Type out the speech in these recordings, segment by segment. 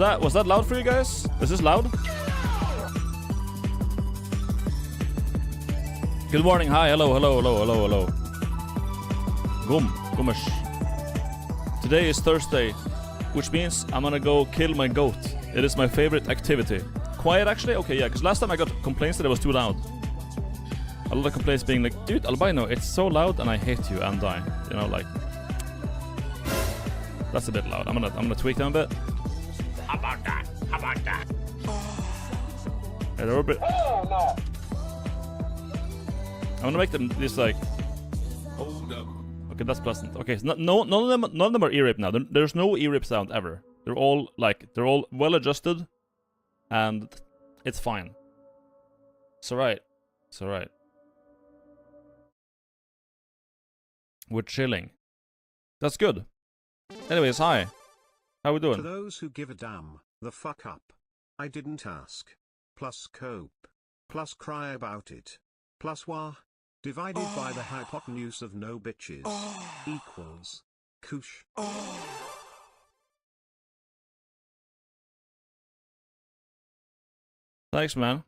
Was that loud for you guys? Is this loud? Good morning, hi, hello. Gumish. Today is Thursday, which means I'm gonna go kill my goat. It is my favorite activity. Quiet actually? Okay, yeah, because last time I got complaints that it was too loud. A lot of complaints being like, dude, albino, it's so loud and I hate you and die. You know, like... That's a bit loud. I'm gonna tweak them a bit. How about that? Yeah, they're a bit... Oh, no. I'm gonna make them this like... Hold up. Okay, that's pleasant. Okay, so none of them are ear rape now. There's no ear rape sound ever. They're all well adjusted, and it's fine. It's alright. It's alright. We're chilling. That's good. Anyways, hi. How we doing? To those who give a damn, the fuck up. I didn't ask. Plus cope. Plus cry about it. Plus wah. Divided by the hypotenuse of no bitches. Equals. Koosh. Thanks, man.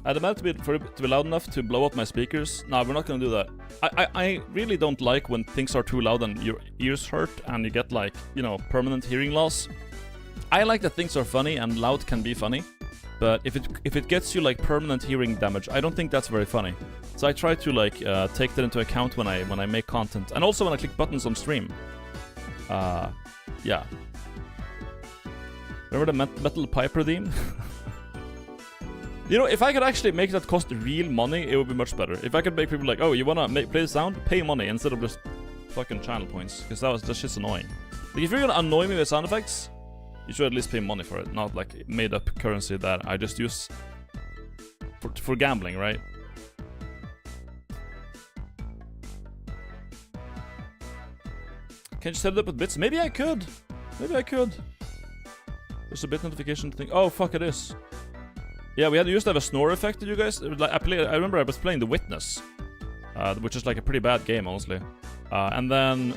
I demand for it to be loud enough to blow up my speakers. No, we're not gonna do that. I really don't like when things are too loud and your ears hurt and you get like, you know, permanent hearing loss. I like that things are funny and loud can be funny, but if it gets you like permanent hearing damage, I don't think that's very funny. So I try to like take that into account when I make content, and also when I click buttons on stream. Yeah. Remember the metal pipe redeem? You know, if I could actually make that cost real money, it would be much better. If I could make people like, oh, you wanna play the sound? Pay money instead of just fucking channel points, because that's just annoying. Like, if you're gonna annoy me with sound effects, you should at least pay money for it, not like made up currency that I just use for gambling, right? Can you set it up with bits? Maybe I could. Maybe I could. There's a bit notification thing. Oh, fuck, it is. Yeah, we used to have a snore effect, did you guys? Like, I remember I was playing The Witness, which is like a pretty bad game, honestly. And then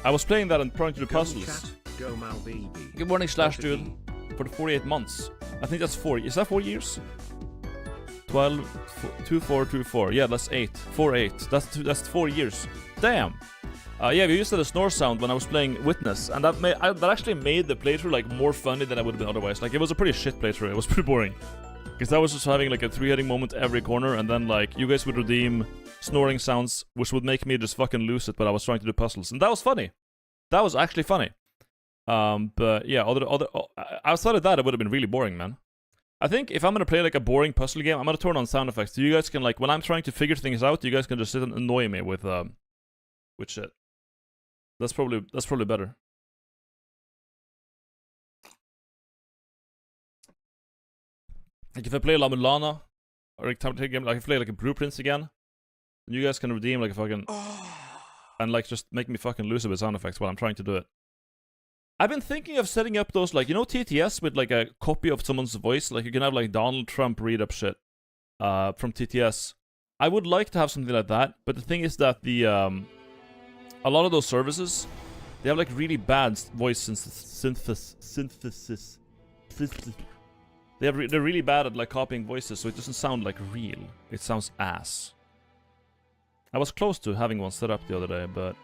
I was playing that and trying to do puzzles. Good morning, Slash Dude. For the 48 months. I think that's 4. Is that 4 years? 12, 2424. Yeah, that's 8. 48. That's 4 years. Damn. Yeah, we used to have a snore sound when I was playing Witness, and that actually made the playthrough like more funny than I would have been otherwise. Like, it was a pretty shit playthrough. It was pretty boring. Because I was just having like a three-heading moment every corner, and then like you guys would redeem snoring sounds, which would make me just fucking lose it. But I was trying to do puzzles, and that was funny. That was actually funny. But yeah, outside of that, it would have been really boring, man. I think if I'm gonna play like a boring puzzle game, I'm gonna turn on sound effects. So you guys can like, when I'm trying to figure things out, you guys can just sit and annoy me with shit. That's probably better. Like if I play La Mulana, or like a game, like if I play like a Blueprints again, then you guys can redeem like a fucking and like just make me fucking lose it with sound effects while I'm trying to do it. I've been thinking of setting up those, like, you know, TTS with like a copy of someone's voice. Like you can have like Donald Trump read up shit from TTS. I would like to have something like that, but the thing is that the a lot of those services, they have like really bad voice synthesis. They're really bad at like copying voices, so it doesn't sound like real. It sounds ass. I was close to having one set up the other day, but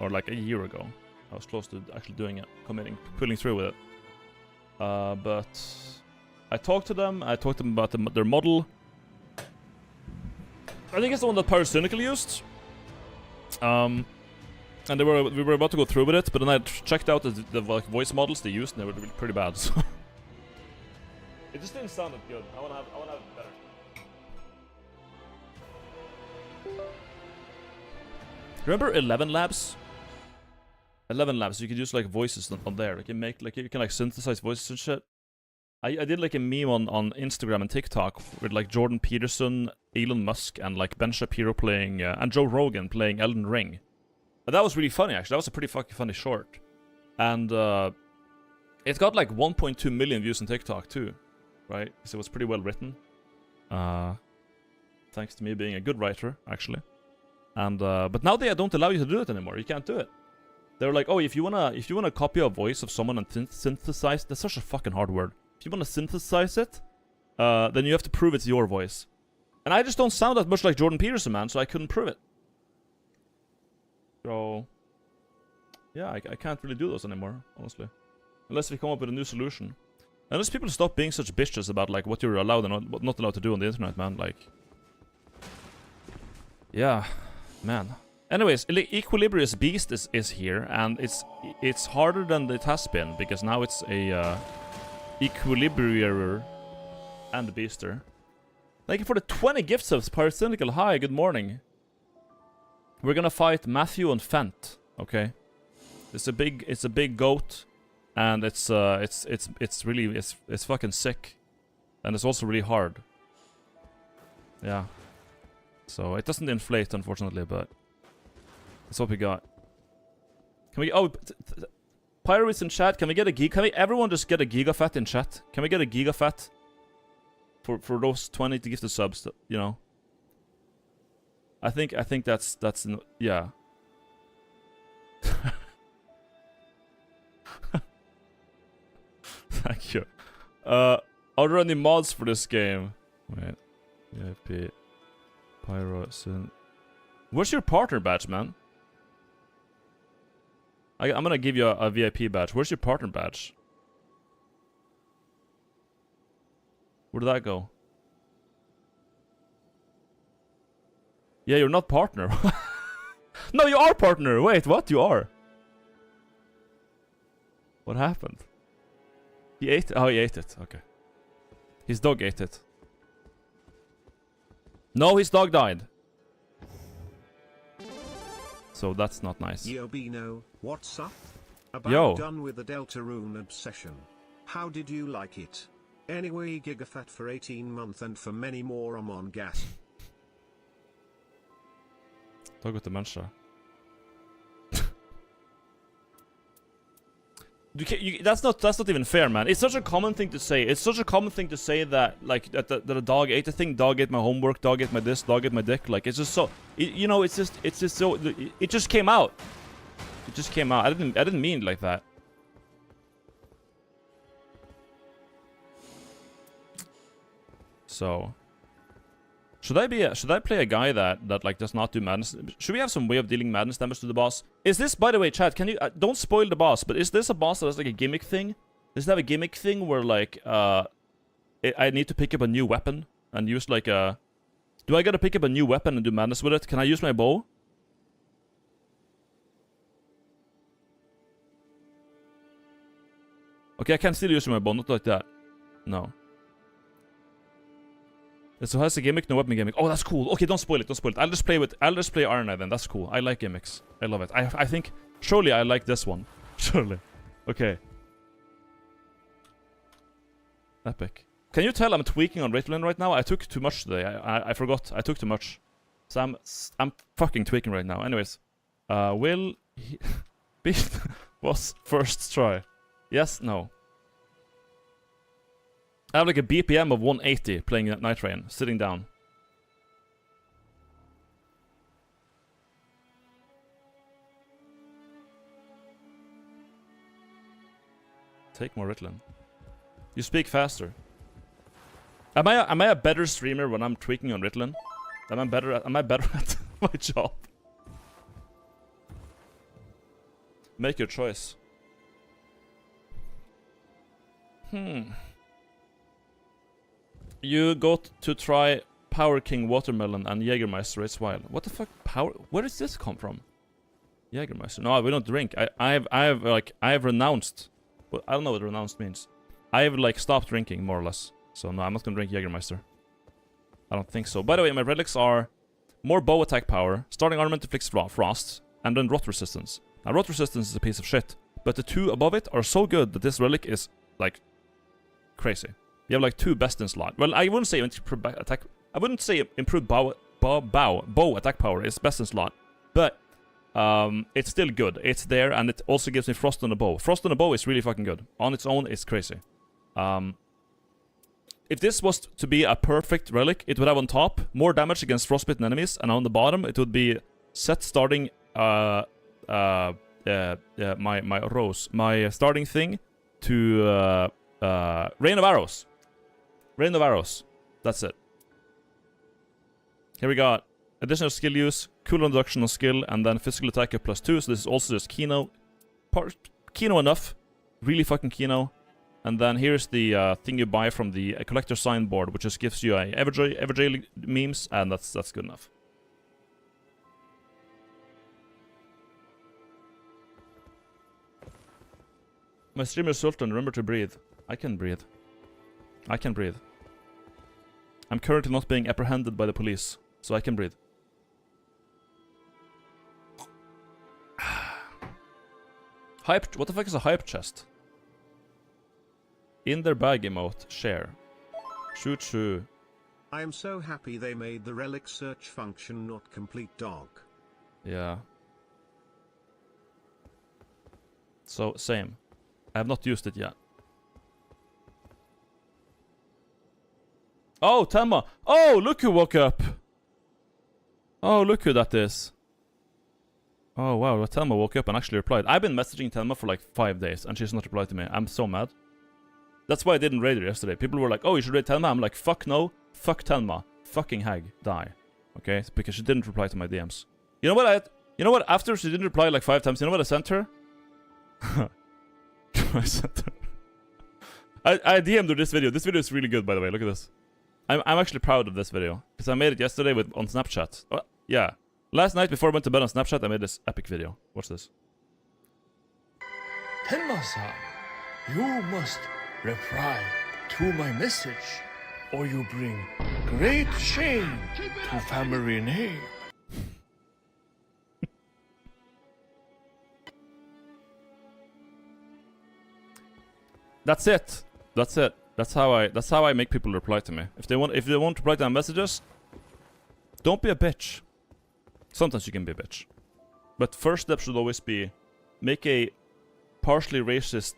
or like a year ago, I was close to actually doing it, pulling through with it. But I talked to them. I talked to them about their model. I think it's the one that Parasynical used. And we were about to go through with it, but then I checked out the like voice models they used, and they were really pretty bad. So. It just didn't sound that good. I wanna have it better. Remember 11 Labs? 11 Labs, you could use like voices on there. You can like synthesize voices and shit. I did like a meme on Instagram and TikTok with like Jordan Peterson, Elon Musk, and like Ben Shapiro playing and Joe Rogan playing Elden Ring. And that was really funny, actually. That was a pretty fucking funny short. And it got like 1.2 million views on TikTok too, right? So it was pretty well written. Thanks to me being a good writer, actually. And but now they don't allow you to do it anymore. You can't do it. They're like, oh, if you wanna copy a voice of someone and synthesize, that's such a fucking hard word. If you wanna synthesize it, then you have to prove it's your voice. And I just don't sound that much like Jordan Peterson, man, so I couldn't prove it. So yeah, I can't really do those anymore, honestly, unless we come up with a new solution. Unless people stop being such bitches about like what you're allowed and not allowed to do on the internet, man. Like, yeah, man. Anyways, Equilibrious Beast is here, and it's harder than it has been because now it's a Equilibrier and Beaster. Thank you for the 20 gift subs, Pyrocynical. Hi, good morning. We're gonna fight Matthew and Fent. Okay, it's a big goat, and it's really fucking sick, and it's also really hard. Yeah, so it doesn't inflate, unfortunately, but that's what we got. Can we? Oh, Pyro is in chat. Can we get a gig? Can we? Everyone just get a gigafat in chat. Can we get a gigafat for those 20 to gifted subs? That, you know. I think that's yeah. Thank you. Are there any mods for this game? Wait, VIP, Pyro, Sin. Where's your partner badge, man? I'm gonna give you a VIP badge. Where's your partner badge? Where did that go? Yeah, you're not partner. No, you are partner. Wait, what? You are. What happened? He ate it. Oh, he ate it. Okay. His dog ate it. No, his dog died. So that's not nice. Yo, Bino, what's up? About Yo. Done with the Deltarune obsession. How did you like it? Anyway, gigafat for 18 months and for many more. I'm on gas. Dog with dementia. That's not even fair, man. It's such a common thing to say. It's such a common thing to say that like that a dog ate a thing. Dog ate my homework. Dog ate my this. Dog ate my dick. Like it's just so. You know, it's just so. It just came out. It just came out. I didn't mean it like that. So. Should I play a guy that like does not do madness? Should we have some way of dealing madness damage to the boss? Is this, by the way, chat? Can you don't spoil the boss? But is this a boss that has like a gimmick thing? Does it have a gimmick thing where like I need to pick up a new weapon and use like a? Do I gotta pick up a new weapon and do madness with it? Can I use my bow? Okay, I can still use my bow, not like that. No. So has a gimmick, no weapon gimmick. Oh, that's cool. Okay, don't spoil it. Don't spoil it. I'll just play Iron Knight then. That's cool. I like gimmicks. I love it. I think surely I like this one. Surely. Okay. Epic. Can you tell I'm tweaking on Ritalin right now? I took too much today. I forgot. I took too much. So I'm fucking tweaking right now. Anyways, will he Beast was first try? Yes. No. I have like a BPM of 180 playing nightreign, sitting down. Take more Ritalin. You speak faster. Am I a better streamer when I'm tweaking on Ritalin? Am I better at my job? Make your choice. You got to try Power King Watermelon and Jägermeister. It's wild. What the fuck? Where does this come from? Jägermeister. No, we don't drink. I have renounced. Well, I don't know what renounced means. I have like stopped drinking more or less. So no, I'm not gonna drink Jägermeister. I don't think so. By the way, my relics are more bow attack power, starting armament inflicts frost, and then rot resistance. Now rot resistance is a piece of shit, but the two above it are so good that this relic is like crazy. You have like two best in slot. Well, I wouldn't say improved attack. I wouldn't say improved bow attack power is best in slot, but it's still good. It's there, and it also gives me frost on the bow. Frost on the bow is really fucking good. On its own, it's crazy. If this was to be a perfect relic, it would have on top more damage against frostbitten enemies, and on the bottom it would be set starting my rose, my starting thing to rain of arrows. Rain of arrows. That's it. Here we got additional skill use, cooldown reduction on skill, and then physical attack up +2. So this is also just Kino. Kino enough. Really fucking Kino. And then here's the thing you buy from the collector signboard, which just gives you a Everday memes, and that's good enough. My streamer Sultan, remember to breathe. I can breathe. I can breathe. I'm currently not being apprehended by the police, so I can breathe. Hype. What the fuck is a hype chest? In their bag emote. Share. Shoo. I am so happy they made the relic search function not complete dog. Yeah. So, same. I have not used it yet. Oh, Telma! Oh, look who woke up! Oh, look who that is. Oh, wow, Telma woke up and actually replied. I've been messaging Telma for like 5 days, and she's not replied to me. I'm so mad. That's why I didn't raid her yesterday. People were like, oh, you should raid Telma. I'm like, fuck no. Fuck Telma. Fucking hag. Die. Okay? It's because she didn't reply to my DMs. You know what? After she didn't reply like 5 times, you know what I sent her? I sent her. I DM'd her this video. This video is really good, by the way. Look at this. I'm actually proud of this video. Because I made it yesterday on Snapchat. Yeah. Last night before I went to bed on Snapchat, I made this epic video. Watch this. Tenma-san, you must reply to my message, or you bring great shame to family name. That's it. That's it. That's how I make people reply to me. If they want to reply to my messages, don't be a bitch. Sometimes you can be a bitch. But first step should always be make a partially racist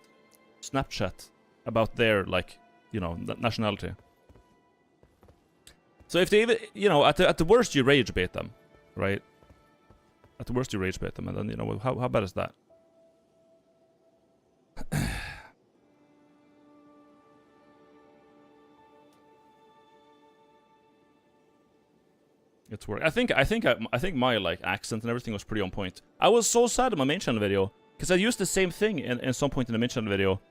Snapchat about their, like, you know, nationality. So if they even, you know, at the worst you rage bait them, right? At the worst you rage bait them, and then, you know, how bad is that? It's work. I think my like accent and everything was pretty on point. I was so sad in my main channel video because I used the same thing in some point in the main channel video,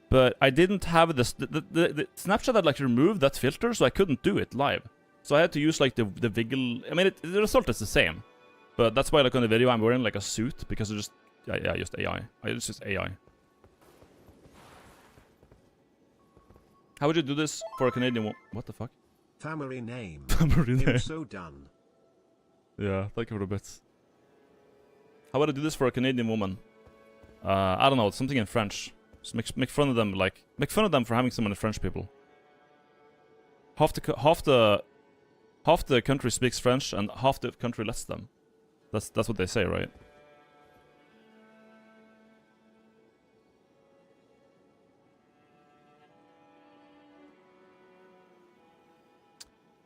but I didn't have this. The Snapchat had like removed that filter, so I couldn't do it live. So I had to use like the wiggle. I mean, the result is the same, but that's why like on the video I'm wearing like a suit because I just just AI. It's just AI. How would you do this for a Canadian? What the fuck? Family name. Family name. You're so done. Yeah, thank you for the bits. How would I do this for a Canadian woman? I don't know, something in French. Just make fun of them, like make fun of them for having so many French people. Half the country speaks French and half the country lets them. That's what they say, right?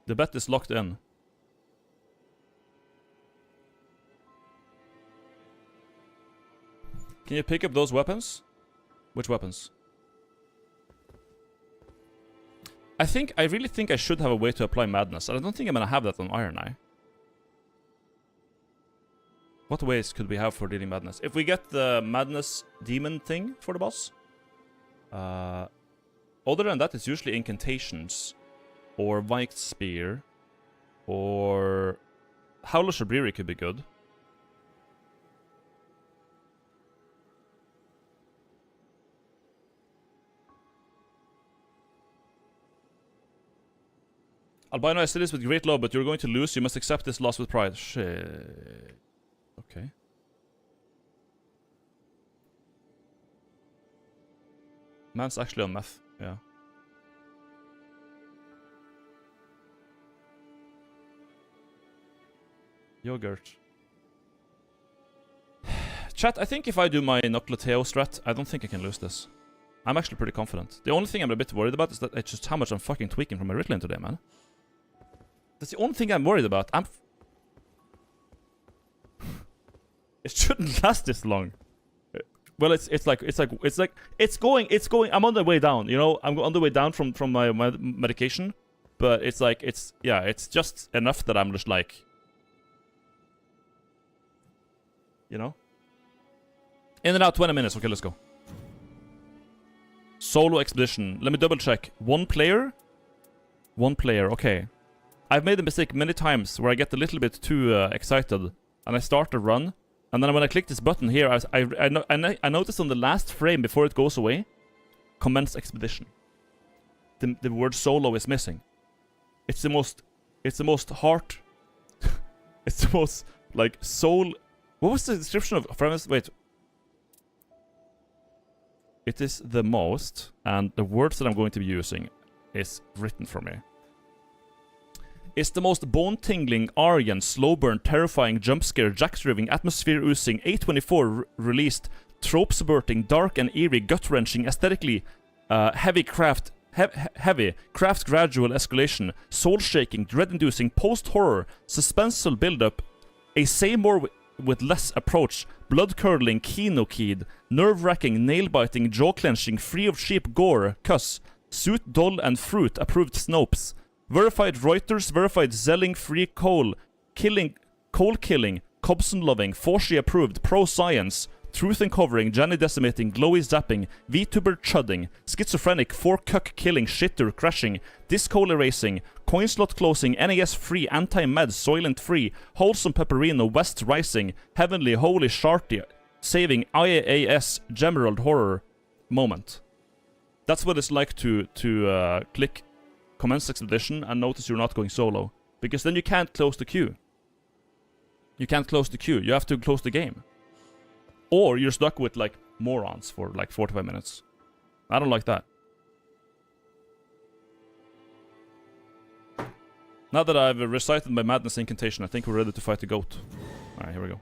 The bet is locked in. Can you pick up those weapons? Which weapons? I really think I should have a way to apply madness. I don't think I'm gonna have that on Iron Eye. What ways could we have for dealing madness? If we get the madness demon thing for the boss. Other than that, it's usually incantations. Or Viked Spear. Or Howler Shabriri could be good. Albino, I said this with great love, but you're going to lose. You must accept this loss with pride. Shit. Okay. Man's actually on meth. Yeah. Yogurt. Chat, I think if I do my Nocleteo strat, I don't think I can lose this. I'm actually pretty confident. The only thing I'm a bit worried about is that it's just how much I'm fucking tweaking from my Ritalin today, man. That's the only thing I'm worried about. It shouldn't last this long. Well, it's going. I'm on the way down. You know, I'm on the way down from my medication, but it's like it's just enough that I'm just like, you know. In and out 20 minutes. Okay, let's go. Solo expedition. Let me double check. One player. Okay. I've made the mistake many times where I get a little bit too excited and I start a run, and then when I click this button here, I noticed on the last frame before it goes away, commence expedition. The word solo is missing. It's the most heart. It's the most like soul. What was the description of premise? Wait. It is the most, and the words that I'm going to be using is written for me. It's the most bone-tingling, Aryan, slow-burn, terrifying, jump-scare, jack-driving, atmosphere-oozing, A24 released, trope-subverting, dark and eerie, gut-wrenching, aesthetically heavy craft gradual escalation, soul-shaking, dread-inducing, post-horror, suspenseful build-up, a say more with less approach, blood-curdling, keyed, nerve-wracking, nail-biting, jaw-clenching, free of cheap gore, cuss, suit, doll, and fruit, approved Snopes, verified Reuters, verified Zelling, free coal killing, Cobson-loving, Forshi approved, pro-science, truth uncovering, Jenny decimating, glowy zapping, VTuber chudding, schizophrenic, 4-cuck killing, shitter crashing, disco erasing, coin slot closing, NAS free, anti-med, soylent free, wholesome pepperino, west rising, heavenly, holy sharty, saving, IAS, gemerald horror moment. That's what it's like to click commence expedition and notice you're not going solo, because then you can't close the queue. You can't close the queue. You have to close the game. Or you're stuck with, like, morons for, like, 45 minutes. I don't like that. Now that I've recited my madness incantation, I think we're ready to fight the goat. Alright, here we go.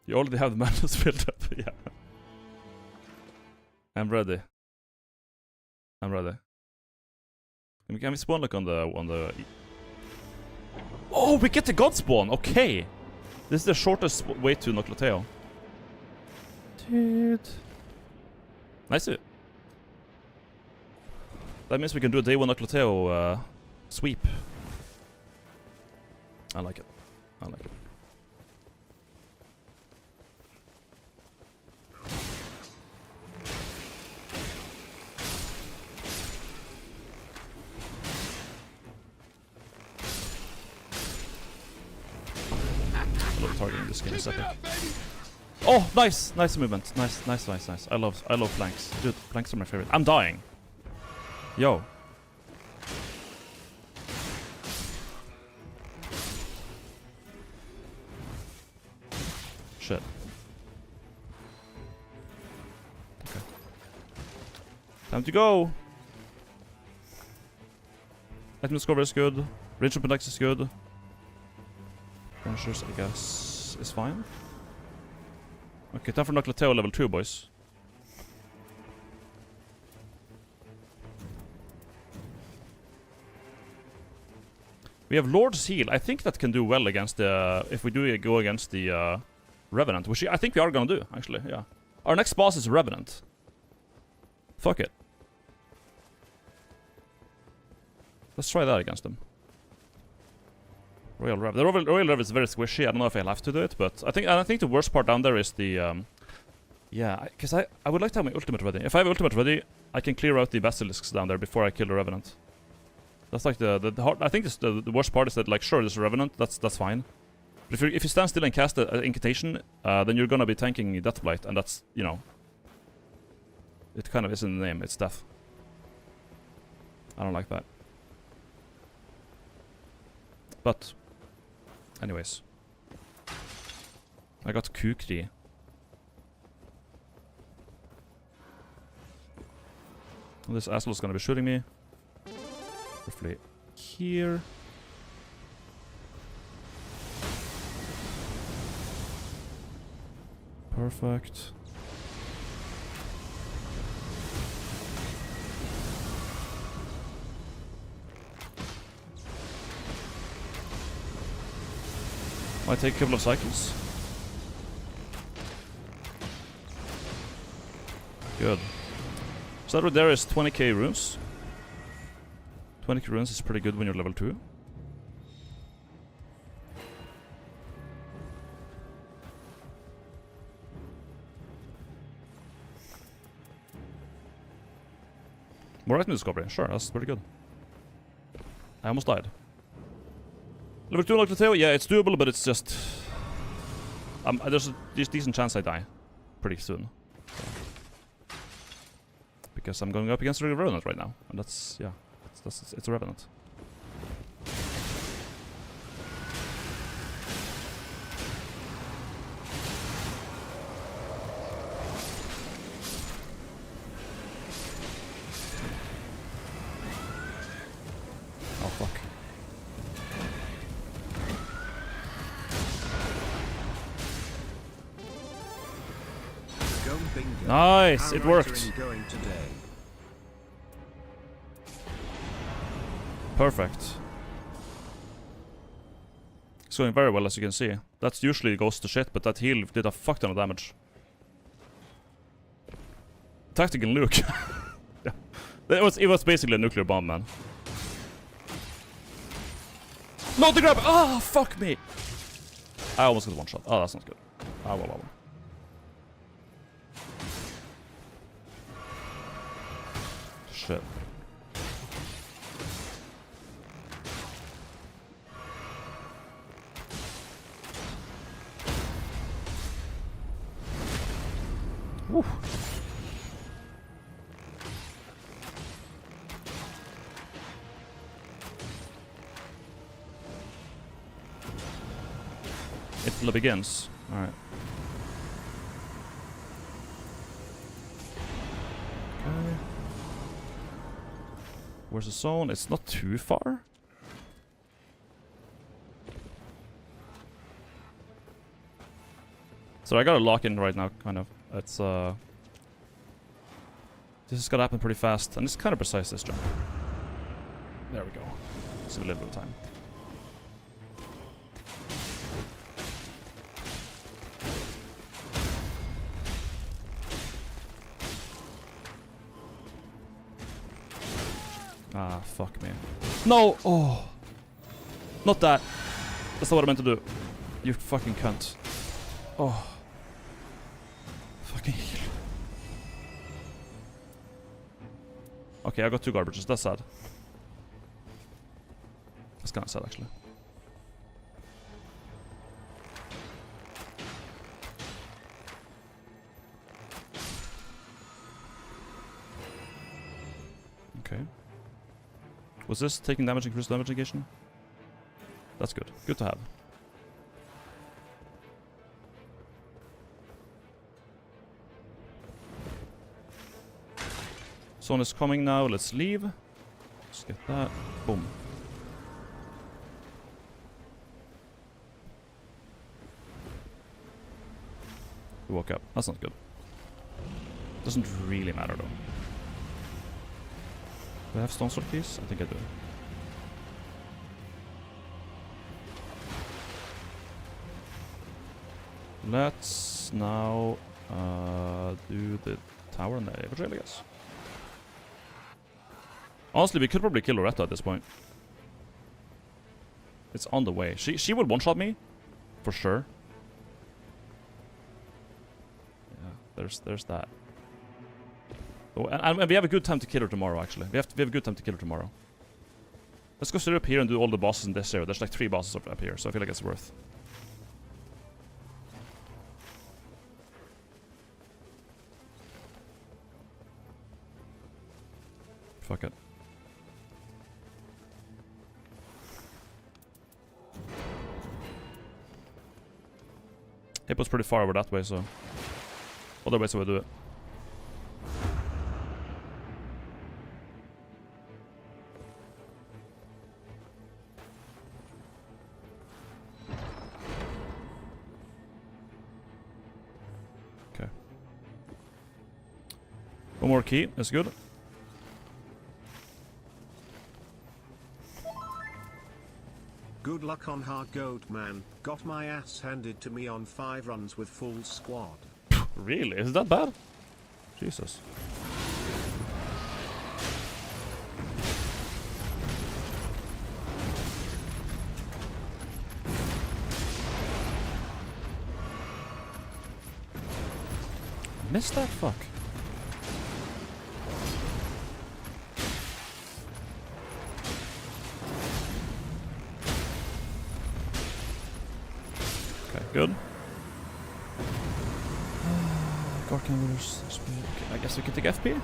You already have the madness built up, yeah. I'm ready. I'm ready. Can we spawn, like, on the... Oh, we get the god spawn! Okay! This is the shortest way to Noclateo. Dude. Nice. That means we can do a day 1 Noclateo sweep. I like it. I like it. Targeting this game is epic. Oh, nice! Nice movement. Nice. I love flanks. Dude, flanks are my favorite. I'm dying. Yo. Shit. Okay. Time to go! Item discover is good. Range of attacks is good. Punchers, I guess, is fine. Okay, time for Noclateo level 2, boys. We have Lord's Heal. I think that can do well against the... if we do go against the Revenant, which I think we are gonna do, actually, yeah. Our next boss is Revenant. Fuck it. Let's try that against them. Royal Rev. The Royal Rev is very squishy. I don't know if I'll have to do it, but I think the worst part down there is the... yeah, because I would like to have my ultimate ready. If I have ultimate ready, I can clear out the Basilisks down there before I kill the Revenant. That's like the hard... I think the worst part is that, like, sure, there's a Revenant, that's fine. But if you stand still and cast an incantation, then you're gonna be tanking Deathblight, and that's, you know... it kind of is in the name, it's death. I don't like that. But... anyways. I got Kukri. This asshole's gonna be shooting me. Roughly here. Perfect. Might take a couple of cycles. Good. So that right there is 20k runes. 20k runes is pretty good when you're level 2. More item discovery. Sure, that's pretty good. I almost died. Level 2 Noctoteo, yeah, it's doable, but it's just... there's a decent chance I die pretty soon. So. Because I'm going up against a Revenant right now. And that's, yeah, it's a Revenant. Oh, fuck. Go bingo. Nice, How it worked. nightreign going today? Perfect. It's going very well, as you can see. That usually goes to shit, but that heal did a fuck ton of damage. Tactical nuke. Yeah. It was basically a nuclear bomb, man. No, the grab! Ah, fuck me! I almost got one shot. Oh, that's not good. Ah, well. Shit. Woo. It begins. Alright. Okay. Where's the zone? It's not too far. So I gotta lock in right now, kind of. It's this is gonna happen pretty fast, and it's kind of precise, this jump. There we go. Just a little bit of time. Ah, fuck me. No! Oh! Not that! That's not what I meant to do. You fucking cunt. Oh. Fucking heal. Okay, I got 2 garbages. That's sad. That's kinda sad, actually. Okay. Was this taking damage, increased damage negation? That's good. Good to have. Zone is coming now. Let's leave. Let's get that. Boom. We woke up. That's not good. Doesn't really matter though. Do I have stone sword keys? I think I do. Let's now do the tower and the Everdark, I guess. Honestly, we could probably kill Loretta at this point. It's on the way. She would one-shot me, for sure. Yeah, there's that. Oh, and we have a good time to kill her tomorrow, actually. We have a good time to kill her tomorrow. Let's go straight up here and do all the bosses in this area. There's like 3 bosses up here, so I feel like it's worth. Fuck it. Hippo's pretty far over that way, so... Other ways I would do it. Okay. One more key, that's good. Good luck on hard goat, man. Got my ass handed to me on 5 runs with full squad. Really? Is it that bad? Jesus. Missed that? Fuck. Okay, good. Gorkans, I guess we can take FP?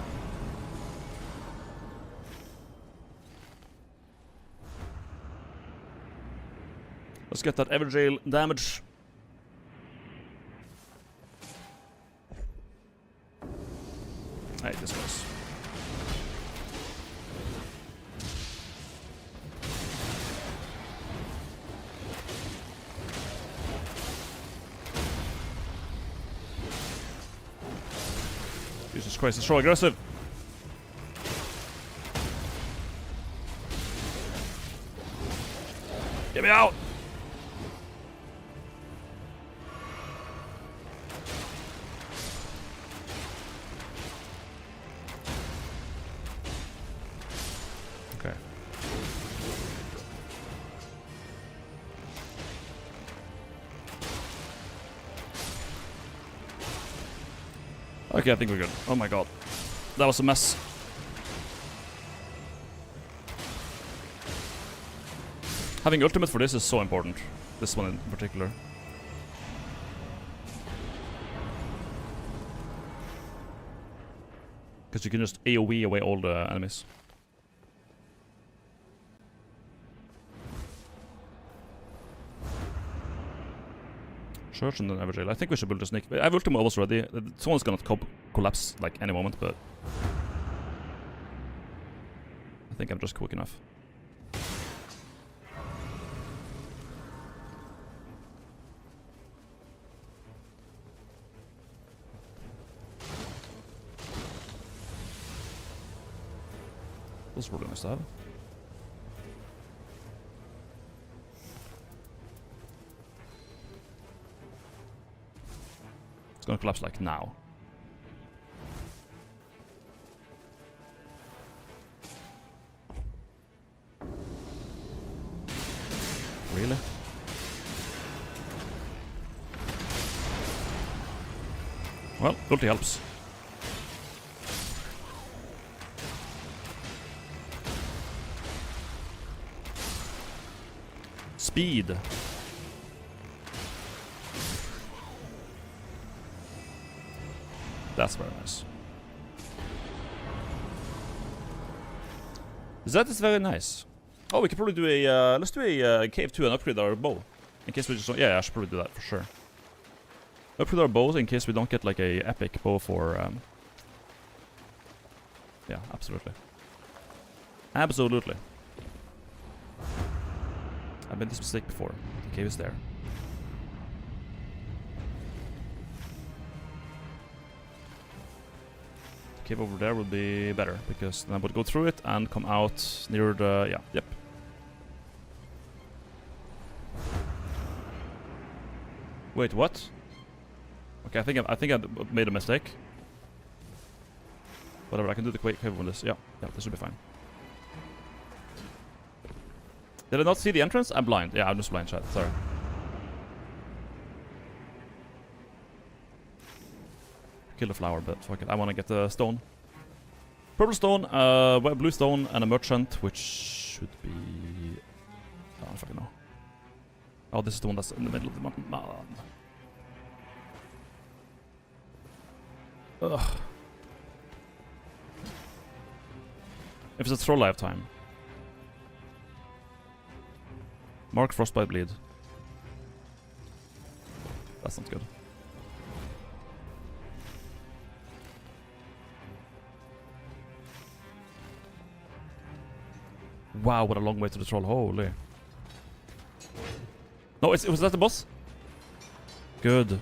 Let's get that Everdark damage. Hey, this goes. Jesus Christ, it's so aggressive. Get me out! Okay. Okay, I think we're good. Oh my god. That was a mess. Having ultimate for this is so important. This one in particular. Because you can just AoE away all the enemies. Church and then Everdark. I think we should build a snake. I have ultimate almost ready. Someone's gonna collapse like any moment, but I think I'm just quick enough. That's probably nice to have. It's gonna collapse like now. Really? Well, ulti helps. Speed. That's very nice. That is very nice. Oh, we could probably do a, let's do a cave 2 and upgrade our bow. In case we just, yeah, I should probably do that for sure. Upgrade our bows in case we don't get like a epic bow for, yeah, absolutely. Absolutely. I've made this mistake before. The cave is there. The cave over there would be better, because then I would go through it and come out near the, yeah, yep. Wait, what? Okay, I think I made a mistake. Whatever, I can do the cave on this. Yeah, this should be fine. Did I not see the entrance? I'm blind. Yeah, I'm just blind, chat. Sorry. Kill the flower, but fuck it. I want to get the stone. Purple stone, blue stone, and a merchant, which should be... I don't fucking know. Oh, this is the one that's in the middle of the mountain. Ugh. If it's a troll, I have time. Mark Frostbite Bleed. That sounds good. Wow, what a long way to the troll. Holy. No, was that the boss? Good.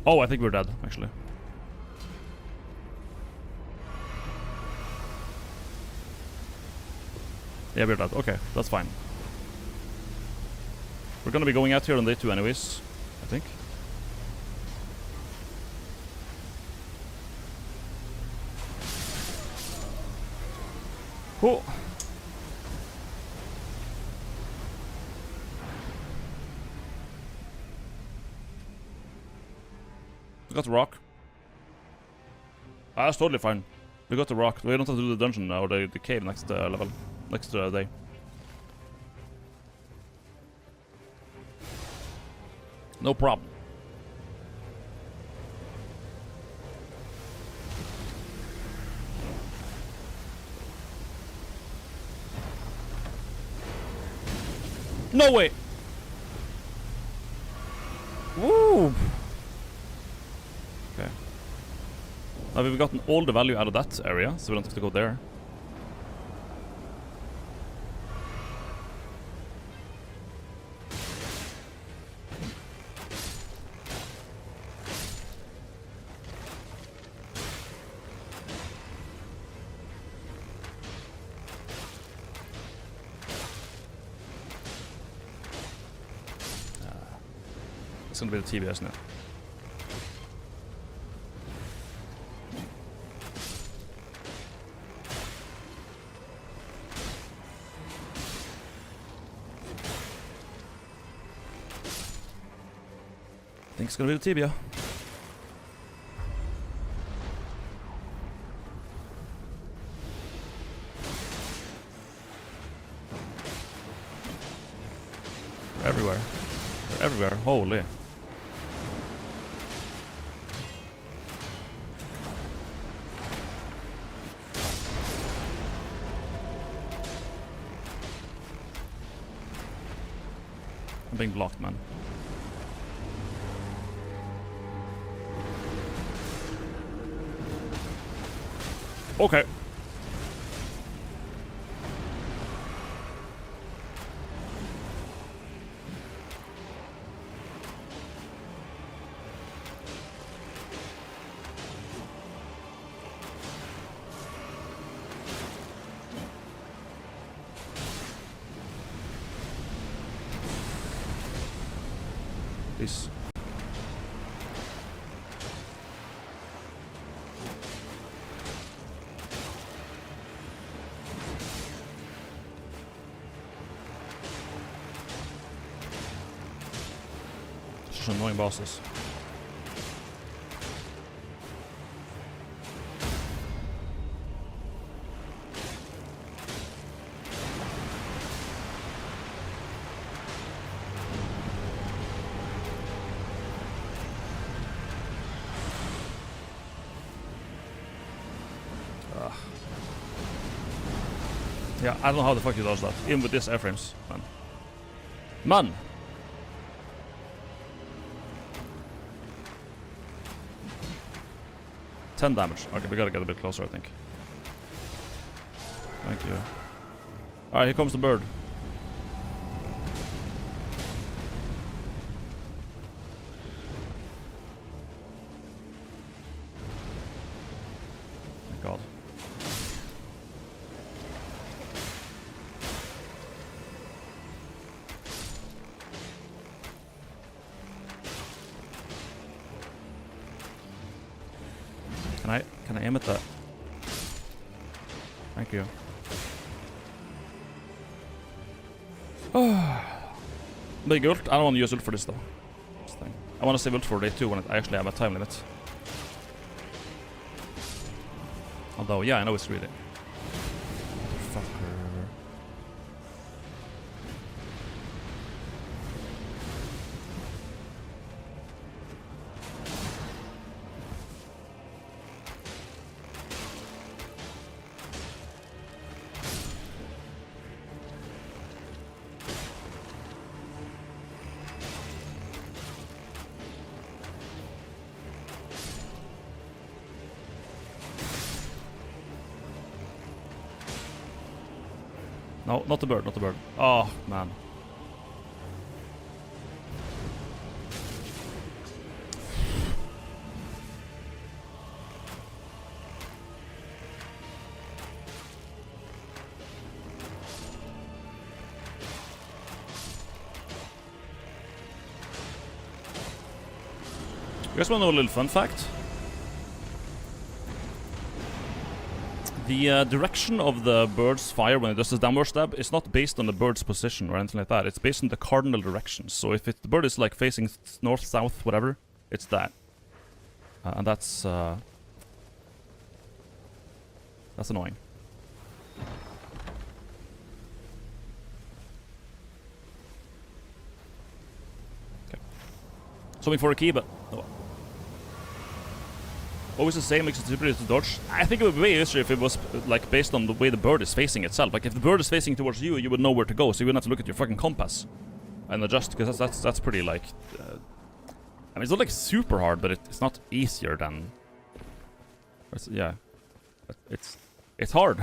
Oh, I think we're dead, actually. Yeah, we're dead. Okay, that's fine. We're gonna be going out here on day 2 anyways, I think. Cool. We got the rock. Ah, that's totally fine. We got the rock. We don't have to do the dungeon now, or the cave next level. Next day. No problem. No way! Woo! Okay. Now we've gotten all the value out of that area, so we don't have to go there. It's gonna be the TV, isn't it? I think it's gonna be the tibia. They're everywhere. They're everywhere. Holy. I'm being blocked, man. Okay. Please. Just annoying bosses. Yeah, I don't know how the fuck he does that. Even with this airframes, man. Man! $10 damage. Okay, we gotta get a bit closer, I think. Thank you. Alright, here comes the bird. Thank God. Can I aim at that? Thank you. Big ult. I don't want to use ult for this though. This thing. I want to save ult for day 2 when I actually have a time limit. Although, yeah, I know it's greedy. Motherfucker. No, not the bird, not the bird. Oh, man. You guys want to know a little fun fact? The direction of the bird's fire when it does this downward stab is not based on the bird's position or anything like that. It's based on the cardinal directions. So if the bird is like facing north, south, whatever, it's that. And that's annoying. Okay. Something for a key, but no. Always the same, makes it super easy to dodge. I think it would be way easier if it was like based on the way the bird is facing itself. Like if the bird is facing towards you, you would know where to go, so you wouldn't have to look at your fucking compass and adjust. Because that's pretty like. I mean, it's not like super hard, but it's not easier than. Yeah, it's hard.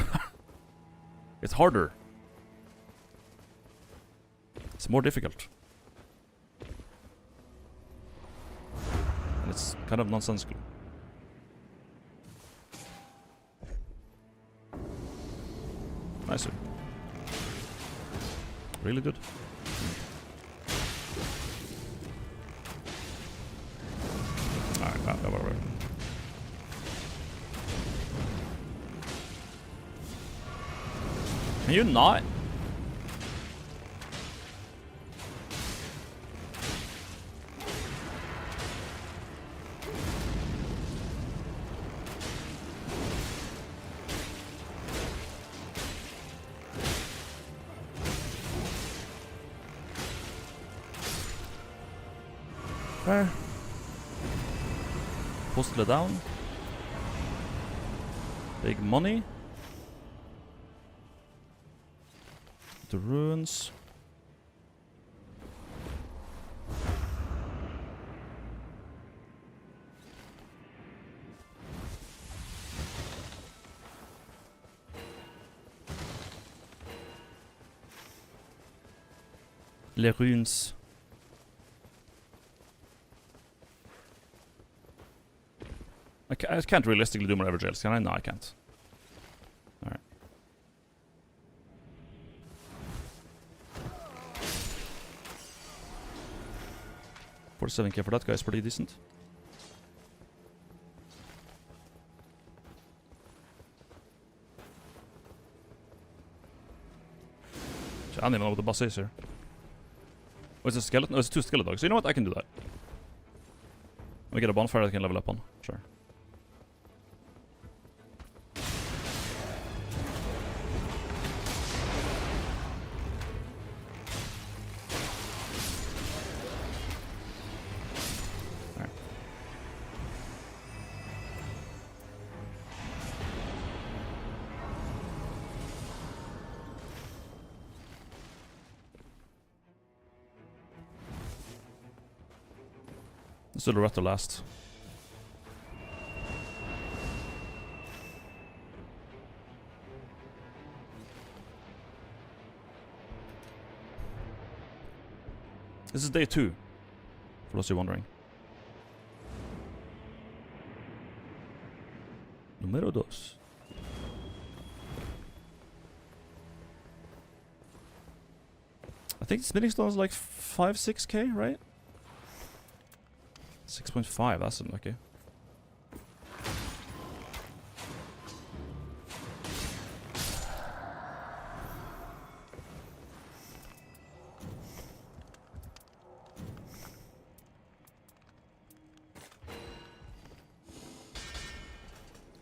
It's harder. It's more difficult. And it's kind of nonsensical. Nicer. Really good. Alright, right. Can you not? There. Posted it down. Big money. The ruins. Les ruins. I can't realistically do more Everjails, can I? No, I can't. Alright. $47k for that guy is pretty decent. I don't even know what the boss is here. Oh, it's a skeleton? Oh, it's 2 skeleton dogs. So you know what? I can do that. Let me get a bonfire that I can level up on. Sure. This will rat to last. This is day 2, for those who are wondering. Número 2. I think spinning stone is like 5-6k, right? 6.5, that's unlucky.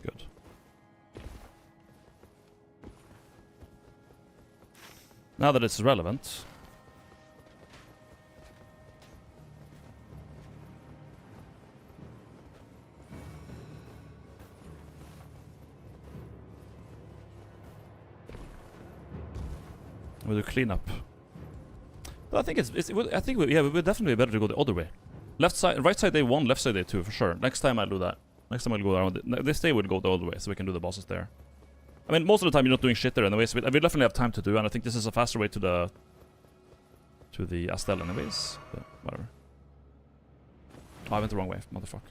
Good. Now that it's relevant. We'll do cleanup. But I think I think we would definitely be better to go the other way. Left side, right side day 1, left side day 2 for sure. Next time I'll do that. Next time I'll go around. This day we'll go the other way, so we can do the bosses there. I mean, most of the time you're not doing shit there anyways. So we definitely have time to do, and I think this is a faster way to the Astel anyways. But whatever. Oh, I went the wrong way, motherfucker.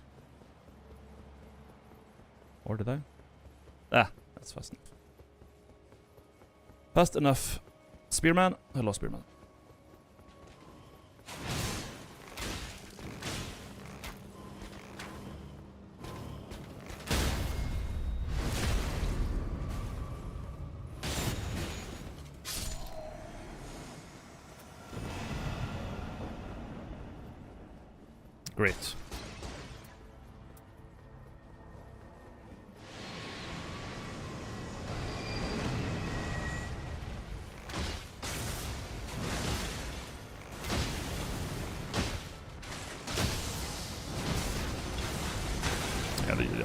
Or did I? Ah, that's fast enough. Fast enough. Spearman? Hello, Spearman. Great.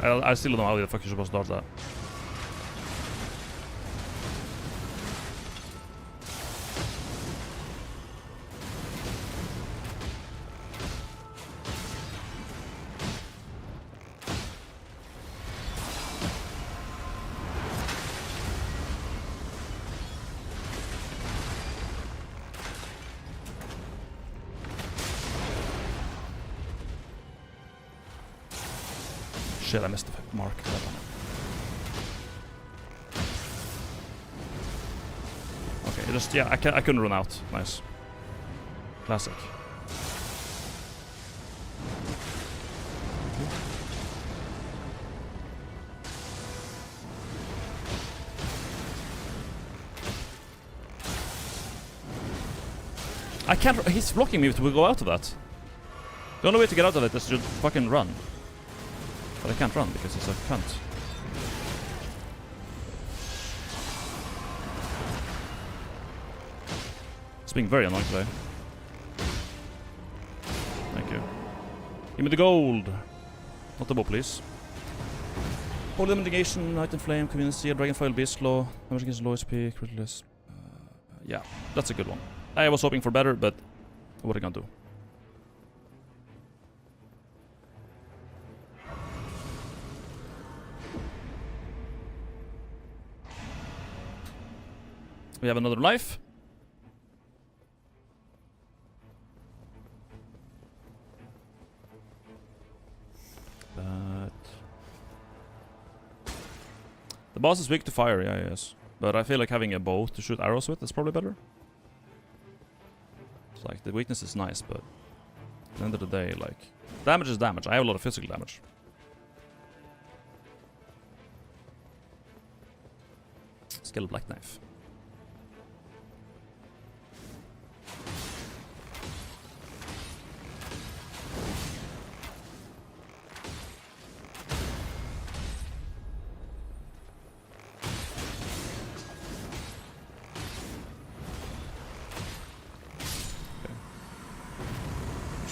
Yeah, I still don't know how the fuck you're supposed to dodge that. Shit, I missed the mark. Okay, just, yeah, I couldn't run out. Nice. Classic. I can't, he's blocking me to go out of that. The only way to get out of it is to fucking run. But I can't run because it's a cunt. It's being very annoying today. Thank you. Give me the gold! Not the bow, please. Holy Mitigation, Night and Flame, Community, Dragonfile, Beast Law, damage against low HP, criticalness. Yeah, that's a good one. I was hoping for better, but what are I gonna do? We have another life. But the boss is weak to fire, yeah, yes. But I feel like having a bow to shoot arrows with is probably better. It's like the weakness is nice, but at the end of the day, like, damage is damage. I have a lot of physical damage. Skill black knife.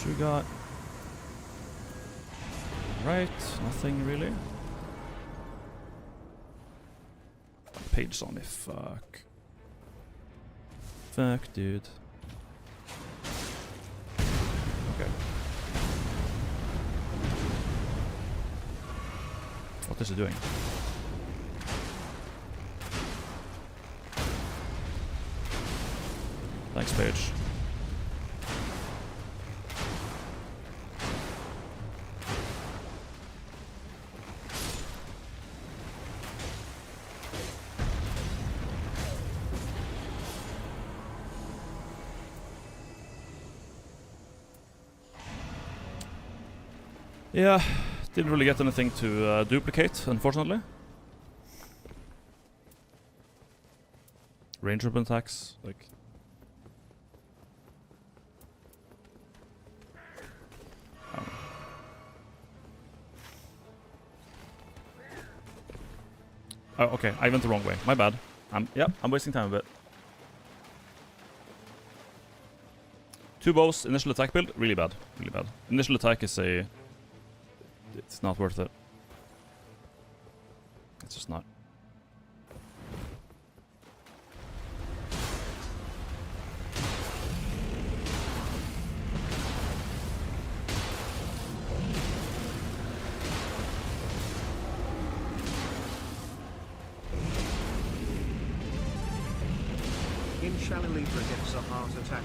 We got right, nothing really. Page on me, fuck. Fuck, dude. Okay. What is it doing? Thanks, Page. Yeah, didn't really get anything to duplicate, unfortunately. Range weapon attacks, like... I don't know. Oh, okay, I went the wrong way. My bad. I'm wasting time a bit. 2 bows, initial attack build, really bad. Really bad. Initial attack is a... It's not worth it. It's just not. Inshallah Libra gets a heart attack.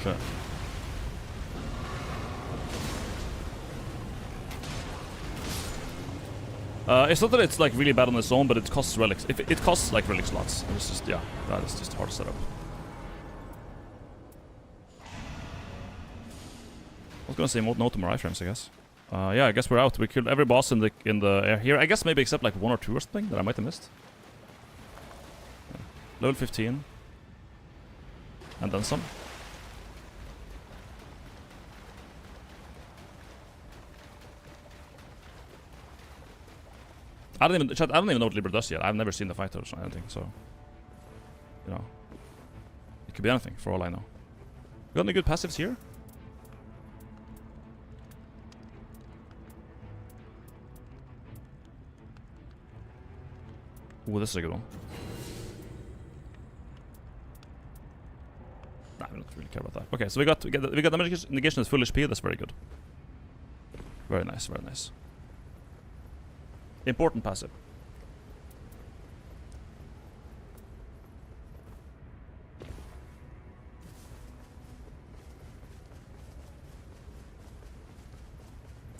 Sure. It's not that it's like really bad on its own, but it costs relics. If it costs like relic slots, it's just, yeah, that is just hard to set up. I was gonna say no to more iframes, I guess. Yeah, I guess we're out. We killed every boss in the air here. I guess maybe except like 1 or 2 or something that I might have missed. Yeah. Level 15. And then some. I don't even know what Libra does yet. I've never seen the fighters or anything, so you know, it could be anything for all I know. We got any good passives here? Ooh, this is a good one. Nah, we don't really care about that. Okay, so we got the magic negation is full HP. That's very good. Very nice, very nice. Important passive.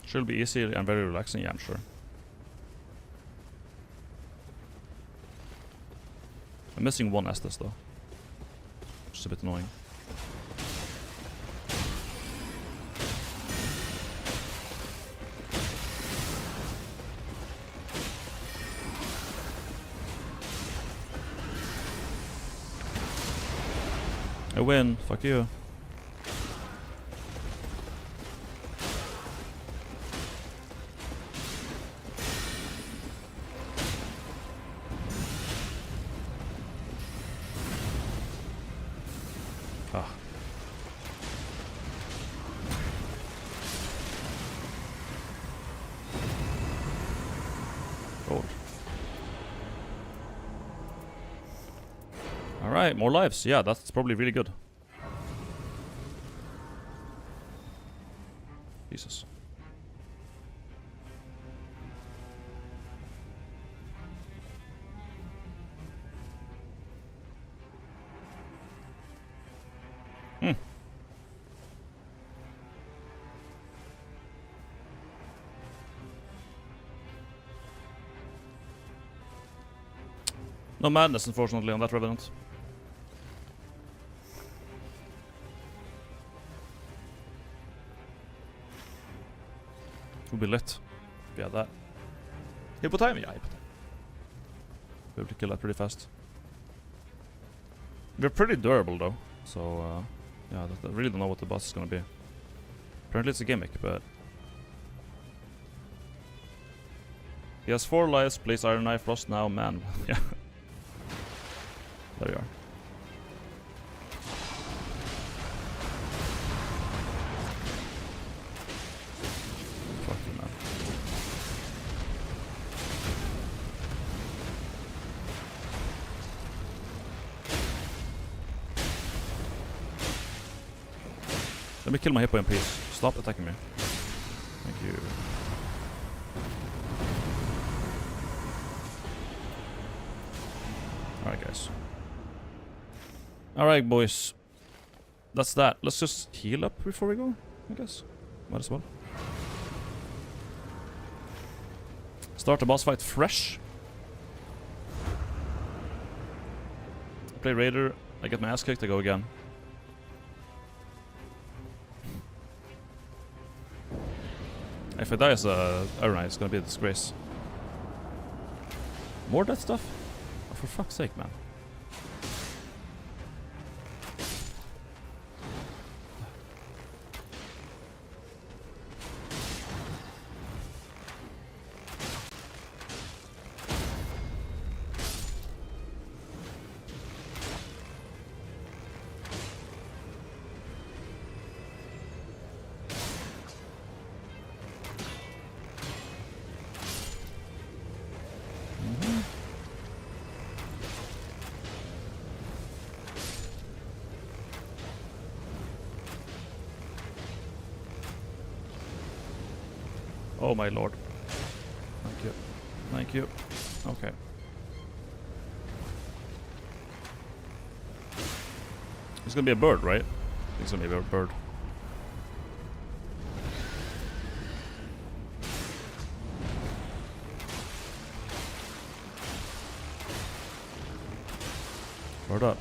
Should be easy and very relaxing, yeah, I'm sure. I'm missing one Estes though, which is a bit annoying. I win, fuck you. Ah. Gold. Alright, more lives. Yeah, that's probably really good. Jesus. No madness, unfortunately, on that Revenant. Would be lit if we had that. Hippo time? Yeah, hippo time. Be able to kill that pretty fast. We're pretty durable though, so yeah, I really don't know what the boss is gonna be. Apparently it's a gimmick, but he has 4 lives, plays Iron Knife, Frost now, man. Yeah. There we are. Fuck you, man. Let me kill my hippo in peace. Stop attacking me. Thank you. Alright, guys. Alright, boys. That's that. Let's just heal up before we go, I guess. Might as well. Start the boss fight fresh. Play Raider. I get my ass kicked, I go again. If I die as a Iron Knight, it's gonna be a disgrace. More of that stuff? Oh, for fuck's sake, man. Oh my lord. Thank you. Thank you. Okay. It's gonna be a bird, right? I think it's gonna be a bird. Bird up.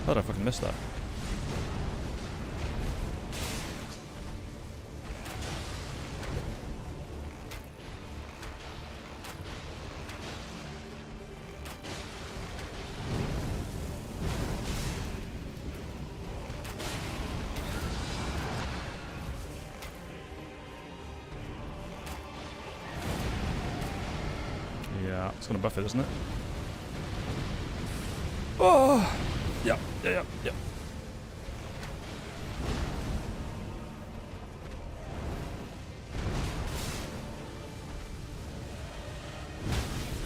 How did I fucking miss that? It's gonna buff it, isn't it? Oh! Yeah.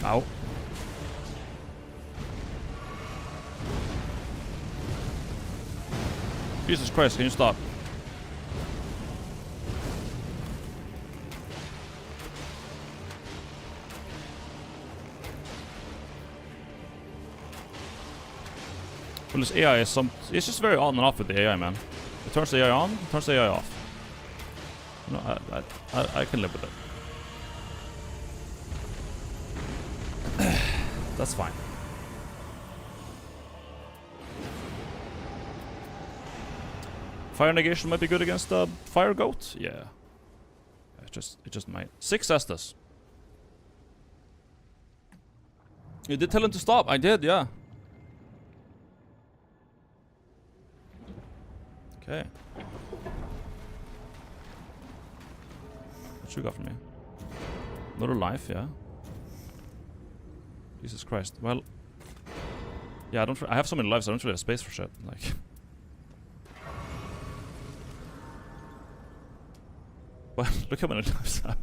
Ow. Jesus Christ, can you stop? Well, this AI is it's just very on and off with the AI, man. It turns the AI on, it turns the AI off. No, I can live with it. That's fine. Fire negation might be good against the fire goat. Yeah, it just might. 6 Estes. You did tell him to stop. I did, yeah. Okay. What you got from me? Another life, yeah. Jesus Christ. Well, yeah, I have so many lives. I don't really have space for shit. Like, well, look how many lives I have.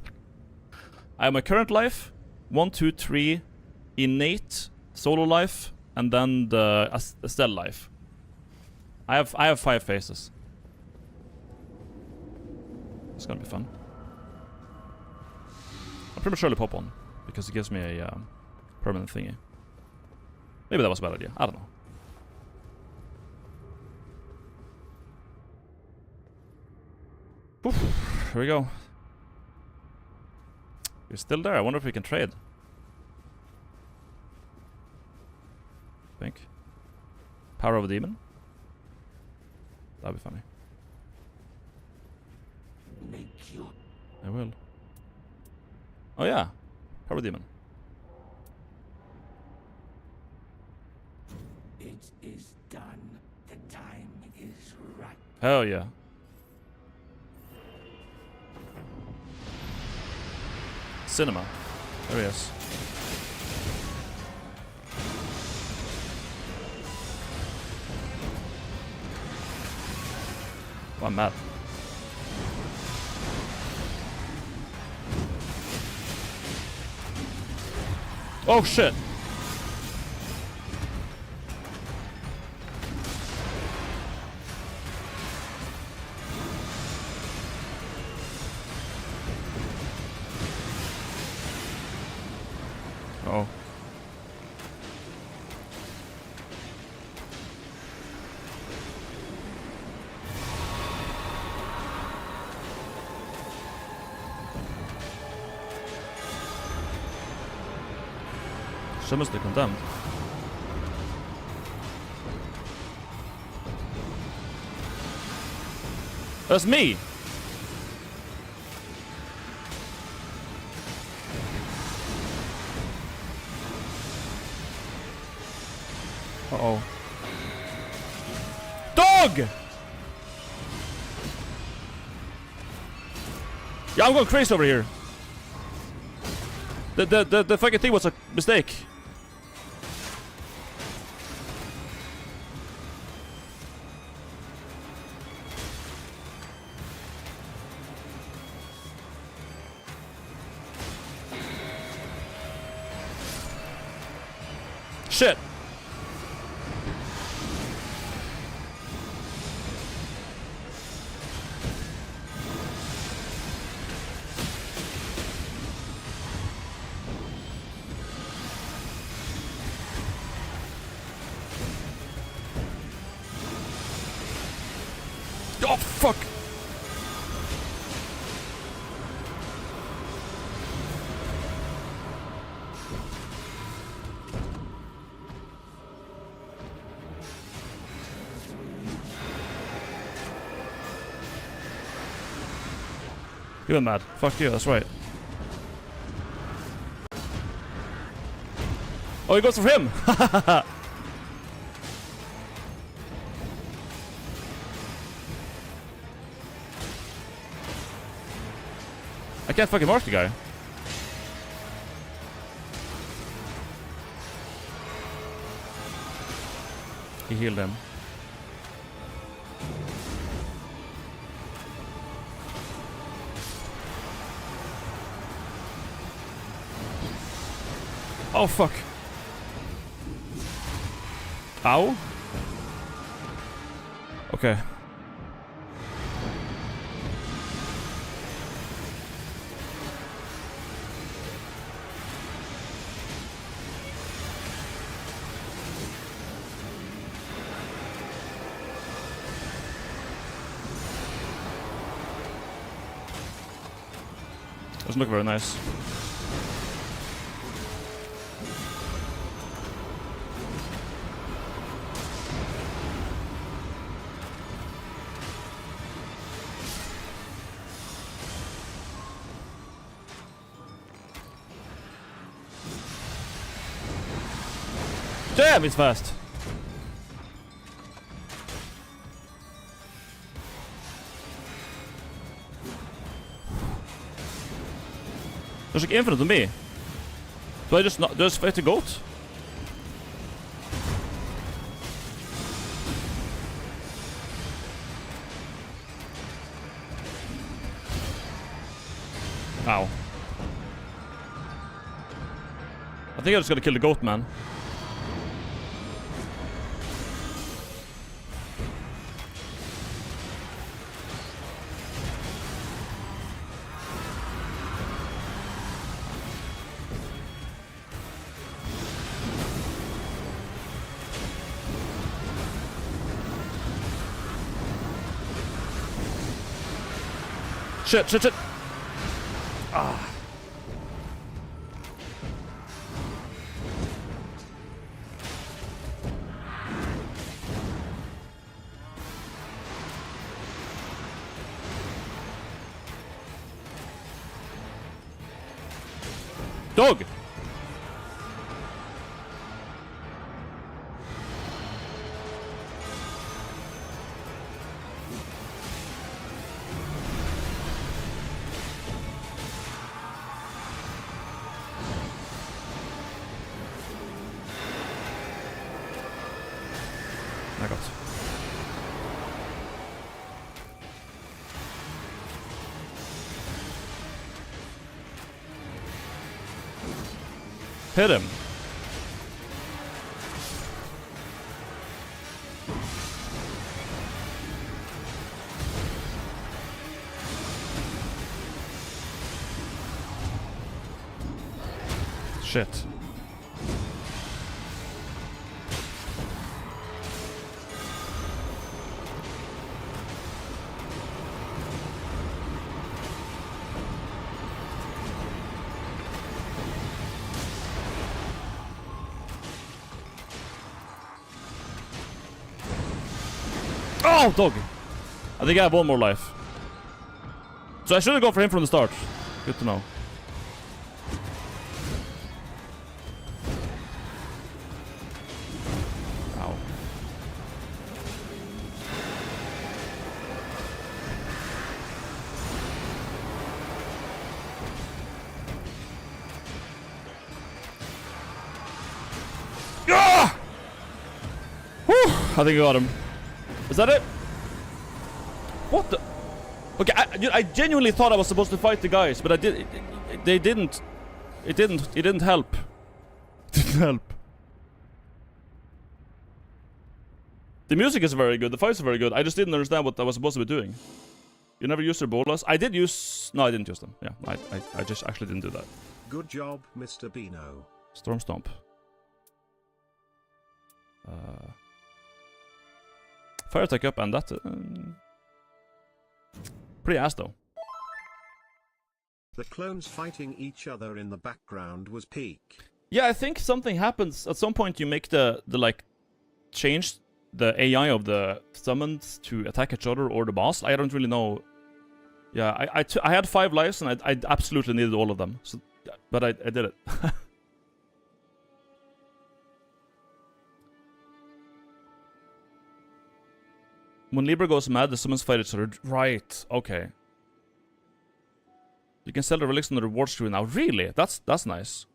I have my current life, 1, 2, 3, innate solo life, and then the Estelle life. I have 5 phases. It's gonna be fun. I'll pretty surely pop one because it gives me a permanent thingy. Maybe that was a bad idea. I don't know. Oof, here we go. You're still there. I wonder if we can trade. Think. Power of a demon. That'd be funny. I will. Oh yeah, power demon. It is done. The time is right. Hell yeah. Cinema. There he is. Oh, I'm mad. Oh shit! Oh. Summons the condemned. That's me! Uh-oh. Dog! Yeah, I'm going crazy over here. The fucking thing was a mistake. Shit. Oh, fuck. You're mad. Fuck you, that's right. Oh, he goes for him! I can't fucking mark the guy. He healed him. Oh fuck. Ow. Okay. Doesn't look very nice. Damn, he's fast. There's like infinite to me. Do I just not just fight the goat? Ow. I think I just gotta kill the goat, man. Shit, shit, shit. Ah. Dog. I got. Hit him. Shit. Oh, dog! I think I have one more life. So I should have gone for him from the start. Good to know. Ow. Ah! Whew! I think I got him. Is that it? What the? Okay, I genuinely thought I was supposed to fight the guys, but I did. They didn't. It didn't help. It didn't help. The music is very good. The fights are very good. I just didn't understand what I was supposed to be doing. You never used your bolas? I did use. No, I didn't use them. Yeah, I just actually didn't do that. Good job, Mr. Beano. Storm Stomp. Fire attack up and that. Pretty ass though. The clones fighting each other in the background was peak. Yeah, I think something happens at some point. You make the like change the AI of the summons to attack each other or the boss. I don't really know. Yeah, I had 5 lives and I absolutely needed all of them. So, but I did it. When Libra goes mad, the summons fight each other. Right, okay. You can sell the relics on the reward screen now. Really? That's nice.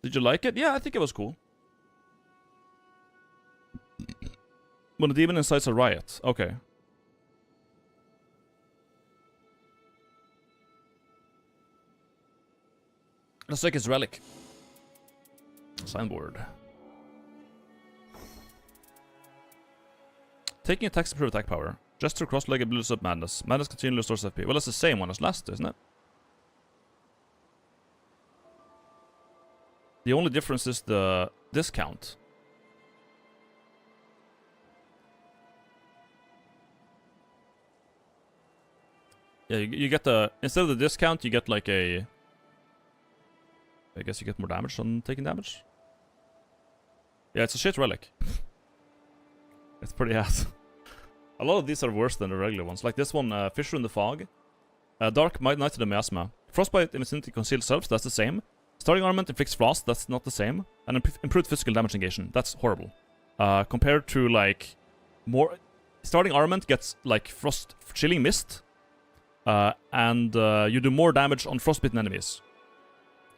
Did you like it? Yeah, I think it was cool. When the demon incites a riot. Okay. Let's take his relic. Signboard. Taking attacks improve attack power. Gesture cross-legged builds up madness. Madness continually restores FP. Well, that's the same one as last, isn't it? The only difference is the discount. Yeah, you get the... Instead of the discount, you get like a... I guess you get more damage on taking damage. Yeah, it's a shit relic. It's pretty ass. A lot of these are worse than the regular ones. Like this one, Fissure in the Fog. Dark Night of the Miasma. Frostbite, Infinity, Concealed Self, that's the same. Starting Armament, Inflicts Frost, that's not the same. And Improved Physical Damage Negation, that's horrible. Compared to, like, more... Starting Armament gets, like, Frost... Chilling Mist. And you do more damage on Frostbitten enemies.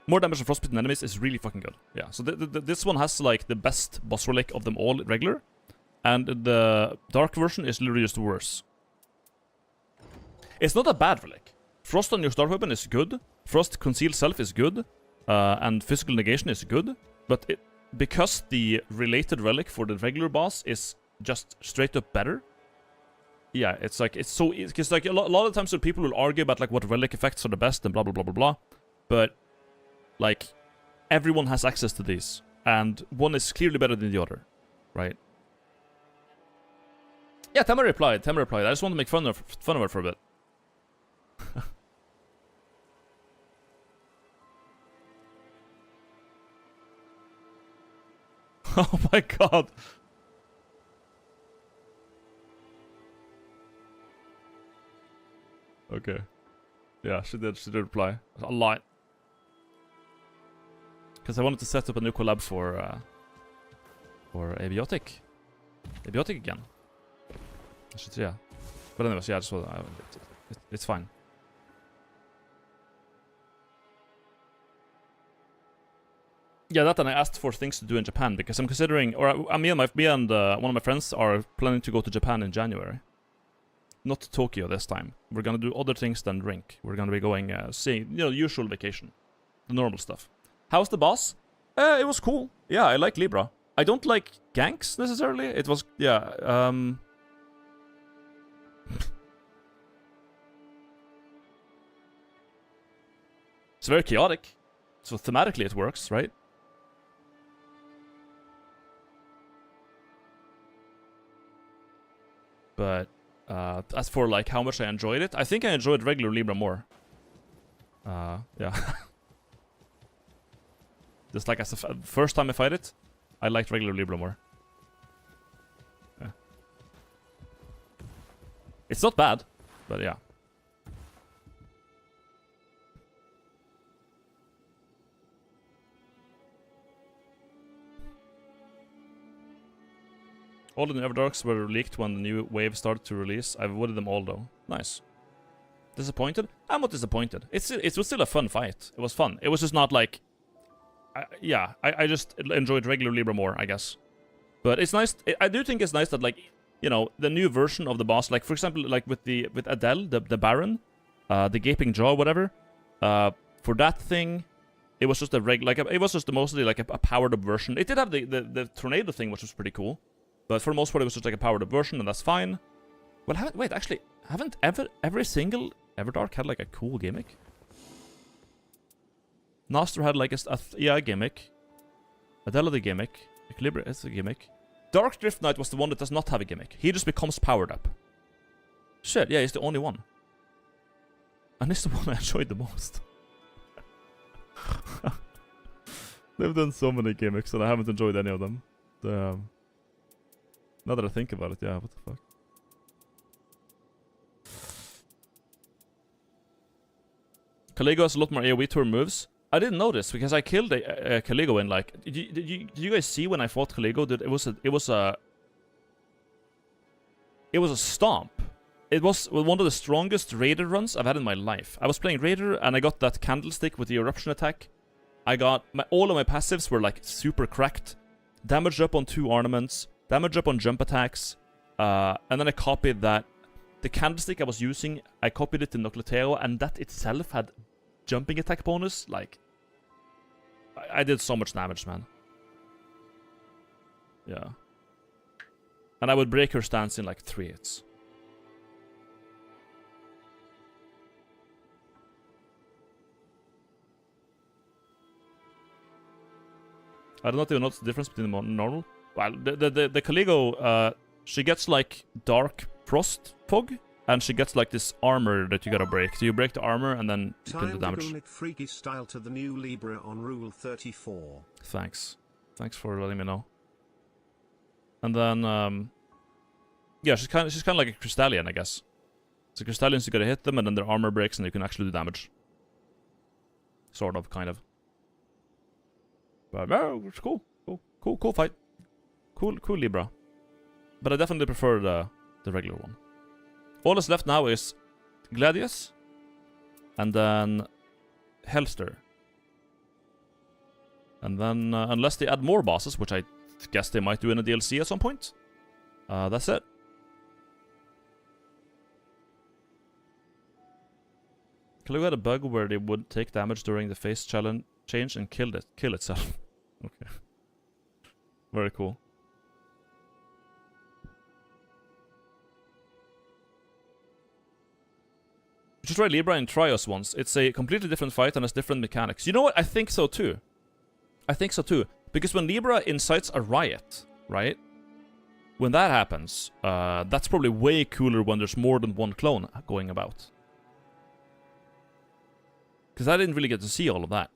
More damage on Frostbitten enemies is really fucking good. Yeah, so this one has, like, the best boss relic of them all regular. And the Dark version is literally just worse. It's not a bad relic. Frost on your start weapon is good. Frost Concealed Self is good. And Physical Negation is good. But because the related relic for the regular boss is just straight up better. Yeah, it's like, it's so... Because like, a lot of times people will argue about like what relic effects are the best and blah blah blah blah blah. But, like, everyone has access to these. And one is clearly better than the other. Right? Yeah, Tamara replied. I just want to make fun of her for a bit. Oh my god. Okay. Yeah, she did reply. A lot. Because I wanted to set up a new collab for Abiotic. Abiotic again. Yeah. But anyways, yeah, it's fine. Yeah, that and I asked for things to do in Japan because I'm considering, or me and one of my friends are planning to go to Japan in January. Not to Tokyo this time. We're gonna do other things than drink. We're gonna be going, seeing, you know, usual vacation. The normal stuff. How's the boss? It was cool. Yeah, I like Libra. I don't like ganks necessarily. It was, yeah, It's very chaotic. So thematically it works, right? But as for like how much I enjoyed it, I think I enjoyed regular Libra more. Yeah. Just like as the first time I fight it, I liked regular Libra more. Yeah. It's not bad, but yeah. All the new Everdarks were leaked when the new wave started to release. I've avoided them all though. Nice. Disappointed? I'm not disappointed. It was still a fun fight. It was fun. It was just not like... I just enjoyed regular Libra more, I guess. But it's nice... I do think it's nice that, like, you know, the new version of the boss, like, for example, like with Adele, the Baron, the Gaping Jaw, whatever, for that thing, it was just a it was just mostly like a powered up version. It did have the tornado thing, which was pretty cool. But for the most part, it was just like a powered-up version, and that's fine. Well, haven't every single Everdark had like a cool gimmick? Nostr had like a gimmick. Adele had a gimmick. Libra is a gimmick. Dark Drift Knight was the one that does not have a gimmick. He just becomes powered up. Shit, yeah, he's the only one. And it's the one I enjoyed the most. They've done so many gimmicks, and I haven't enjoyed any of them. Damn. Now that I think about it, yeah, what the fuck? Caligo has a lot more AoE tour moves. I didn't notice because I killed Caligo in like... Did you guys see when I fought Caligo? It was a stomp. It was one of the strongest Raider runs I've had in my life. I was playing Raider and I got that candlestick with the eruption attack. I got... all of my passives were like super cracked. Damage up on 2 ornaments. Damage up on jump attacks. And then I copied that. The candlestick I was using, I copied it to Nocleteo, and that itself had jumping attack bonus. Like, I did so much damage, man. Yeah. And I would break her stance in like 3 hits. I don't even know what's the difference between the normal. Well, the Caligo, she gets like dark frost fog, and she gets like this armor that you gotta break. So you break the armor and then you can do damage. Time to go freaky style to the new Libra on Rule 34. Thanks. Thanks for letting me know. And then, yeah, she's kind of like a Crystallian, I guess. So Crystallians, you gotta hit them, and then their armor breaks, and you can actually do damage. Sort of, kind of. But no, it's cool. Cool fight. Cool Libra. But I definitely prefer the regular one. All that's left now is Gladius, and then Helster. And then, unless they add more bosses, which I guess they might do in a DLC at some point, that's it. Caligo had a bug where they would take damage during the phase challenge change and kill itself. Okay. Very cool. You should try Libra in Trios once. It's a completely different fight and has different mechanics. You know what? I think so too. Because when Libra incites a riot, right? When that happens, that's probably way cooler when there's more than one clone going about. Because I didn't really get to see all of that.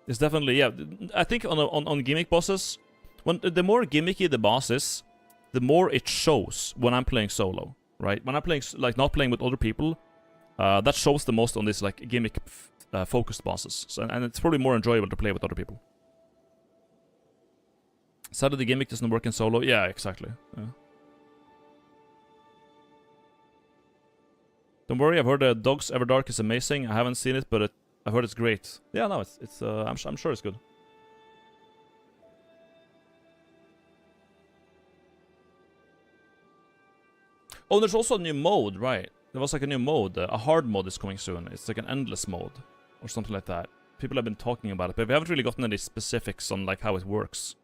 It's definitely, yeah. I think on gimmick bosses, the more gimmicky the boss is, the more it shows when I'm playing solo, right? When I'm playing, like, not playing with other people, that shows the most on these, like, gimmick focused bosses. So, and it's probably more enjoyable to play with other people. Sadly, the gimmick doesn't work in solo. Yeah, exactly. Yeah. Don't worry, I've heard Dog's Everdark is amazing. I haven't seen it, but I've heard it's great. Yeah, no, it's I'm sure it's good. Oh, there's also a new mode, right? There was like a new mode. A hard mode is coming soon. It's like an endless mode or something like that. People have been talking about it, but we haven't really gotten any specifics on like how it works.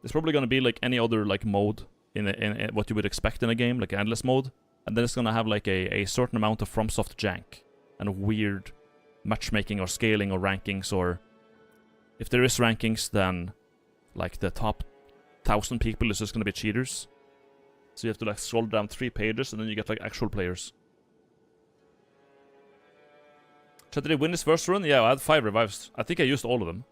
It's probably gonna be like any other like mode in what you would expect in a game, like an endless mode, and then it's gonna have like a certain amount of FromSoft jank and weird matchmaking or scaling or rankings, or if there is rankings, then like the top 1,000 people is just gonna be cheaters. So you have to like scroll down 3 pages and then you get like actual players. So did I win this first run? Yeah, I had 5 revives. I think I used all of them.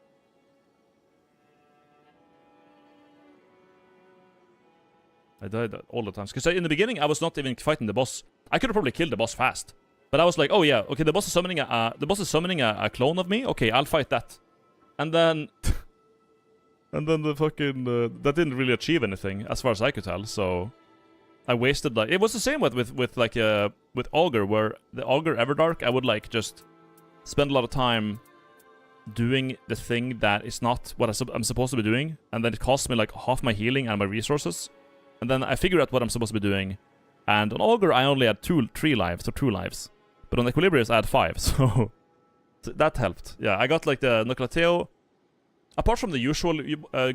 I died all the times. Because in the beginning, I was not even fighting the boss. I could have probably killed the boss fast. But I was like, oh yeah, okay, the boss is summoning a clone of me. Okay, I'll fight that. And then... and then the fucking... that didn't really achieve anything, as far as I could tell, so... I wasted, like... It was the same with Augur, where the Augur Everdark, I would, like, just... spend a lot of time... doing the thing that is not what I'm supposed to be doing. And then it costs me, like, half my healing and my resources. And then I figure out what I'm supposed to be doing. And on Augur, I only had 2 lives. But on Equilibrius, I had 5, so... that helped. Yeah, I got, like, the Nocleteo. Apart from the usual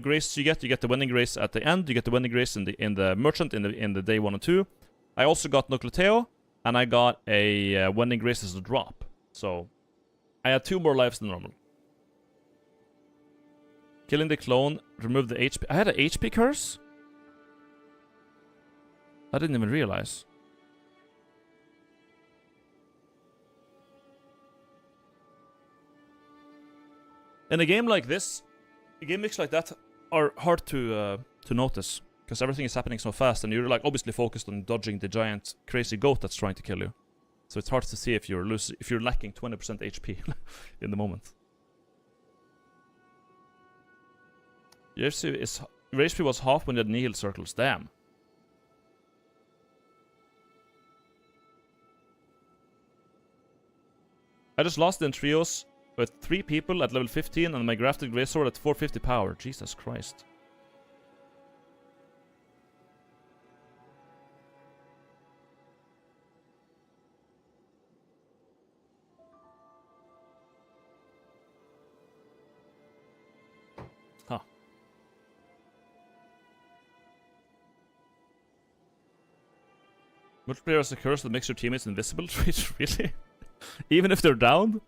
grace you get the winning grace at the end. You get the winning grace in the merchant in the day 1 and 2. I also got Nocleteo, and I got a winning grace as a drop. So, I had 2 more lives than normal. Killing the clone, remove the HP. I had an HP curse? I didn't even realize. In a game like this, gimmicks like that are hard to notice, because everything is happening so fast, and you're like obviously focused on dodging the giant crazy goat that's trying to kill you. So it's hard to see if you're lacking 20% HP in the moment. Your HP was half when you had nihil circles. Damn. I just lost in trios with 3 people at level 15 and my grafted greatsword at 450 power. Jesus Christ. Huh. Multiplayer is a curse that makes your teammates invisible. Really? Even if they're down?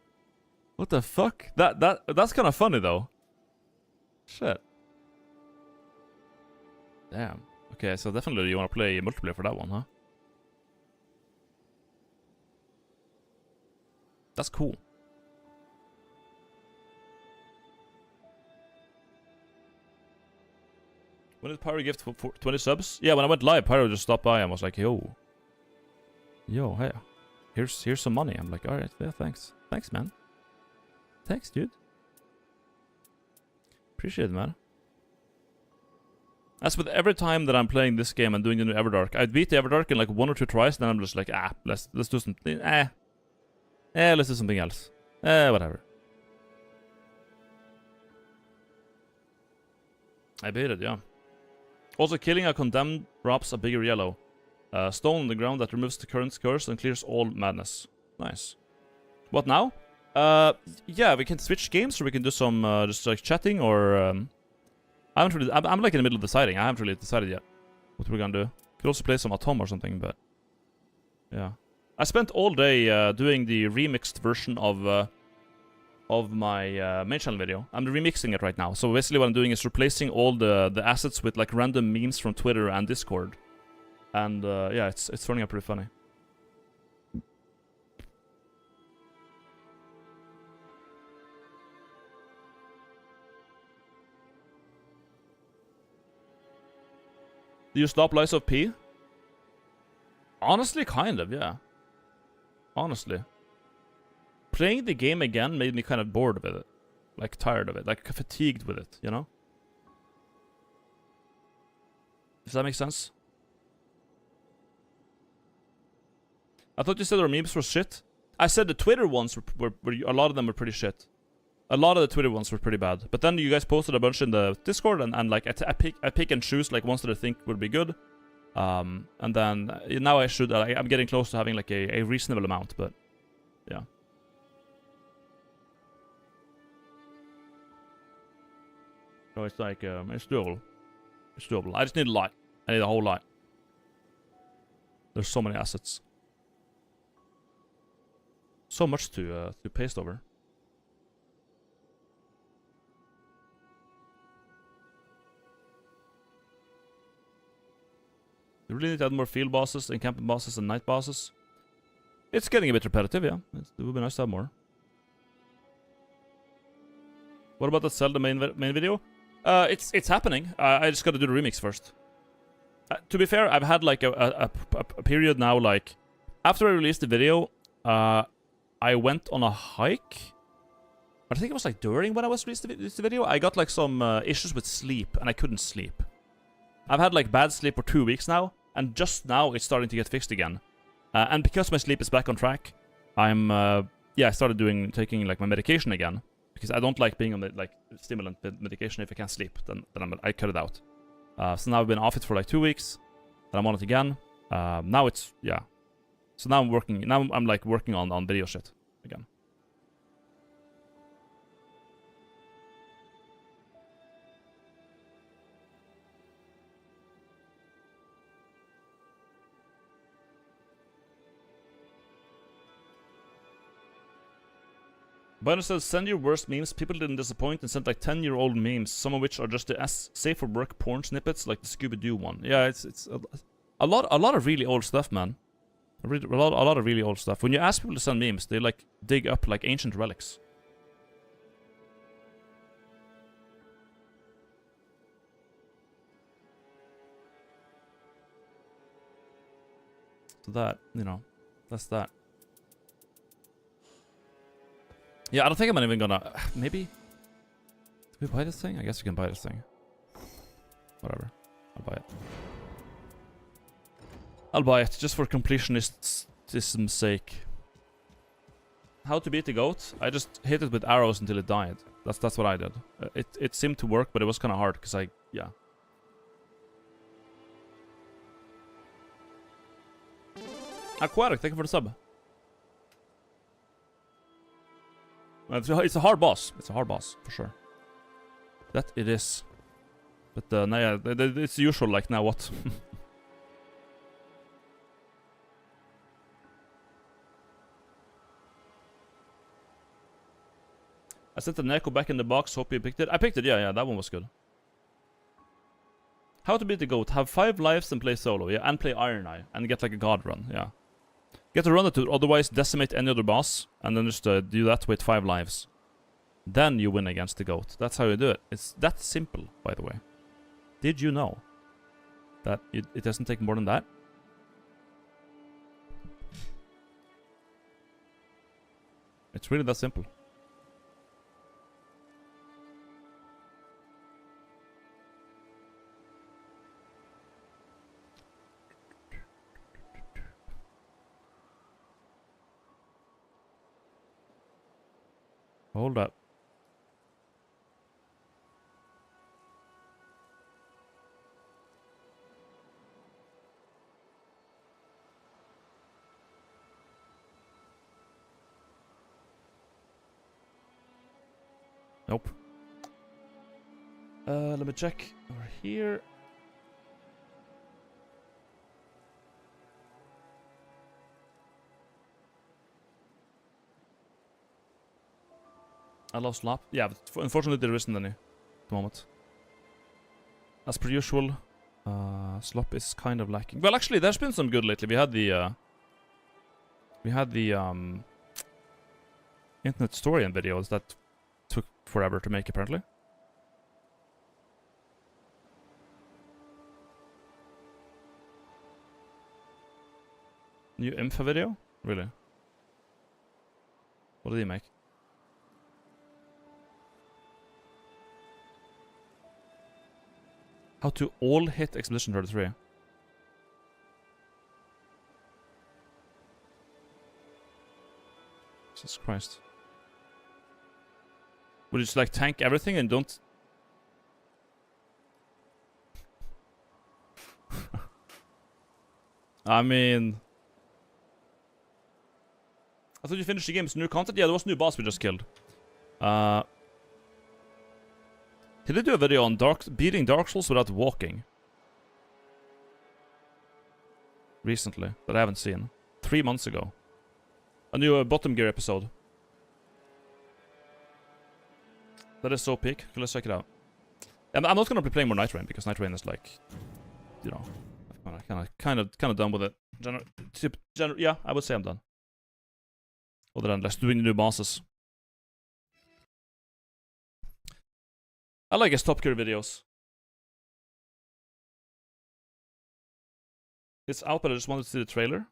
What the fuck? That's kind of funny though. Shit. Damn. Okay, so definitely you want to play multiplayer for that one, huh? That's cool. When did Pyro gift for 20 subs? Yeah, when I went live, Pyro just stopped by and was like, yo, hey, here's some money. I'm like, all right, yeah, thanks. Thanks, man. Thanks, dude. Appreciate it, man. As with every time that I'm playing this game and doing the new Everdark, I beat the Everdark in like 1 or 2 tries, then I'm just like, let's do something. Let's do something else. Whatever. I beat it, yeah. Also, killing a condemned drops a bigger yellow stone on the ground that removes the current curse and clears all madness. Nice. What now? Yeah, we can switch games, or we can do some just like chatting, or I haven't really. I'm like in the middle of deciding. I haven't really decided yet what we're gonna do. Could also play some Atom or something, but yeah. I spent all day doing the remixed version of my main channel video. I'm remixing it right now. So basically, what I'm doing is replacing all the assets with like random memes from Twitter and Discord, and yeah, it's turning out pretty funny. Do you stop Lies of P? Honestly, kind of, yeah. Honestly. Playing the game again made me kind of bored with it. Like, tired of it. Like, fatigued with it, you know? Does that make sense? I thought you said our memes were shit. I said the Twitter ones were a lot of them were pretty shit. A lot of the Twitter ones were pretty bad. But then you guys posted a bunch in the Discord, and like I pick and choose like ones that I think would be good. And then now I'm getting close to having like a reasonable amount, but yeah. So it's like it's doable. It's doable. I just need a lot. I need a whole lot. There's so many assets. So much to paste over. You really need to add more field bosses, encampment bosses, and night bosses. It's getting a bit repetitive, yeah. It would be nice to have more. What about the Zelda main video? It's happening. I just gotta do the remix first. To be fair, I've had like a period now, like after I released the video, I went on a hike. But I think it was like during when I was released the video, I got like some issues with sleep, and I couldn't sleep. I've had like bad sleep for 2 weeks now, and just now it's starting to get fixed again. And because my sleep is back on track, I started taking like my medication again, because I don't like being on the like stimulant medication if I can't sleep. Then I cut it out. So now I've been off it for like 2 weeks. Then I'm on it again. Now it's So now I'm working. Now I'm like working on video shit again. Biden says, send your worst memes. People didn't disappoint and sent like 10-year-old memes, some of which are just the safe for work porn snippets, like the Scooby-Doo one. Yeah, it's a lot of really old stuff, man. A lot of really old stuff. When you ask people to send memes, they like dig up like ancient relics. So that, you know, that's that. Yeah, I don't think I'm even gonna... Maybe? Did we buy this thing? I guess we can buy this thing. Whatever. I'll buy it. I'll buy it, just for completionism's sake. How to beat the goat? I just hit it with arrows until it died. That's what I did. It seemed to work, but it was kind of hard because yeah. Aquatic, thank you for the sub. It's a hard boss. It's a hard boss for sure. That it is. But no, yeah, it's usual. Like now, what? I sent the Neko back in the box. Hope you picked it. I picked it. Yeah, that one was good. How to beat the goat? Have 5 lives and play solo. Yeah, and play Iron Eye and get like a god run. Yeah, get a run it to otherwise decimate any other boss, and then just do that with 5 lives. Then you win against the goat. That's how you do it. It's that simple, by the way. Did you know that it doesn't take more than that? It's really that simple. Hold up. Nope. Let me check over here. I love slop. Yeah, but unfortunately there isn't any at the moment. As per usual, slop is kind of lacking. Well, actually, there's been some good lately. We had the internet story and videos that took forever to make, apparently. New info video? Really? What did he make? How to all hit Expedition 33. Jesus Christ. Would you just like tank everything and don't... I mean... I thought you finished the game. It's new content? Yeah, there was a new boss we just killed. He did do a video on beating Dark Souls without walking. Recently, that I haven't seen. 3 months ago. A new bottom gear episode. That is so peak. Okay, let's check it out. I'm not gonna be playing more nightreign because nightreign is like, you know, I'm kind of done with it. Yeah, I would say I'm done. Other than just doing the new bosses. I like his Top Gear videos. It's out, but I just wanted to see the trailer.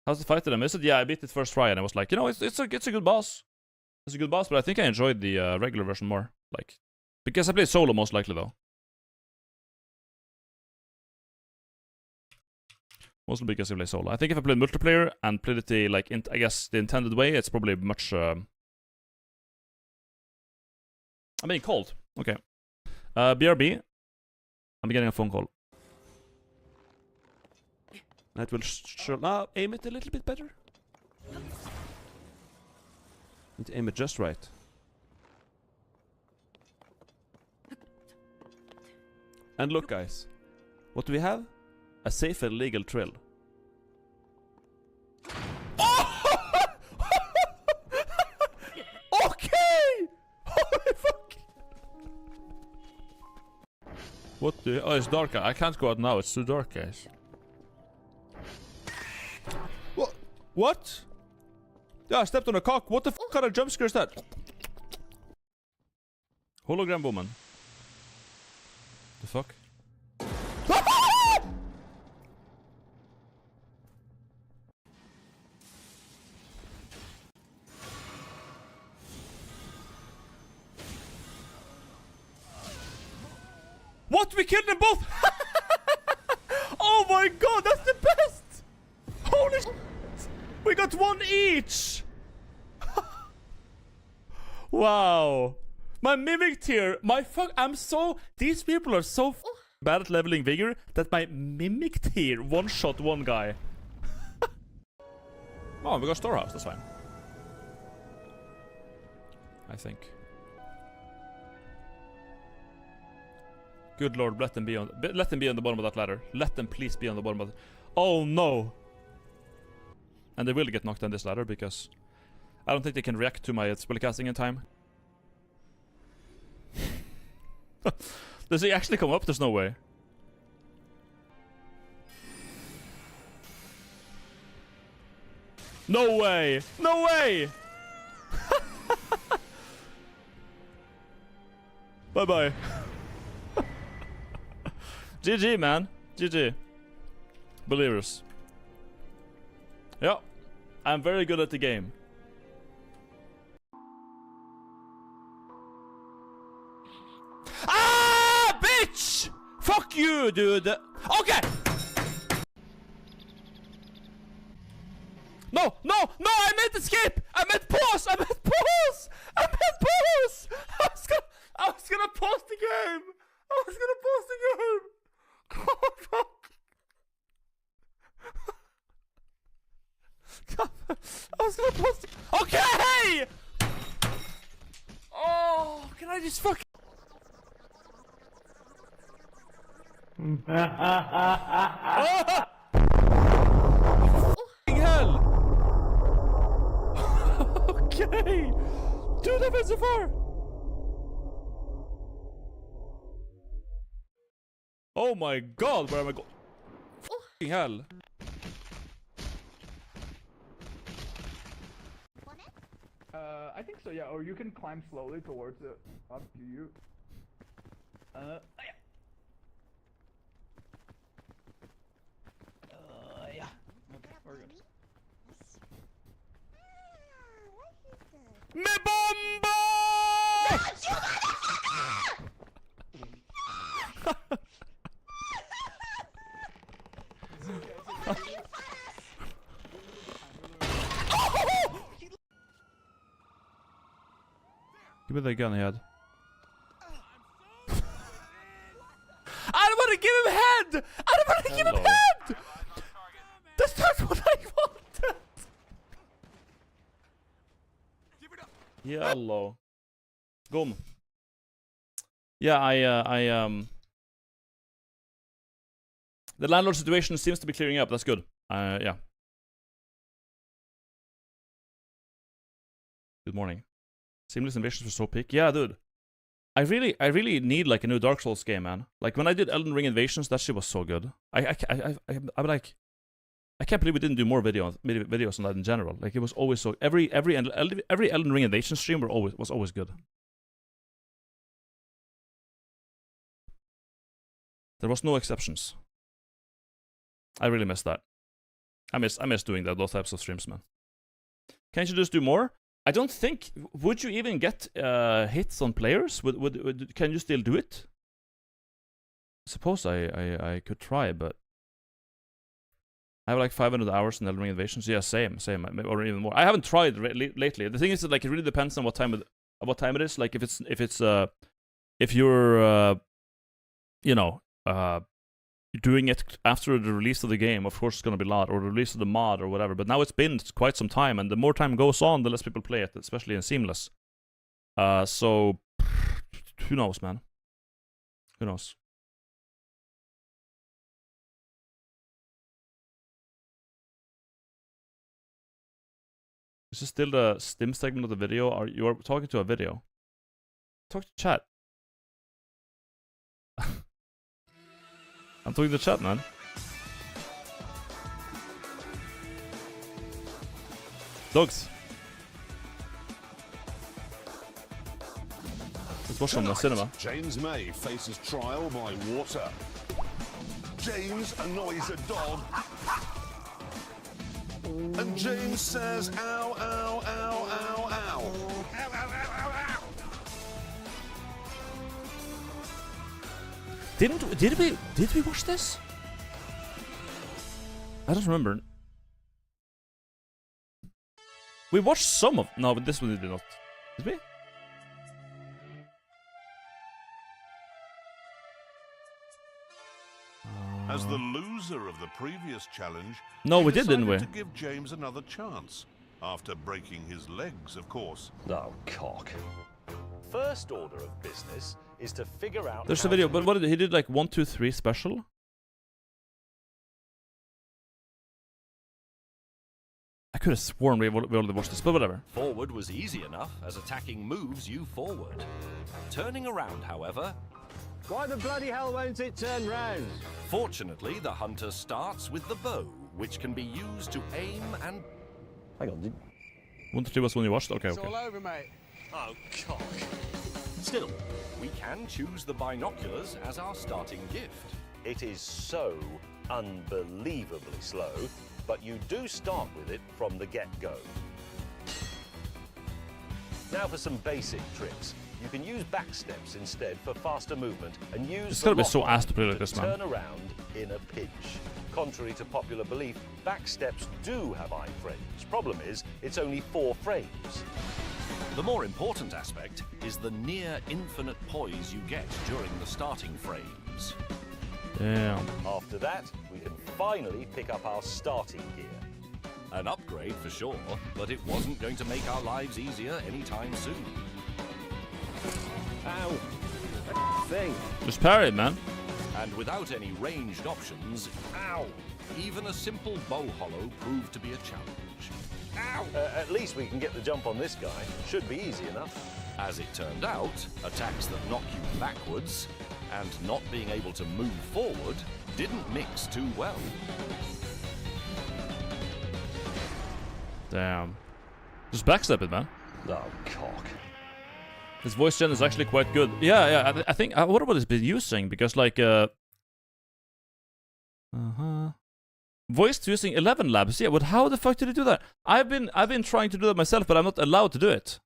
How's the fight? Did I miss it? Yeah, I beat it first try, and I was like, you know, it's a good boss. It's a good boss, but I think I enjoyed the regular version more. Like, because I played solo most likely though. Mostly because I play solo. I think if I played multiplayer and played it the like I guess the intended way, it's probably much. I'm being called. Okay. BRB. I'm getting a phone call. That will now aim it a little bit better. Need to aim it just right. And look, guys. What do we have? A safe and legal trill. Okay! Holy fuck! What the... Oh, it's dark. I can't go out now. It's too dark, guys. What? Yeah, I stepped on a cock. What the fuck kind of jump scare is that? Hologram woman. The fuck? What? We killed them both! Oh my god, that's the best! Holy shit! We got one each! Wow. My mimic tier. These people are so bad at leveling vigor that my mimic tier one-shot one guy. Oh, we got storehouse. That's fine. I think. Good lord, let them be on the bottom of that ladder. Let them please be on the bottom of the... Oh no! And they will get knocked on this ladder because I don't think they can react to my spellcasting in time. Does he actually come up? There's no way. No way! No way! Bye-bye. GG, man. GG. Believers. Yeah. I'm very good at the game. Ah, bitch! Fuck you, dude. Okay! No, no, no, I meant escape! I meant pause! I meant pause! I meant pause! I was gonna pause the game! I was gonna pause the game! Oh, fuck! I was gonna pause the... Okay! Oh, can I just fuck... Oh! Hell! Okay! 2 defense so far! Oh my god, where am I going? Fucking hell. I think so, yeah. Or you can climb slowly towards it. Up to you. Yeah. Yeah. Okay, we're good. Me bomba! Give me the gun he had. I don't want to give him head! I don't want to give him head! That's not what I wanted! Hello. Gum. Yeah, the landlord situation seems to be clearing up. That's good. Yeah. Good morning. Seamless Invasions were so peak. Yeah, dude. I really need like a new Dark Souls game, man. Like when I did Elden Ring Invasions, that shit was so good. I'm like, I can't believe we didn't do more videos on that in general. Like it was always so. Every Elden Ring Invasion stream was always good. There was no exceptions. I really miss that. I miss doing those types of streams, man. Can't you just do more? I don't think... Would you even get hits on players? Can you still do it? I suppose I could try, but... I have like 500 hours in Elden Ring Invasions. Yeah, same, or even more. I haven't tried lately. The thing is that like it really depends on what time it is. Like if you're you know, doing it after the release of the game, of course it's gonna be a lot, or the release of the mod or whatever. But now it's been quite some time, and the more time goes on, the less people play it, especially in Seamless. So who knows, man? Who knows? Is this still the Stim segment of the video? Are you talking to a video? Talk to chat. I'm talking to chat, man. Dogs. Let's watch some cinema. James May faces trial by water. James annoys a dog. And James says, ow, ow, ow, ow, ow. Ow, ow, ow, ow, ow. Did we watch this? I don't remember. We watched some of... No, but this one we did not. Did we? As the loser of the previous challenge, No, she we did, didn't decided we? to give James another chance. After breaking his legs, of course. Oh, cock. First order of business is to figure out. There's a video, but what did he did? Like 1, 2, 3 special. I could have sworn we already watched this, but whatever. Forward was easy enough, as attacking moves you forward. Turning around, however. Why the bloody hell won't it turn round? Fortunately, the hunter starts with the bow, which can be used to aim and. Hang on, 1, 2, 3 was when you watched. Okay, it's okay. all over, mate. Oh, cock. Still, we can choose the binoculars as our starting gift. It is so unbelievably slow, but you do start with it from the get-go. Now for some basic tricks. You can use back steps instead for faster movement and use It's the gotta be so lock ass to play like to this, man. turn around in a pinch. Contrary to popular belief, back steps do have iframes. Problem is, it's only 4 frames. The more important aspect is the near infinite poise you get during the starting frames. Damn. After that, we can finally pick up our starting gear. An upgrade for sure, but it wasn't going to make our lives easier anytime soon. Ow. That thing. Just parry it, man. And without any ranged options, ow! Even a simple bow hollow proved to be a challenge. Ow! At least we can get the jump on this guy. Should be easy enough. As it turned out, attacks that knock you backwards and not being able to move forward didn't mix too well. Damn. Just backstep it, man. Oh, cock. His voice gen is actually quite good. Yeah. I think. What about his been using? Because like, voice using 11 labs. Yeah, but how the fuck did he do that? I've been trying to do that myself, but I'm not allowed to do it.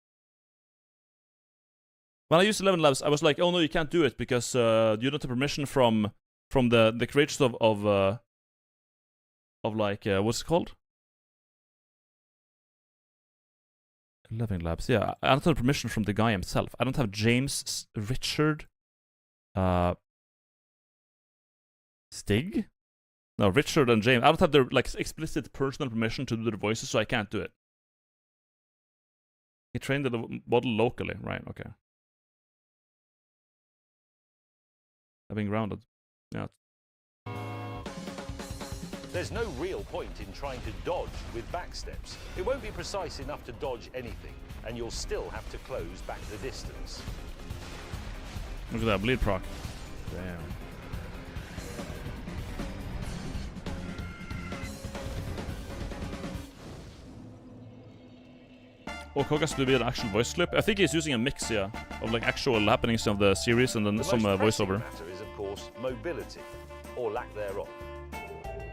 When I used 11 labs, I was like, oh no, you can't do it because you don't have permission from the creators of like what's it called? 11 labs. Yeah, I don't have permission from the guy himself. I don't have James Richard Stig? No, Richard and James. I don't have their like explicit personal permission to do their voices, so I can't do it. He trained the model locally, right? Okay. I've been grounded. Yeah. There's no real point in trying to dodge with backsteps. It won't be precise enough to dodge anything, and you'll still have to close back the distance. Look at that bleed proc. Damn. Oh, Kogas will be an actual voice clip. I think he's using a mix, yeah, of like actual happenings of the series and then some The most voiceover. pressing matter is, of course, mobility, or lack thereof.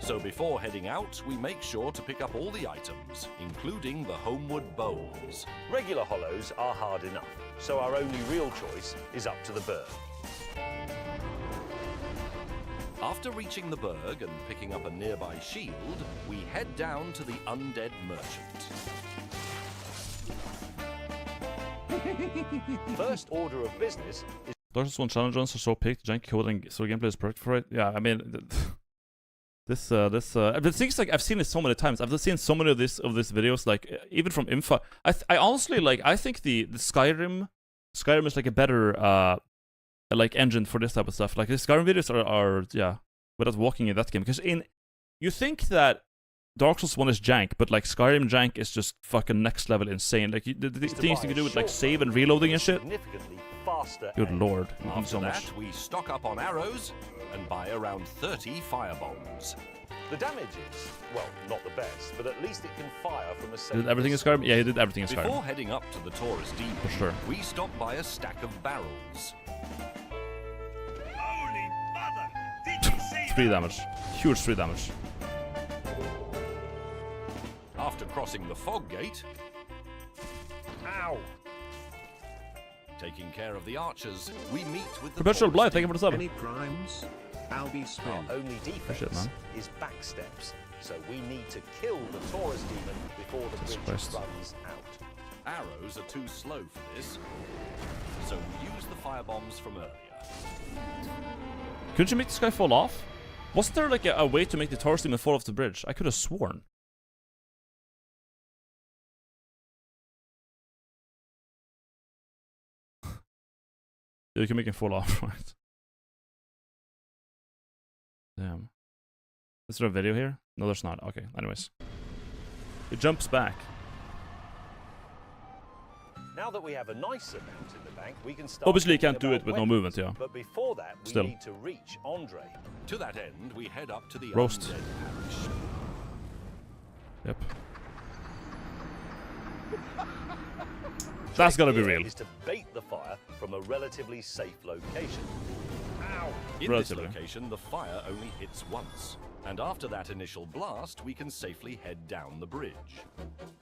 So before heading out, we make sure to pick up all the items, including the homeward bows. Regular hollows are hard enough, so our only real choice is up to the berg. After reaching the berg and picking up a nearby shield, we head down to the undead merchant. First order of business is Dark Souls 1 challenge runs are so picked, janky coding, so gameplay is perfect for it. Yeah, I mean, the things like I've seen it so many times. I've seen so many of these videos, like even from Infa. I honestly like. I think the Skyrim is like a better like engine for this type of stuff. Like the Skyrim videos are yeah, without walking in that game, because you think that Dark Souls 1 is jank, but like Skyrim jank is just fucking next level insane. Like the things you can do with like save and reloading and shit. significantly faster. Good aim. lord, you can do After so that, much. we stock up on arrows and buy around 30 firebombs. The damage is, well, not the best, but at least it can fire from a safe Did everything in distance. Skyrim? Yeah, he did everything in Before Skyrim. heading up to the Taurus Demon, For sure. we stop by a stack of barrels. Holy mother! Did you see 3 damage. Huge 3 damage. After crossing the fog gate, ow! Taking care of the archers, we meet with the Perpetual Taurus Blight, thank you for the sub. Any primes? Albi spin. Our only defense Shit, man. is backsteps, so we need to kill the Taurus Demon before the Jesus bridge Christ. runs out. Arrows are too slow for this, so we use the firebombs from earlier. Couldn't you make this guy fall off? Wasn't there like a way to make the Taurus demon fall off the bridge? I could have sworn. You can make him fall off, right? Damn. Is there a video here? No, there's not. Okay, anyways. It jumps back. Now that we have a nice amount in the bank, we can start. Obviously, you can't thinking do about it with no weapons. movement, yeah. But before that, we Still. need to reach Andre. To that end, we head up to the Roast. undead parish. Yep. That's gotta be Here real. Is to bait the fire from a relatively safe location. Ow! In Relatively. this location, the fire only hits once. And after that initial blast, we can safely head down the bridge.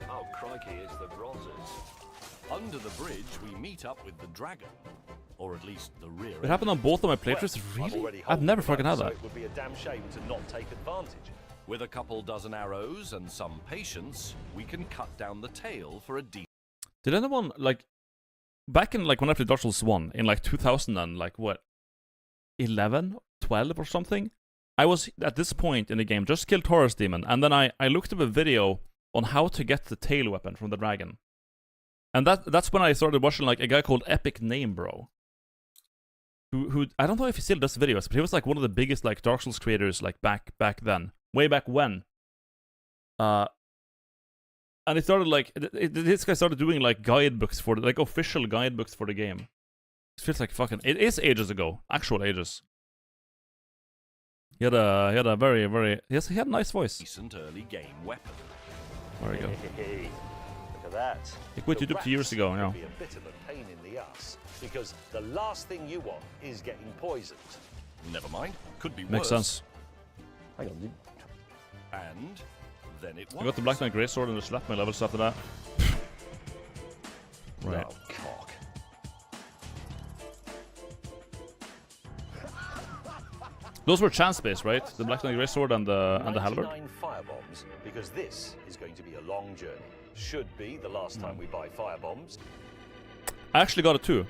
Oh, crikey, it's the Rozzers. Under the bridge, we meet up with the dragon. Or at least the rear It happened on both of my playthroughs? Really? I've never fucking had that. So it would be a damn shame to not take advantage. With a couple dozen arrows and some patience, we can cut down the tail for a decent. Did anyone, like, back in, like, when I played Dark Souls 1, in, like, 2000 and, like, what, 11, 12 or something? I was, at this point in the game, just killed Taurus Demon, and then I looked up a video on how to get the tail weapon from the dragon. And that's when I started watching, like, a guy called Epic Name Bro. Who I don't know if he still does videos, but he was, like, one of the biggest, like, Dark Souls creators, like, back then. Way back when. And it started like this guy started doing like guidebooks for like official guidebooks for the game. It feels like fucking. It is ages ago, actual ages. He had a very he had a nice voice. Decent early game weapon. There we go. Hey, look at that. He quit The YouTube 2 years rats ago. can Yeah. be a bit of a pain in the ass because the last thing you want is getting poisoned. Never mind. Could be Makes worse. sense. Hang on, you... And then it was. I got the Black Knight Greatsword and the slapped my levels after that. Right. Oh, cock. Those were chance-based, right? The Black Knight Greatsword and the halberd. 99 firebombs because this is going to be a long journey. Should be the last time we buy firebombs. I actually got it too.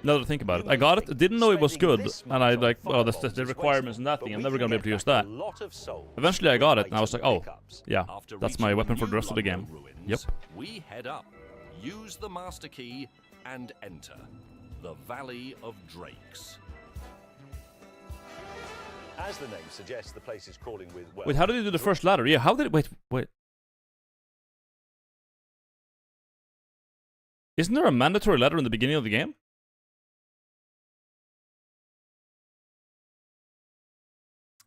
Now that I think about it, I got it. Didn't know it was good, and I like, oh, the requirements and that thing. I'm never gonna be able to use that. Eventually, I got it, and I was like, oh, yeah, that's my weapon for the rest of the game. Yep. We head up, use the master key, and enter the Valley of Drakes. As the name suggests, the place is crawling with. Well, Wait, how did you do the first ladder? Yeah, how did it? Wait. Isn't there a mandatory ladder in the beginning of the game?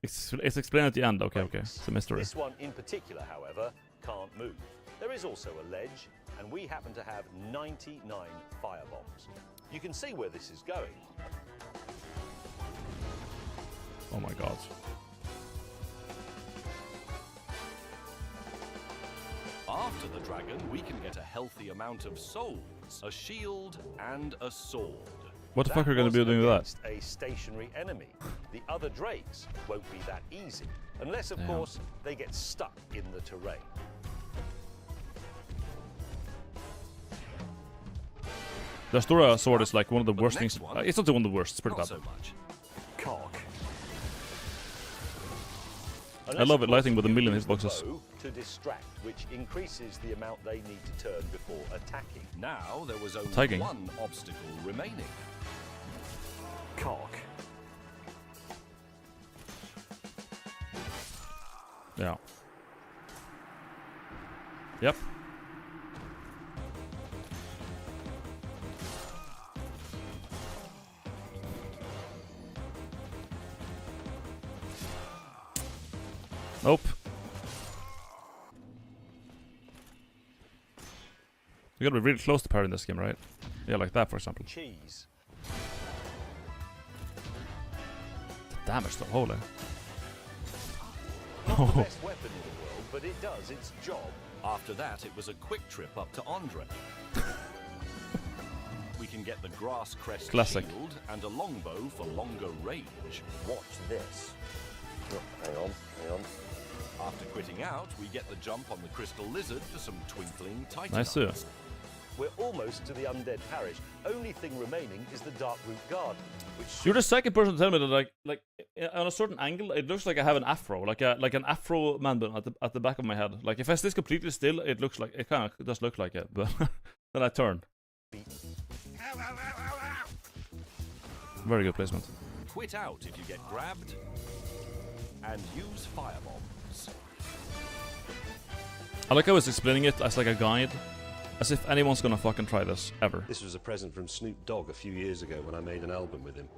It's explained at the end. Okay. It's a mystery. This one in particular, however, can't move. There is also a ledge, and we happen to have 99 firebombs. You can see where this is going. Oh my god. After the dragon, we can get a healthy amount of souls, a shield, and a sword. What the fuck are we gonna be doing with that? A stationary enemy. The other drakes won't be that easy, unless, of course, they get stuck in the terrain. The Astora sword is like one of the worst things. It's not one of the worst. It's pretty Not bad. so much. Cock. I love it lighting with a million hitboxes. To distract, which increases the amount they need to turn before attacking. Now there was only Tagging. one obstacle remaining. Cock. Yeah. Yep. Nope. You gotta be really close to parry in this game, right? Yeah, like that, for example. Cheese. The damage, though, holy. Not the best weapon in the world, but it does its job. After that, it was a quick trip up to Andre. We can get the grass crest Classic. shield and a longbow for longer range. Watch this. Oh, hang on. After quitting out, we get the jump on the crystal lizard for some twinkling titan Nice too. eyes. We're almost to the undead parish. Only thing remaining is the Dark Root Garden, which You're the second person to tell me that like on a certain angle, it looks like I have an afro, like an afro man bun at the back of my head. Like if I stay completely still, it looks like it kind of does look like it, but then I turn. Very good placement. quit out if you get grabbed, and use firebombs. I like how I was explaining it as like a guide, as if anyone's gonna fucking try this, ever. This was a present from Snoop Dogg a few years ago when I made an album with him.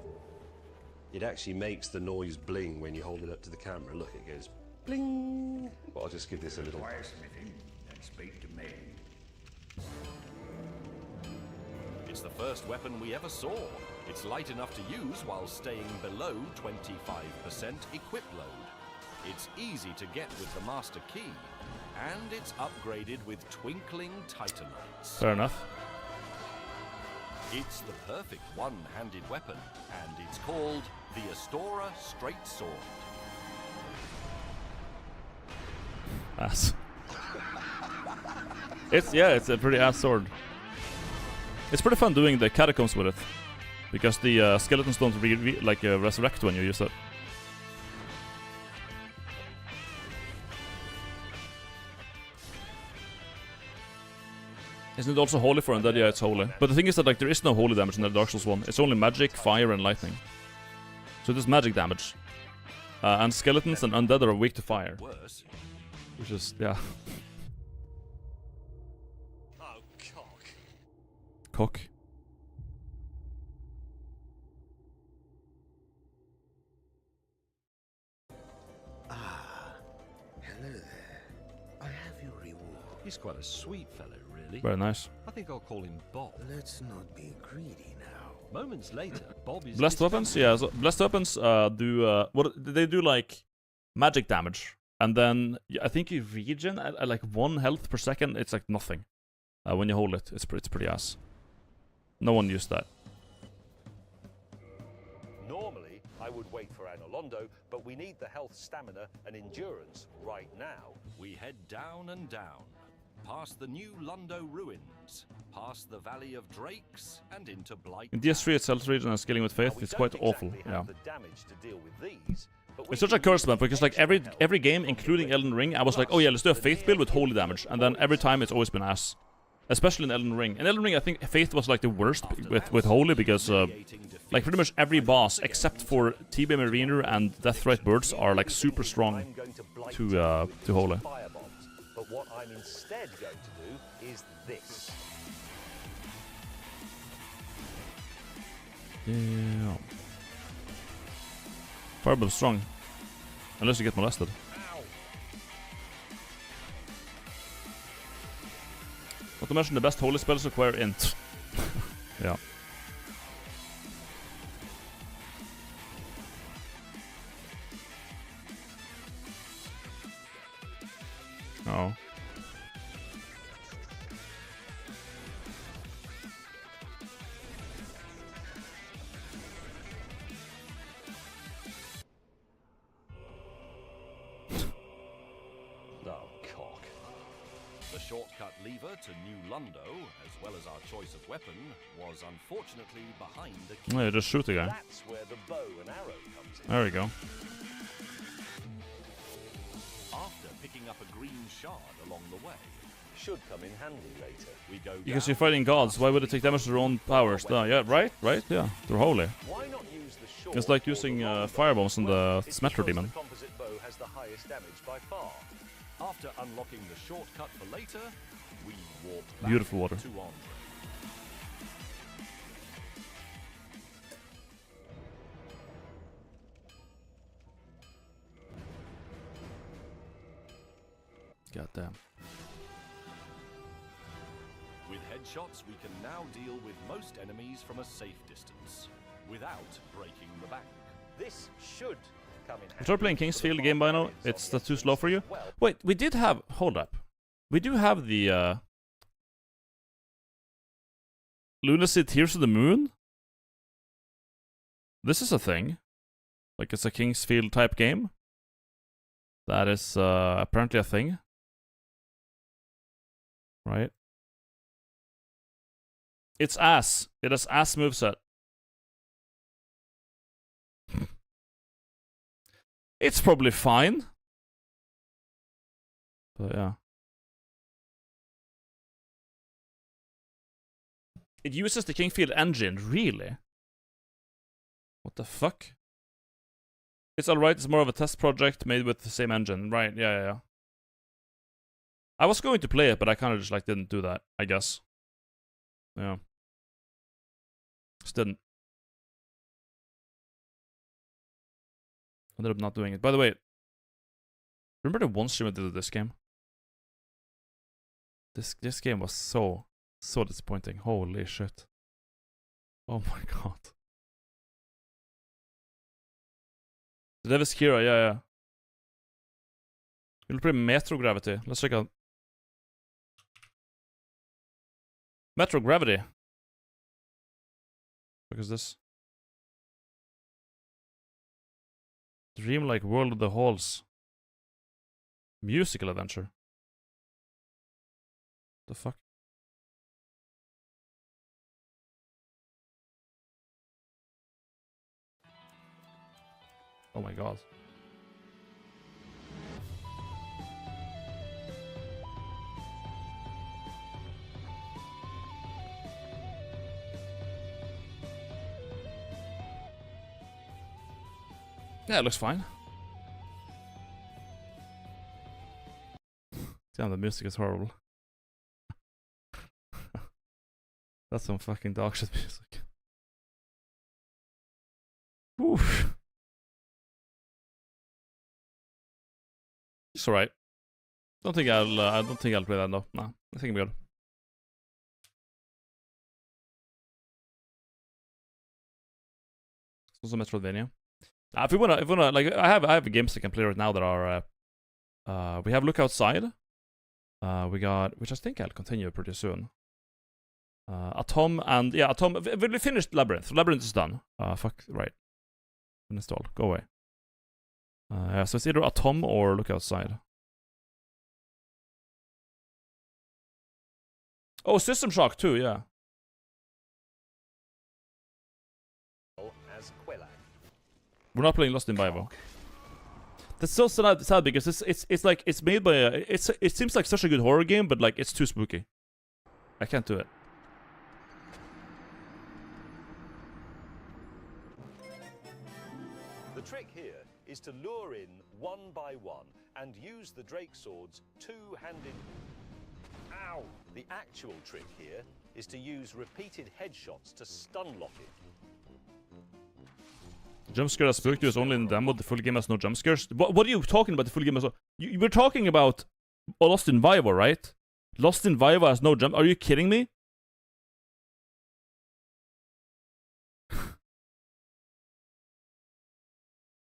It actually makes the noise bling when you hold it up to the camera. Look, it goes bling. Well, I'll just give this a little... Smithing and speak to me. It's the first weapon we ever saw. It's light enough to use while staying below 25% equip load. It's easy to get with the master key, and it's upgraded with twinkling titanites. Fair enough. It's the perfect one-handed weapon, and it's called the Astora Straight Sword. Ass. It's a pretty ass sword. It's pretty fun doing the catacombs with it, because the skeletons don't resurrect when you use it. Isn't it also holy for undead? Yeah, it's holy. But the thing is that like there is no holy damage in the Dark Souls 1. It's only magic, fire, and lightning. So it is magic damage. And skeletons and undead are weak to fire. Worse. Which is, yeah. Oh, cock. Cock. Hello there. I have your reward. He's quite a sweet fellow, really. Very nice. I think I'll call him Bob. Let's not be greedy now. Moments later, Bob is... Blessed weapons? Yeah, so blessed weapons do, what, they do like magic damage. And then, I think you regen at like 1 health per second, it's like nothing. When you hold it, it's pretty ass. No one used that. Normally, I would wait for Anolondo, but we need the health, stamina, and endurance right now. We head down and down, past the new Lundo ruins, past the Valley of Drakes, and into Blight. In DS3 itself, region and scaling with faith, Now, we it's don't quite exactly awful. have Yeah. the damage to deal with these, but we It's such a can use curse, man, because like every game, including Elden Ring, I was like, oh yeah, let's do a faith build with holy damage, and then every time it's always been ass. Especially in Elden Ring. In Elden Ring, I think faith was like the worst with holy, because like pretty much every boss except for T-Beam Mariner and Deathrite Birds are like super strong I'm going to blight to with holy. firebombs. But what I'm instead going to do is this. Yeah. Fireball's strong, unless you get molested. Not to mention the best holy spells require int. Yeah. Oh. Oh, cock. The shortcut lever to New Lundo, as well as our choice of weapon, was unfortunately behind the key. No, you just shoot the guy. That's where the bow and arrow comes in. There we go. After picking up a green shard along the way, should come in handy later. We go Because down you're fighting gods, why would it take damage to their own powers? Yeah, right? Yeah. They're holy. Why not use the short It's like or the using long firebombs on the It's Smelter because Demon. The composite bow has the highest damage by far. After unlocking the shortcut for later, we walk back Beautiful water. to Andre. Goddamn. With headshots, we can now deal with most enemies from a safe distance, without breaking the bank. This should come in handy. I tried playing Kingsfield game by now. It's that too slow for you? Well, Wait, we did have... Hold up. We do have the, Lunacy Tears of the Moon? This is a thing. Like, it's a Kingsfield type game. That is, apparently a thing. Right? It's ass. It has ass moveset. It's probably fine. But yeah. It uses the Kingfield engine, really? What the fuck? It's alright, it's more of a test project made with the same engine. Right, yeah. I was going to play it, but I kind of just like didn't do that, I guess. Yeah. Just didn't. Ended up not doing it. By the way, remember the one stream I did this game? This game was so disappointing. Holy shit. Oh my god. The Devil's Kira, yeah. We'll play Metro Gravity. Let's check out. Metro Gravity. What is this? Dreamlike World of the Halls. Musical adventure. The fuck? Oh my god. Yeah, it looks fine. Damn, the music is horrible. That's some fucking dog shit music. Oof. It's alright. I don't think I'll play that though. Nah, I think I'm good. It's also Metroidvania. If you wanna, like, I have games I can play right now that are, we have Look Outside. We got, which I think I'll continue pretty soon. Atom and, yeah, Atom, we finished Labyrinth. Labyrinth is done. Fuck, right. Install, go away. Yeah, so it's either Atom or Look Outside. Oh, System Shock too, yeah. We're not playing Lost in Vivo. That's so sad because it's like it's made by a, it seems like such a good horror game, but like it's too spooky. I can't do it. The trick here is to lure in one by one and use the Drake Sword's two-handed... Ow! The actual trick here is to use repeated headshots to stun lock it. Jumpscare as spooked is only in demo. The full game has no jumpscares. What are you talking about? The full game has no... You were talking about Lost in Vivo, right? Lost in Vivo has no jump... Are you kidding me?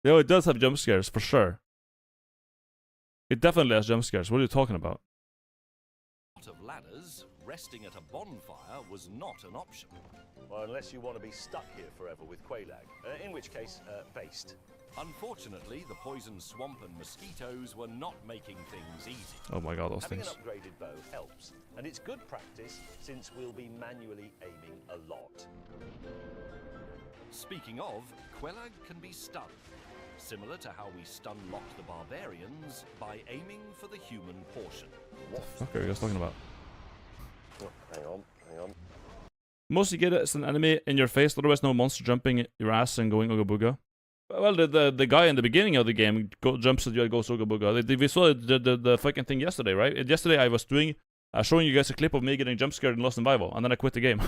No, it does have jumpscares, for sure. It definitely has jumpscares. What are you talking about? Of ladders, resting at a bonfire was not an option. Well, unless you want to be stuck here forever with Quelaag, in which case, based. Unfortunately, the poison swamp and mosquitoes were not making things easy. Oh my god, those Having things. an upgraded bow helps, and it's good practice since we'll be manually aiming a lot. Speaking of, Quelaag can be stunned, similar to how we stun locked the barbarians by aiming for the human portion. What the fuck are you guys talking about? Oh, hang on. Most you get is an enemy in your face, otherwise no monster jumping your ass and going Ooga Booga. Well, the guy in the beginning of the game jumps at you and goes Ooga Booga. We saw the fucking thing yesterday, right? Yesterday I was doing, showing you guys a clip of me getting jump scared in Lost in Vivo, and then I quit the game.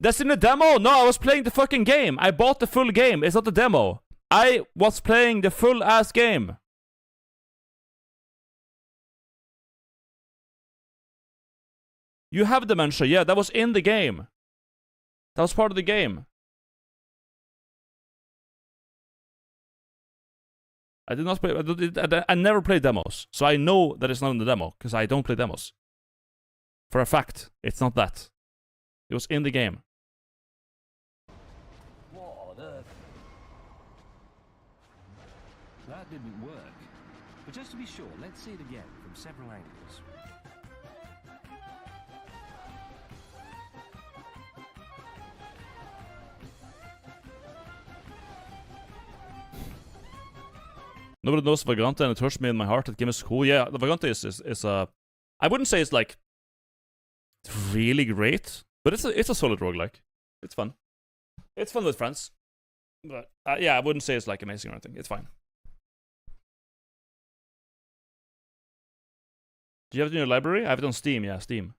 That's in the demo! No, I was playing the fucking game! I bought the full game, it's not the demo! I was playing the full ass game! You have dementia, yeah, that was in the game. That was part of the game. I did not play, I never play demos, so I know that it's not in the demo, because I don't play demos. For a fact, it's not that. It was in the game. What on earth? That didn't work. But just to be sure, let's see it again from several angles. Nobody knows Vagante, and it hurts me in my heart. That game is cool. Yeah, the Vagante is I wouldn't say it's like really great, but it's a solid roguelike. It's fun. It's fun with friends. But yeah, I wouldn't say it's like amazing or anything. It's fine. Do you have it in your library? I have it on Steam. Yeah, Steam.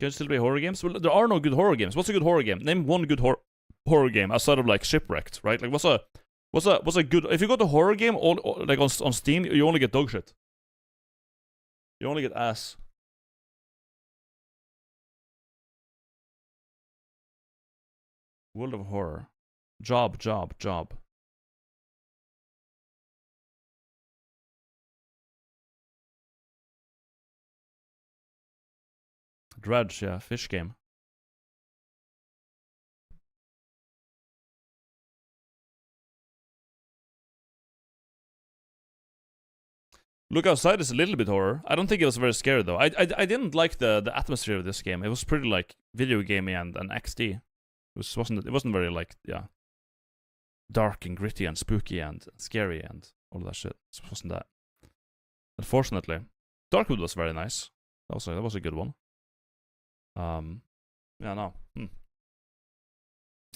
Can you still play horror games? Well, there are no good horror games. What's a good horror game? Name one good horror game outside of like Shipwrecked, right? Like what's a good? If you go to horror game, like on Steam, you only get dog shit. You only get ass. World of Horror. Job. Dredge, yeah, fish game. Look Outside is a little bit horror. I don't think it was very scary though. I didn't like the atmosphere of this game. It was pretty like video gamey and XD. It wasn't very like, yeah, dark and gritty and spooky and scary and all that shit. It wasn't that. Unfortunately, Darkwood was very nice. That was a good one. Yeah, no.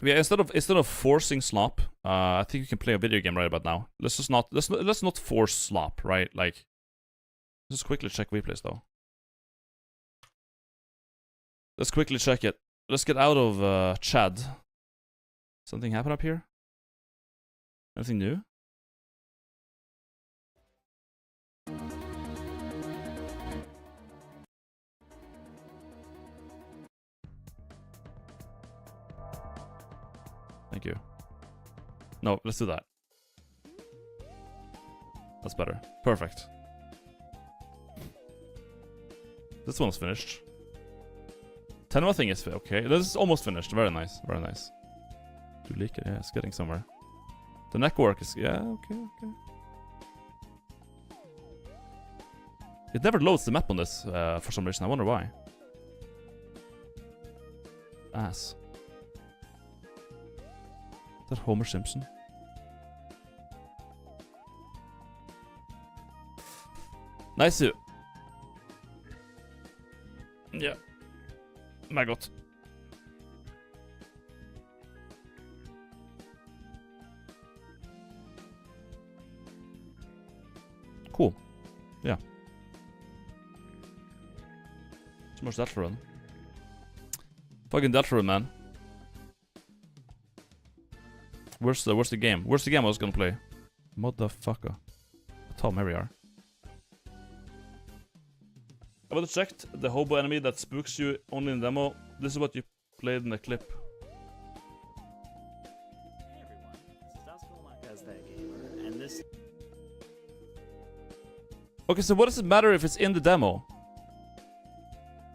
Yeah, instead of forcing slop, I think you can play a video game right about now. Let's not force slop, right? Like, let's quickly check replays though. Let's quickly check it. Let's get out of Chad. Something happen up here? Anything new? Thank you. No, let's do that. That's better. Perfect. This one's finished. Tenma thing is okay. This is almost finished. Very nice. Very nice. Do leak it? Yeah, it's getting somewhere. The neck work is... Yeah, okay. It never loads the map on this for some reason. I wonder why. Ass. Is that Homer Simpson? Nice suit. Yeah. Maggot. Cool. Yeah. So much Deltarune. Fucking Deltarune, man. Where's the game? Where's the game I was gonna play? Motherfucker. Tom, here we are. I would have checked the hobo enemy that spooks you only in demo. This is what you played in the clip. Hey everyone, this is Gamer, and this... Okay, so what does it matter if it's in the demo?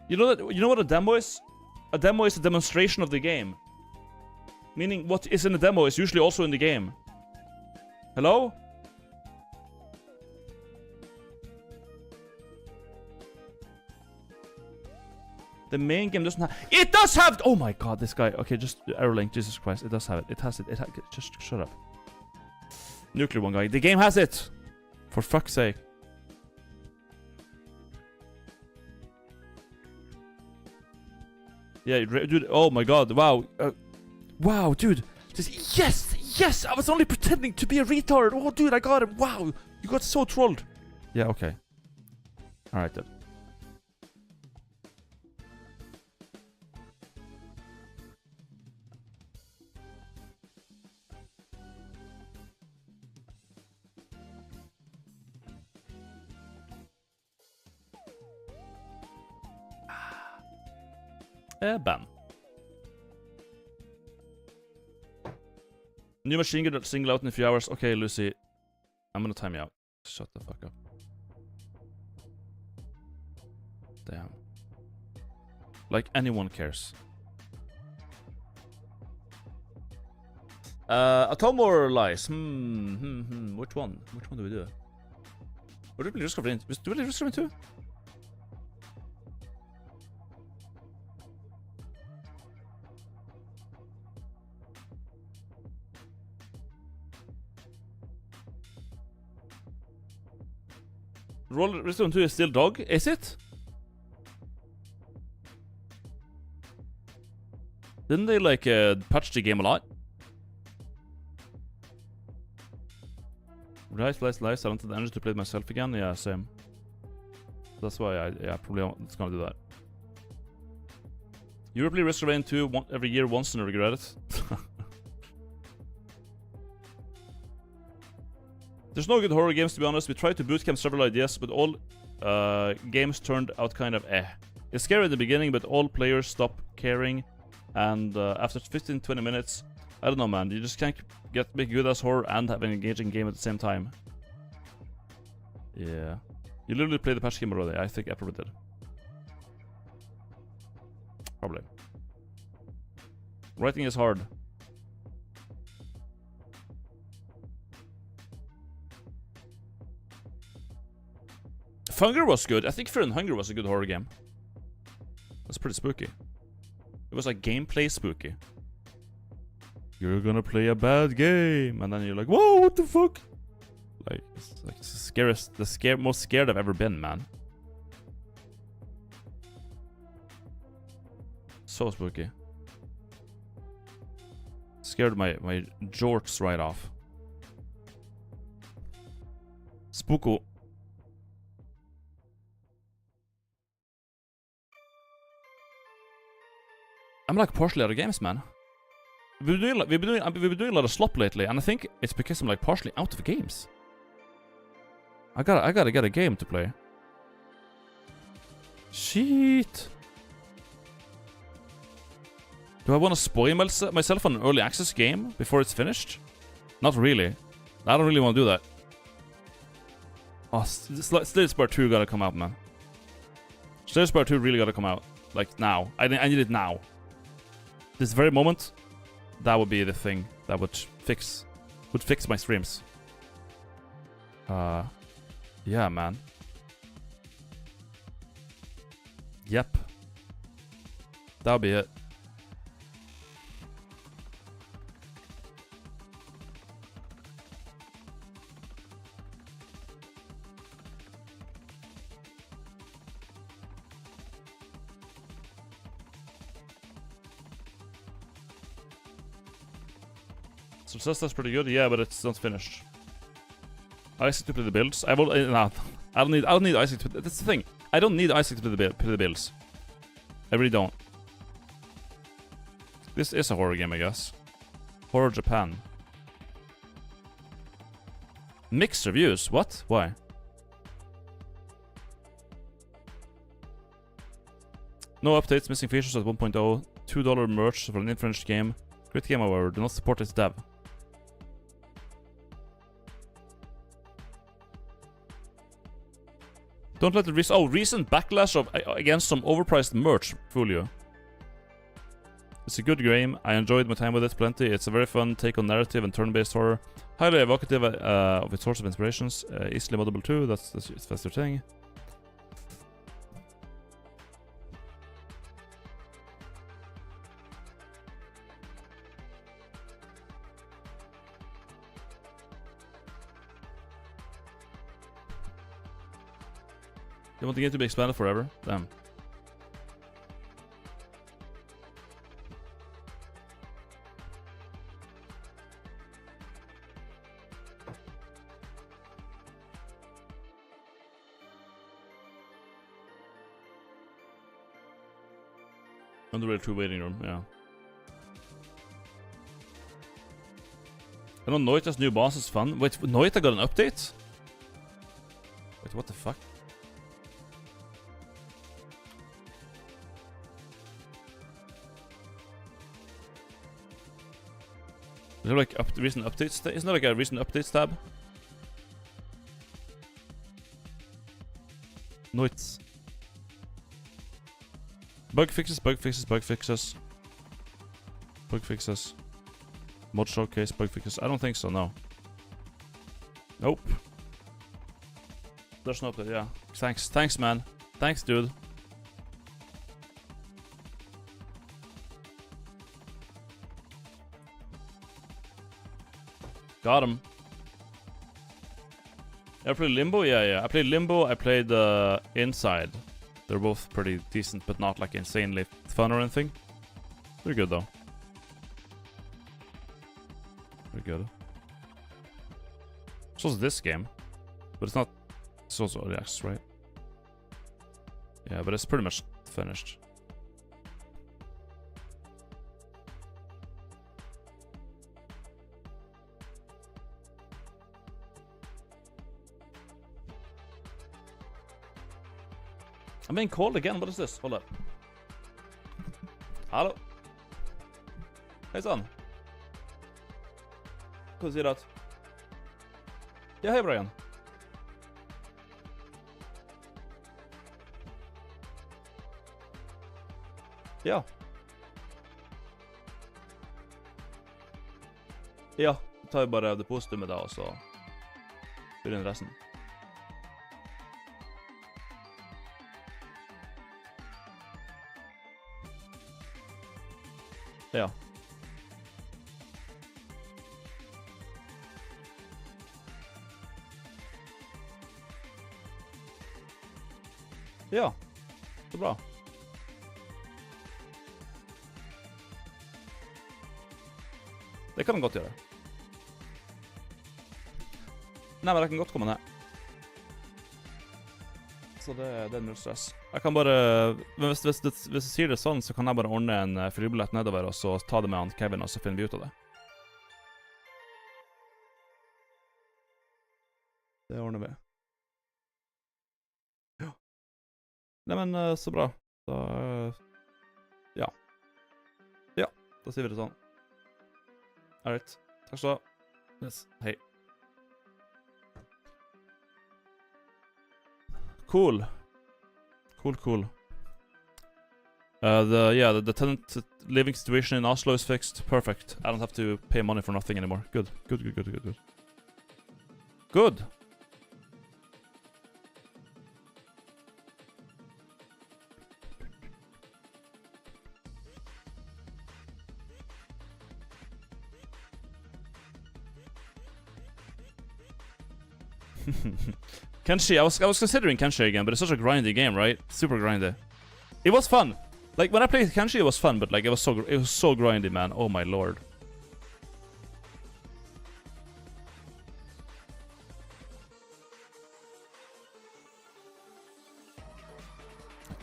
You know what a demo is? A demo is a demonstration of the game. Meaning what is in the demo is usually also in the game. Hello? The main game doesn't have... It does have... Oh my god, this guy. Okay, just error link. Jesus Christ. It does have it. It has it. Just shut up. Nuclear one guy. The game has it! For fuck's sake. Yeah, dude. Oh my god. Wow. Wow, dude. Yes! I was only pretending to be a retard. Oh, dude, I got it. Wow. You got so trolled. Yeah, okay. Alright, then. Bam. New machine gun single out in a few hours. Okay, Lucy. I'm gonna time you out. Shut the fuck up. Damn. Like anyone cares. Atom or Lies? Which one? Which one do we do? What did we just cover in? Do we just cover in two? Resident 2 is still dog? Is it? Didn't they like patch the game a lot? Right, life, I don't have the energy to play it myself again. Yeah, same. That's why I probably it's gonna do that. You will play Risk of Rain 2 every year once and regret it. There's no good horror games, to be honest. We tried to bootcamp several ideas, but all games turned out kind of eh. It's scary in the beginning, but all players stop caring, and after 15-20 minutes, I don't know, man. You just can't make good as horror and have an engaging game at the same time. Yeah. You literally played the patch game already. I think I probably did. Probably. Writing is hard. Hunger was good. I think Fear and Hunger was a good horror game. That's pretty spooky. It was like gameplay spooky. You're gonna play a bad game, and then you're like, whoa, what the fuck? Like, it's like the most scared I've ever been, man. So spooky. Scared my jorts right off. Spooko. I'm like partially out of games, man. We've been doing a lot of slop lately, and I think it's because I'm like partially out of games. I gotta get a game to play. Shit. Do I want to spoil myself on an early access game before it's finished? Not really. I don't really want to do that. Oh, Slay Spire 2 gotta come out, man. Slay Spire 2 really gotta come out. Like, now. I need it now. This very moment, that would be the thing that would fix my streams. Yeah, man. Yep. That'll be it. So Cesta's pretty good, yeah, but it's not finished. Isaac to play the builds. I don't need Isaac to. That's the thing. I don't need Isaac to play the builds. I really don't. This is a horror game, I guess. Horror Japan. Mixed reviews. What? Why? No updates. Missing features at 1.0. $2 merch for an infringed game. Great game, however. Do not support its dev. Don't let the recent backlash against some overpriced merch fool you. It's a good game. I enjoyed my time with it plenty. It's a very fun take on narrative and turn-based horror. Highly evocative of its source of inspirations. Easily moddable too. That's your thing. You want the game to be expanded forever? Damn. Underrated 2 waiting room, yeah. I know Noita's new boss is fun. Wait, Noita got an update? Wait, what the fuck? Is there like recent updates? Isn't there like a recent updates tab? Noits. Bug fixes, bug fixes, bug fixes. Bug fixes. Mod showcase, bug fixes. I don't think so, no. Nope. There's no update, yeah. Thanks, man. Thanks, dude. Got him. I played Limbo. Yeah. I played Limbo. I played Inside. They're both pretty decent, but not like insanely fun or anything. They're good though. They're good. So is this game, but it's not. It's also early access, right? Yeah, but it's pretty much finished. I'm being called again. What is this? Hold up. Hallo? Hei sann. Hva sier du at? Ja, hei Brian. Ja. Ja, tar jeg bare depositumet da, og så fyller inn resten. Ja. Ja, så bra. Det kan den godt gjøre. Nei, men det kan godt komme ned. Så det er null stress. Jeg kan bare... Men hvis jeg sier det sånn, så kan jeg bare ordne en flybillett nedover, og så ta det med han Kevin, og så finner vi ut av det. Det ordner vi. Ja. Nei, men så bra. Da... Ja. Ja, da sier vi det sånn. Alright. Takk skal du ha. Yes. Hei. Cool. Cool. The tenant living situation in Oslo is fixed. Perfect. I don't have to pay money for nothing anymore. Good. Good. Kenshi, I was considering Kenshi again, but it's such a grindy game, right? Super grindy. It was fun. Like when I played Kenshi, it was fun, but like it was so grindy, man. Oh my lord.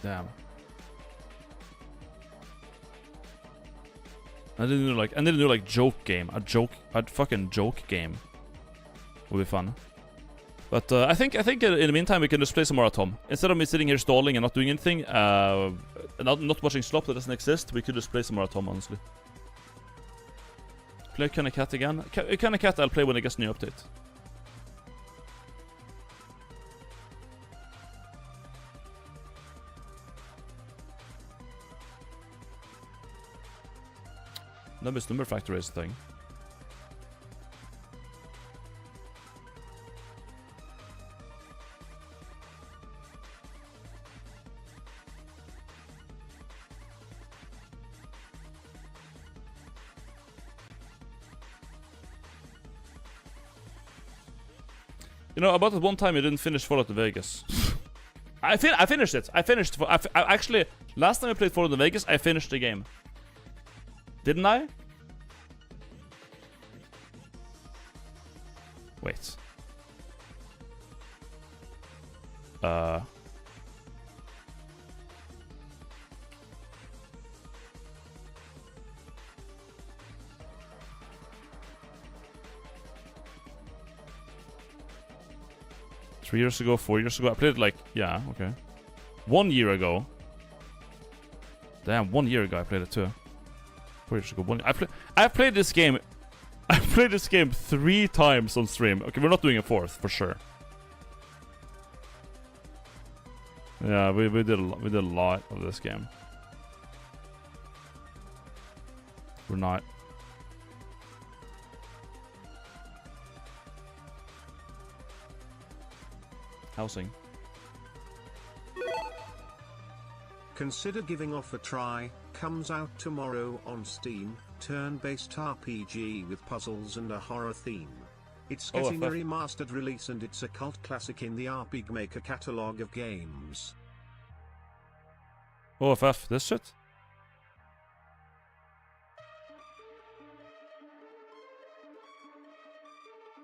Damn. I didn't do like joke game. A fucking joke game would be fun. But I think in the meantime we can just play some more Atom. Instead of me sitting here stalling and not doing anything, not watching Slop that doesn't exist, we could just play some more Atom, honestly. Play Kinda Cat again. Kinda Cat I'll play when it gets a new update. Numbers Number Factory is a thing. You know, about that one time you didn't finish Fallout New Vegas. I finished it. I actually, last time I played Fallout New Vegas, I finished the game. Didn't I? Wait. 3 years ago, 4 years ago. I played it like, yeah, okay. 1 year ago. Damn, 1 year ago I played it too. 4 years ago. I played this game. I played this game 3 times on stream. Okay, we're not doing a 4th for sure. Yeah, we did a lot of this game. We're not. Housing. Consider giving off a try. Comes out tomorrow on Steam. Turn-based RPG with puzzles and a horror theme. It's getting a OFF. remastered release and it's a cult classic in the RPG Maker catalog of games. OFF, this shit?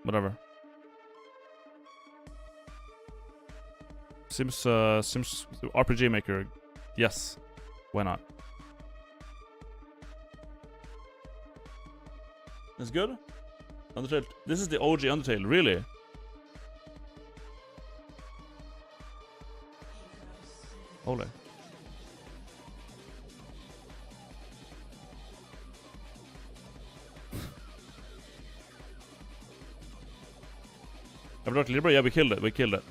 Whatever. Sims RPG Maker, yes. Why not? It's good? Undertale. This is the OG Undertale, really? Holy. Everdark Libra? Yeah, we killed it. We killed it.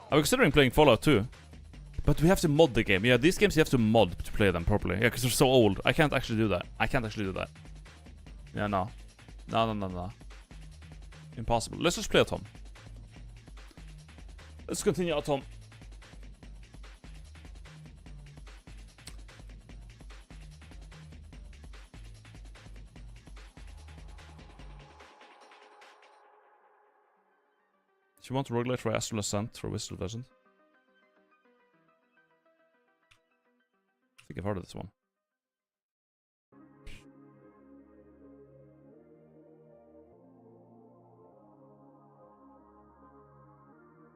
I'm considering playing Fallout 2. But we have to mod the game. Yeah, these games you have to mod to play them properly. Yeah, because they're so old. I can't actually do that. I can't actually do that. Yeah, no. No. Impossible. Let's just play Atom. Let's continue Atom. If you want roguelite for Astral Ascent for Whistle Legend. I think I've heard of this one.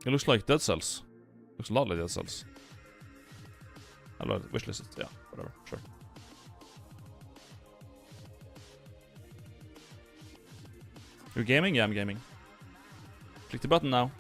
It looks like Dead Cells. Looks a lot like Dead Cells. I'll wishlist it. Yeah, whatever. Sure. You're gaming? Yeah, I'm gaming. Click the button now.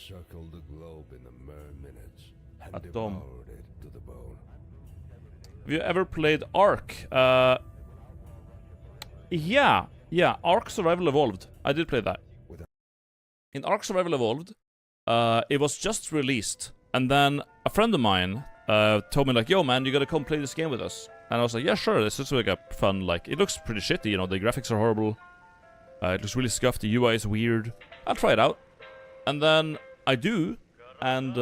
Circled the globe in a mere minutes and Atom. devoured it to the bone. Have you ever played Ark? Yeah, Ark Survival Evolved. I did play that. In Ark Survival Evolved, it was just released, and then a friend of mine told me like, "Yo, man, you gotta come play this game with us." And I was like, "Yeah, sure." This is like a fun, like, it looks pretty shitty, you know. The graphics are horrible. It looks really scuffed. The UI is weird. I'll try it out. And then I do, and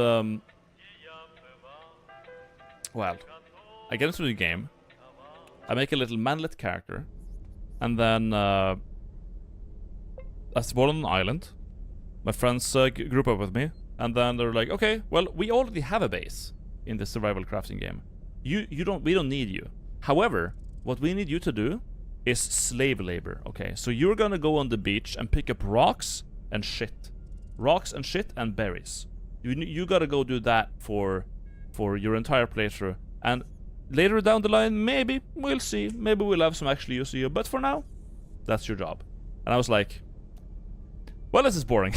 well, I get into the game. I make a little manlet character, and then I spawn on an island. My friends group up with me, and then they're like, "Okay, well, we already have a base in the survival crafting game. We don't need you. However, what we need you to do is slave labor. Okay, so you're gonna go on the beach and pick up rocks and shit." Rocks and shit and berries. You gotta go do that for your entire playthrough. And later down the line, maybe we'll see. Maybe we'll have some actual use of you. But for now, that's your job. And I was like, well, this is boring.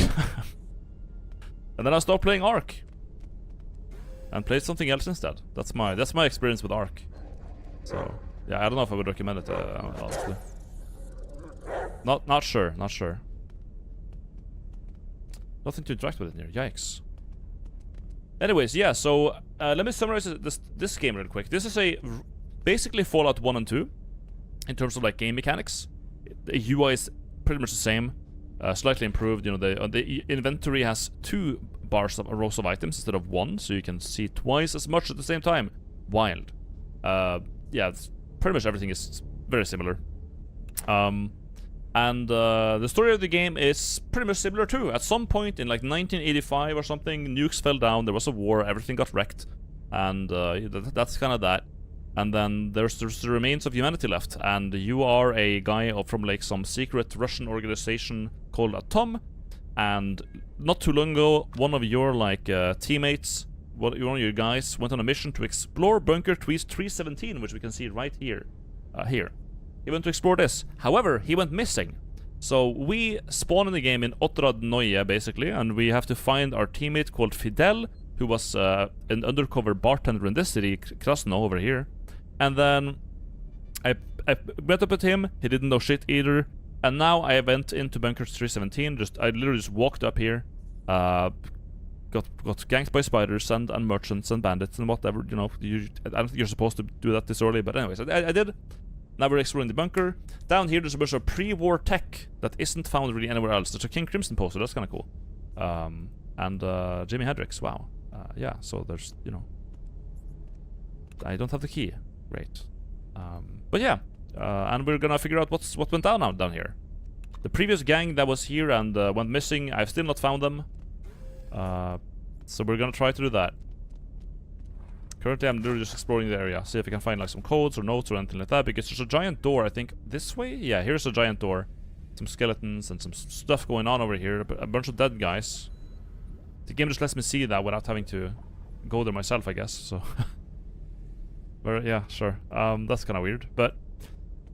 And then I stopped playing Ark and played something else instead. That's my experience with Ark. So yeah, I don't know if I would recommend it. Honestly, not sure. Nothing to interact with in here. Yikes. Anyways, yeah, so let me summarize this game real quick. This is basically Fallout 1 and 2 in terms of like game mechanics. The UI is pretty much the same, slightly improved. You know, the inventory has 2 rows of items instead of 1, so you can see twice as much at the same time. Wild. Yeah, pretty much everything is very similar. And the story of the game is pretty much similar too. At some point in like 1985 or something, nukes fell down, there was a war, everything got wrecked. And that's kind of that. And then there's the remains of humanity left. And you are a guy from like some secret Russian organization called Atom. And not too long ago, one of your like teammates, one of your guys, went on a mission to explore Bunker 317, which we can see right here. Here. He went to explore this. However, he went missing. So we spawn in the game in Otradnoye, basically, and we have to find our teammate called Fidel, who was an undercover bartender in this city, Krasno, over here. And then I met up with him. He didn't know shit either. And now I went into Bunker 317. I literally just walked up here, got ganked by spiders and merchants and bandits and whatever. You know, I don't think you're supposed to do that this early, but anyways, I did. Now we're exploring the bunker. Down here, there's a bunch of pre-war tech that isn't found really anywhere else. There's a King Crimson poster. That's kind of cool. And Jimi Hendrix. Wow. Yeah. So there's, you know, I don't have the key. Great. But yeah. And we're gonna figure out what went down here. The previous gang that was here and went missing, I've still not found them. So we're gonna try to do that. Currently, I'm literally just exploring the area, see if I can find like some codes or notes or anything like that. Because there's a giant door, I think, this way. Yeah, here's a giant door. Some skeletons and some stuff going on over here. A bunch of dead guys. The game just lets me see that without having to go there myself, I guess. So, but yeah, sure. That's kind of weird, but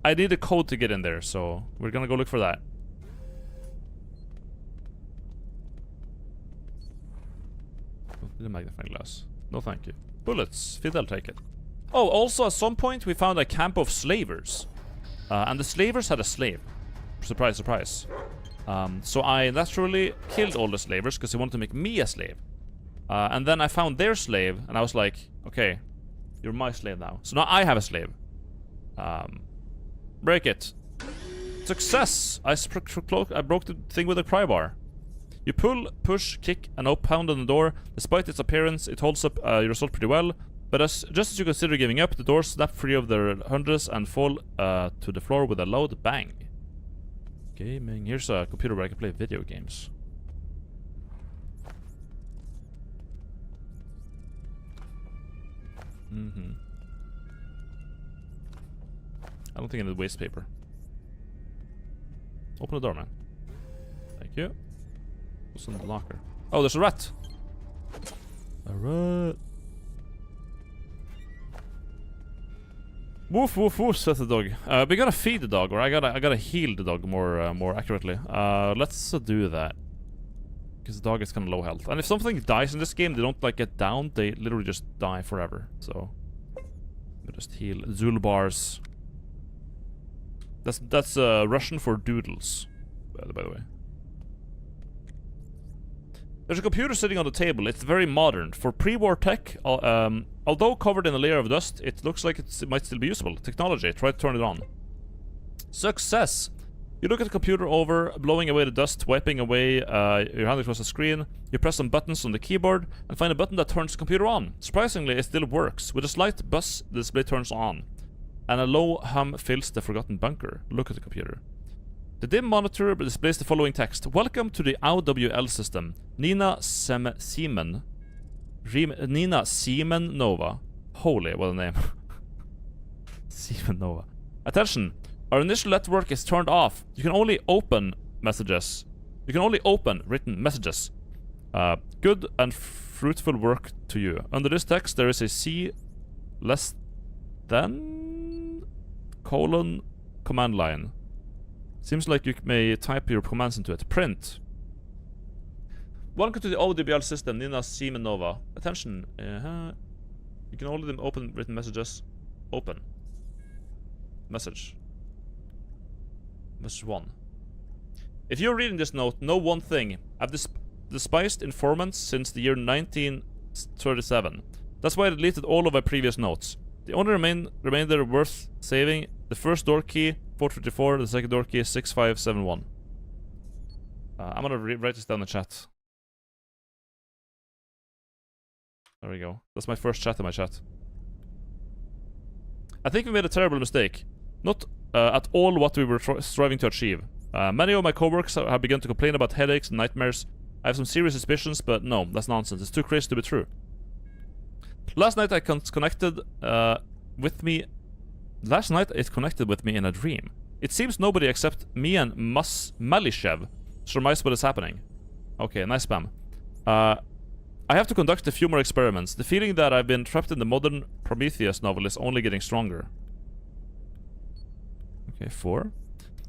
I need a code to get in there, so we're gonna go look for that. The magnifying glass. No, thank you. Bullets. Fidel, take it. Oh, also at some point we found a camp of slavers. And the slavers had a slave. Surprise, surprise. So I naturally killed all the slavers because they wanted to make me a slave. And then I found their slave and I was like, okay, you're my slave now. So now I have a slave. Break it. Success! I broke the thing with a pry bar. You pull, push, kick, and pound on the door. Despite its appearance, it holds up your assault pretty well. But just as you consider giving up, the doors snap free of their hinges and fall to the floor with a loud bang. Gaming. Here's a computer where I can play video games. I don't think I need waste paper. Open the door, man. Thank you. What's in the locker? Oh, there's a rat. A rat. Woof woof woof, says the dog. We gotta feed the dog, or I gotta heal the dog more accurately. Let's do that. Because the dog is kind of low health. And if something dies in this game, they don't like get down, they literally just die forever. So we just heal. Zulbars. That's Russian for doodles, by the way. There's a computer sitting on the table. It's very modern. For pre-war tech, although covered in a layer of dust, it looks like it might still be usable. Technology. Try to turn it on. Success! You look at the computer over, blowing away the dust, wiping away your hand across the screen. You press some buttons on the keyboard and find a button that turns the computer on. Surprisingly, it still works. With a slight buzz, the display turns on. And a low hum fills the forgotten bunker. Look at the computer. The dim monitor displays the following text. Welcome to the AWL system. Nina Siemen Nova. Holy, what a name. Siemen Nova. Attention. Our initial network is turned off. You can only open messages. You can only open written messages. Good and fruitful work to you. Under this text, there is a C less than colon command line. Seems like you may type your commands into it. Print. Welcome to the OWL system, Nina Siemenova. Attention. You can only open written messages. Open. Message. Message 1. If you're reading this note, know one thing. I've despised informants since the year 1937. That's why I deleted all of my previous notes. The only remainder worth saving, the first door key, 454, the second door key, 6571. I'm gonna write this down in the chat. There we go. That's my first chat in my chat. I think we made a terrible mistake. Not at all what we were striving to achieve. Many of my coworkers have begun to complain about headaches and nightmares. I have some serious suspicions, but no, that's nonsense. It's too crazy to be true. Last night it connected with me in a dream. It seems nobody except me and Malishev surmise what is happening. Okay, nice spam. I have to conduct a few more experiments. The feeling that I've been trapped in the modern Prometheus novel is only getting stronger. Okay, 4.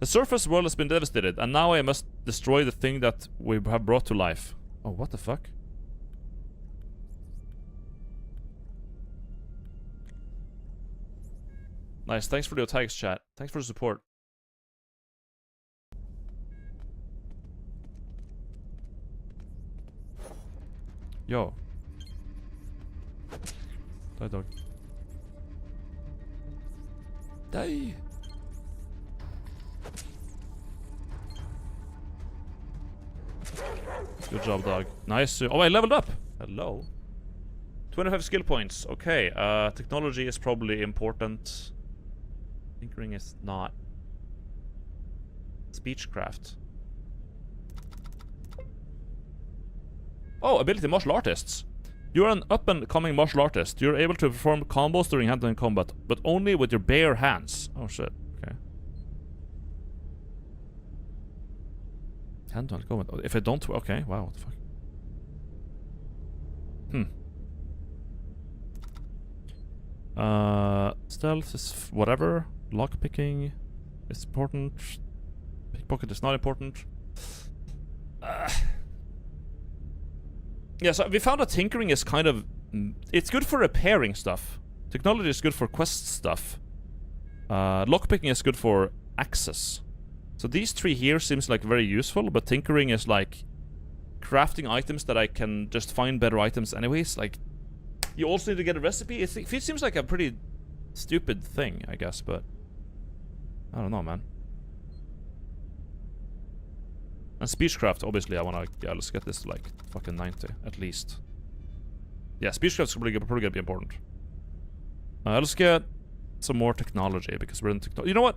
The surface world has been devastated, and now I must destroy the thing that we have brought to life. Oh, what the fuck? Nice, thanks for the tags, chat. Thanks for the support. Yo. Die, dog. Die. Good job, dog. Nice. Oh, I leveled up. Hello. 25 skill points. Okay. Technology is probably important. Tinkering is not. Speechcraft. Oh, ability martial artists. You're an up-and-coming martial artist. You're able to perform combos during hand-to-hand combat, but only with your bare hands. Oh shit. Okay. Hand-to-hand combat. If I don't, okay. Wow. What the fuck? Stealth is whatever. Lockpicking is important. Pickpocket is not important. Yeah, so we found that tinkering is kind of... It's good for repairing stuff. Technology is good for quest stuff. Lockpicking is good for access. So these three here seems like very useful, but tinkering is like crafting items that I can just find better items anyways. Like, you also need to get a recipe. It seems like a pretty stupid thing, I guess, but... I don't know, man. And speechcraft, obviously, I wanna... Yeah, let's get this to like fucking 90, at least. Yeah, speechcraft's probably gonna be important. Let's get some more technology, because we're in technology. You know what?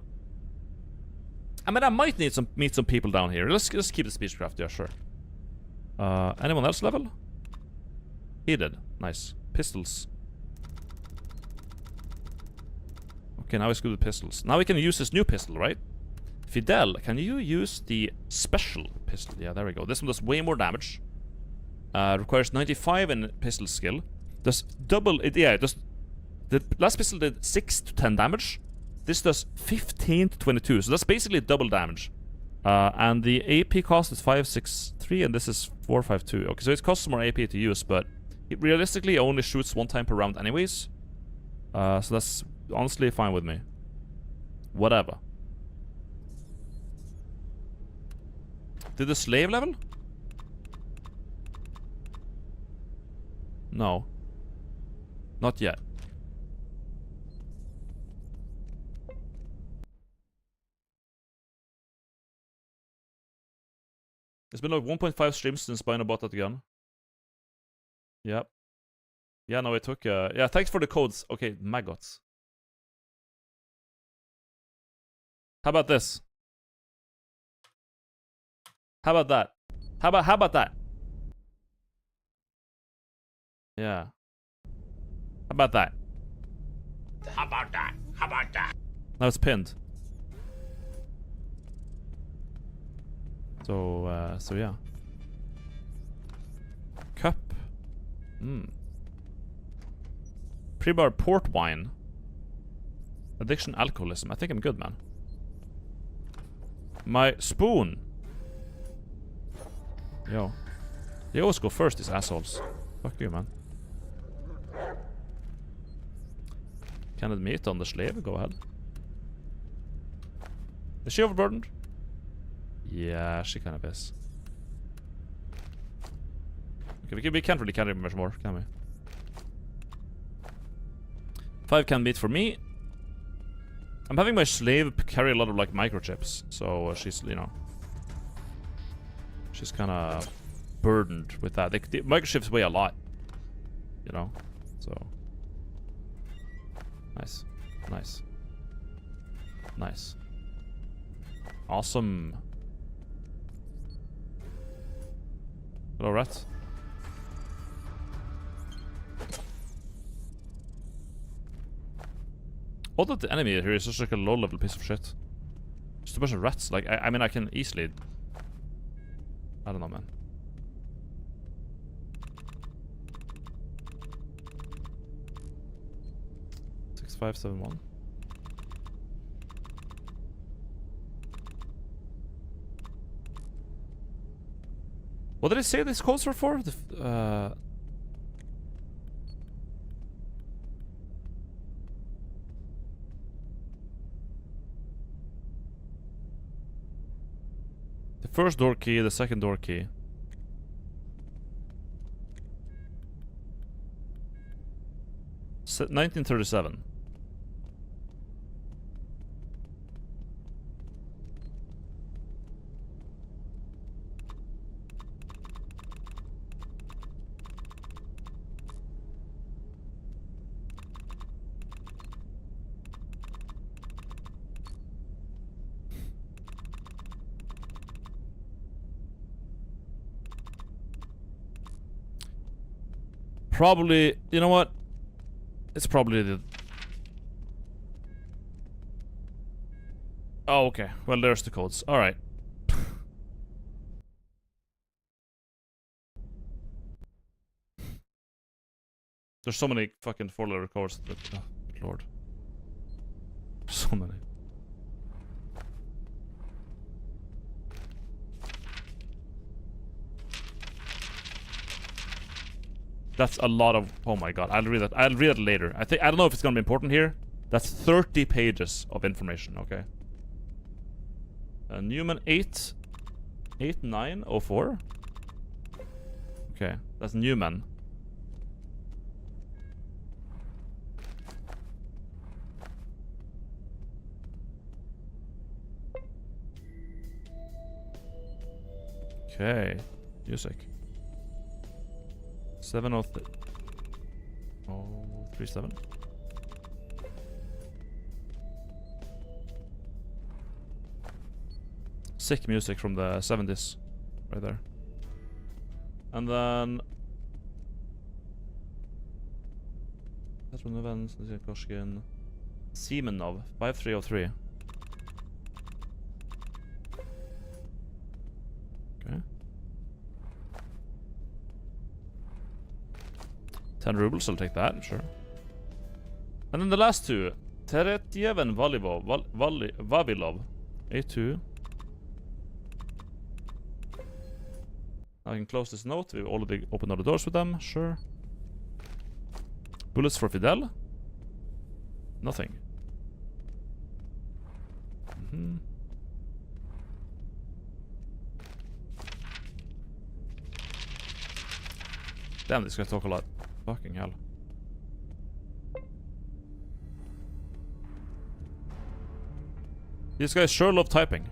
I mean, I might need meet some people down here. Let's keep the speechcraft, yeah, sure. Anyone else level? He did. Nice. Pistols. Okay, now it's good with pistols. Now we can use this new pistol, right? Fidel, can you use the special pistol? Yeah, there we go. This one does way more damage. Requires 95 in pistol skill. Does double it? Yeah, it does. The last pistol did 6 to 10 damage. This does 15 to 22. So that's basically double damage. And the AP cost is 563, and this is 452. Okay, so it costs more AP to use, but it realistically only shoots 1 time per round, anyways. So that's honestly fine with me. Whatever. Did the slave level? No. Not yet. It's been like 1.5 streams since Bino bought that gun. Yep. Yeah, no, it took... yeah, thanks for the codes. Okay, maggots. How about this? How about that? How about that? Yeah. How about that? How about that? How about that? Now it's pinned. So yeah. Cup. Pre-bar port wine. Addiction, alcoholism. I think I'm good, man. My spoon. Yo. They always go first, these assholes. Fuck you, man. Canned meat on the slave. Go ahead. Is she overburdened? Yeah, she kind of is. Okay, we can't really carry much more, can we? 5 canned meat for me. I'm having my slave carry a lot of like microchips, so she's, you know, she's kind of burdened with that. The microchips weigh a lot, you know, so nice, nice, nice, awesome. Hello, rat. Although the enemy here is just like a low-level piece of shit. Just a bunch of rats. Like, I mean, I can easily... I don't know, man. 6571. What did I say these codes were for? The first door key, the second door key. Se 1937. Probably, you know what? It's probably the... Oh, okay. Well, there's the codes. Alright. There's so many fucking 4-letter codes that... Oh, good lord. So many. That's a lot of... Oh my god, I'll read that. I'll read it later. I don't know if it's gonna be important here. That's 30 pages of information, okay? Newman 8904? Okay, that's Newman. Okay, music. 703. Oh, 37. Sick music from the 70s. Right there. And then... That's from the events. Koshkin. Semenov. 5303. Okay. 10 rubles, I'll take that, sure. And then the last two. Teretyev and Vavilov. A2. I can close this note. We've already opened all the doors with them, sure. Bullets for Fidel. Nothing. Damn, this guy talk a lot. Fucking hell. These guys sure love typing.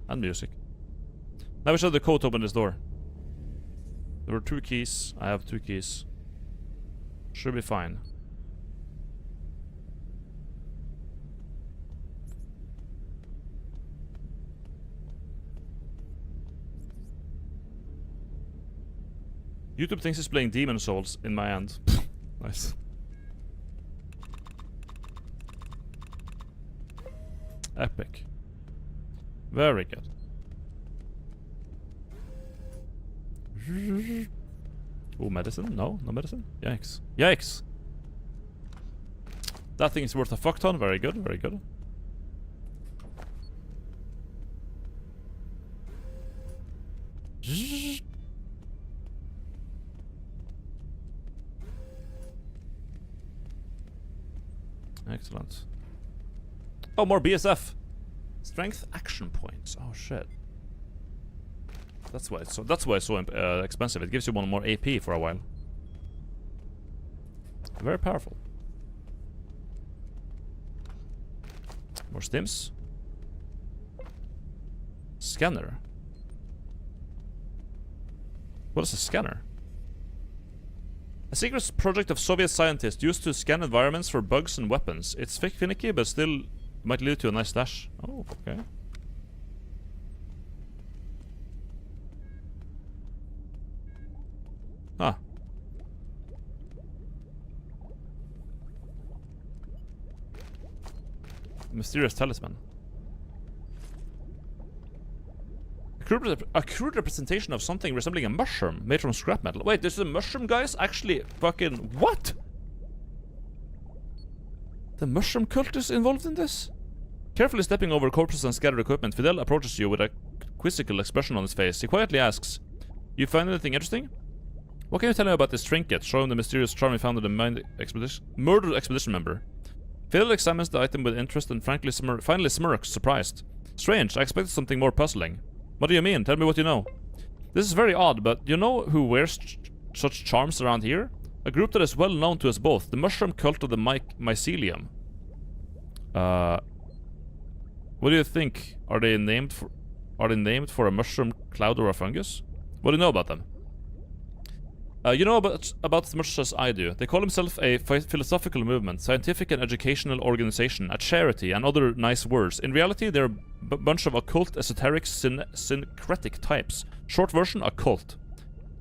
And music. Now we should have the code to open this door. There were 2 keys. I have 2 keys. Should be fine. YouTube thinks it's playing Demon Souls in my hand. Nice. Epic. Very good. Oh, medicine? No, no medicine? Yikes. Yikes! That thing is worth a fuck ton. Very good, very good. Excellent. Oh, more BSF. Strength action points. Oh shit. That's why it's so expensive. It gives you one more AP for a while. Very powerful. More stims. Scanner. What is a scanner? A secret project of Soviet scientists used to scan environments for bugs and weapons. It's finicky, but still might lead to a nice stash. Oh, okay. Ah. Mysterious talisman. A crude representation of something resembling a mushroom made from scrap metal. Wait, this is a mushroom, guys? Actually, fucking... What? The mushroom cult is involved in this? Carefully stepping over corpses and scattered equipment, Fidel approaches you with a quizzical expression on his face. He quietly asks, "You find anything interesting? What can you tell me about this trinket?" Showing the mysterious charm he found in the murdered expedition member. Fidel examines the item with interest and finally smirks, surprised. "Strange, I expected something more puzzling." "What do you mean? Tell me what you know." "This is very odd, but do you know who wears such charms around here? A group that is well known to us both, the mushroom cult of the mycelium." What do you think? Are they named for a mushroom, cloud, or a fungus? What do you know about them? You know about as much as I do. They call themselves a philosophical movement, scientific and educational organization, a charity, and other nice words. In reality, they're a bunch of occult, esoteric, syncretic types. Short version, a cult.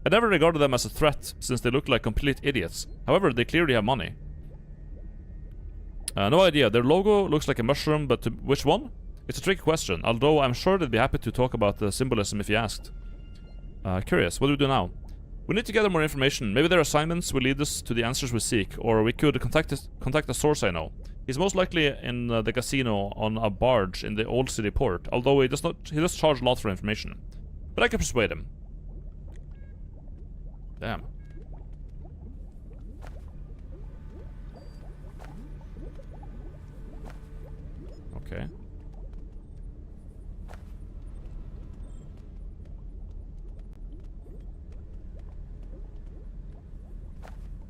I never regarded them as a threat, since they look like complete idiots. However, they clearly have money. No idea. Their logo looks like a mushroom, but which one? It's a tricky question, although I'm sure they'd be happy to talk about the symbolism if you asked. Curious, what do we do now? We need to gather more information. Maybe their assignments will lead us to the answers we seek, or we could contact a source I know. He's most likely in the casino on a barge in the old city port, although he does charge a lot for information. But I can persuade him. Damn. Okay.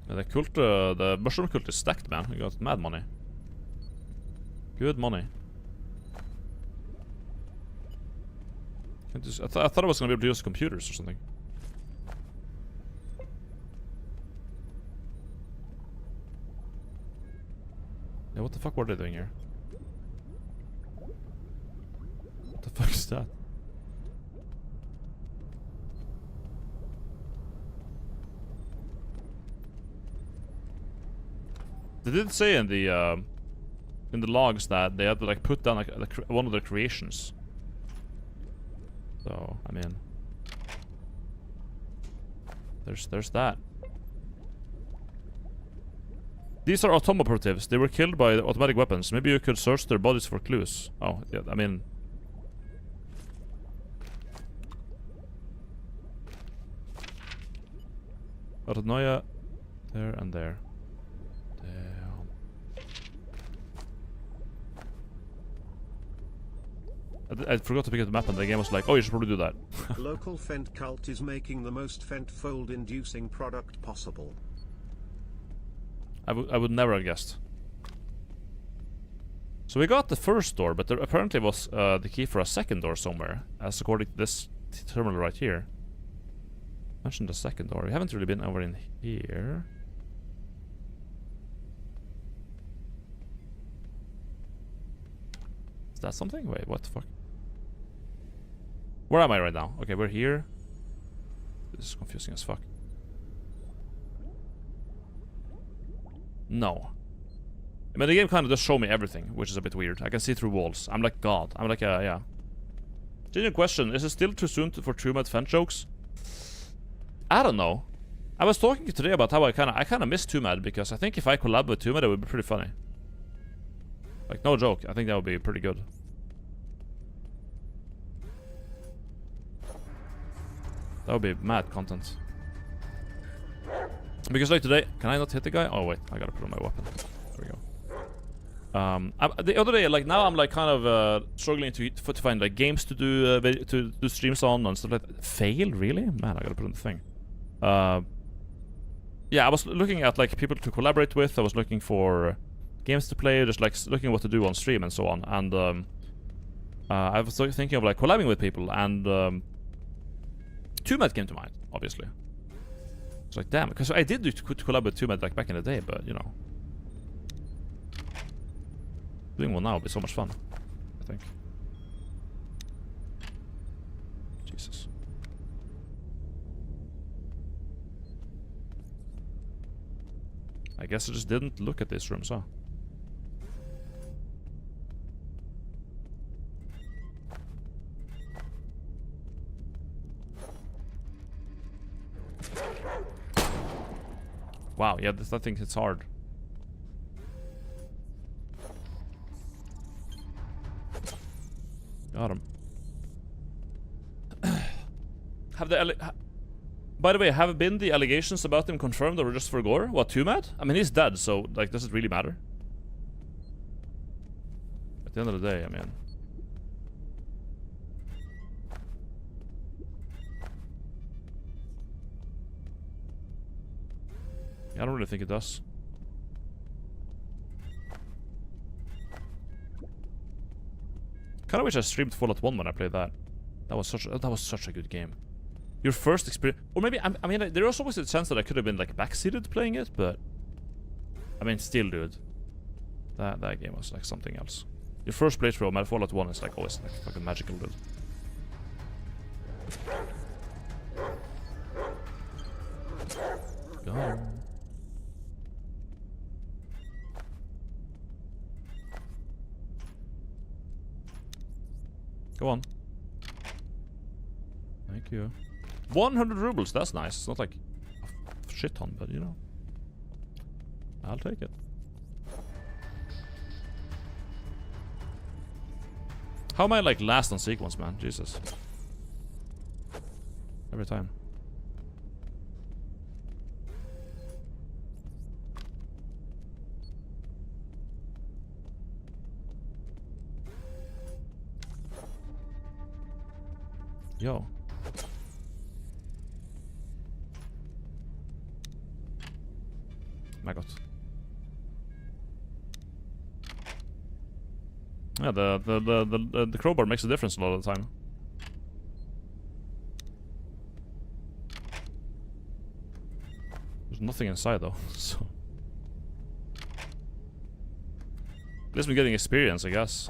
The mushroom cult is stacked, man. We got mad money. Good money. I thought I was gonna be able to use computers or something. Yeah, what the fuck were they doing here? What the fuck is that? They did say in the logs that they had to like put down like one of their creations. So I mean, there's that. These are atomrpgs. They were killed by automatic weapons. Maybe you could search their bodies for clues. Oh yeah, I mean. Paranoia, there and there. I forgot to pick up the map and the game was like, oh, you should probably do that. Local Fent cult is making the most Fent fold inducing product possible. I would never have guessed. So we got the first door, but there apparently was the key for a second door somewhere, as according to this terminal right here. Mentioned the second door. We haven't really been over in here. Is that something? Wait, what the fuck? Where am I right now? Okay, we're here. This is confusing as fuck. No. I mean, the game kind of does show me everything, which is a bit weird. I can see through walls. I'm like God. I'm like a, yeah. Genuine question, is it still too soon for true mad fan jokes? I don't know. I was talking today about how I kinda miss 2mad, because I think if I collab with 2mad it would be pretty funny. Like, no joke, I think that would be pretty good. That would be mad content. Because like today, can I not hit the guy? Oh wait, I gotta put on my weapon. There we go. The other day, like now I'm like kind of struggling to find like games to do streams on and stuff like that. Fail? Really? Man, I gotta put on the thing. Yeah, I was looking at like people to collaborate with. I was looking for games to play, just like looking what to do on stream and so on. And I was thinking of like collabing with people, and 2mad came to mind, obviously. It's like, damn, because I did do collab with 2mad like back in the day, but you know, doing one now would be so much fun, I think. Jesus. I guess I just didn't look at these rooms, huh? Wow, yeah, I think it's hard. Got him. By the way, have been the allegations about him confirmed or just for gore? What, too mad? I mean, he's dead, so, like, does it really matter? At the end of the day, I mean... I don't really think it does. Kinda wish I streamed Fallout 1 when I played that. That was such a good game. Your first experience, or maybe I mean, there was always a chance that I could have been like backseated playing it, but I mean, still, dude, that game was like something else. Your first playthrough of Fallout 1 is like always like fucking magical, dude. Go. Go on. Thank you. 100 rubles, that's nice. It's not like a shit ton, but you know. I'll take it. How am I like last on sequence, man? Jesus. Every time. Yo. My god. Yeah, the crowbar makes a difference a lot of the time. There's nothing inside though, so at least we're getting experience, I guess.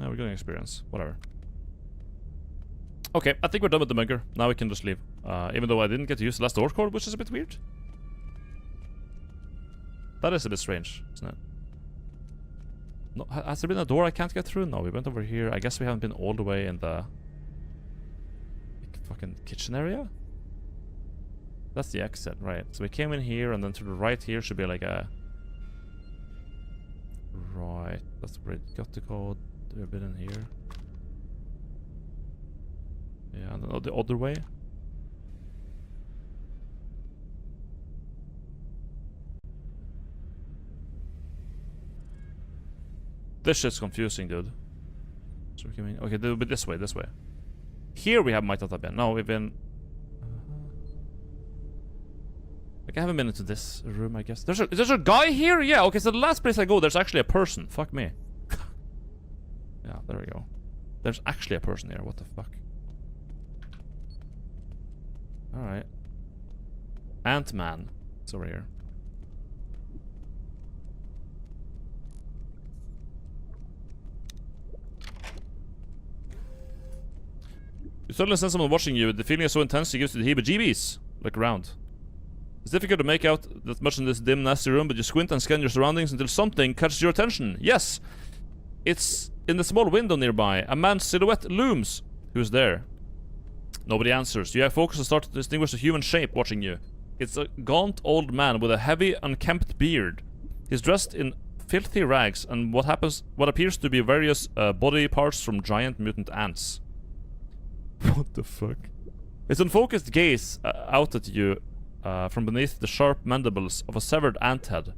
Yeah, we're getting experience. Whatever. Okay, I think we're done with the bunker. Now we can just leave. Even though I didn't get to use the last door code, which is a bit weird. That is a bit strange, isn't it? No, has there been a door I can't get through? No, we went over here. I guess we haven't been all the way in the fucking kitchen area? That's the exit, right. So we came in here, and then to the right here should be like a... Right, that's where it got the code. We've been in here. Yeah, and then the other way. This shit's confusing, dude. So we came in. Okay, it'll be this way, this way. Here we might not have been. No, we've been... Like, I haven't been into this room, I guess. There's a guy here? Yeah, okay, so the last place I go, there's actually a person. Fuck me. Yeah, there we go. There's actually a person here. What the fuck? Alright. Ant-Man. It's over here. You suddenly sense someone watching you. The feeling is so intense it gives you the heebie-jeebies. Look around. It's difficult to make out that much in this dim, nasty room, but you squint and scan your surroundings until something catches your attention. Yes! It's in the small window nearby. A man's silhouette looms. Who's there? Nobody answers. You have focus and start to distinguish a human shape watching you. It's a gaunt old man with a heavy, unkempt beard. He's dressed in filthy rags and what appears to be various body parts from giant mutant ants. What the fuck? His unfocused gaze out at you from beneath the sharp mandibles of a severed ant head.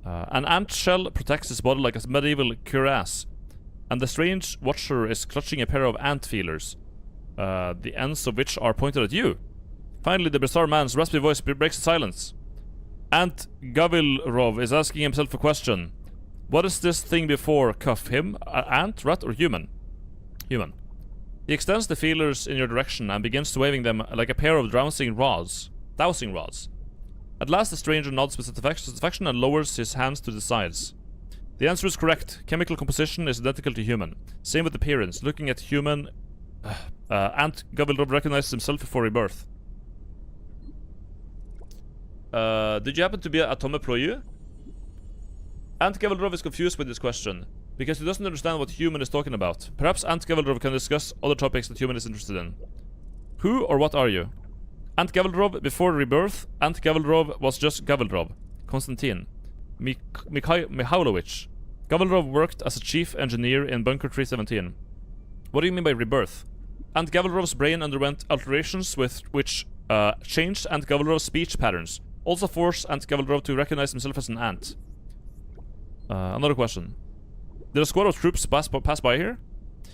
An ant shell protects his body like a medieval cuirass, and the strange watcher is clutching a pair of ant feelers, the ends of which are pointed at you. Finally, the bizarre man's raspy voice breaks the silence. Ant Gavilrov is asking himself a question. What is this thing before cuff? Him, ant, rat, or human? Human. He extends the feelers in your direction and begins waving them like a pair of dowsing rods. At last, the stranger nods with satisfaction and lowers his hands to the sides. The answer is correct. Chemical composition is identical to human. Same with appearance. Looking at human, Ant Gavilrov recognizes himself before rebirth. Did you happen to be an atomrpg? Ant Gavilrov is confused with this question, because he doesn't understand what human is talking about. Perhaps Ant Gavilrov can discuss other topics that human is interested in. Who or what are you? Ant Gaveldrov before rebirth. Ant Gaveldrov was just Gaveldrov. Konstantin. Mihailovich. Gaveldrov worked as a chief engineer in Bunker 317. What do you mean by rebirth? Ant Gaveldrov's brain underwent alterations which changed Ant Gaveldrov's speech patterns. Also forced Ant Gaveldrov to recognize himself as an ant. Another question. Did a squad of troops pass by here?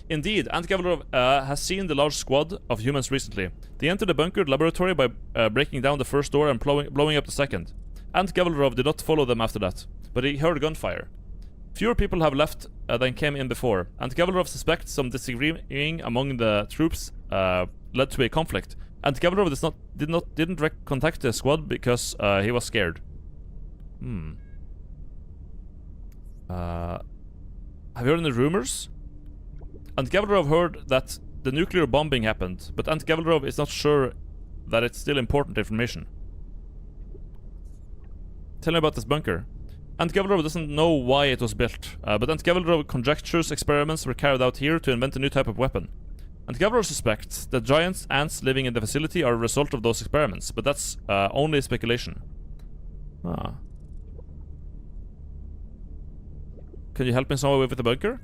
Indeed, Ant Gaveldrov has seen the large squad of humans recently. They entered the bunkered laboratory by breaking down the first door and blowing up the second. Ant Gaveldrov did not follow them after that, but he heard gunfire. Fewer people have left than came in before. Ant Gaveldrov suspects some disagreeing among the troops led to a conflict. Ant Gaveldrov didn't contact the squad because he was scared. Have you heard any rumors? Ant Gaveldrov heard that the nuclear bombing happened, but Ant Gaveldrov is not sure that it's still important information. Tell me about this bunker. Ant Gaveldrov doesn't know why it was built, but Ant Gaveldrov conjectures experiments were carried out here to invent a new type of weapon. Ant Gaveldrov suspects that giant ants living in the facility are a result of those experiments, but that's only speculation. Can you help me in some way with the bunker?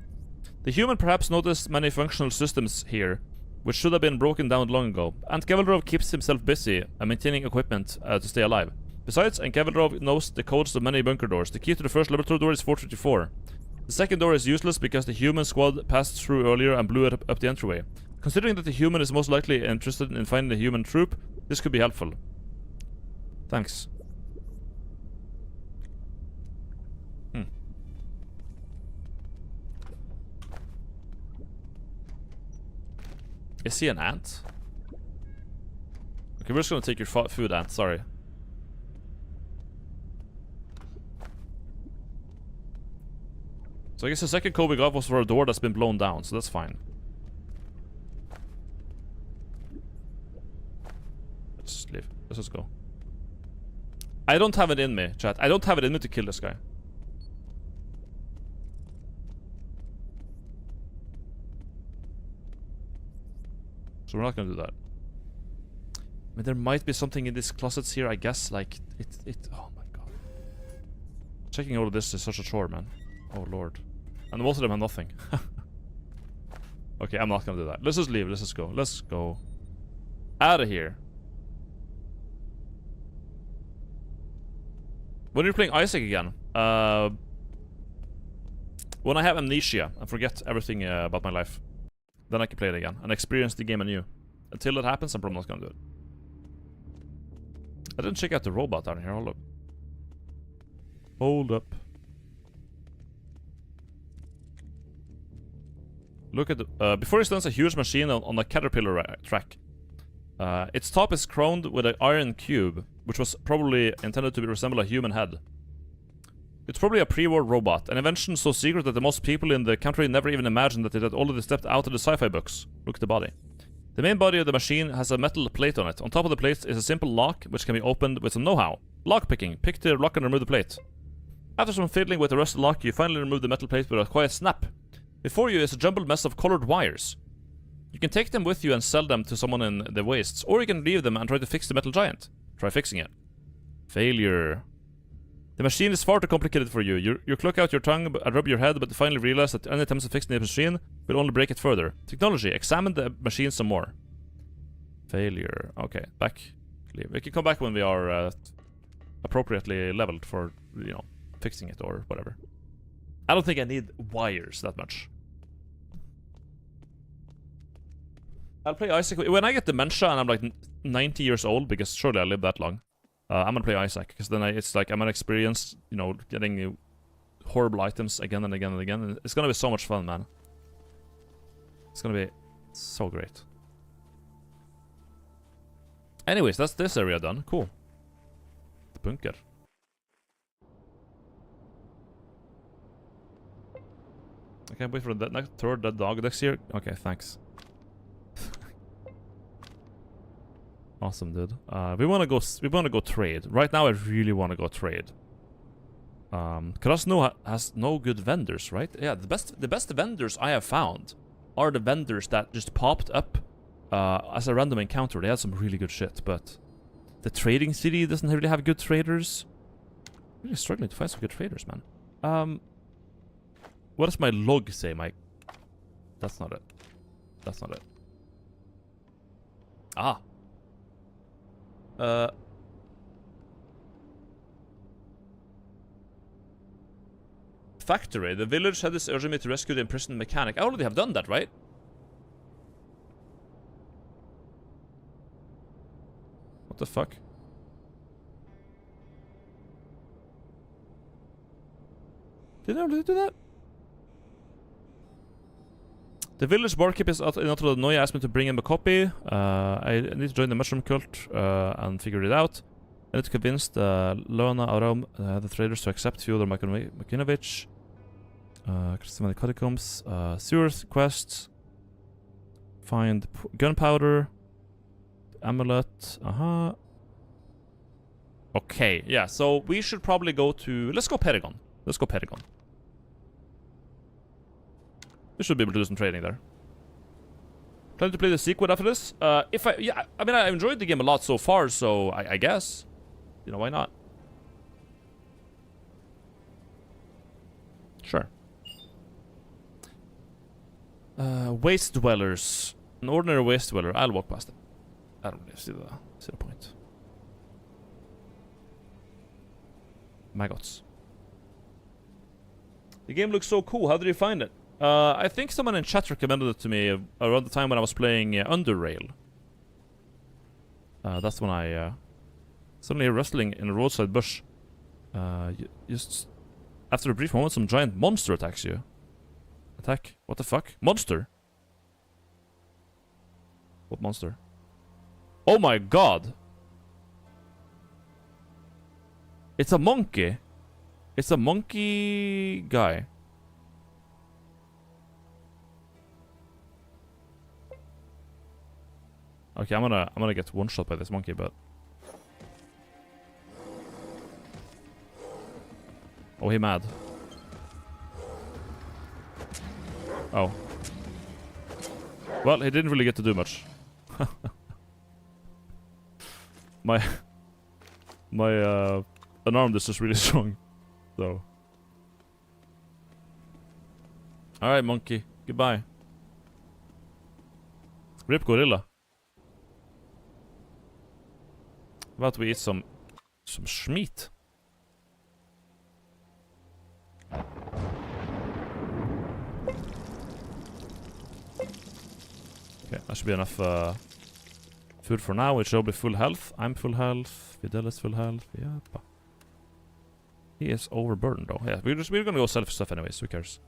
The human perhaps noticed many functional systems here, which should have been broken down long ago. Ant Gaveldrov keeps himself busy maintaining equipment to stay alive. Besides, Ant Gaveldrov knows the codes of many bunker doors. The key to the first laboratory door is 434. The second door is useless because the human squad passed through earlier and blew it up the entryway. Considering that the human is most likely interested in finding the human troop, this could be helpful. Thanks. Is he an ant? Okay, we're just gonna take your food, ant. Sorry. So I guess the second code we got was for a door that's been blown down, so that's fine. Let's just leave. Let's just go. I don't have it in me, chat. I don't have it in me to kill this guy. So we're not gonna do that. I mean, there might be something in these closets here, I guess. Like, oh my god. Checking all of this is such a chore, man. Oh lord. And most of them have nothing. Okay, I'm not gonna do that. Let's just leave. Let's just go. Let's go. Out of here. When are you playing Isaac again? When I have amnesia and forget everything about my life. Then I can play it again and experience the game anew. Until that happens, I'm probably not gonna do it. I didn't check out the robot down here. Hold up. Hold up. Look at the... before he stands a huge machine on a caterpillar track. Its top is crowned with an iron cube, which was probably intended to resemble a human head. It's probably a pre-war robot, an invention so secret that the most people in the country never even imagined that it had already stepped out of the sci-fi books. Look at the body. The main body of the machine has a metal plate on it. On top of the plate is a simple lock, which can be opened with some know-how. Lock picking. Pick the lock and remove the plate. After some fiddling with the rusted lock, you finally remove the metal plate with a quiet snap. Before you is a jumbled mess of colored wires. You can take them with you and sell them to someone in the wastes, or you can leave them and try to fix the metal giant. Try fixing it. Failure. The machine is far too complicated for you. You cluck out your tongue and rub your head, but you finally realize that any attempts to fix the machine will only break it further. Technology. Examine the machine some more. Failure. Okay, back. Leave. We can come back when we are appropriately leveled for, you know, fixing it or whatever. I don't think I need wires that much. I'll play Isaac. When I get dementia and I'm like 90 years old, because surely I live that long, I'm gonna play Isaac, because then it's like I'm gonna experience, you know, getting horrible items again and again and again. And it's gonna be so much fun, man. It's gonna be so great. Anyways, that's this area done. Cool. The bunker. I can't wait for the third dead dog next year. Okay, thanks. Awesome, dude. We wanna go trade. Right now I really wanna go trade. Krasno has no good vendors, right? Yeah, the best vendors I have found are the vendors that just popped up as a random encounter. They had some really good shit, but The trading city doesn't really have good traders. I'm really struggling to find some good traders, man. What does my log say, Mike? That's not it. That's not it. Ah. Factory. The village head is urging me to rescue the imprisoned mechanic. I already have done that, right? What the fuck? Did I already do that? The village barkeep is out in Noia asked me to bring him a copy. I need to join the mushroom cult and figure it out. I need to convince Lona Aram, the traders, to accept Fyodor Makinovich. Christian Catacombs. Sewer quests. Find gunpowder. Amulet. Okay, yeah, so we should probably go to... Let's go Paragon. Let's go Paragon. We should be able to do some trading there. Planning to play the sequel after this? I mean, I enjoyed the game a lot so far, so I guess. You know, why not? Sure. Waste Dwellers. An ordinary Waste Dweller. I'll walk past them. I don't really see the point. Maggots. The game looks so cool. How did you find it? I think someone in chat recommended it to me around the time when I was playing Underrail. That's when I suddenly rustling in a roadside bush. Just after a brief moment, some giant monster attacks you. Attack? What the fuck? Monster? What monster? Oh my god! It's a monkey. It's a monkey guy. Okay, I'm gonna get one shot by this monkey, but oh, he mad. Oh. Well, he didn't really get to do much. my unarmed is just really strong, so. All right, monkey. Goodbye. Rip gorilla. About we eat some schmeat. Okay, that should be enough food for now. It should be full health. I'm full health. Fidel is full health. Yeah. He is overburdened though. Yeah, we're gonna go sell stuff anyways. Who cares?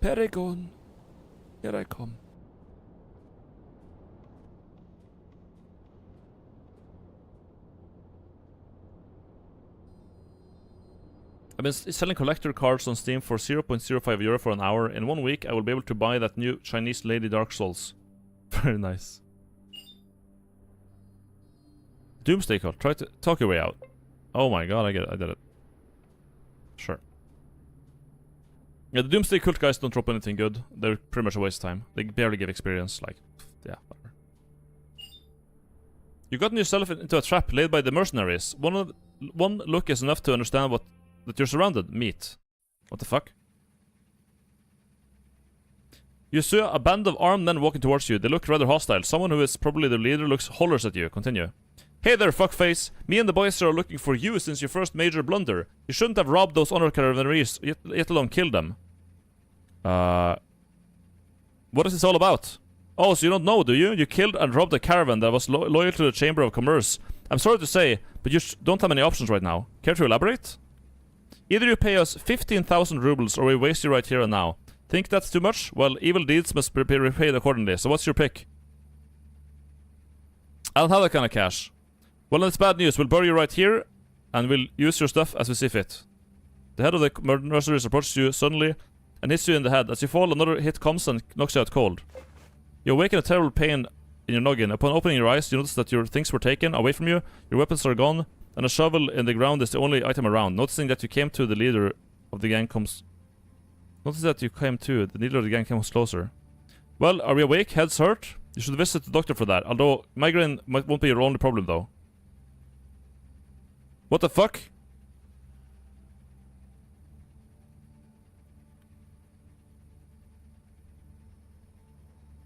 Paragon. Here I come. I've been selling collector cards on Steam for 0.05 euro for an hour. In 1 week, I will be able to buy that new Chinese Lady Dark Souls. Very nice. Doomsday card. Try to talk your way out. Oh my god, I get it. I did it. Sure. Yeah, the Doomsday Cult guys don't drop anything good. They're pretty much a waste of time. They barely give experience, like, yeah, whatever. You gotten yourself into a trap laid by the mercenaries. One look is enough to understand that you're surrounded. Meat. What the fuck? You see a band of armed men walking towards you. They look rather hostile. Someone who is probably their leader hollers at you. Continue. Hey there, fuckface. Me and the boys are looking for you since your first major blunder. You shouldn't have robbed those honor caravaneers, yet alone killed them. What is this all about? Oh, so you don't know, do you? You killed and robbed a caravan that was loyal to the Chamber of Commerce. I'm sorry to say, but you don't have any options right now. Care to elaborate? Either you pay us 15,000 rubles or we waste you right here and now. Think that's too much? Well, evil deeds must be repaid accordingly, so what's your pick? I don't have that kind of cash. Well, that's bad news. We'll bury you right here, and we'll use your stuff as we see fit. The head of the mercenaries approaches you suddenly and hits you in the head. As you fall, another hit comes and knocks you out cold. You awaken a terrible pain in your noggin. Upon opening your eyes, you notice that your things were taken away from you, your weapons are gone, and a shovel in the ground is the only item around. Noticing that you came to, the leader of the gang comes... Notice that you came to, the leader of the gang comes closer. Well, are we awake? Heads hurt? You should visit the doctor for that. Although, migraine won't be your only problem, though. What the fuck?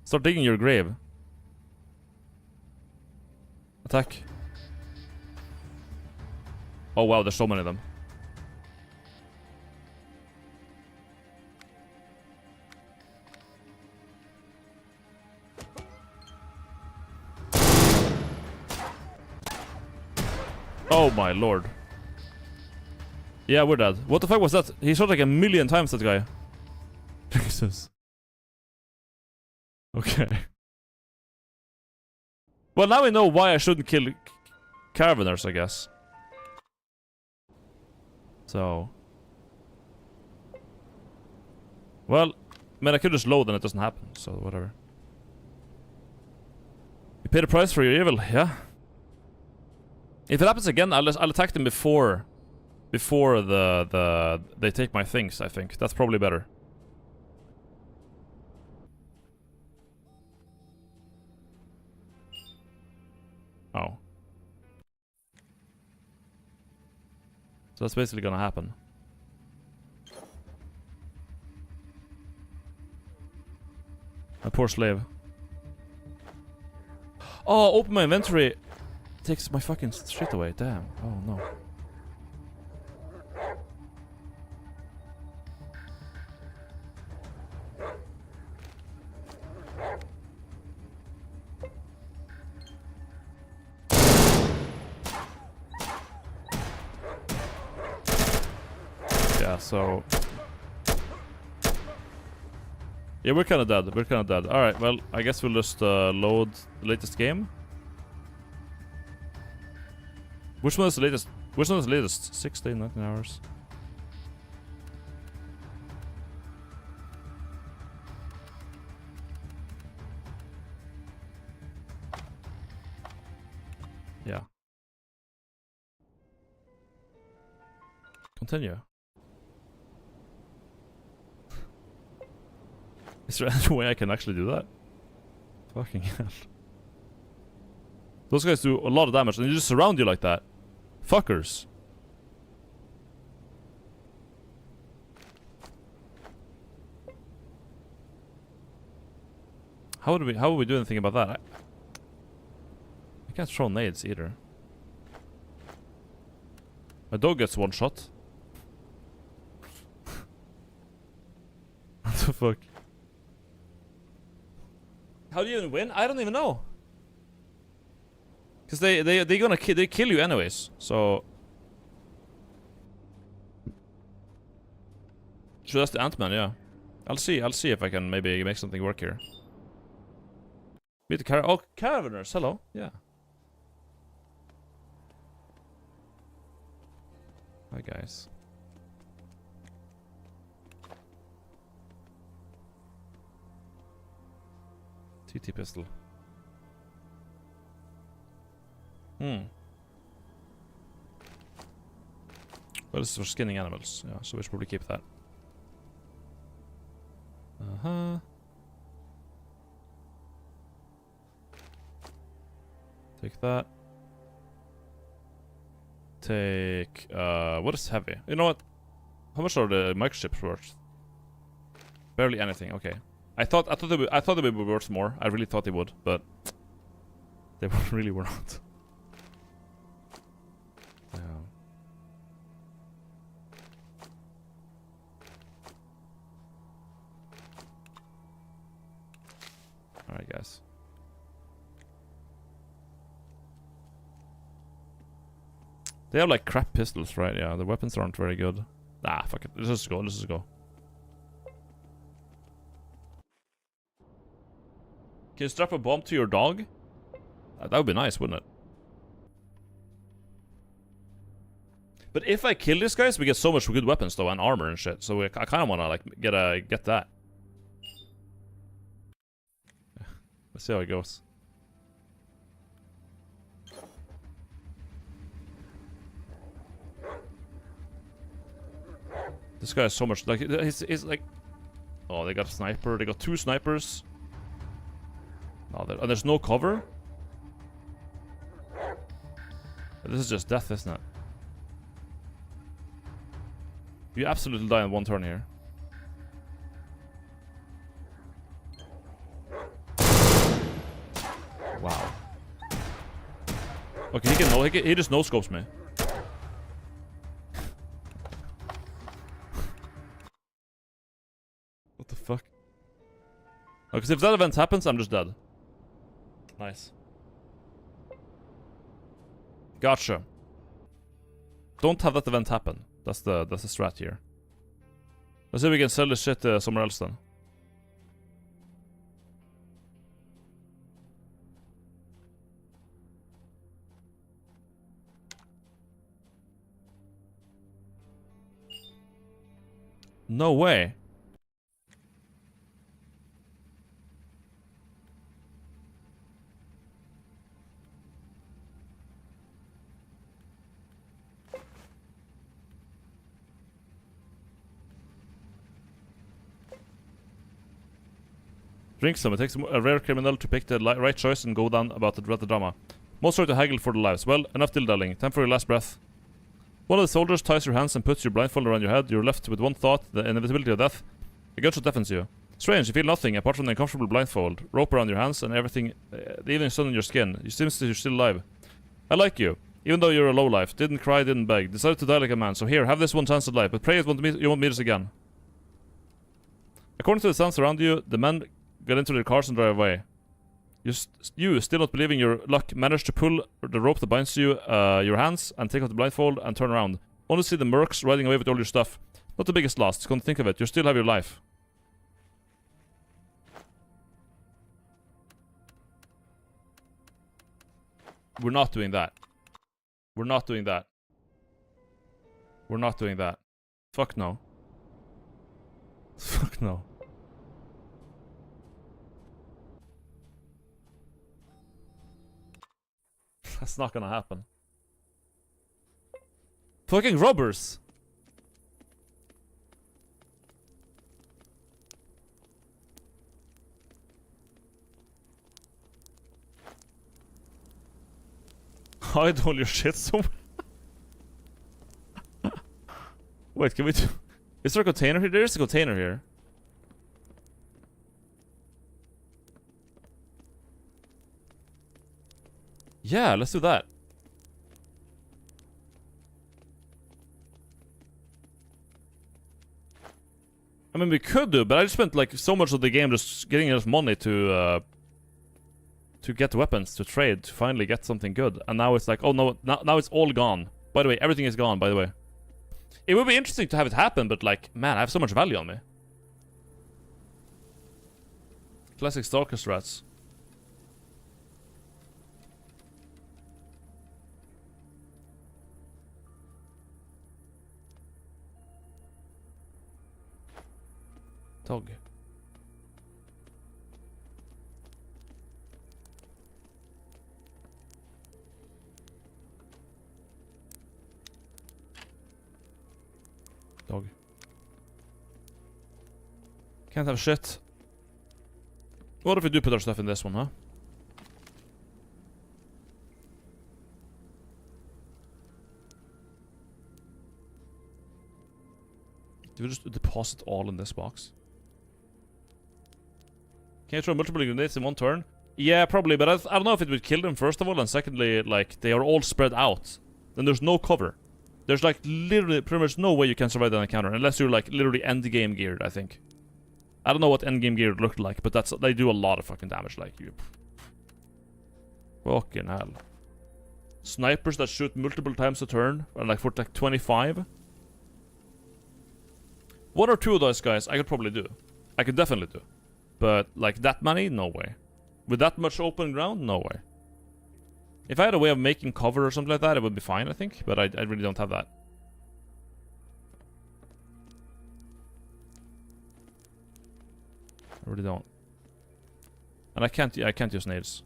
Start digging your grave. Attack. Oh wow, there's so many of them. Oh my lord. Yeah, we're dead. What the fuck was that? He shot like a million times, that guy. Jesus. Okay. Well, now we know why I shouldn't kill caravanners, I guess. So. Well, I mean, I could just load and it doesn't happen, so whatever. You pay the price for your evil, yeah. If it happens again, I'll attack them before they take my things, I think. That's probably better. Oh. So that's basically gonna happen. My poor slave. Oh, open my inventory. Takes my fucking shit away. Damn. Oh no. Yeah, so... Yeah, we're kinda dead. We're kinda dead. Alright, well, I guess we'll just load the latest game. Which one is the latest? Which one is the latest? 16, 19 hours. Yeah. Continue. Is there any way I can actually do that? Fucking hell. Those guys do a lot of damage and they just surround you like that. Fuckers. How would we do anything about that? I can't throw nades either. My dog gets one shot. What the fuck? How do you even win? I don't even know. Cause they kill you anyways. So sure, that's the Ant-Man, yeah. I'll see if I can maybe make something work here. Meet the caravanners, hello. Yeah. Hi guys. TT pistol. Well, this is for skinning animals. Yeah, so we should probably keep that. Take that. Take what is heavy? You know what? How much are the microchips worth? Barely anything. Okay. I thought they would be worth more. I really thought they would, but they really were not. Alright, guys. They have like crap pistols, right? Yeah, the weapons aren't very good. Nah, fuck it. Let's just go. Let's just go. Can you strap a bomb to your dog? That would be nice, wouldn't it? But if I kill these guys, we get so much good weapons though, and armor and shit. So I kind of want to like get that. Let's see how it goes. This guy has so much. Like he's like, oh, they got a sniper. They got 2 snipers. No, there's no cover? This is just death, isn't it? You absolutely die in one turn here. Wow. Okay, he just no-scopes me. What the fuck? Oh, because if that event happens, I'm just dead. Nice. Gotcha. Don't have that event happen. That's the strat here. Let's see if we can sell this shit somewhere else then. No way. Drink some. It takes a rare criminal to pick the right choice and go down about the drama. Most try to haggle for their lives. Well, enough dilly-dallying. Time for your last breath. One of the soldiers ties your hands and puts your blindfold around your head. You're left with one thought, the inevitability of death. A gunshot deafens you. Strange, you feel nothing apart from the uncomfortable blindfold, rope around your hands, and everything, the evening sun on your skin. You seem you're still alive. I like you, even though you're a lowlife. Didn't cry, didn't beg. Decided to die like a man, so here, have this one chance at life, but pray you won't meet us again. According to the sounds around you, the men get into their cars and drive away. You, still not believing your luck, manage to pull the rope that binds you, your hands, and take off the blindfold and turn around. Only see the mercs riding away with all your stuff. Not the biggest loss, come to think of it, you still have your life. We're not doing that. We're not doing that. We're not doing that. Fuck no. Fuck no. That's not gonna happen. Fucking robbers! Hide all your shit somewhere. Wait, can we do... Is there a container here? There is a container here. Yeah, let's do that. I mean, we could do, but I just spent like so much of the game just getting enough money to get weapons, to trade, to finally get something good. And now it's like, oh no, now it's all gone. By the way, everything is gone, by the way. It would be interesting to have it happen, but like, man, I have so much value on me. Classic Stalker strats. Dog. Dog. Can't have shit. What if we do put our stuff in this one, huh? Do we just deposit all in this box? Can you throw multiple grenades in one turn? Yeah, probably, but I don't know if it would kill them, first of all, and secondly, like, they are all spread out. Then there's no cover. There's, like, literally pretty much no way you can survive that encounter, unless you're, like, literally endgame geared, I think. I don't know what endgame geared looked like, but they do a lot of fucking damage, like, you... Fucking hell. Snipers that shoot multiple times a turn, and, like, for, like, 25? One or two of those guys, I could probably do. I could definitely do. But, like, that many? No way. With that much open ground? No way. If I had a way of making cover or something like that, it would be fine, I think. But I really don't have that. I really don't. And I can't use nades.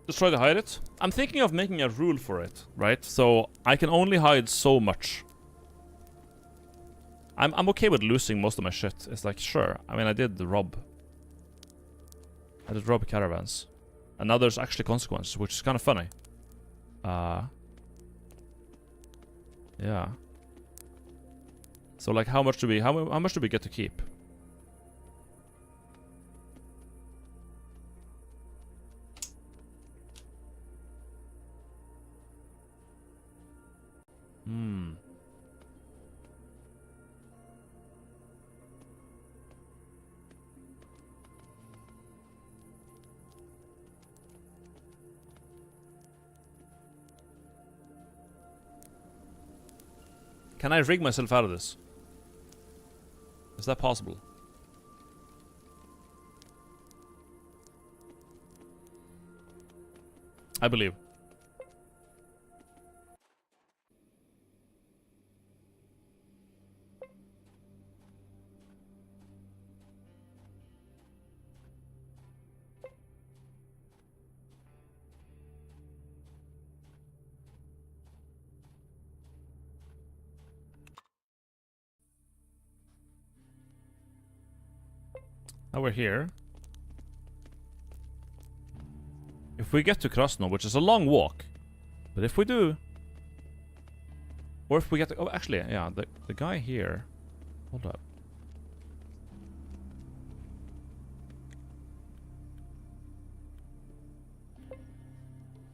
Let's try to hide it. I'm thinking of making a rule for it, right? So I can only hide so much. I'm okay with losing most of my shit. It's like, sure. I mean, I did rob caravans. And now there's actually consequences, which is kind of funny. Yeah. So like, how much do we get to keep? Can I rig myself out of this? Is that possible? I believe. Now we're here. If we get to Krasno, which is a long walk, but if we do, or if we get to, oh, actually, yeah, the guy here, hold up.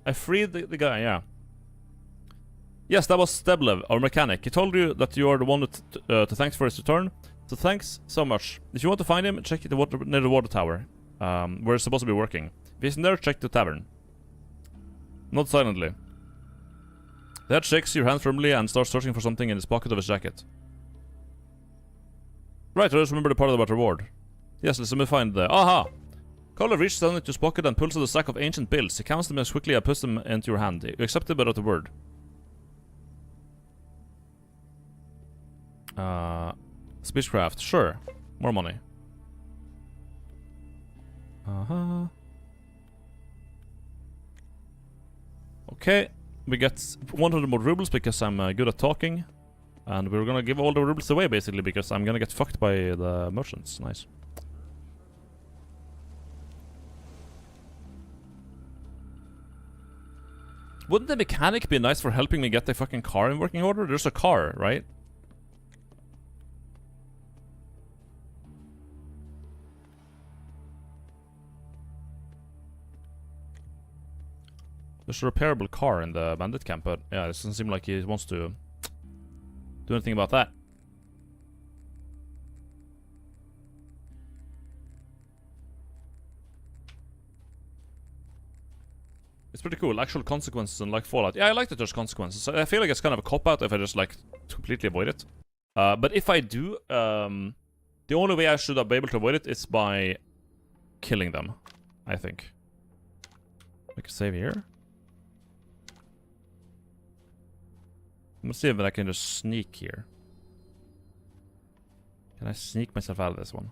I freed the guy, yeah. Yes, that was Steblev, our mechanic. He told you that you are the one to thanks for his return. So thanks so much. If you want to find him, check near the water tower, where it's supposed to be working. If he's in there, check the tavern. Not silently. The head shakes your hand firmly and starts searching for something in his pocket of his jacket. Right, I just remember the part about reward. Yes, let me find the... Aha! Kolev reaches down into his pocket and pulls out a stack of ancient bills. He counts them as quickly and puts them into your hand. You accept it without a word. Speechcraft, sure. More money. Okay, we get 100 more rubles because I'm good at talking. And we're gonna give all the rubles away basically because I'm gonna get fucked by the merchants. Nice. Wouldn't the mechanic be nice for helping me get the fucking car in working order? There's a car, right? There's a repairable car in the bandit camp, but yeah, it doesn't seem like he wants to do anything about that. It's pretty cool, actual consequences and like Fallout. Yeah, I like that there's consequences. I feel like it's kind of a cop-out if I just like completely avoid it. But if I do, the only way I should be able to avoid it is by killing them, I think. Make a save here. I'm gonna see if I can just sneak here. Can I sneak myself out of this one?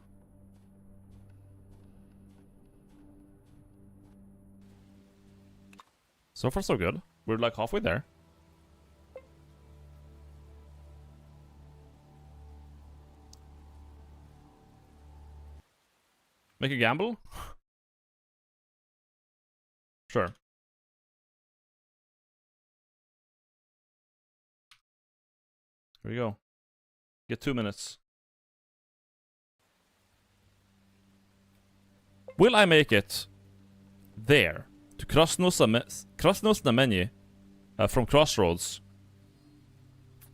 So far so good. We're like halfway there. Make a gamble? Sure. Here we go. Get 2 minutes. Will I make it there? To Krasnosnameni from Crossroads.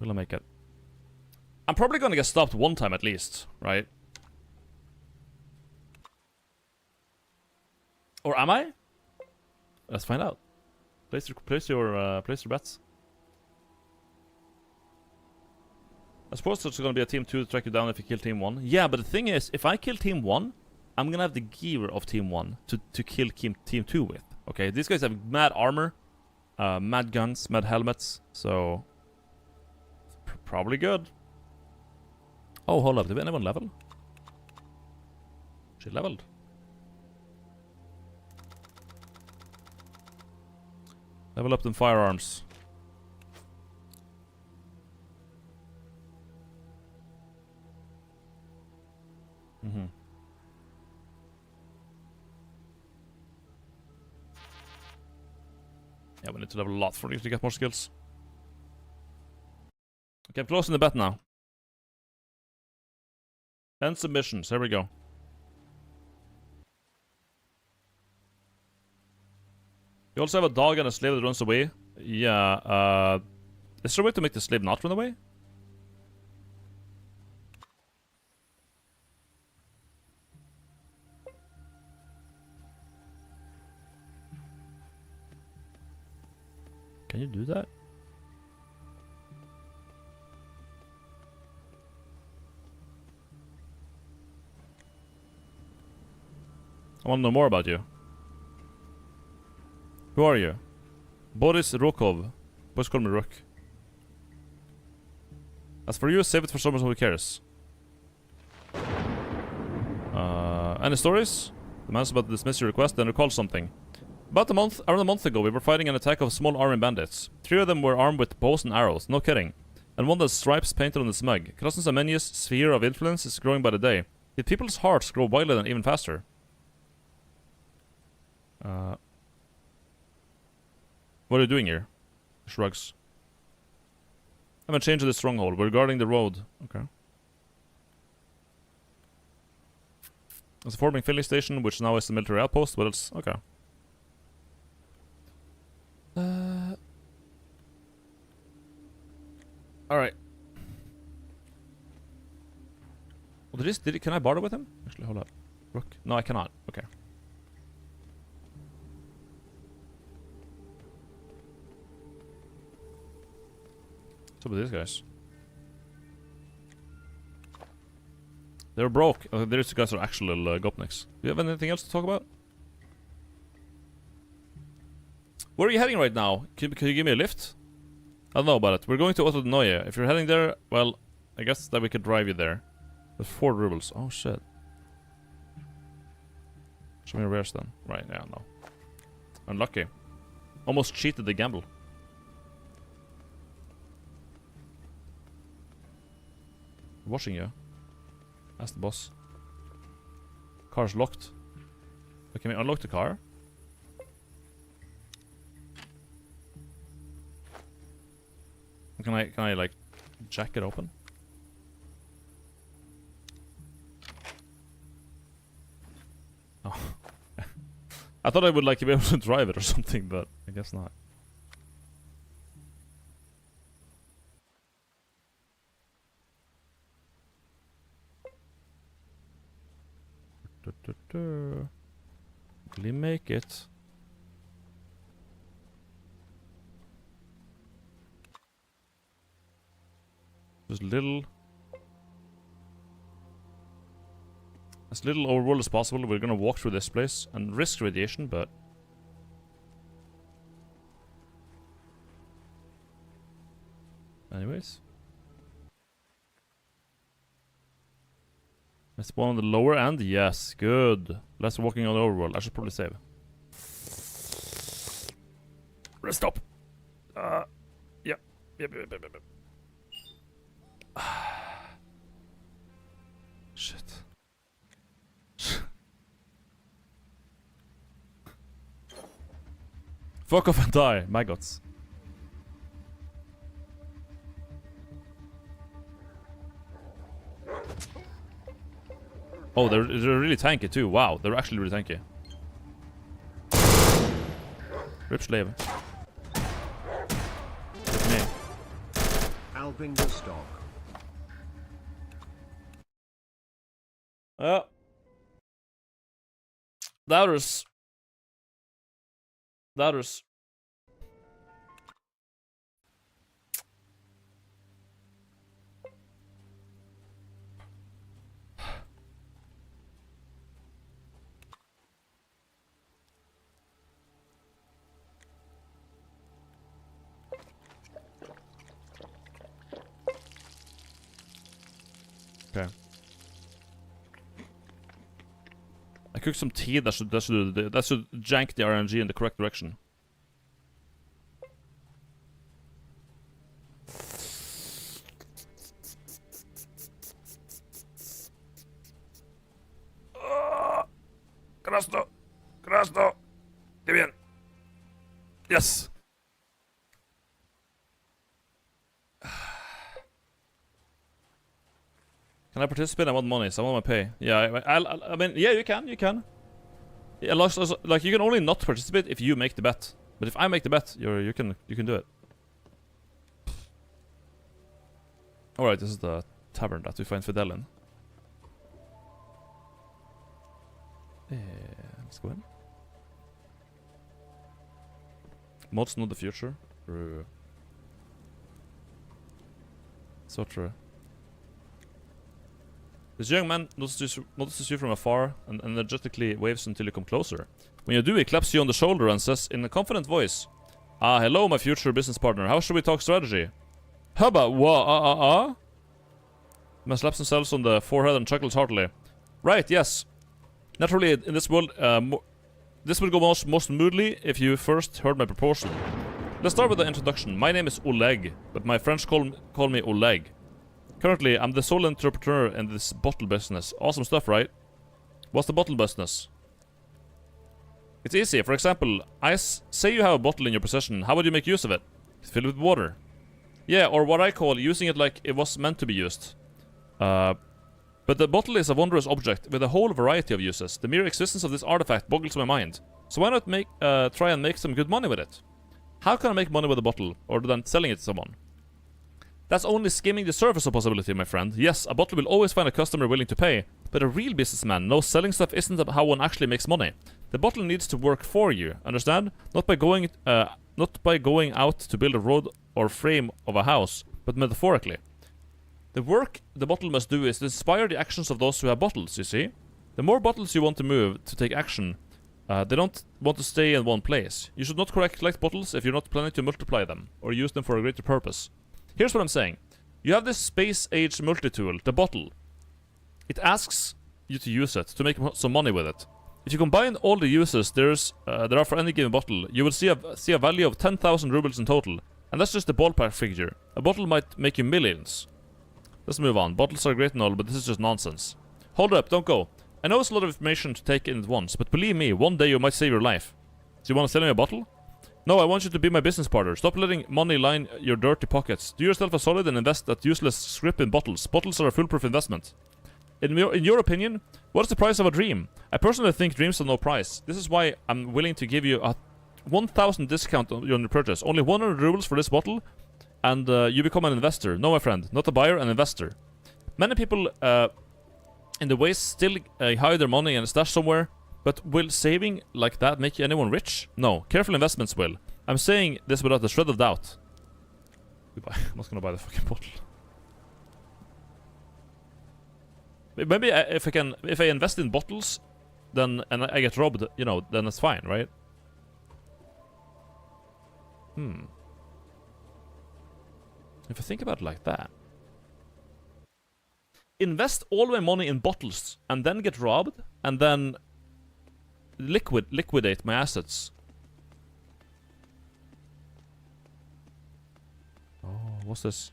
Will I make it? I'm probably gonna get stopped one time at least, right? Or am I? Let's find out. Place your bets. I suppose there's gonna be a team 2 to track you down if you kill team 1. Yeah, but the thing is, if I kill team 1, I'm gonna have the gear of team 1 to kill team 2 with. Okay, these guys have mad armor, mad guns, mad helmets, so probably good. Oh, hold up, did anyone level? She leveled. Level up them firearms. Mm-hmm. Yeah, we need to level a lot for you to get more skills. Okay, I'm closing the bet now. End submissions, here we go. You also have a dog and a slave that runs away. Yeah, is there a way to make the slave not run away? Can you do that? I want to know more about you. Who are you? Boris Rokov. Boys call me Rook. As for you, save it for someone who cares. Any stories? The man's about to dismiss your request, then recall something. Around a month ago, we were fighting an attack of small army bandits. 3 of them were armed with bows and arrows, no kidding. And one has stripes painted on his mug. Krasn's Amenius' sphere of influence is growing by the day. Yet people's hearts grow wilder and even faster. What are you doing here? Shrugs. I'm in change of the stronghold. We're guarding the road. Okay. It's a forming filling station, which now is the military outpost. What else? Okay. Alright. Well, can I barter with him? Actually, hold up. Rook? No, I cannot. Okay. What's up with these guys? They're broke. These guys are actual gopniks. Do you have anything else to talk about? Where are you heading right now? Can you give me a lift? I don't know about it. We're going to Otodnoye. If you're heading there, well, I guess that we could drive you there. With 4 rubles. Oh shit. Show me where's then. Right, yeah, no. Unlucky. Almost cheated the gamble. Watching you. That's the boss. Car's locked. But can we unlock the car? Can I like jack it open? Oh. I thought I would like be able to drive it or something, but I guess not. Will he make it? As little overworld as possible. We're gonna walk through this place and risk radiation, but anyways. Let's spawn on the lower end. Yes, good. Less walking on the overworld. I should probably save. Rest stop. Yep. Shit. Fuck off and die, maggots. Oh, they're really tanky too. Wow, they're actually really tanky. Rip slave. Rip me. Albino stock. Doubters. Okay. I cooked some tea that should jank the RNG in the correct direction. Krasno! Krasno! Qué bien! Yes! Can I participate? I want money, so I want my pay. Yeah, I mean, yeah, you can. Yeah, like you can only not participate if you make the bet. But if I make the bet, you can do it. All right, this is the tavern that we find Fidel in. Let's go in. Mods know the future. True. So true. This young man notices you from afar and energetically waves until you come closer. When you do, he claps you on the shoulder and says in a confident voice, "Ah, hello, my future business partner. How should we talk strategy?" Hubba, The man slaps themselves on the forehead and chuckles heartily. Right, yes. Naturally, in this world, this would go most smoothly if you first heard my proposal. Let's start with the introduction. My name is Oleg, but my friends call me Oleg. Currently, I'm the sole entrepreneur in this bottle business. Awesome stuff, right? What's the bottle business? It's easy. For example, say you have a bottle in your possession. How would you make use of it? Fill it with water. Yeah, or what I call using it like it was meant to be used. But the bottle is a wondrous object with a whole variety of uses. The mere existence of this artifact boggles my mind. So why not try and make some good money with it? How can I make money with a bottle, other than selling it to someone? That's only skimming the surface of possibility, my friend. Yes, a bottle will always find a customer willing to pay, but a real businessman knows selling stuff isn't how one actually makes money. The bottle needs to work for you, understand? Not by going out to build a road or frame of a house, but metaphorically. The work the bottle must do is to inspire the actions of those who have bottles, you see? The more bottles you want to move to take action, they don't want to stay in one place. You should not collect bottles if you're not planning to multiply them, or use them for a greater purpose. Here's what I'm saying. You have this space-age multi-tool, the bottle. It asks you to use it, to make some money with it. If you combine all the uses there are for any given bottle, you will see a value of 10,000 rubles in total. And that's just a ballpark figure. A bottle might make you millions. Let's move on. Bottles are great and all, but this is just nonsense. Hold up, don't go. I know it's a lot of information to take in at once, but believe me, one day you might save your life. Do you want to sell me a bottle? No, I want you to be my business partner. Stop letting money line your dirty pockets. Do yourself a solid and invest that useless scrip in bottles. Bottles are a foolproof investment. In your opinion, what is the price of a dream? I personally think dreams have no price. This is why I'm willing to give you a 1,000 discount on your purchase. Only 100 rubles for this bottle, and you become an investor. No, my friend, not a buyer, an investor. Many people in the West still hide their money in a stash somewhere, but will saving like that make anyone rich? No, careful investments will. I'm saying this without a shred of doubt. Goodbye. I'm not gonna buy the fucking bottle. Maybe if I invest in bottles, then and I get robbed, you know, then it's fine, right? If I think about it like that. Invest all my money in bottles and then get robbed and then liquidate my assets. Oh, what's this?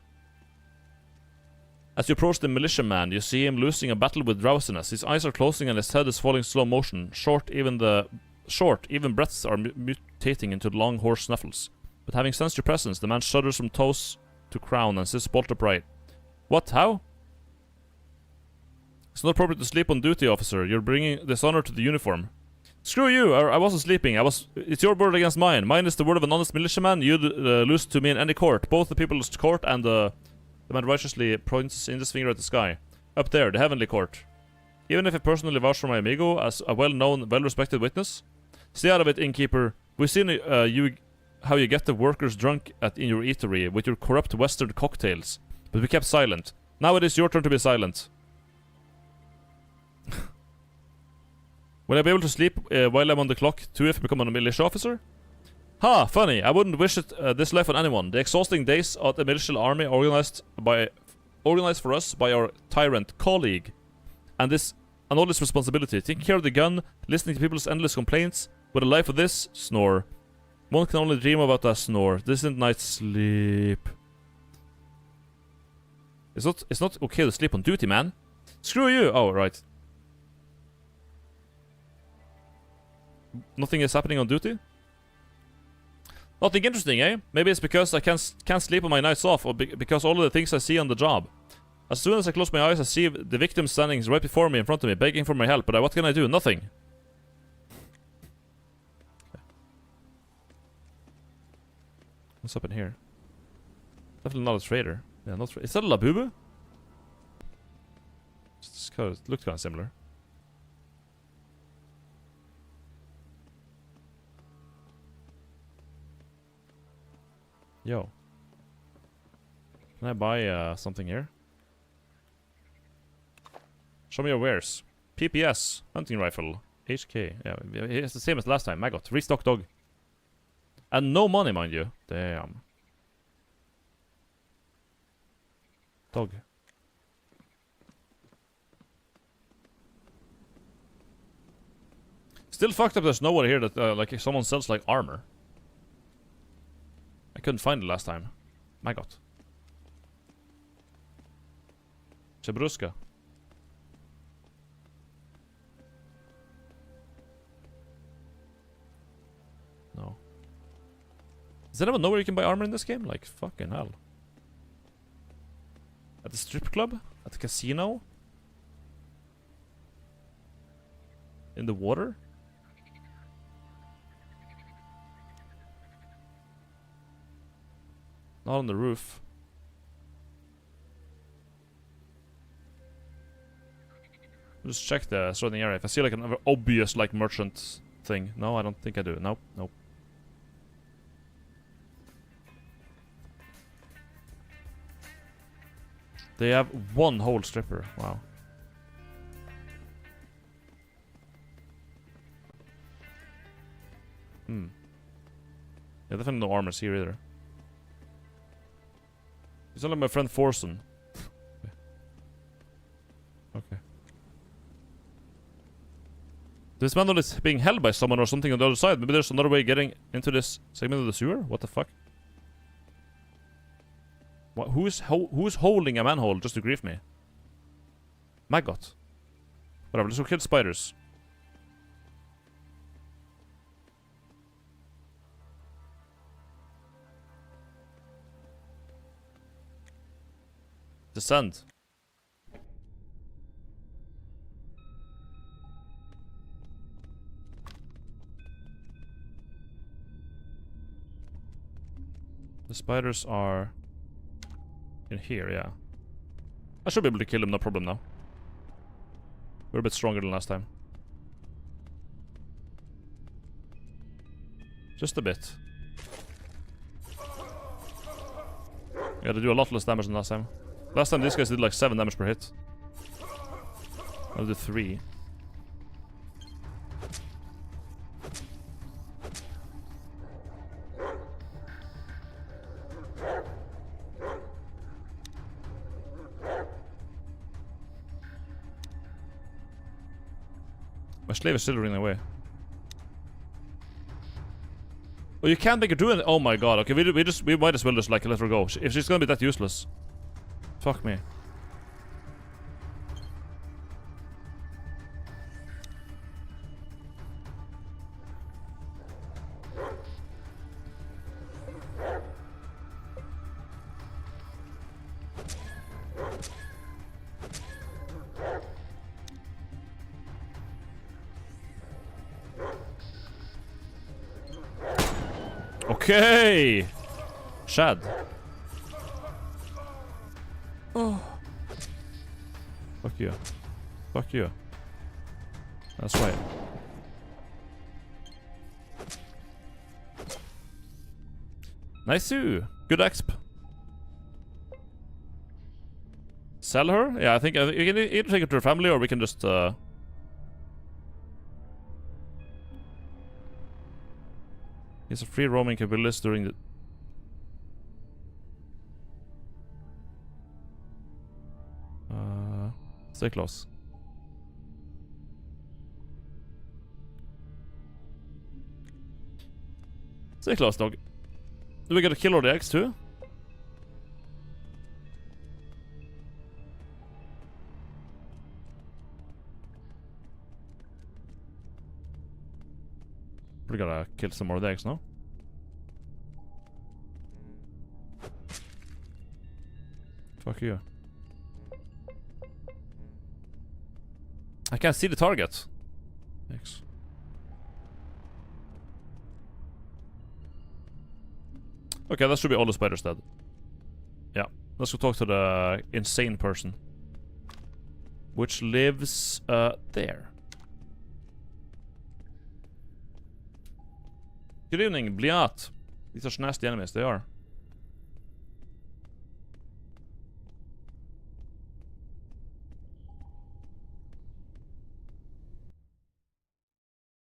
As you approach the militiaman, you see him losing a battle with drowsiness. His eyes are closing and his head is falling slow motion. Short, even breaths are mutating into long hoarse snuffles. But having sensed your presence, the man shudders from toes to crown and sits bolt upright. What? How? It's not appropriate to sleep on duty, officer. You're bringing dishonor to the uniform. Screw you! I wasn't sleeping. It's your word against mine. Mine is the word of an honest militiaman. You'd lose to me in any court. Both the people's court and the man righteously points index finger at the sky. Up there, the heavenly court. Even if I personally vouch for my amigo as a well-known, well-respected witness. Stay out of it, innkeeper. We've seen how you get the workers drunk in your eatery with your corrupt western cocktails. But we kept silent. Now it is your turn to be silent. Will I be able to sleep while I'm on the clock too if I become a militia officer? Ha! Funny. I wouldn't wish it this life on anyone. The exhausting days at the militia army organized for us by our tyrant colleague. And all this responsibility. Taking care of the gun, listening to people's endless complaints. With a life of this, snore. One can only dream about that snore. This isn't night sleep. It's not okay to sleep on duty, man. Screw you! Oh, right. Nothing is happening on duty? Nothing interesting, eh? Maybe it's because I can't sleep on my nights off, or because all of the things I see on the job. As soon as I close my eyes, I see the victim standing right before me, in front of me, begging for my help. But what can I do? Nothing. What's up in here? Definitely not a trader. Yeah, not. Is that a Labubu? It looks kind of similar. Yo. Can I buy something here? Show me your wares. PPS. Hunting rifle. HK. Yeah, it's the same as last time. Maggot. Restock dog. And no money, mind you. Damn. Dog. Still fucked up there's nowhere here that like someone sells like armor. I couldn't find it last time. Maggot. Chebruska. No. Does anyone know where you can buy armor in this game? Like, fucking hell. At the strip club? At the casino? In the water? Not on the roof. Just check the surrounding area. If I see like an obvious like merchant thing. No, I don't think I do. Nope, nope. They have one whole stripper. Wow. Hmm. Yeah, definitely no armors here either. It's only my friend Forsen. Okay. This man is being held by someone or something on the other side. Maybe there's another way getting into this segment of the sewer? What the fuck? What, who's holding a manhole just to grief me? Maggot. Whatever, let's go kill spiders. Descend. The spiders are in here, yeah. I should be able to kill them, no problem now. We're a bit stronger than last time. Just a bit. Yeah, they do a lot less damage than last time. Last time these guys did like 7 damage per hit. I'll do 3. My slave is still running away. Oh, you can't make her do it. Oh my god. Okay, we might as well just like let her go. If she's gonna be that useless. Fuck me. Okay. Shad. Oh. Fuck you. Fuck you. That's right. Nice-oo. Good exp. Sell her? Yeah, I think you can either take her to her family or we can just He's a free roaming capability during the stay close. Stay close, dog. Do we get to kill all the eggs too? Probably gotta kill some more of the eggs, no? Fuck you. I can't see the target. Thanks. Okay, that should be all the spiders dead. Yeah. Let's go talk to the insane person. Which lives, there. Good evening, Bliat. These are nasty enemies, they are.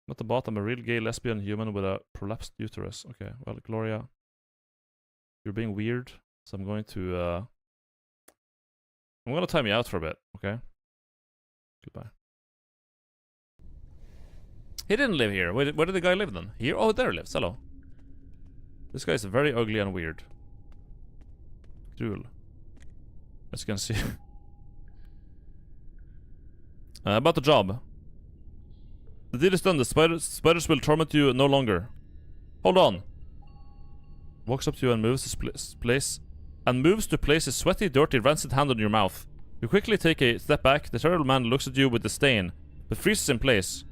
Not the bot, I'm a real gay lesbian human with a prolapsed uterus. Okay, well, Gloria, you're being weird, so I'm going to time you out for a bit, okay? Goodbye. He didn't live here. Where did the guy live then? Here? Oh, there he lives. Hello. This guy is very ugly and weird. Cruel. As you can see. About the job. The deal is done. The spiders will torment you no longer. Hold on. Walks up to you and moves to place his sweaty, dirty, rancid hand on your mouth. You quickly take a step back. The terrible man looks at you with disdain, but freezes in place.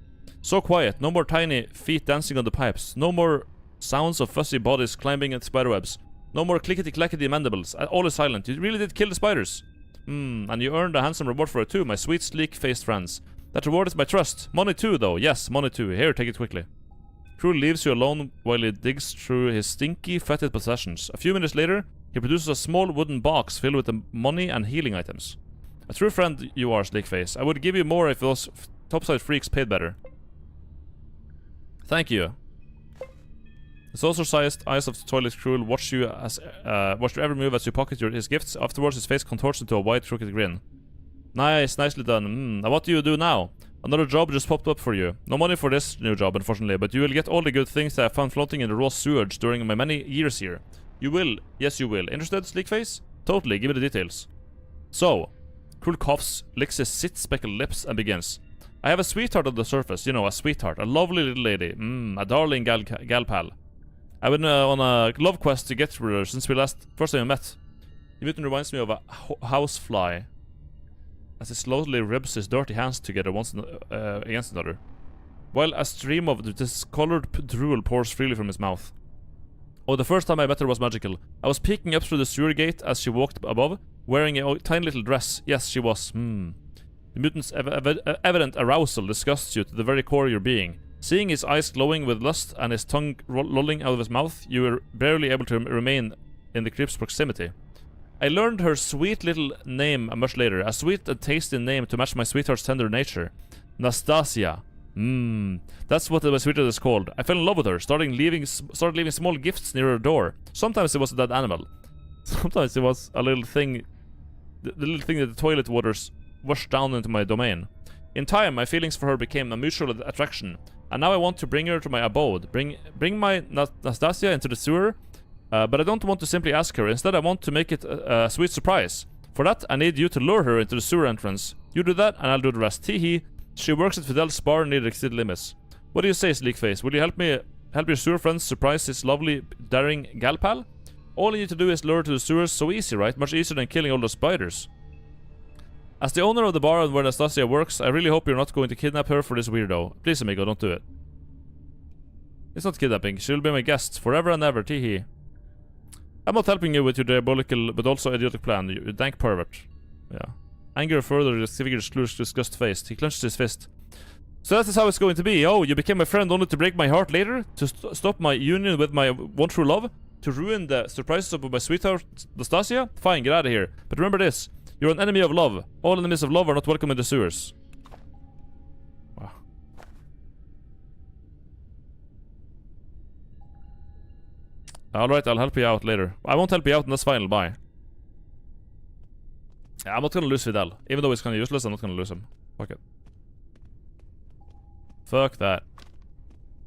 So quiet. No more tiny feet dancing on the pipes. No more sounds of fuzzy bodies climbing at spiderwebs. No more clickety-clackety mandibles. All is silent. You really did kill the spiders. And you earned a handsome reward for it too, my sweet, sleek-faced friends. That reward is my trust. Money too, though. Yes, money too. Here, take it quickly. Cruel leaves you alone while he digs through his stinky, fetid possessions. A few minutes later, he produces a small wooden box filled with the money and healing items. A true friend you are, Sleekface. I would give you more if those topside freaks paid better. Thank you. The saucer-sized eyes of the toilet Cruel watch you watch your every move as you pocket his gifts. Afterwards, his face contorts into a wide, crooked grin. Nice, nicely done. Now what do you do now? Another job just popped up for you. No money for this new job, unfortunately, but you will get all the good things that I found floating in the raw sewage during my many years here. You will. Yes, you will. Interested, Sleekface? Totally, give me the details. So, Cruel coughs, licks his soot-speckled lips, and begins. I have a sweetheart on the surface, you know, a sweetheart, a lovely little lady, a darling gal pal. I've been on a love quest to get through her since first time we met. The mutant reminds me of a housefly, as he slowly rubs his dirty hands together against another, while a stream of discolored drool pours freely from his mouth. Oh, the first time I met her was magical. I was peeking up through the sewer gate as she walked above, wearing a tiny little dress. Yes, she was. The mutant's evident arousal disgusts you to the very core of your being. Seeing his eyes glowing with lust and his tongue lolling out of his mouth, you were barely able to remain in the creep's proximity. I learned her sweet little name much later, a sweet and tasty name to match my sweetheart's tender nature. Nastasia. That's what my sweetheart is called. I fell in love with her, started leaving small gifts near her door. Sometimes it was a dead animal. Sometimes it was a little thing, the little thing that the toilet waters washed down into my domain. In time, my feelings for her became a mutual attraction, and now I want to bring her to my abode. Bring my Nastasia into the sewer, but I don't want to simply ask her. Instead, I want to make it a sweet surprise. For that, I need you to lure her into the sewer entrance. You do that, and I'll do the rest. Hee. She works at Fidel's bar near the city limits. What do you say, Sleekface? Will you help your sewer friends surprise this lovely, daring gal pal? All you need to do is lure her to the sewers. So easy, right? Much easier than killing all those spiders. As the owner of the bar and where Nastasia works, I really hope you're not going to kidnap her for this weirdo. Please, amigo, don't do it. It's not kidnapping. She'll be my guest forever and ever. Teehee. I'm not helping you with your diabolical but also idiotic plan, you dank pervert. Yeah. Anger further disfigures Clur's disgust-faced. He clenches his fist. So that is how it's going to be. Oh, you became my friend only to break my heart later? To stop my union with my one true love? To ruin the surprises of my sweetheart, Nastasia? Fine, get out of here. But remember this. You're an enemy of love. All enemies of love are not welcome in the sewers. Wow. Alright, I'll help you out later. I won't help you out and that's fine, bye. Yeah, I'm not gonna lose Fidel. Even though he's kinda useless, I'm not gonna lose him. Fuck it. Fuck that.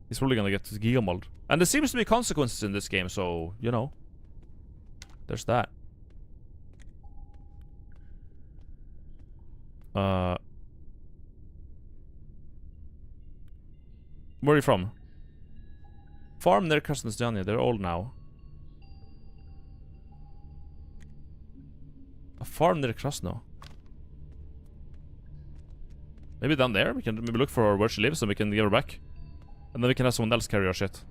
He's probably gonna get Gigamold. And there seems to be consequences in this game, so, you know. There's that. Where are you from? Farm near Krasnozdania. They're old now. A farm near Krasno. Maybe down there? We can maybe look for her where she lives and we can give her back. And then we can have someone else carry our shit.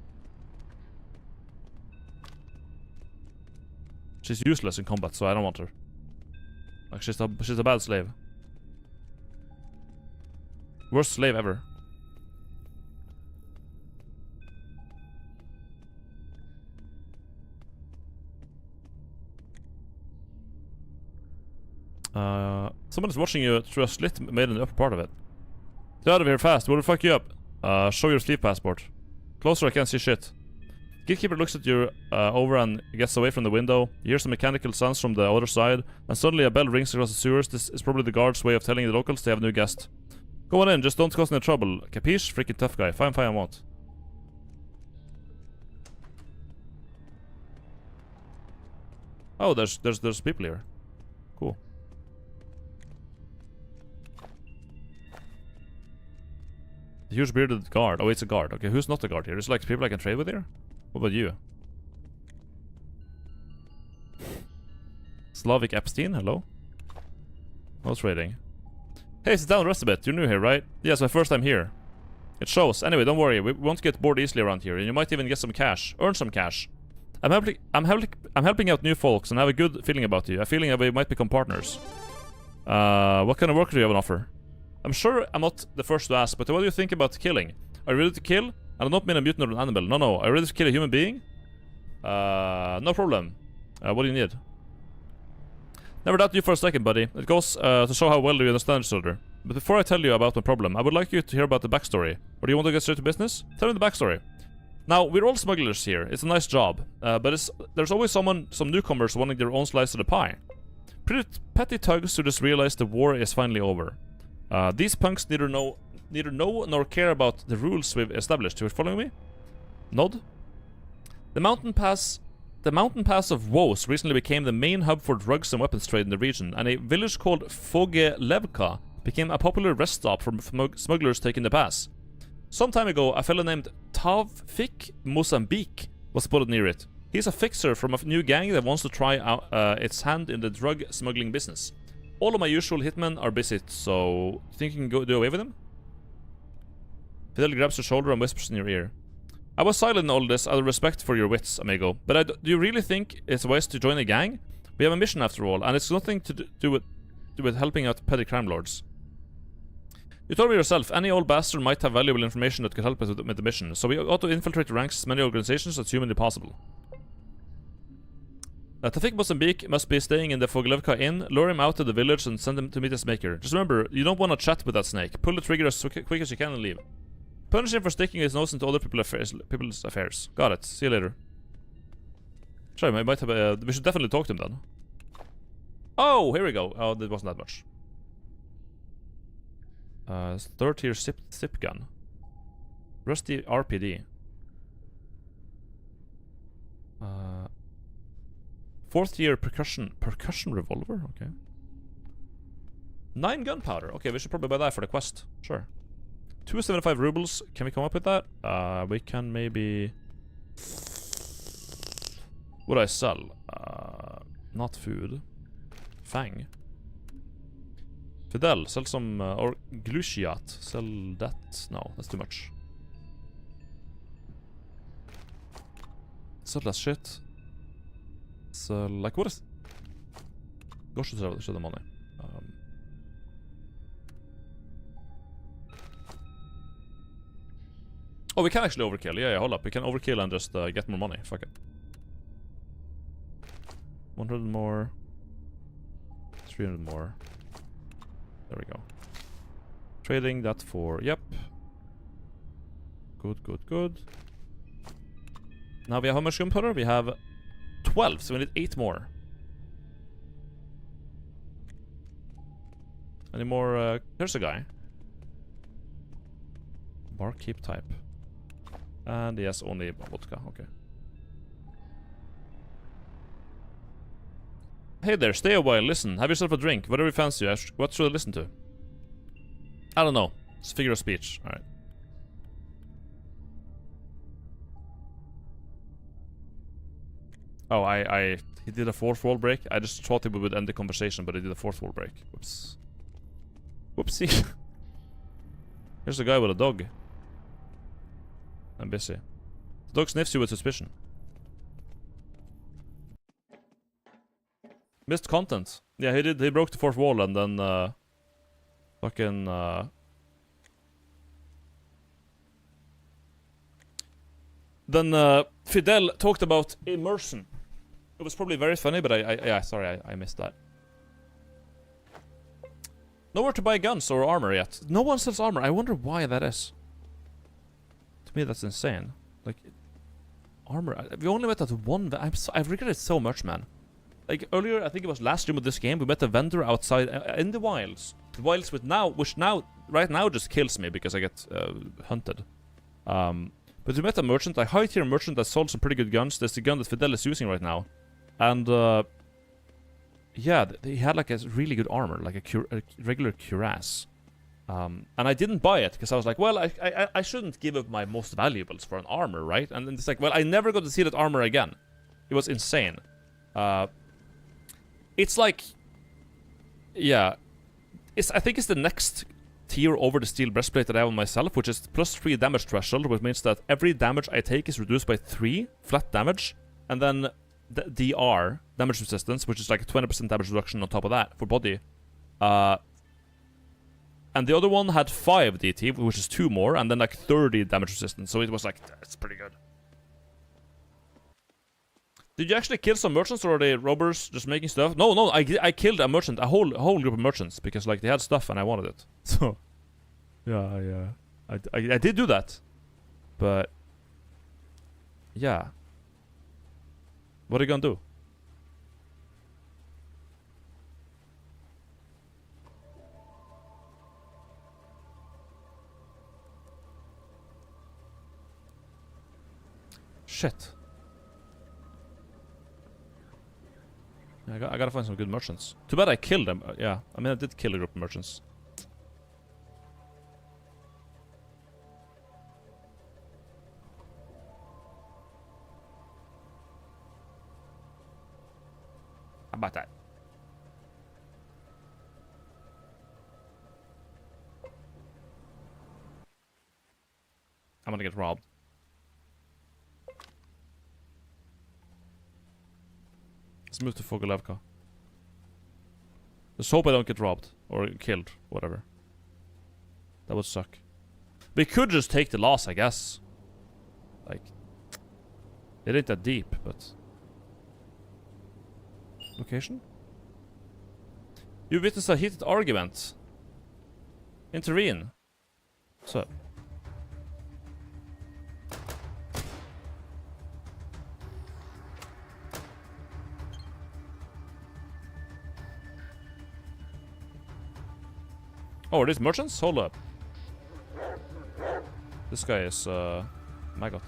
She's useless in combat, so I don't want her. Like, she's a bad slave. Worst slave ever. Someone is watching you through a slit made in the upper part of it. Get out of here fast, will fuck you up. Show your sleep passport. Closer, I can't see shit. Gatekeeper looks at you over and gets away from the window. You hear some mechanical sounds from the other side, and suddenly a bell rings across the sewers. This is probably the guard's way of telling the locals they have a new guest. Go on in, just don't cause any trouble. Capiche? Freaking tough guy. Fine, I won't. Oh, there's people here. Cool. The huge bearded guard. Oh, it's a guard. Okay, who's not a guard here? Is it like people I can trade with here? What about you? Slavic Epstein, hello? No trading. Hey, sit down, rest a bit. You're new here, right? Yeah, it's my first time here. It shows. Anyway, don't worry. We won't get bored easily around here, and you might even get some cash. Earn some cash. I'm helping out new folks, and I have a good feeling about you. A feeling that we might become partners. What kind of work do you have on offer? I'm sure I'm not the first to ask, but what do you think about killing? Are you ready to kill? I do not mean a mutant or an animal. No. Are you ready to kill a human being? No problem. What do you need? Never doubt you for a second, buddy. It goes to show how well you understand each other. But before I tell you about my problem, I would like you to hear about the backstory. Or do you want to get straight to business? Tell me the backstory. Now, we're all smugglers here. It's a nice job. But there's always some newcomers wanting their own slice of the pie. Pretty petty thugs who just realize the war is finally over. These punks neither know nor care about the rules we've established. You're following me? Nod? The mountain pass of Woes recently became the main hub for drugs and weapons trade in the region, and a village called Fogelevka became a popular rest stop for smugglers taking the pass. Some time ago, a fellow named Tavfik Mozambique was spotted near it. He's a fixer from a new gang that wants to try out its hand in the drug smuggling business. All of my usual hitmen are busy, so think you can go do away with him? Fidel grabs your shoulder and whispers in your ear. I was silent in all this out of respect for your wits, amigo, but do you really think it's wise to join a gang? We have a mission after all, and it's nothing to do with helping out petty crime lords. You told me yourself, any old bastard might have valuable information that could help us with the mission, so we ought to infiltrate the ranks of as many organizations as humanly possible. Tafik Mozambique must be staying in the Fogelevka Inn. Lure him out to the village and send him to meet his maker. Just remember, you don't want to chat with that snake. Pull the trigger as quick as you can and leave. Punish him for sticking his nose into other people's affairs. Got it. See you later. Sorry, I might have. We should definitely talk to him then. Oh, here we go. Oh, that wasn't that much. Third tier sip gun. Rusty RPD. Fourth tier percussion revolver. Okay. 9 gunpowder. Okay, we should probably buy that for the quest. Sure. 275 rubles. Can we come up with that? We can maybe. What do I sell? Not food. Fang. Fidel, sell some, or Gluciat, sell that. No, that's too much. Sell that shit. So, like, what is... Go show the money. Oh, we can actually overkill. Yeah, hold up. We can overkill and just get more money. Fuck it. 100 more. 300 more. There we go. Trading that for... Yep. Good. Now we have how much gunpowder? We have 12, so we need 8 more. Any more? Here's a guy. Barkeep type. And he has only vodka, okay. Hey there, stay a while, listen. Have yourself a drink, whatever you fancy. What should I listen to? I don't know. It's a figure of speech, alright. Oh, he did a fourth wall break. I just thought he would end the conversation, but he did a fourth wall break. Whoops. Whoopsie. Here's a guy with a dog. I'm busy. The dog sniffs you with suspicion. Missed content. Yeah, he did. He broke the fourth wall and then, fucking, Then, Fidel talked about immersion. It was probably very funny, but yeah, sorry, I missed that. Nowhere to buy guns or armor yet. No one sells armor. I wonder why that is. To me, that's insane. Like, armor. We only met at one. I've regretted it so much, man. Like earlier, I think it was last stream of this game, we met a vendor outside in the wilds. The wilds which right now just kills me because I get hunted. But we met a merchant, a high tier merchant that sold some pretty good guns. There's the gun that Fidel is using right now, and yeah, he had like a really good armor, like a regular cuirass. And I didn't buy it because I was like, well, I shouldn't give up my most valuables for an armor, right? And then it's like, well, I never got to see that armor again. It was insane. It's like, yeah, I think it's the next tier over the steel breastplate that I have on myself, which is +3 damage threshold, which means that every damage I take is reduced by 3 flat damage, and then the DR, damage resistance, which is like a 20% damage reduction on top of that for body. And the other one had 5 DT, which is 2 more, and then like 30 damage resistance, so it was like, it's pretty good. Did you actually kill some merchants, or are they robbers just making stuff? No, I killed a merchant, a whole group of merchants, because like they had stuff and I wanted it. So, yeah, I did do that, but yeah, what are you gonna do? Shit. I gotta find some good merchants. Too bad I killed them. Yeah, I mean I did kill a group of merchants. How about that? I'm gonna get robbed. Let's move to Fogolevka. Let's hope I don't get robbed. Or killed. Whatever. That would suck. We could just take the loss, I guess. Like, it ain't that deep, but... Location? You witnessed a heated argument. Intervene. What's up? Oh, are these merchants? Hold up. This guy is, my god.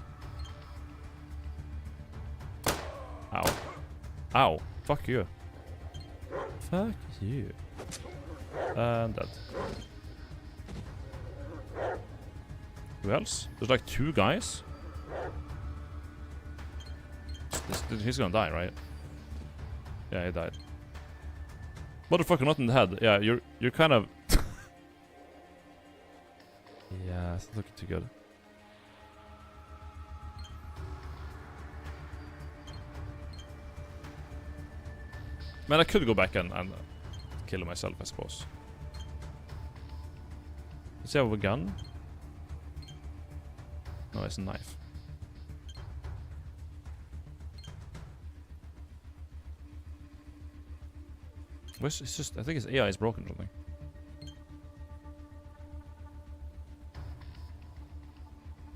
Ow. Ow. Fuck you. Fuck you. And dead. Who else? There's like 2 guys. He's gonna die, right? Yeah, he died. Motherfucker, not in the head. Yeah, you're kind of... Yeah, it's not looking too good. Man, I could go back and kill him myself, I suppose. Does he have a gun? No, it's a knife. It's just, I think his AI is broken or something.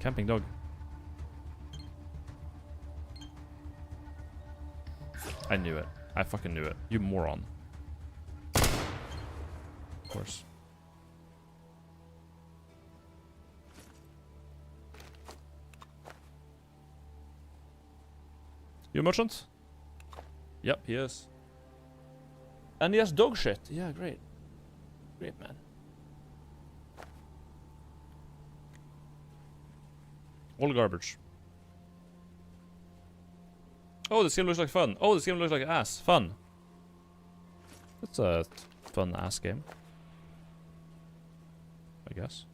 Camping dog. I knew it. I fucking knew it. You moron. Of course. You a merchant? Yep, he is. And he has dog shit. Yeah, great. Great, man. All garbage. Oh, this game looks like fun. Oh, this game looks like ass. Fun. That's a fun ass game. I guess.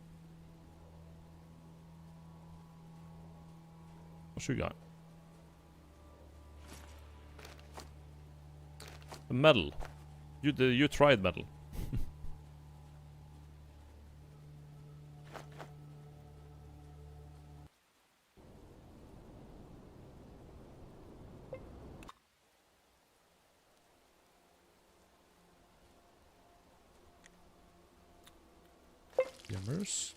What you got? A medal. You tried medal. Yummers.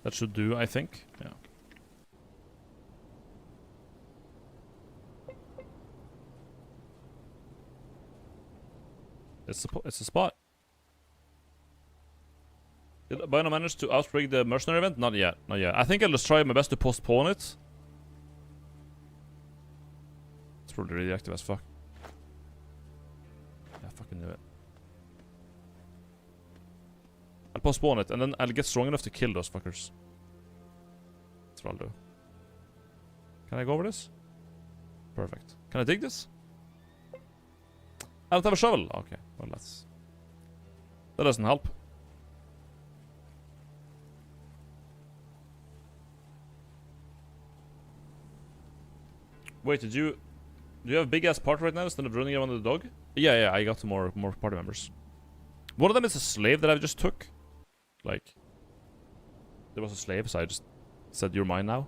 That should do, I think. Yeah. It's a spot. Did Albino manage to outrig the mercenary event? Not yet. Not yet. I think I'll just try my best to postpone it. It's probably radioactive as fuck. Yeah, I fucking knew it. I'll postpone it, and then I'll get strong enough to kill those fuckers. That's what I'll do. Can I go over this? Perfect. Can I dig this? I don't have a shovel. Okay, well that doesn't help. Wait, do you have a big ass party right now instead of running around with the dog? Yeah, I got some more party members. One of them is a slave that I just took. Like, there was a slave, so I just said you're mine now.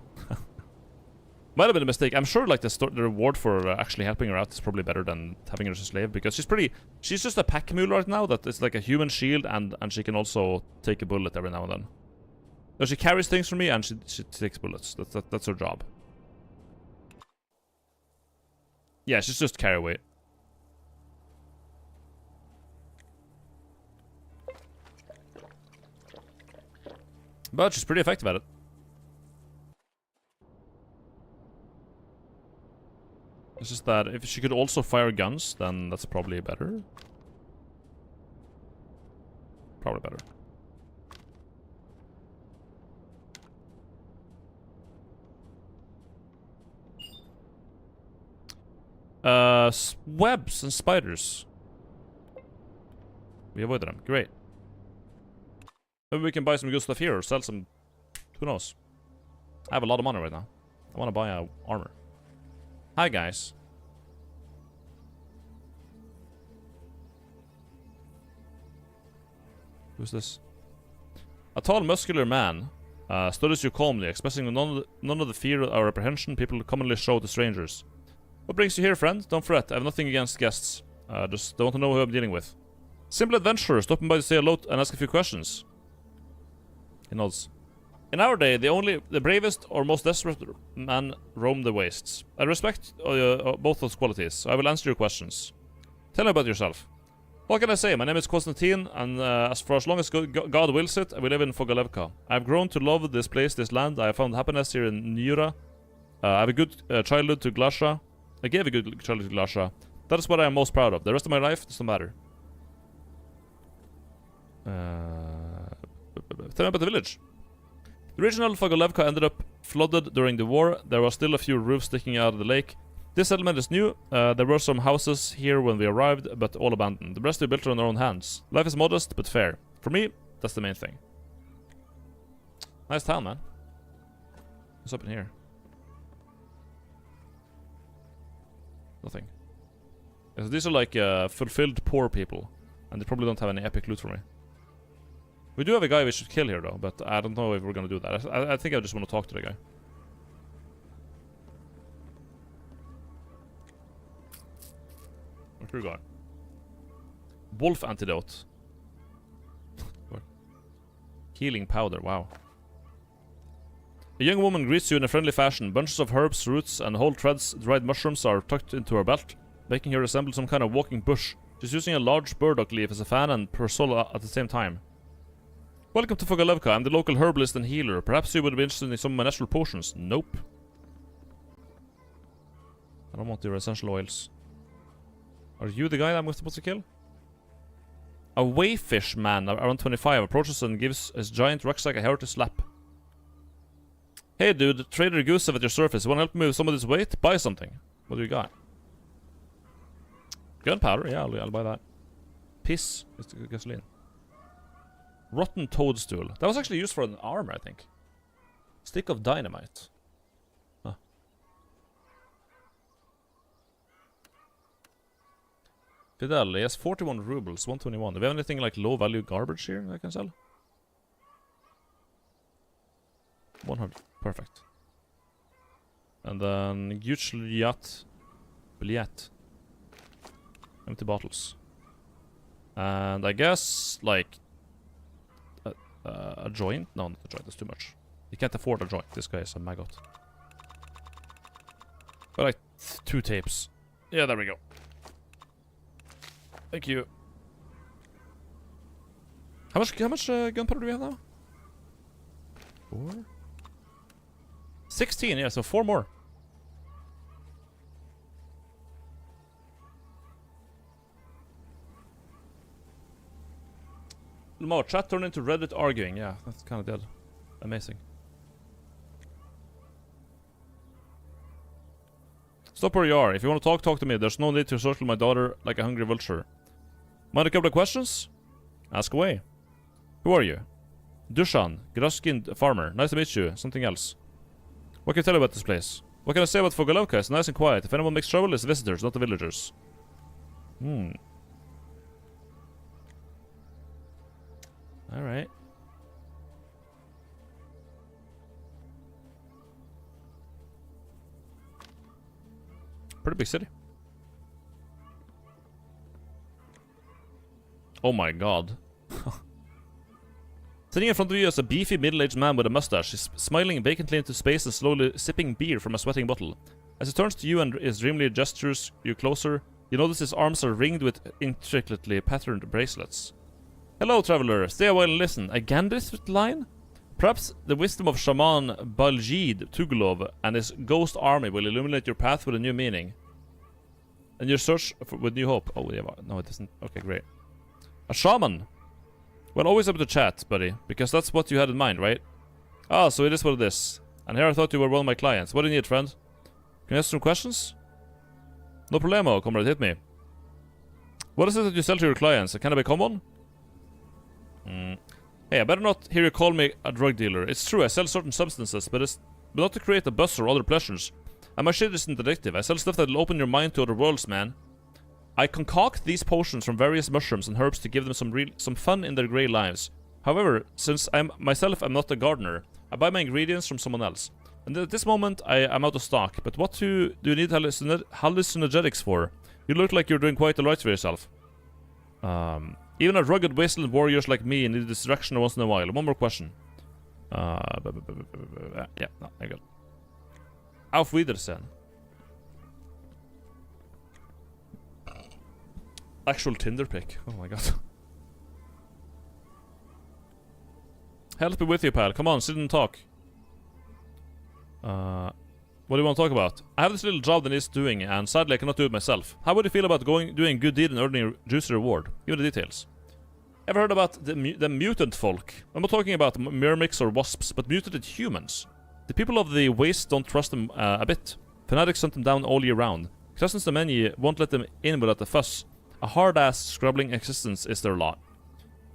Might have been a mistake. I'm sure like the reward for actually helping her out is probably better than having her as a slave, because she's just a pack mule right now that is like a human shield, and she can also take a bullet every now and then. So she carries things for me, and she takes bullets. That's her job. Yeah, she's just carry weight. But she's pretty effective at it. It's just that if she could also fire guns, then that's probably better. Probably better. Webs and spiders. We avoided them. Great. Maybe we can buy some good stuff here or sell some. Who knows? I have a lot of money right now. I want to buy armor. Hi, guys. Who's this? A tall, muscular man studies you calmly, expressing none of the fear or apprehension people commonly show to strangers. What brings you here, friend? Don't fret. I have nothing against guests. Just don't want to know who I'm dealing with. Simple adventurer, stopping by to say hello and ask a few questions. He nods. In our day, the bravest or most desperate man roam the wastes. I respect both those qualities, so I will answer your questions. Tell me about yourself. What can I say? My name is Konstantin, and as long as God wills it, we live in Fogalevka. I've grown to love this place, this land. I have found happiness here in Nyura. I have a good childhood to Glasha. I gave a good childhood to Glasha. That is what I am most proud of. The rest of my life doesn't matter. Tell me about the village. The original Fogalevka ended up flooded during the war. There were still a few roofs sticking out of the lake. This settlement is new. There were some houses here when we arrived, but all abandoned. The rest we built on our own hands. Life is modest, but fair. For me, that's the main thing. Nice town, man. What's up in here? Nothing. Yeah, so these are like fulfilled poor people, and they probably don't have any epic loot for me. We do have a guy we should kill here, though, but I don't know if we're gonna do that. I think I just want to talk to the guy. Where we going? Wolf antidote. What? Healing powder, wow. A young woman greets you in a friendly fashion. Bunches of herbs, roots, and whole threads dried mushrooms are tucked into her belt, making her resemble some kind of walking bush. She's using a large burdock leaf as a fan and parasol at the same time. Welcome to Fogalevka. I'm the local herbalist and healer. Perhaps you would be interested in some of my natural potions. Nope. I don't want your essential oils. Are you the guy I'm supposed to kill? A wayfish man around 25 approaches and gives his giant rucksack a hearty slap. Hey dude, Trader Gusev at your surface. Wanna help me with some of this weight? Buy something. What do you got? Gunpowder? Yeah, I'll buy that. Piss. It's gasoline. Rotten toadstool. That was actually used for an armor, I think. Stick of dynamite. Huh. Fidel, he has 41 rubles, 121. Do we have anything like low value garbage here I can sell? 100. Perfect. And then Guchliat Bliat. Empty bottles. And I guess like a joint? No, not a joint, that's too much. You can't afford a joint. This guy is a maggot. But like 2 tapes. Yeah, there we go. Thank you. How much gunpowder do we have now? 4? 16, yeah, so 4 more. More chat turned into Reddit arguing. Yeah, that's kind of dead. Amazing. Stop where you are. If you want to talk to me. There's no need to circle my daughter like a hungry vulture. Mind a couple of questions? Ask away. Who are you? Dushan, grass-skinned farmer. Nice to meet you. Something else. What can you tell me about this place? What can I say about Fogalovka? It's nice and quiet. If anyone makes trouble, it's visitors, not the villagers. Alright. Pretty big city. Oh my god. Sitting in front of you is a beefy middle-aged man with a mustache. He's smiling vacantly into space and slowly sipping beer from a sweating bottle. As he turns to you and his dreamily gestures you closer, you notice his arms are ringed with intricately patterned bracelets. Hello, traveler. Stay a while and listen. A Gandalf line? Perhaps the wisdom of Shaman Baljid Tugolov and his ghost army will illuminate your path with a new meaning. And your search with new hope. Oh, yeah, no, it isn't. Okay, great. A shaman? Well, always able to chat, buddy, because that's what you had in mind, right? Ah, so it is what it is. And here I thought you were one of my clients. What do you need, friend? Can I ask some questions? No problemo, comrade, hit me. What is it that you sell to your clients? Can I become one? Hey, I better not hear you call me a drug dealer. It's true, I sell certain substances, but not to create a buzz or other pleasures. And my shit isn't addictive. I sell stuff that'll open your mind to other worlds, man. I concoct these potions from various mushrooms and herbs to give them some fun in their grey lives. However, since I'm not a gardener, I buy my ingredients from someone else. And at this moment, I'm out of stock. But what do you need hallucinogenics for? You look like you're doing quite alright for yourself. Even a rugged wasteland warriors like me need distraction once in a while. One more question. Yeah, no, I got it. Auf Wiedersehen. Actual Tinder pic. Oh my god. Help me with you, pal. Come on, sit and talk. What do you want to talk about? I have this little job that needs doing, and sadly I cannot do it myself. How would you feel about doing good deed and earning a juicy reward? Give me the details. Ever heard about the mutant folk? I'm not talking about myrmics or wasps, but mutated humans. The people of the waste don't trust them a bit. Fanatics hunt them down all year round. Cousins the many won't let them in without a fuss. A hard-ass, scrubbling existence is their lot.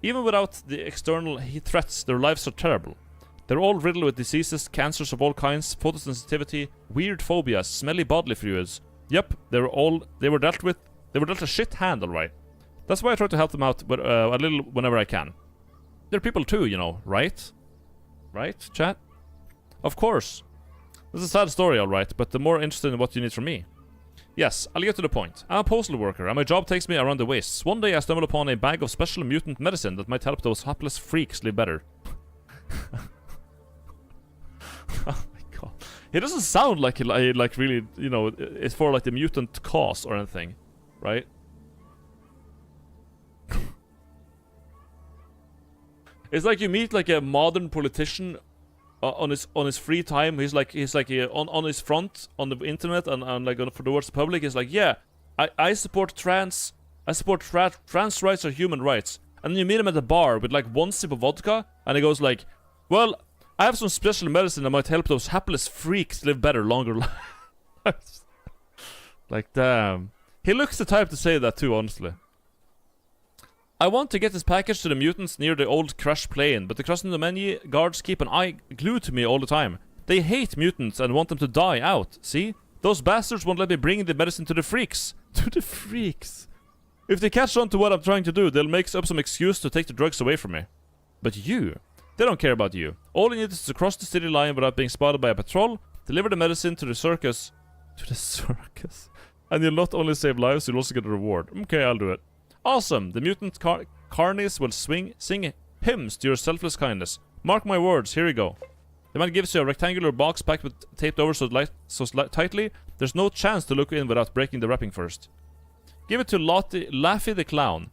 Even without the external threats, their lives are terrible. They're all riddled with diseases, cancers of all kinds, photosensitivity, weird phobias, smelly bodily fluids. Yep, they were dealt a shit hand, alright. That's why I try to help them out with, a little whenever I can. They're people too, you know, right? Right, chat? Of course. This is a sad story, alright, but I'm more interested in what you need from me. Yes, I'll get to the point. I'm a postal worker, and my job takes me around the wastes. One day I stumble upon a bag of special mutant medicine that might help those hapless freaks live better. Oh my god. It doesn't sound like really, you know, it's for like the mutant cause or anything, right? It's like you meet like a modern politician on his free time. He's like on his front on the internet and like towards the public. He's like, yeah, I support trans rights or human rights. And then you meet him at the bar with like one sip of vodka, and he goes like, well, I have some special medicine that might help those hapless freaks live better, longer lives. Like, damn. He looks the type to say that too, honestly. I want to get this package to the mutants near the old crashed plane, but the crossing the menu guards keep an eye glued to me all the time. They hate mutants and want them to die out, see? Those bastards won't let me bring the medicine to the freaks. To the freaks. If they catch on to what I'm trying to do, they'll make up some excuse to take the drugs away from me. But you, they don't care about you. All you need is to cross the city line without being spotted by a patrol, deliver the medicine to the circus. To the circus? And you'll not only save lives, you'll also get a reward. Okay, I'll do it. Awesome! The mutant carnies will sing hymns to your selfless kindness. Mark my words, here we go. The man gives you a rectangular box packed with taped over so tightly, there's no chance to look in without breaking the wrapping first. Give it to Laffy the Clown.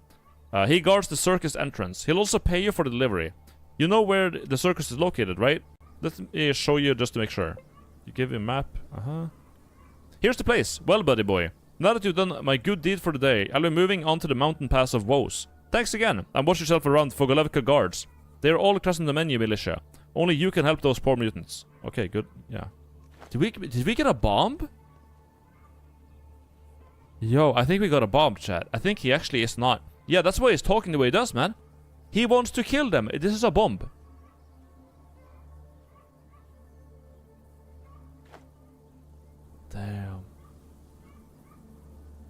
He guards the circus entrance. He'll also pay you for the delivery. You know where the circus is located, right? Let me show you just to make sure. You give him a map. Here's the place. Well, buddy boy. Now that you've done my good deed for the day, I'll be moving on to the mountain pass of woes. Thanks again, and watch yourself around for Golevka guards. They are all crossing the menu, militia. Only you can help those poor mutants. Okay, good. Yeah. Did we get a bomb? Yo, I think we got a bomb, chat. I think he actually is not. Yeah, that's why he's talking the way he does, man. He wants to kill them. This is a bomb. Damn.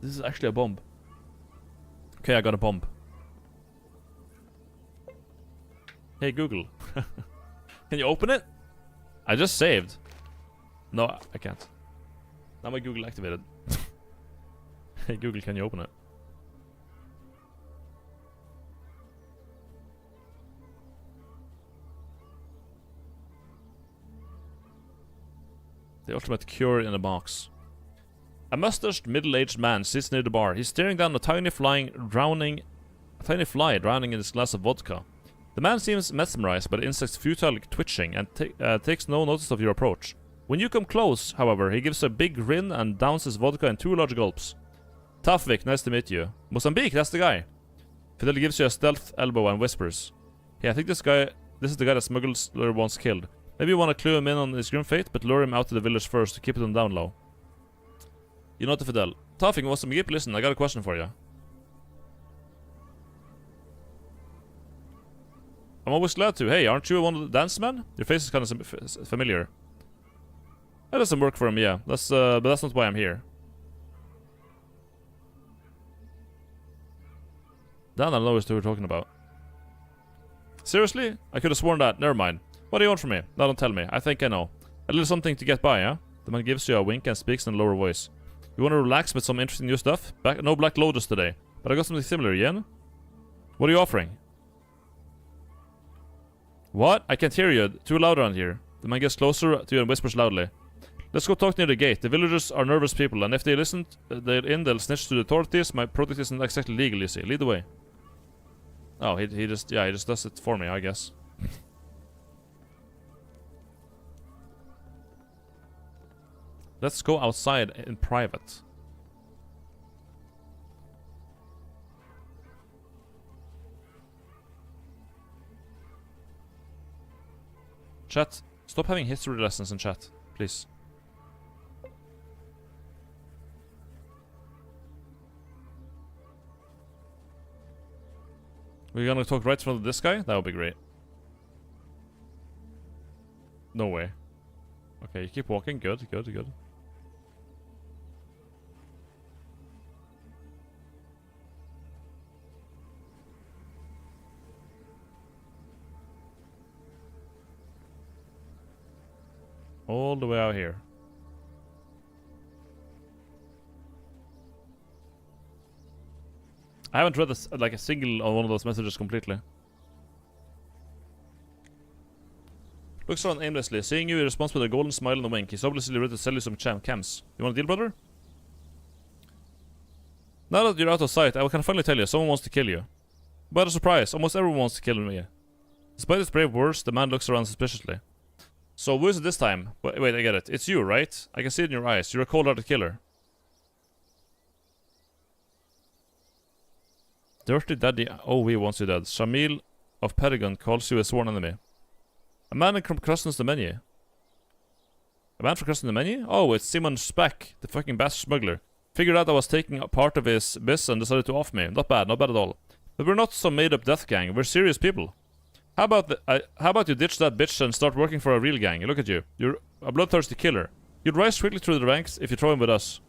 This is actually a bomb. Okay, I got a bomb. Hey, Google. Can you open it? I just saved. No, I can't. Now my Google activated. Hey, Google, can you open it? The ultimate cure in a box. A mustached, middle-aged man sits near the bar. He's staring down a tiny fly drowning in his glass of vodka. The man seems mesmerized by the insect's futile twitching and takes no notice of your approach. When you come close, however, he gives a big grin and downs his vodka in 2 large gulps. Tafvik, nice to meet you. Mozambique, that's the guy. Fidel gives you a stealth elbow and whispers. Yeah, I think this is the guy that smuggler once killed. Maybe you want to clue him in on his grim fate, but lure him out to the village first to keep him down low. You know what, Fidel. Tafvik, Mozambique, listen, I got a question for you. I'm always glad to. Hey, aren't you one of the dance men? Your face is kind of familiar. That doesn't work for him, yeah. But that's not why I'm here. Dan, I don't know what we're talking about. Seriously? I could have sworn that. Never mind. What do you want from me? No, don't tell me. I think I know. A little something to get by, huh? The man gives you a wink and speaks in a lower voice. You want to relax with some interesting new stuff? No Black Lotus today. But I got something similar, Yen. What are you offering? What? I can't hear you. Too loud around here. The man gets closer to you and whispers loudly. Let's go talk near the gate. The villagers are nervous people, and if they listen, they'll snitch to the authorities. My product isn't exactly legal, you see. Lead the way. Oh, he just does it for me, I guess. Let's go outside in private. Chat, stop having history lessons in chat, please. We're gonna talk right in front of this guy? That would be great. No way. Okay, you keep walking. Good, good, good. All the way out here. I haven't read like a single on one of those messages completely. Looks around aimlessly. Seeing you, he responds with a golden smile and a wink. He's obviously ready to sell you some chems. You want a deal, brother? Now that you're out of sight, I can finally tell you, someone wants to kill you. What a surprise, almost everyone wants to kill me. Despite his brave words, the man looks around suspiciously. So who is it this time? Wait, I get it. It's you, right? I can see it in your eyes. You're a cold-hearted killer. Dirty Daddy OV wants you dead. Shamil of Paragon calls you a sworn enemy. A man crossing the menu. A man for crossing the menu? Oh, it's Simon Speck, the fucking bastard smuggler. Figured out I was taking a part of his biz and decided to off me. Not bad at all. But we're not some made-up death gang. We're serious people. How about you ditch that bitch and start working for a real gang? Look at you. You're a bloodthirsty killer. You'd rise quickly through the ranks if you throw him with us.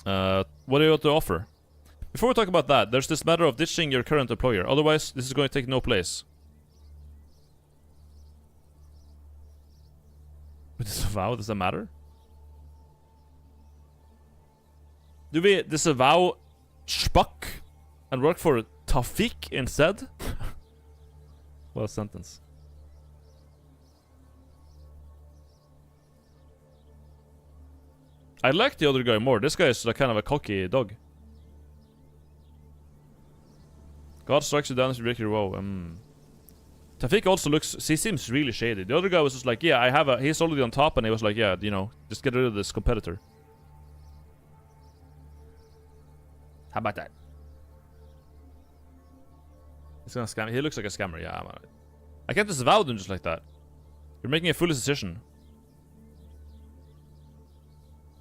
What do you have to offer? Before we talk about that, there's this matter of ditching your current employer. Otherwise, this is going to take no place. With disavow, does that matter? Do we disavow Spock and work for Tafik instead? What a sentence. I like the other guy more. This guy is like kind of a cocky dog. God strikes you down as you break your woe. Tafik also looks... He seems really shady. The other guy was just like, yeah, he's already on top, and he was like, yeah, you know, just get rid of this competitor. How about that? He's gonna scam. He looks like a scammer, yeah. I can't disavow them just like that. You're making a foolish decision.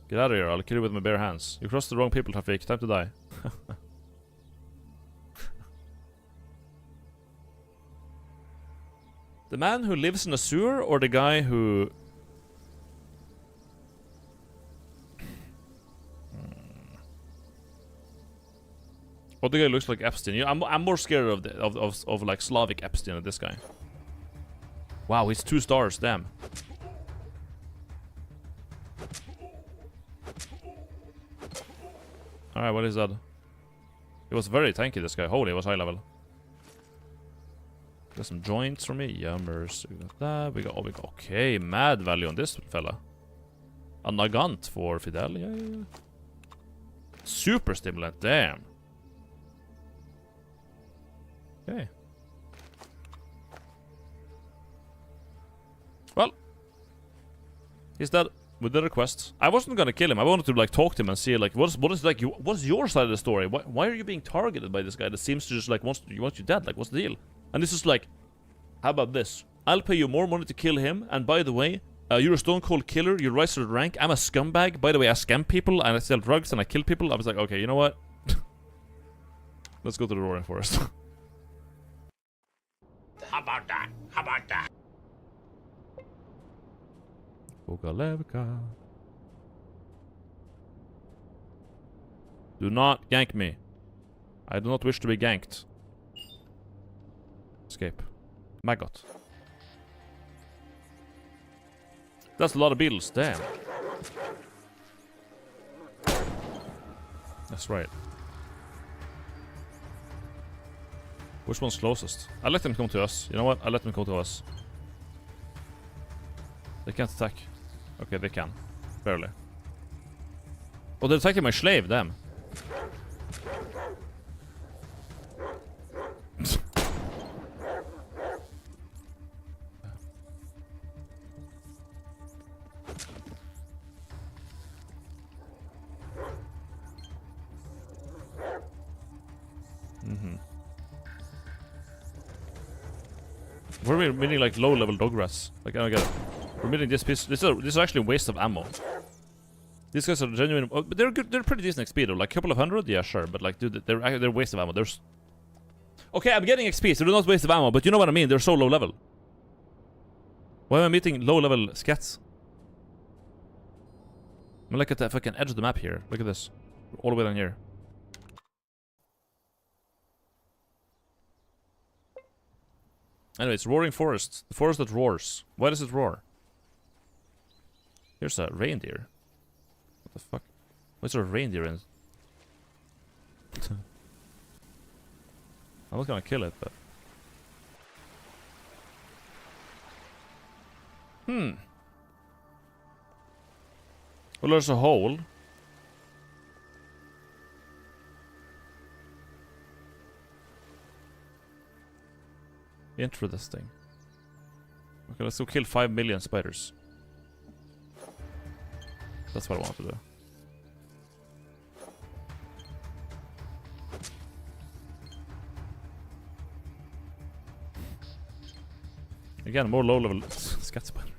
Get out of here, I'll kill you with my bare hands. You crossed the wrong people, Tafik. Time to die. The man who lives in a sewer, or the guy who... Oh, the guy looks like Epstein. You know, I'm more scared of like Slavic Epstein than this guy. Wow, he's 2 stars, damn. Alright, what is that? He was very tanky, this guy. Holy, he was high level. Got some joints for me. Yummers. We got that. We got okay, mad value on this fella. A Nagant for Fidel. Yeah. Super stimulant, damn. Okay. Well, he's dead with the request. I wasn't gonna kill him. I wanted to like talk to him and see like what's your side of the story? Why are you being targeted by this guy that seems to just like want you dead? Like, what's the deal? And this is like, how about this? I'll pay you more money to kill him. And by the way, you're a stone cold killer. You rise to the rank. I'm a scumbag. By the way, I scam people and I sell drugs and I kill people. I was like, okay, you know what? Let's go to the Roaring Forest. How about that? How about that? Bogalevka. Do not gank me. I do not wish to be ganked. Escape. Maggot. That's a lot of beetles, damn. That's right. Which one's closest? I let them come to us. You know what? I let them come to us. They can't attack. Okay, they can. Barely. Oh, they're attacking my slave, damn. What are we meaning like low-level dog rats? Like, I don't get it. We're meeting this piece. This is actually a waste of ammo. These guys are genuine. Oh, but they're good. They're pretty decent XP though. Like a couple of hundred, yeah, sure. But like, dude, they're waste of ammo. There's. Okay, I'm getting XP, so they're not waste of ammo. But you know what I mean? They're so low level. Why am I meeting low-level scats? I'm like at the fucking edge of the map here. Look at this, all the way down here. Anyway, it's Roaring Forest. The forest that roars. Why does it roar? Here's a reindeer. What the fuck? What's there a reindeer in? I'm not gonna kill it, but... Well, there's a hole. Interesting. Okay, let's go kill 5 million spiders. That's what I want to do. Again, more low-level scat spiders.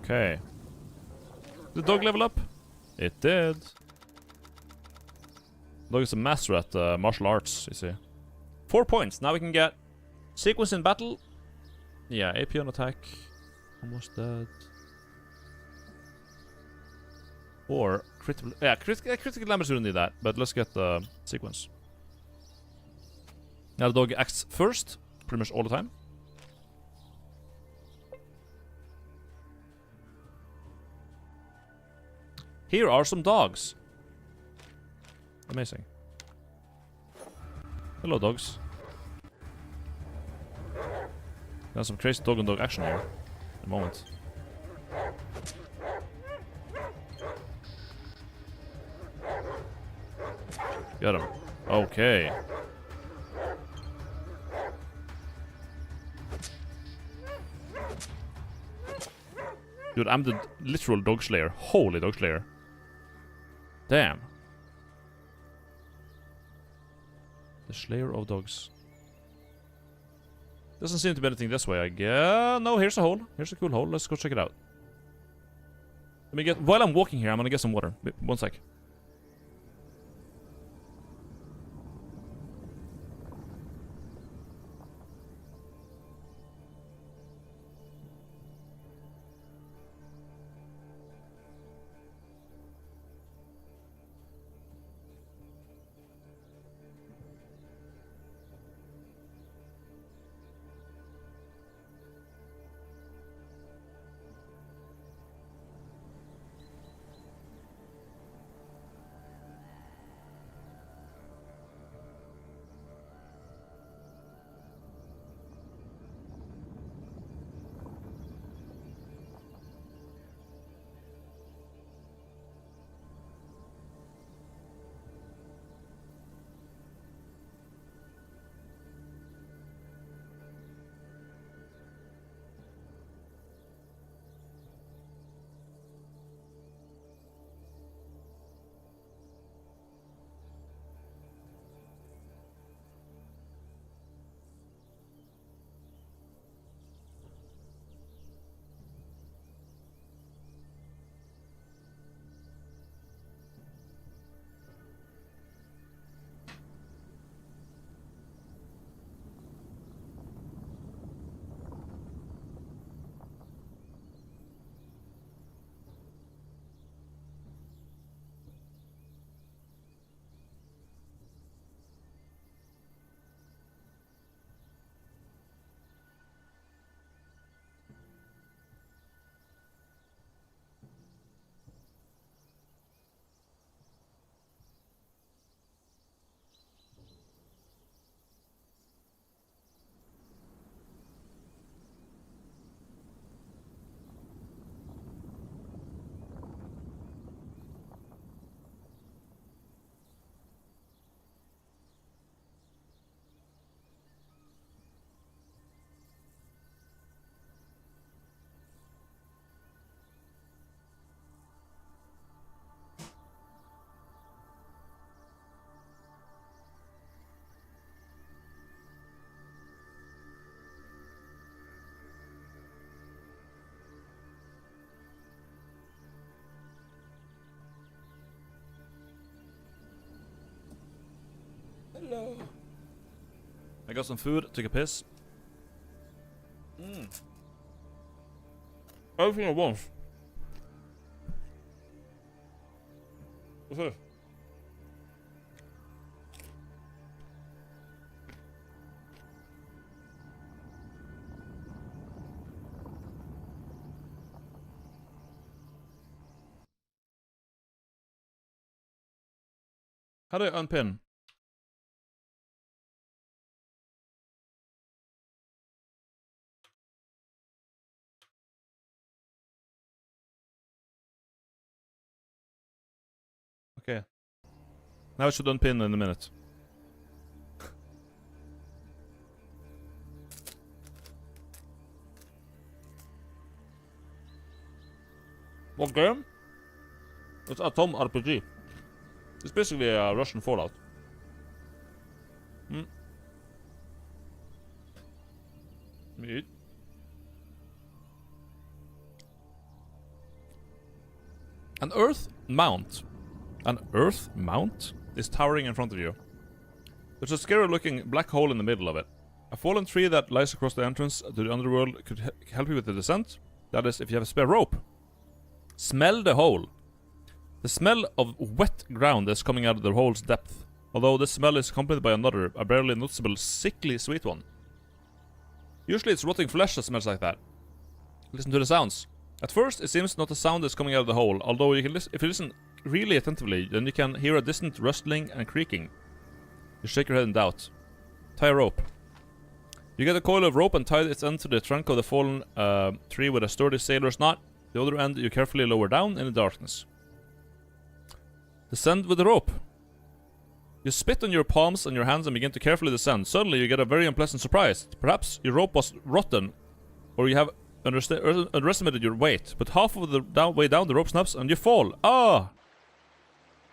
Okay. Did the dog level up? It did. Dog is a master at martial arts, you see. 4 points. Now we can get sequence in battle. Yeah, AP on attack. Almost dead. Or critical. Yeah, critical damage, we don't need that. But let's get the sequence. Now the dog acts first, pretty much all the time. Here are some dogs. Amazing. Hello, dogs. Got some crazy dog on dog action here. In a moment. Got him. Okay. Dude, I'm the literal dog slayer. Holy dog slayer. Damn. The slayer of dogs. Doesn't seem to be anything this way, I guess. No, here's a hole. Here's a cool hole. Let's go check it out. Let me get... While I'm walking here, I'm gonna get some water. Wait, 1 sec. Hello. I got some food, took a piss. Everything at once. What's this? How do I unpin? Okay. Now it should unpin in a minute. What game? It's atomrpg. It's basically a Russian Fallout. Meat. An earth mount. An earth mount is towering in front of you. There's a scary looking black hole in the middle of it. A fallen tree that lies across the entrance to the underworld could help you with the descent. That is, if you have a spare rope. Smell the hole. The smell of wet ground is coming out of the hole's depth. Although this smell is accompanied by another, a barely noticeable, sickly sweet one. Usually it's rotting flesh that smells like that. Listen to the sounds. At first, it seems not a sound is coming out of the hole, although you can if you listen really attentively, then you can hear a distant rustling and creaking. You shake your head in doubt. Tie a rope. You get a coil of rope and tie its end to the trunk of the fallen tree with a sturdy sailor's knot. The other end you carefully lower down in the darkness. Descend with the rope. You spit on your palms and your hands and begin to carefully descend. Suddenly you get a very unpleasant surprise. Perhaps your rope was rotten, or you have underestimated your weight, but half of the way down the rope snaps and you fall. Ah!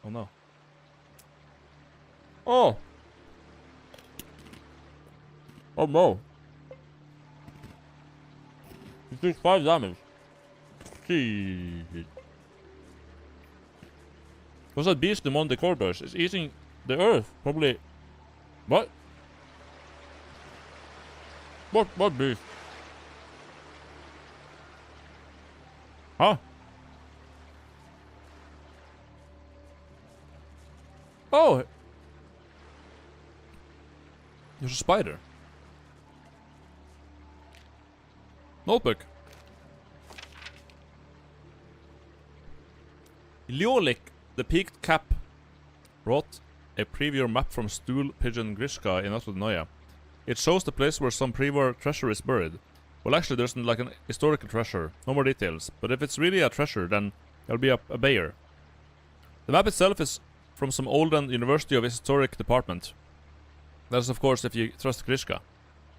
Oh no. Oh! Oh no. You took 5 damage. Jeez. What's that beast among the corridors? It's eating the earth. Probably. What? What beast? Huh? Oh! There's a spider. Notebook. Ljolik, the peaked cap, brought a preview map from Stool Pigeon Grishka in Otrodnoya. It shows the place where some pre-war treasure is buried. Well, actually, there's like an historical treasure. No more details. But if it's really a treasure, then it'll be a bayer. The map itself is from some olden University of Historic department. That is, of course, if you trust Grishka.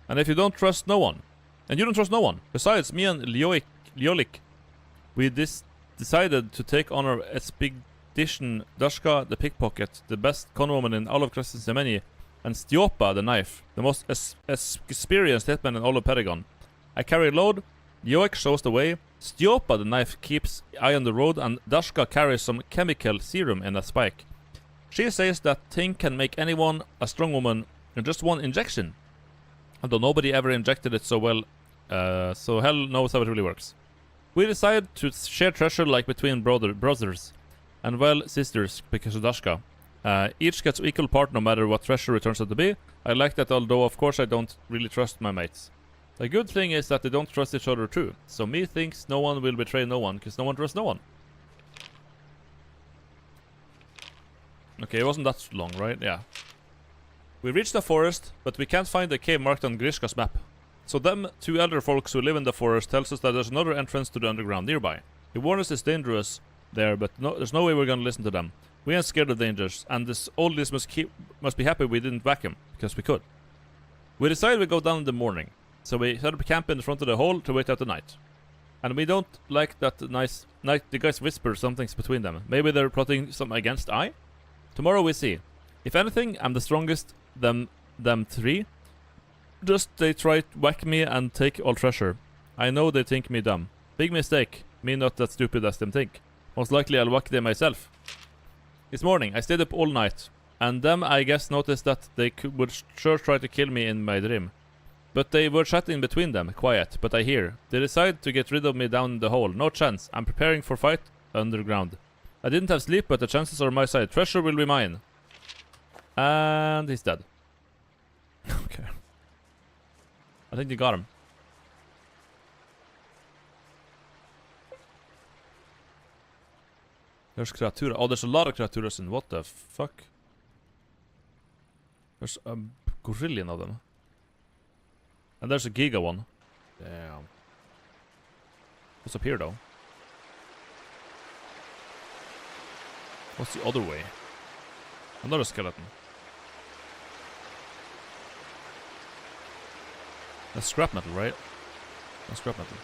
And if you don't trust no one. And you don't trust no one. Besides, me and Ljolik, we decided to take on our expedition Dashka the pickpocket, the best conwoman in all of Crescent Semeni, and Stjopa the knife, the most experienced hitman in all of Paragon. I carry a load, Ljolik shows the way, Stjopa the knife keeps eye on the road, and Dashka carries some chemical serum in a spike. She says that thing can make anyone a strong woman in just one injection. Although nobody ever injected it so well, so hell knows how it really works. We decide to share treasure like between brothers, and well, sisters, because of Dashka. Each gets equal part no matter what treasure it turns out to be. I like that, although of course I don't really trust my mates. The good thing is that they don't trust each other too. So me thinks no one will betray no one, because no one trusts no one. Okay, it wasn't that long, right? Yeah. We reached the forest, but we can't find the cave marked on Grishka's map. So them 2 elder folks who live in the forest tells us that there's another entrance to the underground nearby. He warned us it's dangerous there, but there's no way we're gonna listen to them. We ain't scared of dangers, and this old list must be happy we didn't whack him, because we could. We decided we'd go down in the morning, so we set up camp in front of the hole to wait out the night. And we don't like that the guys whisper something's between them. Maybe they're plotting something against I? Tomorrow we see. If anything, I'm the strongest them 3. Just they try to whack me and take all treasure. I know they think me dumb. Big mistake. Me not that stupid as them think. Most likely I'll whack them myself. This morning I stayed up all night, and them I guess noticed that they would sure try to kill me in my dream. But they were chatting between them, quiet, but I hear. They decide to get rid of me down the hole. No chance. I'm preparing for fight underground. I didn't have sleep, but the chances are on my side. Treasure will be mine. And he's dead. Okay. I think they got him. There's kreatura. Oh, there's a lot of kreaturas in. What the fuck? There's a gorillion of them. And there's a giga one. Damn. What's up here though? What's the other way? Another skeleton. That's scrap metal, right? That's scrap metal.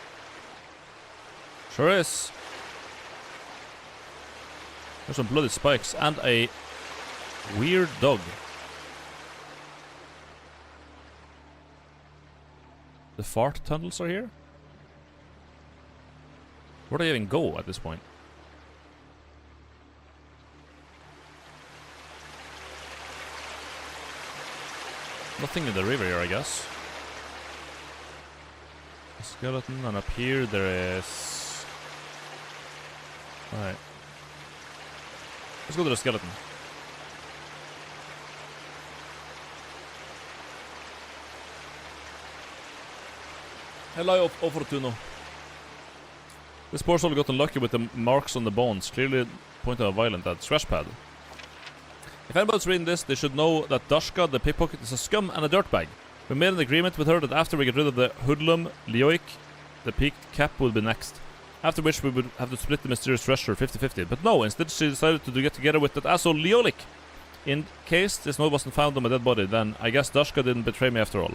Sure is. There's some bloody spikes and a weird dog. The fart tunnels are here? Where do they even go at this point? Nothing in the river here, I guess. A skeleton, and up here there is... Alright. Let's go to the skeleton. Hello, Opportuno. This poor soul got unlucky with the marks on the bones, clearly pointing a violent at scratch pad. If anybody's reading this, they should know that Dashka, the pickpocket, is a scum and a dirtbag. We made an agreement with her that after we get rid of the hoodlum, Leoik, the peaked cap would be next. After which we would have to split the mysterious treasure 50-50. But no, instead she decided to get together with that asshole Leolik. In case this note wasn't found on my dead body, then I guess Dashka didn't betray me after all.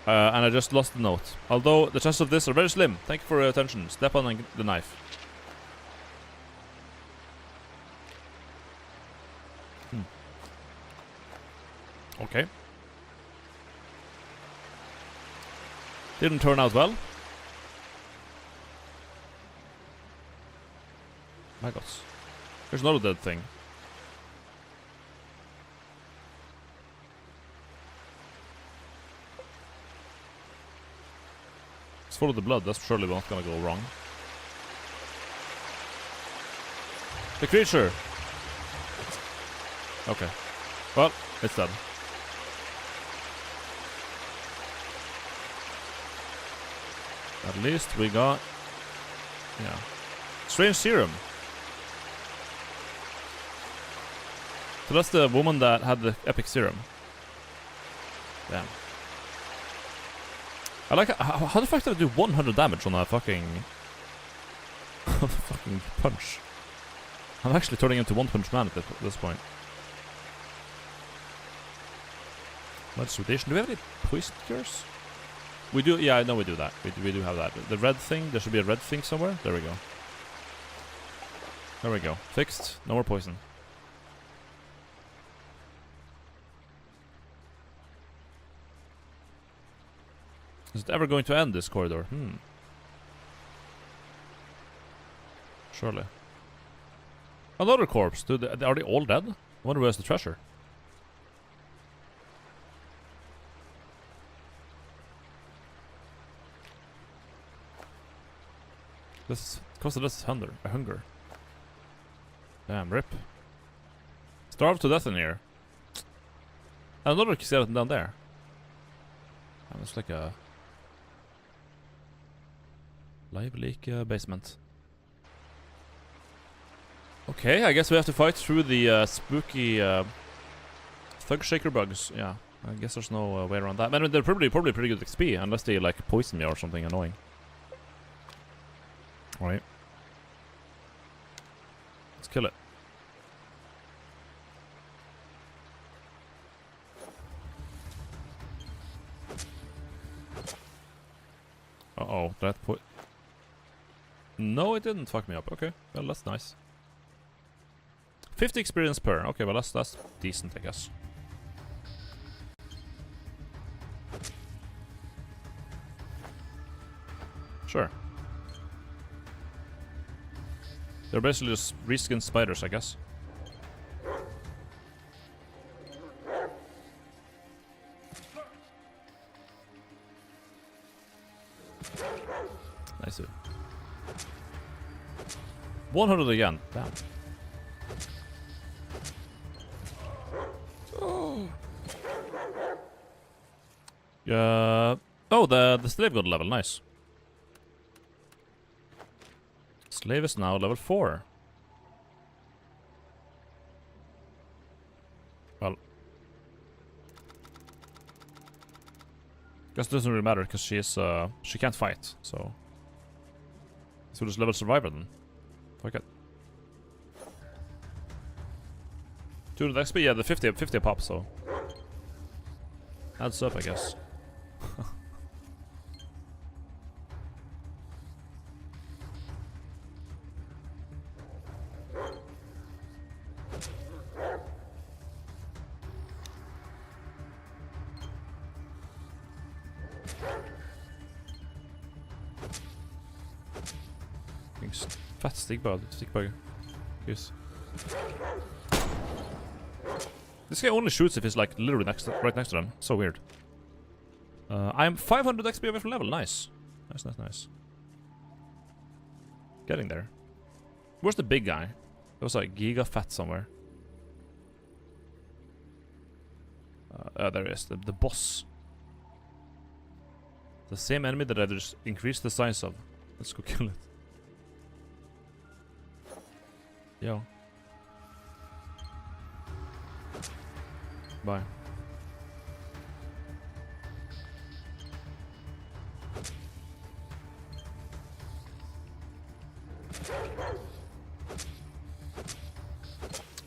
And I just lost the note. Although the chances of this are very slim. Thank you for your attention. Step on the knife. Okay. Didn't turn out well. My God. There's another dead thing. Let's follow the blood. That's surely not gonna go wrong. The creature! Okay. Well, it's dead. At least we got... Yeah. Strange serum. So that's the woman that had the epic serum. Damn. I like how the fuck did I do 100 damage on a fucking... fucking punch? I'm actually turning into One Punch Man at this point. Legislation. Do we have any poison cures? We do, yeah, I know we do that. We do have that. The red thing, there should be a red thing somewhere. There we go. There we go. Fixed. No more poison. Is it ever going to end, this corridor? Surely. Another corpse. Dude, are they all dead? I wonder where's the treasure. This costed us hunger. Damn, rip. Starved to death in here. And another skeleton down there. Damn, it's like a... live leak basement. Okay, I guess we have to fight through the spooky thug shaker bugs. Yeah, I guess there's no way around that. I mean, they're probably pretty good XP, unless they like poison me or something annoying. Alright. Let's kill it. Uh-oh, that put... No, it didn't fuck me up. Okay, well, that's nice. 50 experience per. Okay, well, that's decent, I guess. Sure. They're basically just reskinned spiders, I guess. Nice. 100 again. Damn. Oh, the slave got a level. Nice. Slave is now level 4. Well, guess it doesn't really matter because she can't fight. So just level survivor then. Fuck it. 200 XP, yeah, the 50 pop, so adds up, I guess. Fat stickbug. Yes. This guy only shoots if he's like literally right next to them. So weird. I'm 500 XP away from level. Nice. Nice. Getting there. Where's the big guy? There was like giga fat somewhere. There he is. The boss. The same enemy that I just increased the size of. Let's go kill it. Yo. Bye.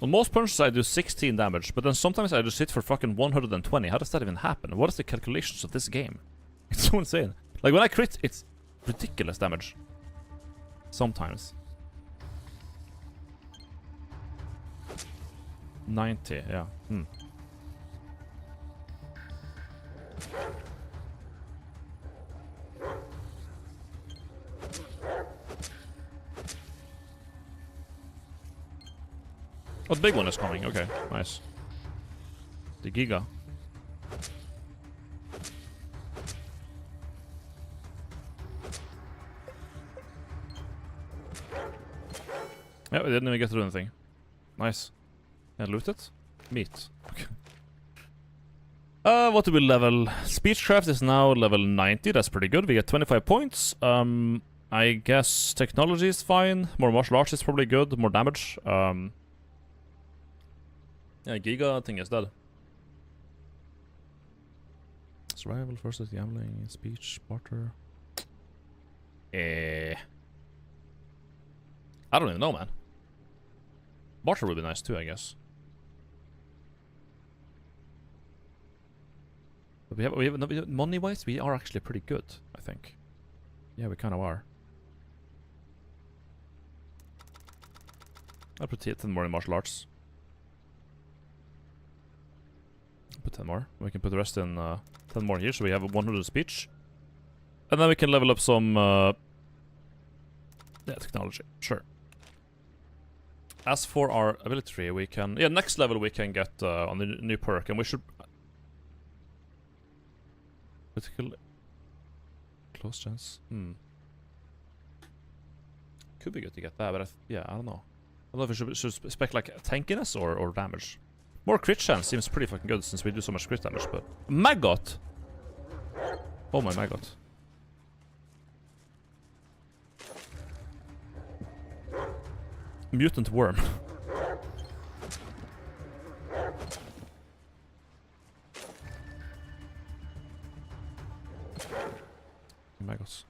On most punches I do 16 damage, but then sometimes I just hit for fucking 120. How does that even happen? What is the calculations of this game? It's so insane. Like when I crit, it's ridiculous damage. Sometimes. 90, yeah. Oh, the big one is coming. Okay, nice. The Giga. Yeah, we didn't even get to do anything. Nice. And loot it? Meat. Okay. What do we level? Speechcraft is now level 90. That's pretty good. We get 25 points. I guess technology is fine. More martial arts is probably good. More damage. Yeah, Giga, I think is dead. Survival versus gambling, speech, barter. I don't even know, man. Barter would be nice too, I guess. But we have money-wise, we are actually pretty good, I think. Yeah, we kind of are. I'll put 10 more in martial arts. Put 10 more. We can put the rest in 10 more here, so we have 100 speech. And then we can level up some yeah, technology. Sure. As for our ability tree, we can... Yeah, next level we can get on the new perk, and we should... Critical... Close chance? Could be good to get that, but yeah, I don't know. I don't know if we should spec like tankiness or damage. More crit chance seems pretty fucking good since we do so much crit damage, but... Maggot! Oh my maggot. Mutant worm. Maggots.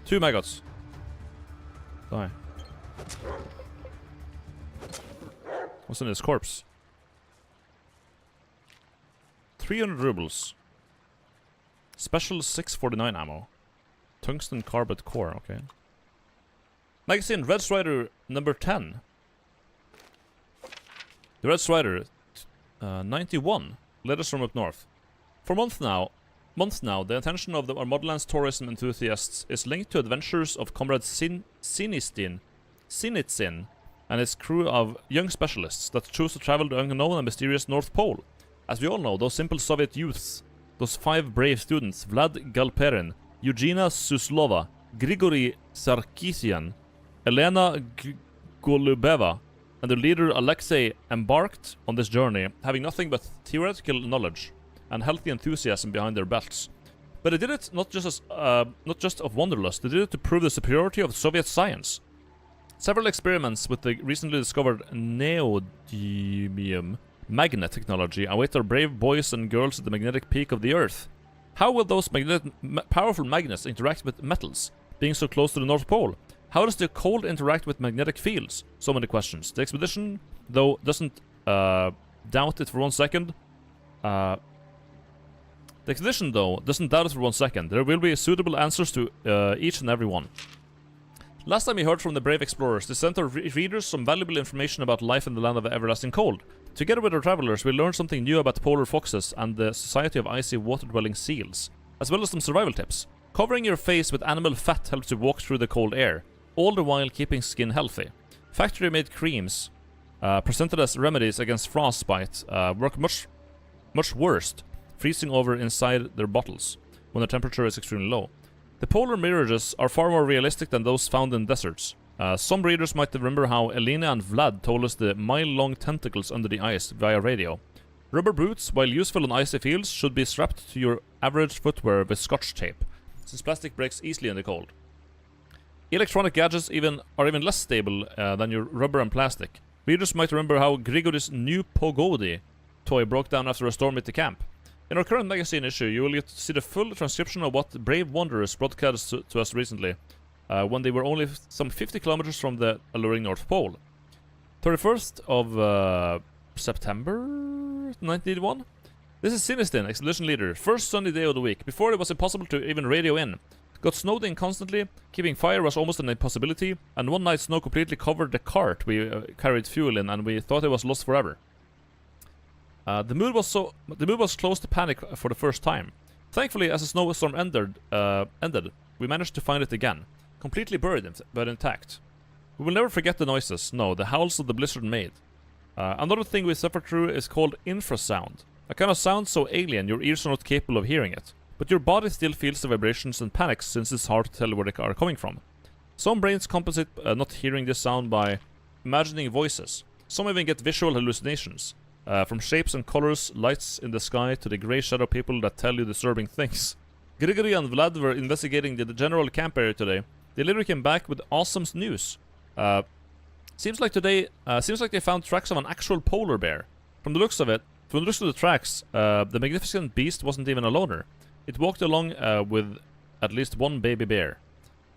2 maggots. Die. What's in his corpse? 300 rubles. Special 649 ammo. Tungsten carbide core, okay. Magazine Red Strider number 10. The Red Strider 91. Letters from up north. For months now, the attention of our Modlands tourism enthusiasts is linked to adventures of Comrade Sinitsin and his crew of young specialists that choose to travel the unknown and mysterious North Pole. As we all know, those simple Soviet youths, those 5 brave students, Vlad Galperin, Eugenia Suslova, Grigory Sarkisian, Elena Golubeva, and their leader Alexei embarked on this journey, having nothing but theoretical knowledge and healthy enthusiasm behind their belts. But they did it not just of wanderlust, they did it to prove the superiority of Soviet science. Several experiments with the recently discovered neodymium magnet technology await our brave boys and girls at the magnetic peak of the Earth. How will those powerful magnets interact with metals, being so close to the North Pole? How does the cold interact with magnetic fields? So many questions. The expedition, though, doesn't doubt it for 1 second. There will be suitable answers to each and every one. Last time we heard from the brave explorers, they sent our readers some valuable information about life in the land of the everlasting cold. Together with our travelers, we learned something new about polar foxes and the society of icy water-dwelling seals. as well as some survival tips. Covering your face with animal fat helps you walk through the cold air, all the while keeping skin healthy. Factory-made creams, presented as remedies against frostbite, work much worse, freezing over inside their bottles when the temperature is extremely low. The polar mirages are far more realistic than those found in deserts. Some readers might remember how Elena and Vlad told us the mile-long tentacles under the ice via radio. Rubber boots, while useful on icy fields, should be strapped to your average footwear with scotch tape, since plastic breaks easily in the cold. Electronic gadgets are even less stable than your rubber and plastic. Readers might remember how Grigory's new Pogodi toy broke down after a storm hit the camp. In our current magazine issue, you will get to see the full transcription of what Brave Wanderers broadcast to us recently, when they were only some 50 kilometers from the alluring North Pole. 31st of September 1981? This is Sinistin, expedition leader. First sunny day of the week. Before it was impossible to even radio in. Got snowed in constantly, keeping fire was almost an impossibility, and one night snow completely covered the cart we carried fuel in, and we thought it was lost forever. The mood was close to panic for the first time. Thankfully, as the snowstorm ended, we managed to find it again, completely buried but intact. We will never forget the noises, no, the howls of the blizzard made. Another thing we suffered through is called infrasound, a kind of sound so alien your ears are not capable of hearing it, but your body still feels the vibrations and panics since it's hard to tell where they are coming from. Some brains compensate not hearing this sound by imagining voices. Some even get visual hallucinations. From shapes and colors, lights in the sky, to the grey shadow people that tell you disturbing things. Grigory and Vlad were investigating the general camp area today. They later came back with awesome news. Seems like they found tracks of an actual polar bear. From the looks of it, from the looks of the tracks, the magnificent beast wasn't even a loner. It walked along with at least one baby bear.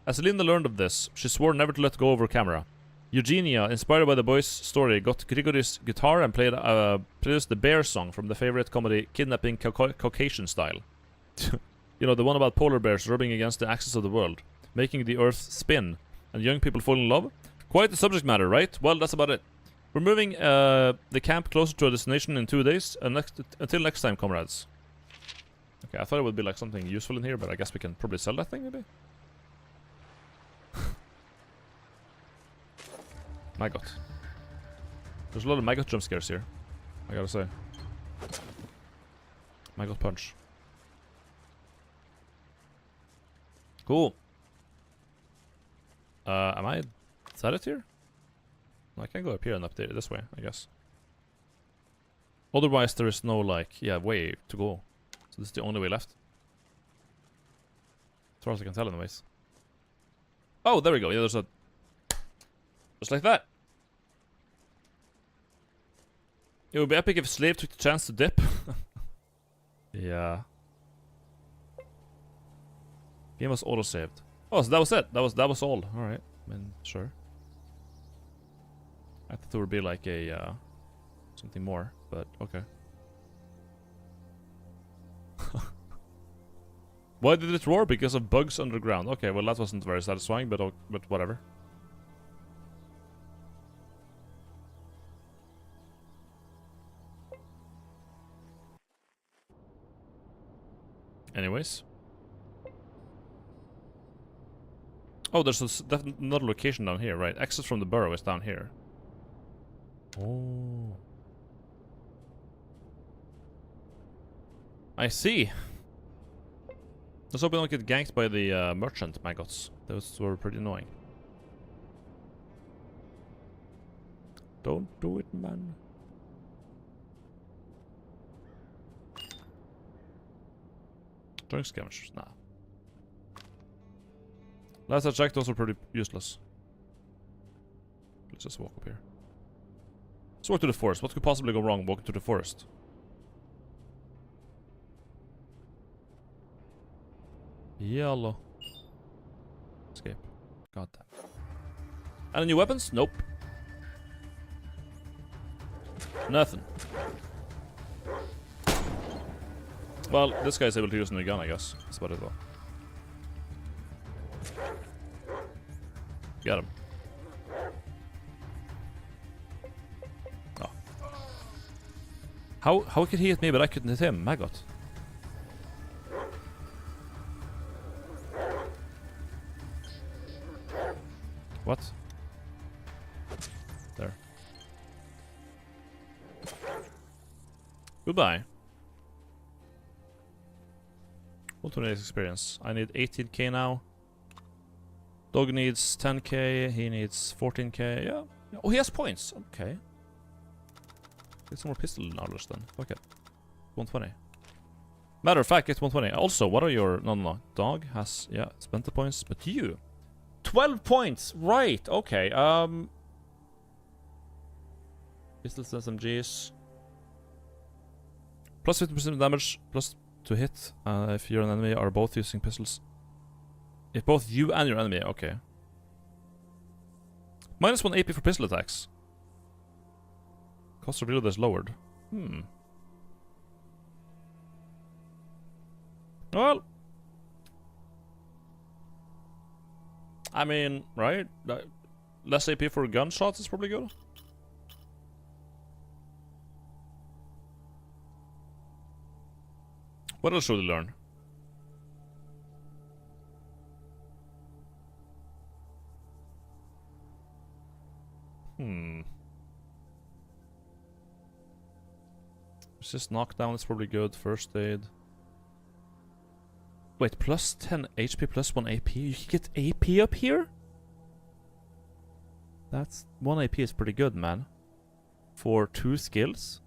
As Linda learned of this, she swore never to let go of her camera. Eugenia, inspired by the boy's story, got Grigory's guitar and played us the bear song from the favorite comedy Kidnapping Caucasian Style. You know, the one about polar bears rubbing against the axis of the world, making the earth spin, and young people fall in love. Quite the subject matter, right? Well, that's about it. We're moving the camp closer to our destination in 2 days, and until next time, comrades. Okay, I thought it would be like something useful in here, but I guess we can probably sell that thing, maybe? Maggot. There's a lot of maggot jump scares here, I gotta say. Maggot punch. Cool. Is that it here? I can go up here and up there, this way, I guess. Otherwise there is no, like, way to go. So this is the only way left. As far as I can tell, anyways. Oh, there we go. Yeah, there's a... Just like that. It would be epic if Slave took the chance to dip. Yeah. Game was auto-saved. Oh, so that was it. That was all. Alright. I mean, sure. I thought there would be like a, something more, but okay. Why did it roar? Because of bugs underground. Okay, well that wasn't very satisfying, but whatever. Anyways. Oh, there's another location down here, right? Exit from the burrow is down here. Oh. I see. Let's hope we don't get ganked by the merchant maggots. Those were pretty annoying. Don't do it, man. Junk scavengers? Nah. Last I checked, those were pretty useless. Let's just walk up here. Let's walk to the forest. What could possibly go wrong walking to the forest? Yellow. Escape. God damn. Any new weapons? Nope. Nothing. Well, this guy's able to use a new gun, I guess. That's about it, though. Got him. Oh. How could he hit me, but I couldn't hit him? Maggot. What? There. Goodbye. 128 experience. I need 18k now. Dog needs 10k, he needs 14k. Yeah. Oh, he has points. Okay. Get some more pistol knowledge then. Fuck it. 120. Matter of fact, get 120. Also, what are your... No. Dog has... Yeah, spent the points. But you... 12 points! Right, okay. Pistols, SMGs. Plus 50% damage, plus to hit. If you're an enemy are both using pistols. If both you and your enemy, okay. Minus 1 AP for pistol attacks. Cost of reload is lowered. Well, I mean, right? Less AP for gunshots is probably good. What else should we learn? Resist knockdown is probably good. First aid. Wait, plus 10 HP, plus 1 AP. You can get AP up here? That's... 1 AP is pretty good, man. For 2 skills?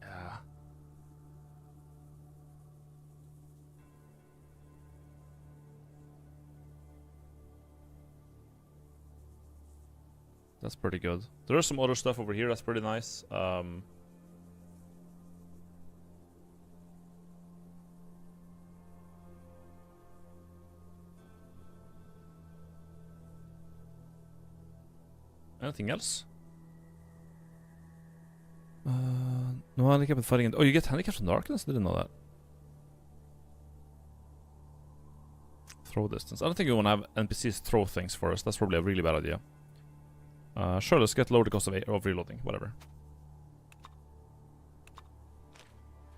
Yeah. That's pretty good. There is some other stuff over here that's pretty nice. Anything else? No handicap in fighting. Oh, you get handicaps from darkness? Didn't know that. Throw distance. I don't think we want to have NPCs throw things for us. That's probably a really bad idea. Sure, let's get lower the cost of reloading. Whatever.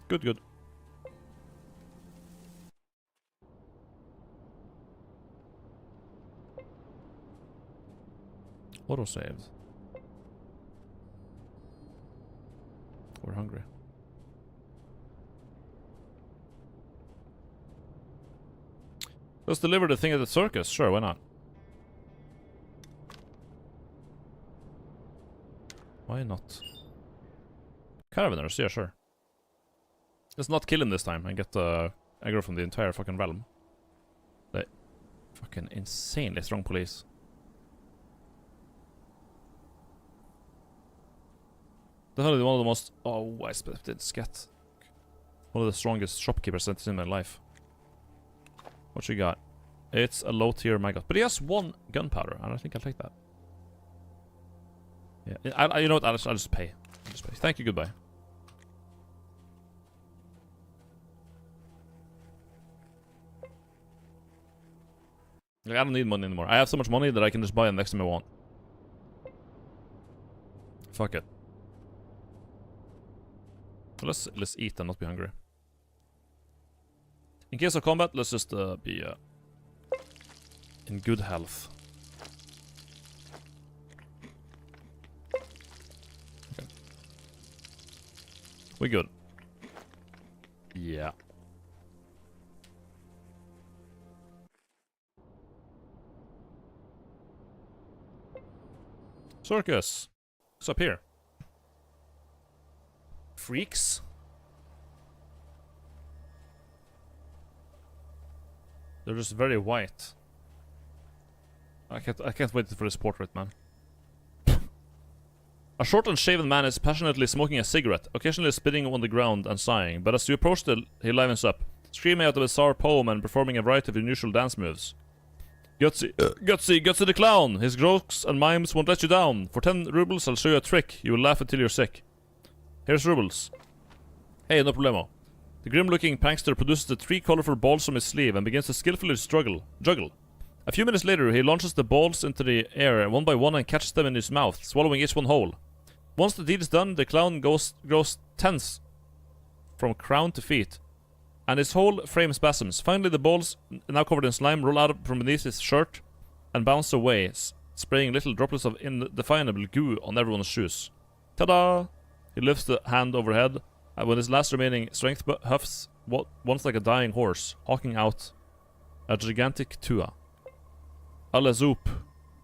Good. Auto saved. We're hungry. Let's deliver the thing at the circus. Sure, why not? Why not? Caravaners, yeah, sure. Let's not kill him this time and get aggro from the entire fucking realm. The fucking insanely strong police. Definitely one of the most... Oh, I did scat. One of the strongest shopkeepers I've seen in my life. What you got? It's a low tier maggot. But he has 1 gunpowder, and I think I'll take that. Yeah, you know what? I'll just pay. Thank you, goodbye. Like, I don't need money anymore. I have so much money that I can just buy the next time I want. Fuck it. Let's eat and not be hungry. In case of combat, let's just be in good health. Okay. We good. Yeah. Circus. What's up here? Freaks. They're just very white. I can't wait for this portrait, man. A short and shaven man is passionately smoking a cigarette, occasionally spitting on the ground and sighing, but as you approach he livens up, screaming out a bizarre poem and performing a variety of unusual dance moves. Gutsy the clown! His jokes and mimes won't let you down. For 10 rubles I'll show you a trick. You will laugh until you're sick. Here's rubles. Hey, no problemo. The grim-looking prankster produces the 3 colorful balls from his sleeve and begins to skillfully juggle. A few minutes later, he launches the balls into the air one by one and catches them in his mouth, swallowing each one whole. Once the deed is done, the clown grows tense from crown to feet and his whole frame spasms. Finally, the balls, now covered in slime, roll out from beneath his shirt and bounce away, spraying little droplets of indefinable goo on everyone's shoes. Ta-da! He lifts the hand overhead, and when his last remaining strength huffs once like a dying horse, hawking out a gigantic tua. Alle zoop.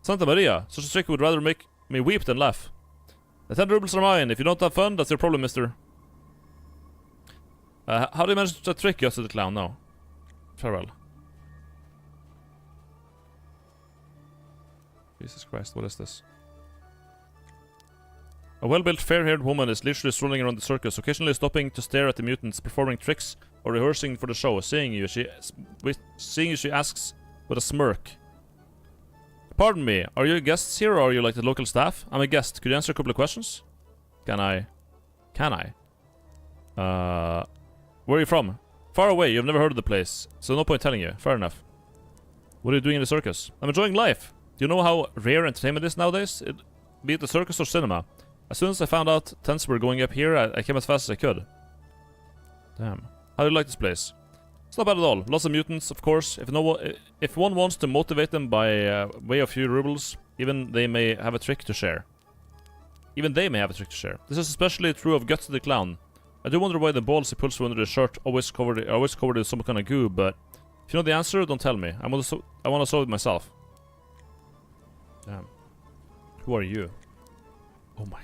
Santa Maria, such a trick would rather make me weep than laugh. The 10 rubles are mine. If you don't have fun, that's your problem, mister. How do you manage to trick us to the clown now? Farewell. Jesus Christ, what is this? A well-built, fair-haired woman is literally strolling around the circus, occasionally stopping to stare at the mutants performing tricks or rehearsing for the show. Seeing you, she asks with a smirk. Pardon me, are you guests here or are you like the local staff? I'm a guest. Could you answer a couple of questions? Can I? Where are you from? Far away, you've never heard of the place, so no point telling you. Fair enough. What are you doing in the circus? I'm enjoying life. Do you know how rare entertainment is nowadays? Be it the circus or cinema. As soon as I found out tents were going up here, I came as fast as I could. Damn. How do you like this place? It's not bad at all. Lots of mutants, of course. If one wants to motivate them by way of few rubles, even they may have a trick to share. This is especially true of Guts the Clown. I do wonder why the balls he pulls from under the shirt always covered in some kind of goo, but if you know the answer, don't tell me. I want to solve it myself. Damn. Who are you? Oh my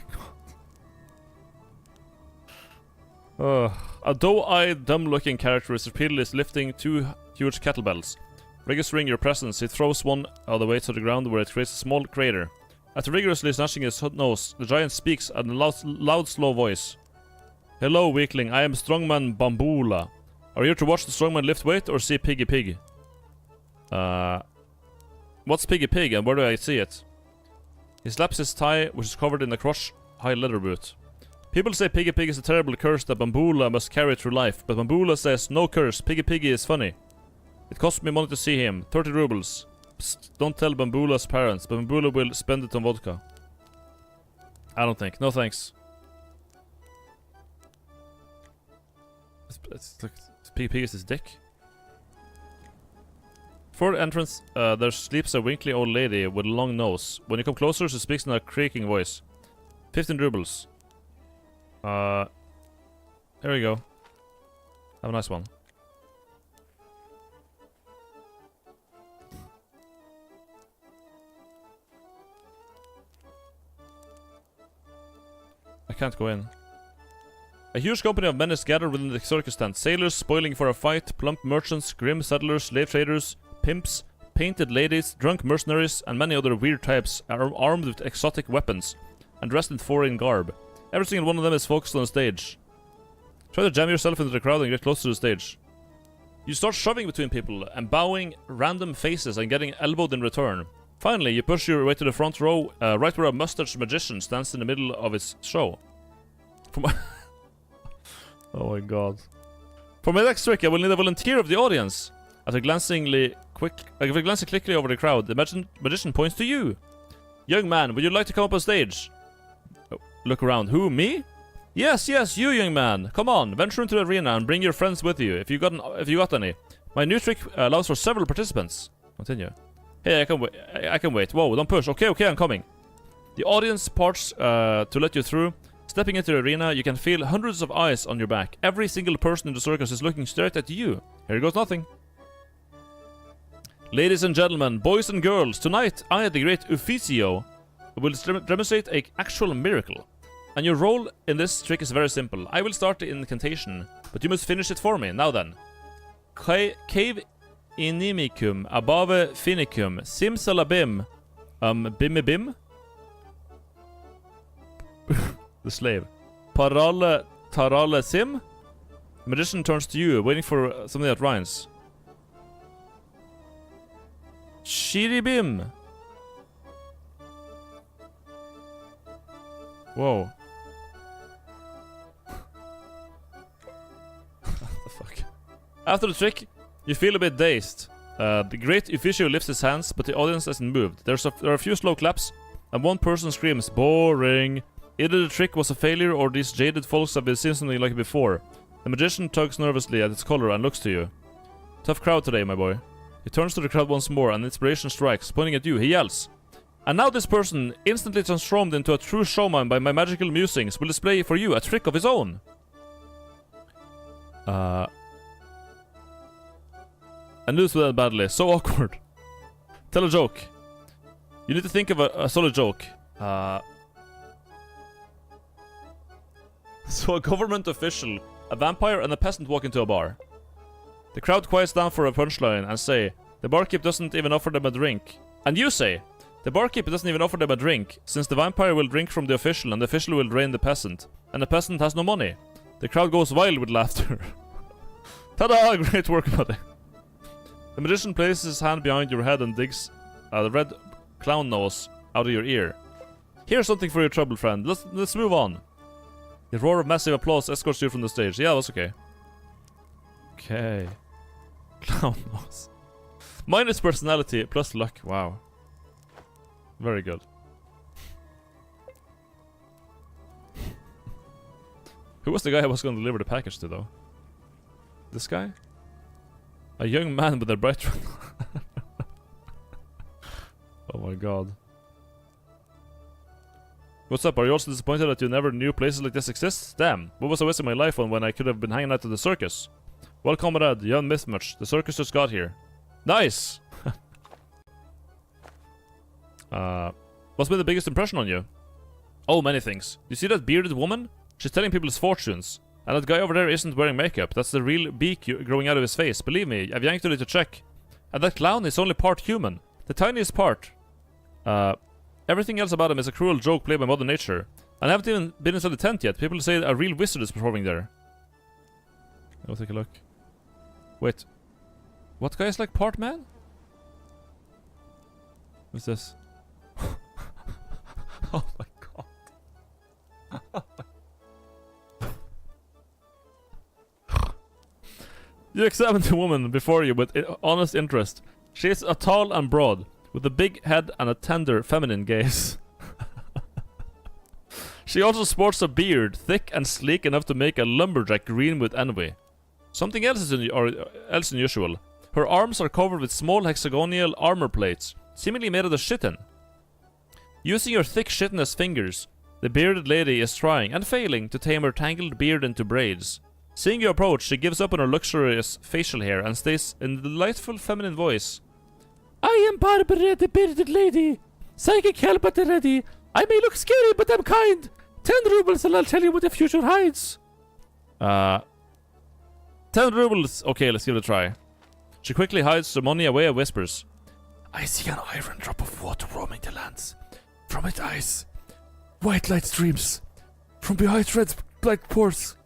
god. A doe-eyed, dumb-looking character is repeatedly lifting 2 huge kettlebells. Registering your presence, he throws one all the way to the ground where it creates a small crater. After rigorously snatching his nose, the giant speaks in a loud, slow voice. Hello, weakling. I am Strongman Bambula. Are you here to watch the strongman lift weight or see Piggy Pig? What's Piggy Pig and where do I see it? He slaps his thigh, which is covered in a crotch-high leather boot. People say Piggy Pig is a terrible curse that Bambula must carry through life, but Bambula says, no curse, Piggy Piggy is funny. It cost me money to see him, 30 rubles. Psst, don't tell Bambula's parents, but Bambula will spend it on vodka. I don't think. No thanks. Piggy Pig is his dick. Before the entrance, there sleeps a wrinkly old lady with a long nose. When you come closer, she speaks in a creaking voice. 15 rubles. Here we go. Have a nice one. I can't go in. A huge company of men is gathered within the circus tent. Sailors spoiling for a fight, plump merchants, grim settlers, slave traders, pimps, painted ladies, drunk mercenaries, and many other weird types are armed with exotic weapons and dressed in foreign garb. Every single one of them is focused on the stage. Try to jam yourself into the crowd and get close to the stage. You start shoving between people and bowing random faces and getting elbowed in return. Finally, you push your way to the front row, right where a mustached magician stands in the middle of his show. Oh my god. For my next trick, I will need a volunteer of the audience. After glancing quickly over the crowd, the magician points to you. Young man, would you like to come up on stage? Oh, look around. Who, me? Yes, you, young man. Come on, venture into the arena and bring your friends with you, if you got any. My new trick allows for several participants. Continue. Hey, I can wait. Whoa, don't push. Okay, I'm coming. The audience parts to let you through. Stepping into the arena, you can feel hundreds of eyes on your back. Every single person in the circus is looking straight at you. Here goes nothing. Ladies and gentlemen, boys and girls, tonight I, the great Ufficio, will demonstrate an actual miracle. And your role in this trick is very simple. I will start the incantation, but you must finish it for me. Now then. Cave inimicum above finicum simsalabim bimibim. The slave. Parale tarale sim. The magician turns to you, waiting for something that rhymes. Shiribim. Whoa. What the fuck? After the trick, you feel a bit dazed. The great official lifts his hands, but the audience isn't moved. There are a few slow claps, and one person screams, "Boring!" Either the trick was a failure, or these jaded folks have been seeing something like it before. The magician tugs nervously at its collar and looks to you. Tough crowd today, my boy. He turns to the crowd once more and inspiration strikes. Pointing at you, he yells. And now this person, instantly transformed into a true showman by my magical musings, will display for you a trick of his own. I knew this would end badly. So awkward. Tell a joke. You need to think of a solid joke. So a government official, a vampire, and a peasant walk into a bar. The crowd quiets down for a punchline and say, the barkeep doesn't even offer them a drink. And you say, the barkeep doesn't even offer them a drink, since the vampire will drink from the official and the official will drain the peasant. And the peasant has no money. The crowd goes wild with laughter. Ta-da! Great work, buddy. The magician places his hand behind your head and digs the red clown nose out of your ear. Here's something for your trouble, friend. Let's move on. The roar of massive applause escorts you from the stage. Yeah, that's okay. Okay. Clown nose. Minus personality, plus luck. Wow. Very good. Who was the guy I was going to deliver the package to, though? This guy? A young man with a bright red. Oh my god. What's up? Are you also disappointed that you never knew places like this exist? Damn, what was I wasting my life on when I could have been hanging out at the circus? Well, comrade, you haven't missed much. The circus just got here. Nice! What's been the biggest impression on you? Oh, many things. You see that bearded woman? She's telling people's fortunes. And that guy over there isn't wearing makeup. That's the real beak growing out of his face. Believe me, I've yanked it to check. And that clown is only part human. The tiniest part. Everything else about him is a cruel joke played by Mother Nature. And I haven't even been inside the tent yet. People say a real wizard is performing there. I'll take a look. Wait. What guy is like part man? What's this? Oh my god. You examine the woman before you with honest interest. She is tall and broad, with a big head and a tender feminine gaze. She also sports a beard, thick and sleek enough to make a lumberjack green with envy. Something else is unusual. Her arms are covered with small hexagonal armor plates, seemingly made of the shitten. Using her thick shitness fingers, the bearded lady is trying, and failing, to tame her tangled beard into braids. Seeing you approach, she gives up on her luxurious facial hair and stays in a delightful feminine voice. I am Barbara, the bearded lady. Psychic help at the ready. I may look scary, but I'm kind. 10 rubles and I'll tell you what the future hides. 10 rubles. Okay, let's give it a try. She quickly hides the money away and whispers. I see an iron drop of water roaming the lands. From its eyes, white light streams. From behind red black pores,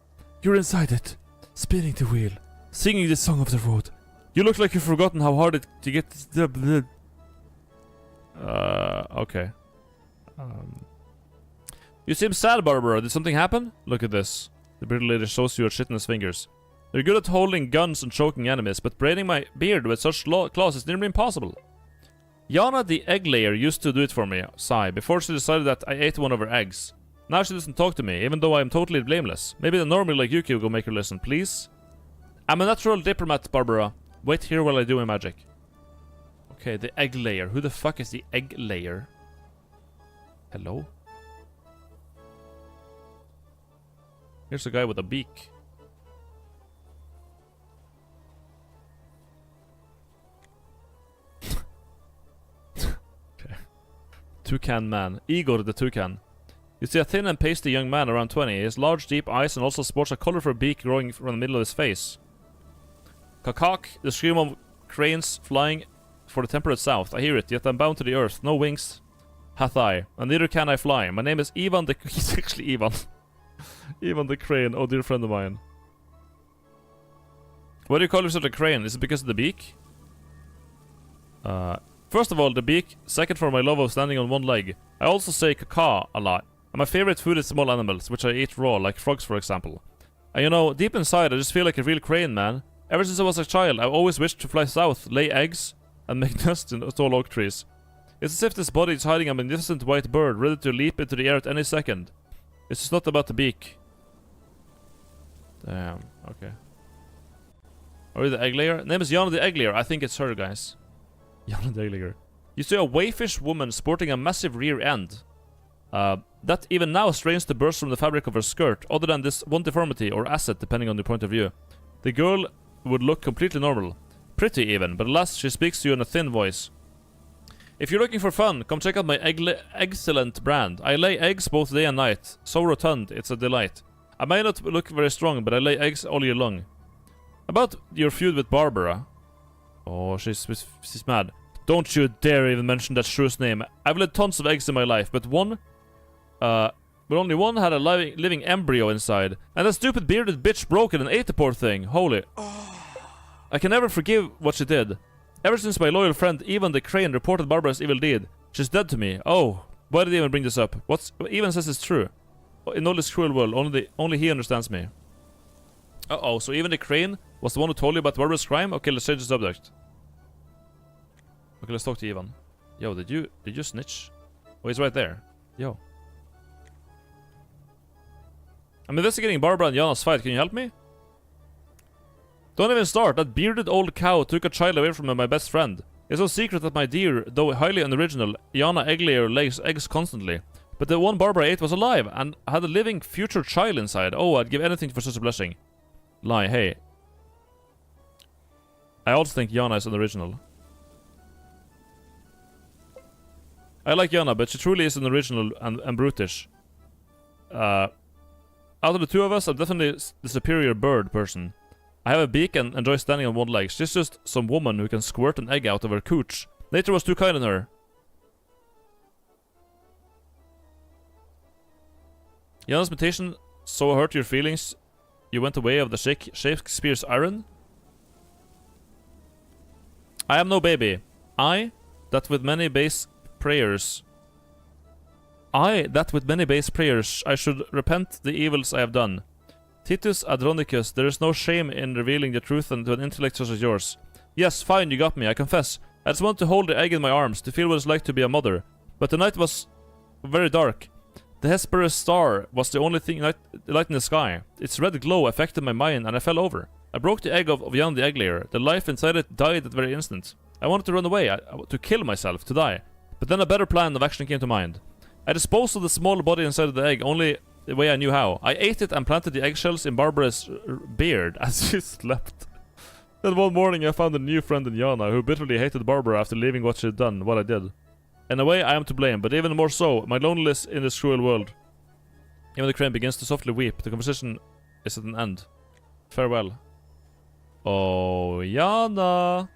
you're inside it, spinning the wheel, singing the song of the road. You look like you've forgotten how hard it to get the... Okay. You seem sad, Barbara. Did something happen? Look at this. The bearded lady shows you her shitness fingers. You're good at holding guns and choking enemies, but braiding my beard with such claws is nearly impossible. Yana the egg layer used to do it for me, sigh, before she decided that I ate one of her eggs. Now she doesn't talk to me, even though I am totally blameless. Maybe the normie like you will make her listen, please? I'm a natural diplomat, Barbara. Wait here while I do my magic. Okay, the egg layer. Who the fuck is the egg layer? Hello? Here's a guy with a beak. Toucan man. Igor the toucan. You see a thin and pasty young man around 20. He has large deep eyes and also sports a colorful beak growing from the middle of his face. Kakak, the scream of cranes flying for the temperate south. I hear it, yet I'm bound to the earth. No wings hath I, and neither can I fly. My name is Ivan the... He's actually Ivan. Ivan the crane, oh dear friend of mine. Why do you call yourself a crane? Is it because of the beak? First of all, the beak. Second, for my love of standing on one leg. I also say caca a lot. And my favorite food is small animals, which I eat raw, like frogs for example. And you know, deep inside I just feel like a real crane, man. Ever since I was a child, I've always wished to fly south, lay eggs, and make nests in tall oak trees. It's as if this body is hiding a magnificent white bird, ready to leap into the air at any second. It's just not about the beak. Damn, okay. Are you the egg layer? Name is Yana the egg layer. I think it's her, guys. Yana the egg layer. You see a wayfish woman sporting a massive rear end. That even now strains to burst from the fabric of her skirt, other than this one deformity or asset, depending on your point of view. The girl would look completely normal. Pretty even, but alas, she speaks to you in a thin voice. If you're looking for fun, come check out my excellent brand. I lay eggs both day and night. So rotund, it's a delight. I may not look very strong, but I lay eggs all year long. About your feud with Barbara. Oh, she's mad. Don't you dare even mention that shrew's name. I've laid tons of eggs in my life, but only one had a living embryo inside. And that stupid bearded bitch broke it and ate the poor thing. Holy. I can never forgive what she did. Ever since my loyal friend Ivan the Crane reported Barbara's evil deed, she's dead to me. Oh, why did he even bring this up? Ivan says it's true. In all this cruel world, only he understands me. Uh-oh, so even the Crane was the one who told you about Barbara's crime? Okay, let's change the subject. Okay, let's talk to Ivan. Yo, did you snitch? Oh, he's right there. Yo. I'm investigating Barbara and Jana's fight. Can you help me? Don't even start. That bearded old cow took a child away from my best friend. It's no secret that my dear, though highly unoriginal, Jana Eglayer lays eggs constantly. But the one Barbara ate was alive and had a living future child inside. Oh, I'd give anything for such a blessing. Lie, hey. I also think Jana is unoriginal. I like Jana, but she truly is unoriginal and brutish. Out of the two of us, I'm definitely the superior bird person. I have a beak and enjoy standing on one leg. She's just some woman who can squirt an egg out of her cooch. Nature was too kind on her. Jana's mutation so hurt your feelings, you went away of the Shakespeare's iron? I am no baby. I, that with many base prayers, I should repent the evils I have done. Titus Adronicus, there is no shame in revealing the truth to an intellect such as yours. Yes, fine, you got me, I confess. I just want to hold the egg in my arms, to feel what it's like to be a mother. But the night was very dark. The Hesperus star was the only thing light in the sky. Its red glow affected my mind and I fell over. I broke the egg of Jan the egg layer. The life inside it died at the very instant. I wanted to run away, to kill myself, to die. But then a better plan of action came to mind. I disposed of the small body inside of the egg only the way I knew how. I ate it and planted the eggshells in Barbara's beard as she slept. Then one morning I found a new friend in Jana who bitterly hated Barbara after leaving what she had done, what I did. In a way, I am to blame, but even more so, my loneliness in this cruel world. Even the crane begins to softly weep. The conversation is at an end. Farewell. Oh, Jana.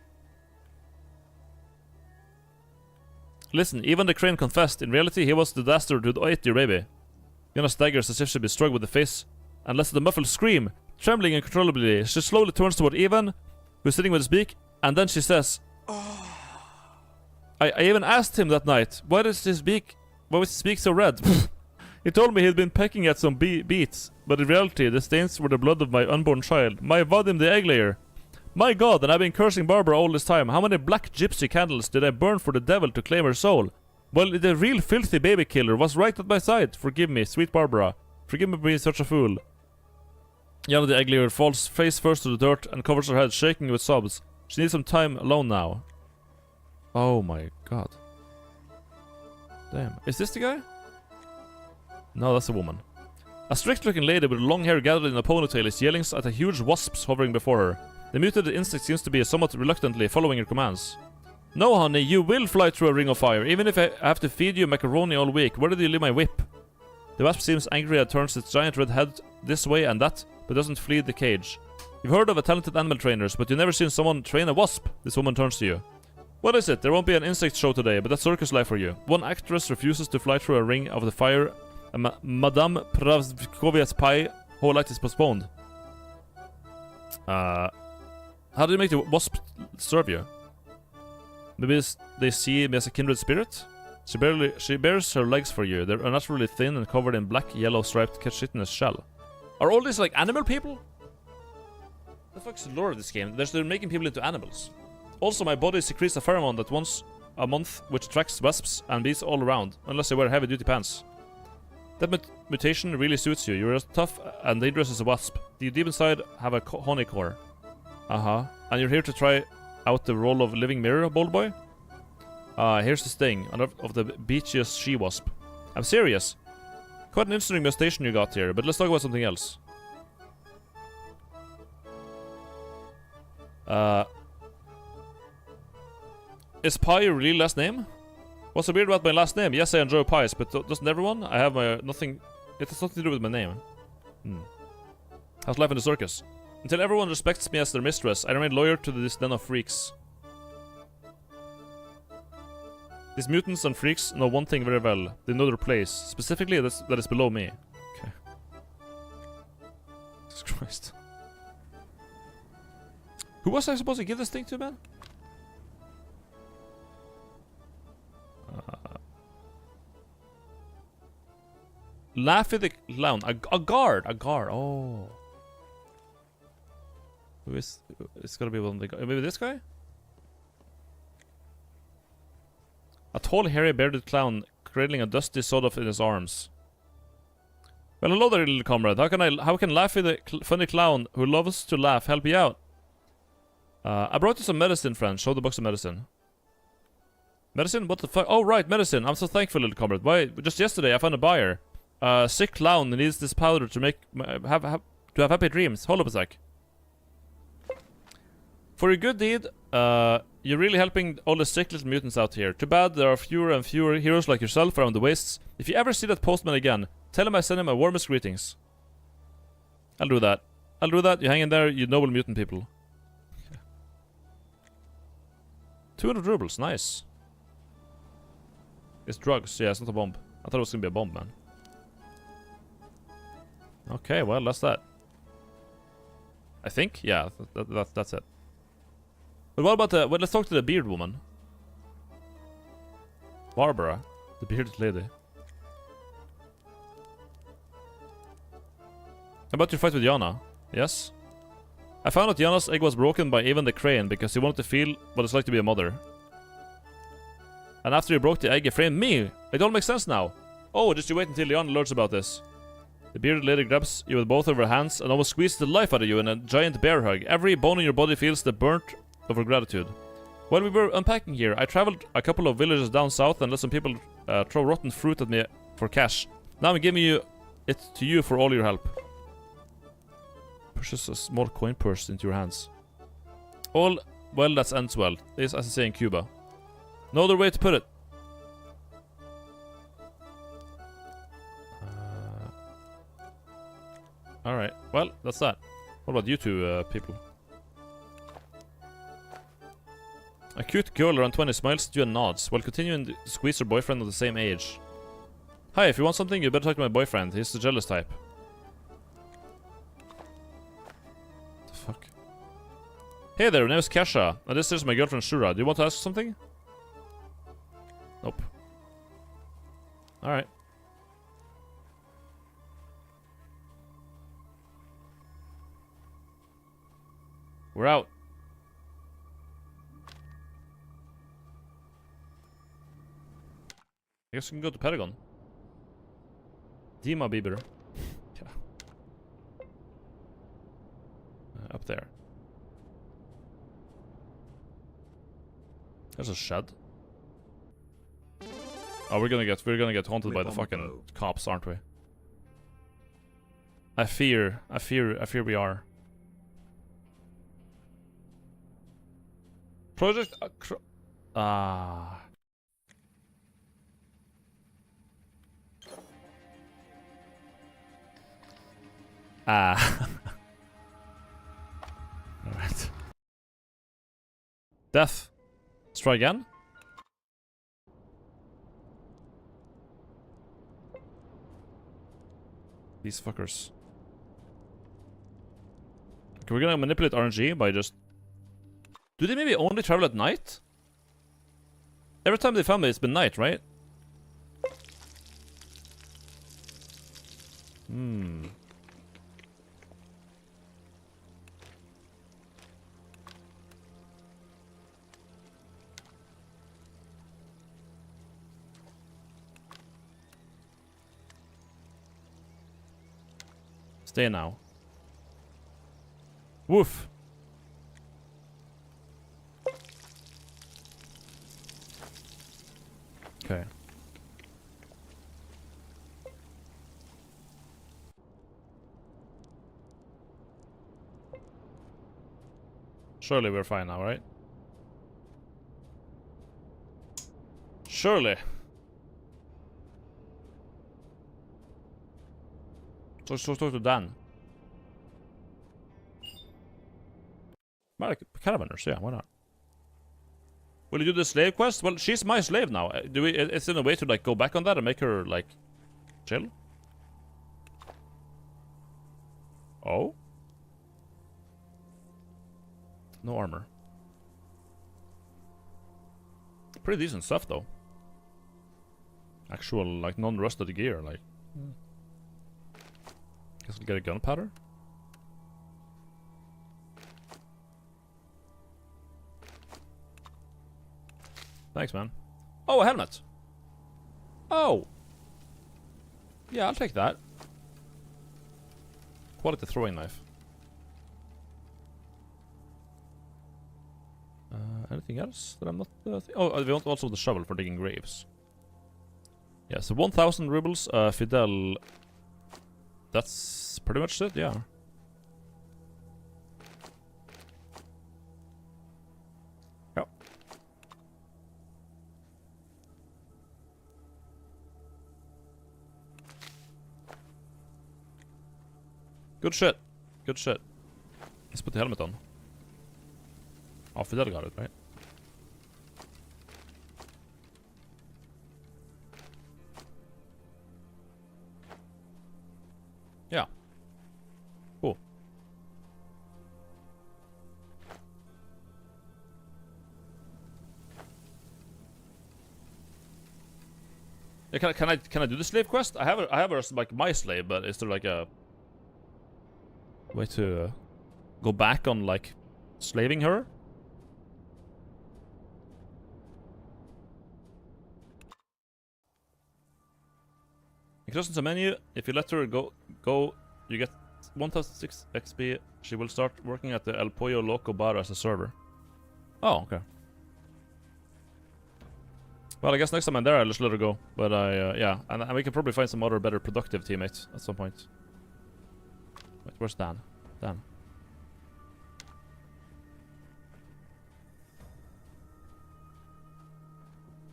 Listen, even the crane confessed. In reality, he was the dastard who ate your baby. Jana staggers as if she'd be struck with the face, and lets the muffled scream. Trembling uncontrollably, she slowly turns toward Ivan, who's sitting with his beak, and then she says, I even asked him that night, why was his beak so red? He told me he'd been pecking at some beets, but in reality, the stains were the blood of my unborn child, my Vadim the egg layer. My god, and I've been cursing Barbara all this time. How many black gypsy candles did I burn for the devil to claim her soul? Well, the real filthy baby killer was right at my side. Forgive me, sweet Barbara. Forgive me for being such a fool. Jana the egg layer falls face first to the dirt and covers her head, shaking with sobs. She needs some time alone now. Oh my god. Damn. Is this the guy? No, that's a woman. A strict-looking lady with long hair gathered in a ponytail is yelling at a huge wasp hovering before her. The mutated insect seems to be somewhat reluctantly following her commands. No, honey, you will fly through a ring of fire, even if I have to feed you macaroni all week. Where did you leave my whip? The wasp seems angry and turns its giant red head this way and that, but doesn't flee the cage. You've heard of a talented animal trainers, but you've never seen someone train a wasp. This woman turns to you. What is it? There won't be an insect show today, but that's circus life for you. One actress refuses to fly through a ring of the fire, and Madame Pravkovia's pie whole act is postponed. How do you make the wasp serve you? Maybe they see me as a kindred spirit? She bears her legs for you. They're unnaturally thin and covered in black, yellow striped chitinous shell. Are all these like animal people? The fuck's the lore of this game? They're making people into animals. Also, my body secretes a pheromone that once a month, which attracts wasps and bees all around, unless I wear heavy-duty pants. That mutation really suits you. You're as tough and dangerous as a wasp. The deep inside have a honey core. Uh-huh. And you're here to try out the role of living mirror, bold boy? Here's the sting of the beachiest she-wasp. I'm serious. Quite an interesting mutation you got here, but let's talk about something else. Is pie your real last name? What's so weird about my last name? Yes, I enjoy pies, but doesn't everyone? I have nothing... It has nothing to do with my name. How's life in the circus? Until everyone respects me as their mistress, I remain loyal to this den of freaks. These mutants and freaks know one thing very well. They know their place. Specifically, that is below me. Okay. Jesus Christ. Who was I supposed to give this thing to, man? Laughy the clown. A guard. A guard. Oh. Who is... It's gotta be one of the guys. Maybe this guy? A tall, hairy, bearded clown cradling a dusty sawdust in his arms. Well, hello there, little comrade. How can Laughy the funny clown who loves to laugh help you out? I brought you some medicine, friend. Show the box of medicine. Medicine? What the fuck? Oh, right, medicine. I'm so thankful, little comrade. Why? Just yesterday, I found a buyer. Sick clown needs this powder to make have happy dreams. Hold up a sec. For your good deed, you're really helping all the sick little mutants out here. Too bad there are fewer and fewer heroes like yourself around the wastes. If you ever see that postman again, tell him I send him my warmest greetings. I'll do that. I'll do that. You hang in there, you noble mutant people. 200 rubles, nice. It's drugs. Yeah, it's not a bomb. I thought it was gonna be a bomb, man. Okay, well, that's that. I think? Yeah, that's it. But what about the... Well, let's talk to the beard woman. Barbara. The bearded lady. How about your fight with Yana? Yes? I found out Yana's egg was broken by Ivan the Crane because he wanted to feel what it's like to be a mother. And after he broke the egg, he framed me! It all makes sense now! Oh, just you wait until Yana learns about this. The bearded lady grabs you with both of her hands and almost squeezes the life out of you in a giant bear hug. Every bone in your body feels the burnt of her gratitude. While we were unpacking here, I traveled a couple of villages down south and let some people throw rotten fruit at me for cash. Now I'm giving it to you for all your help. Pushes a small coin purse into your hands. All well that ends well. This, as I say in Cuba. No other way to put it. Alright, well, that's that. What about you two people? A cute girl around 20 smiles at you and nods, while continuing to squeeze her boyfriend of the same age. Hi, if you want something, you better talk to my boyfriend. He's the jealous type. What the fuck? Hey there, my name is Kesha, and this is my girlfriend Shura. Do you want to ask something? Nope. Alright. We're out. I guess we can go to Pentagon. Dima Bieber. Yeah. Up there. There's a shed. Oh, we're gonna get haunted by the fucking cops, aren't we? I fear we are. Project Ah. Alright. Death. Let's try again. These fuckers. Okay, we're gonna manipulate RNG by just... Do they maybe only travel at night? Every time they found me, it's been night, right? Hmm. Stay now. Woof. Okay. Surely we're fine now, right? Surely. So talk to Dan. Well, caravanners, yeah, why not? Will you do the slave quest? Well, she's my slave now. Do we? Is there a way to like go back on that and make her like chill? Oh. No armor. Pretty decent stuff though. Actual like non-rusted gear, like. Guess we'll get a gunpowder. Thanks, man. Oh, a helmet. Oh. Yeah, I'll take that. Quality throwing knife. Anything else that I'm not... oh, we want also the shovel for digging graves. Yeah, so 1,000 rubles, Fidel... That's pretty much it, yeah. Yep. Good shit. Good shit. Let's put the helmet on. Oh, Fidel got it, right? Yeah. Cool. Yeah, can I do the slave quest? I have her as like my slave, but is there like a way to go back on like slaving her? Across the menu, if you let her go, you get 1006 XP. She will start working at the El Pollo Loco bar as a server. Oh, okay. Well, I guess next time I'm there, I'll just let her go. But yeah, and we can probably find some other better productive teammates at some point. Wait, where's Dan? Dan.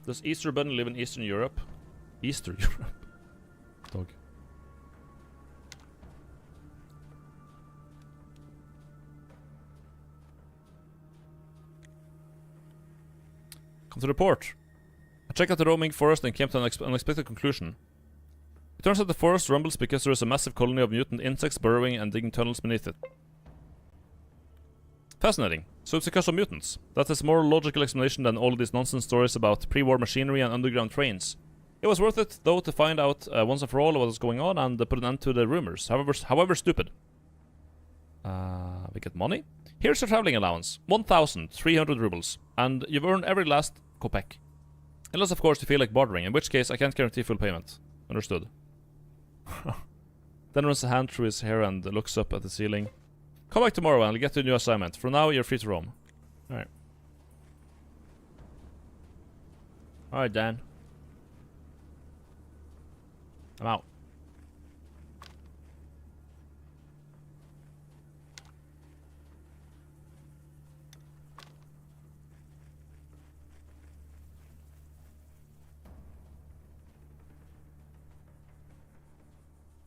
Does Easter Bunny live in Eastern Europe? Eastern Europe? Dog. Come to report. I checked out the roaming forest and came to an unexpected conclusion. It turns out the forest rumbles because there is a massive colony of mutant insects burrowing and digging tunnels beneath it. Fascinating. So it's because of mutants. That is a more logical explanation than all these nonsense stories about pre-war machinery and underground trains. It was worth it, though, to find out once and for all what was going on and put an end to the rumors, however stupid. We get money. Here's your traveling allowance, 1,300 rubles, and you've earned every last kopeck. Unless, of course, you feel like bartering, in which case I can't guarantee full payment. Understood. Then runs a hand through his hair and looks up at the ceiling. Come back tomorrow and I'll get to a new assignment. For now, you're free to roam. Alright. Alright, Dan. I'm out.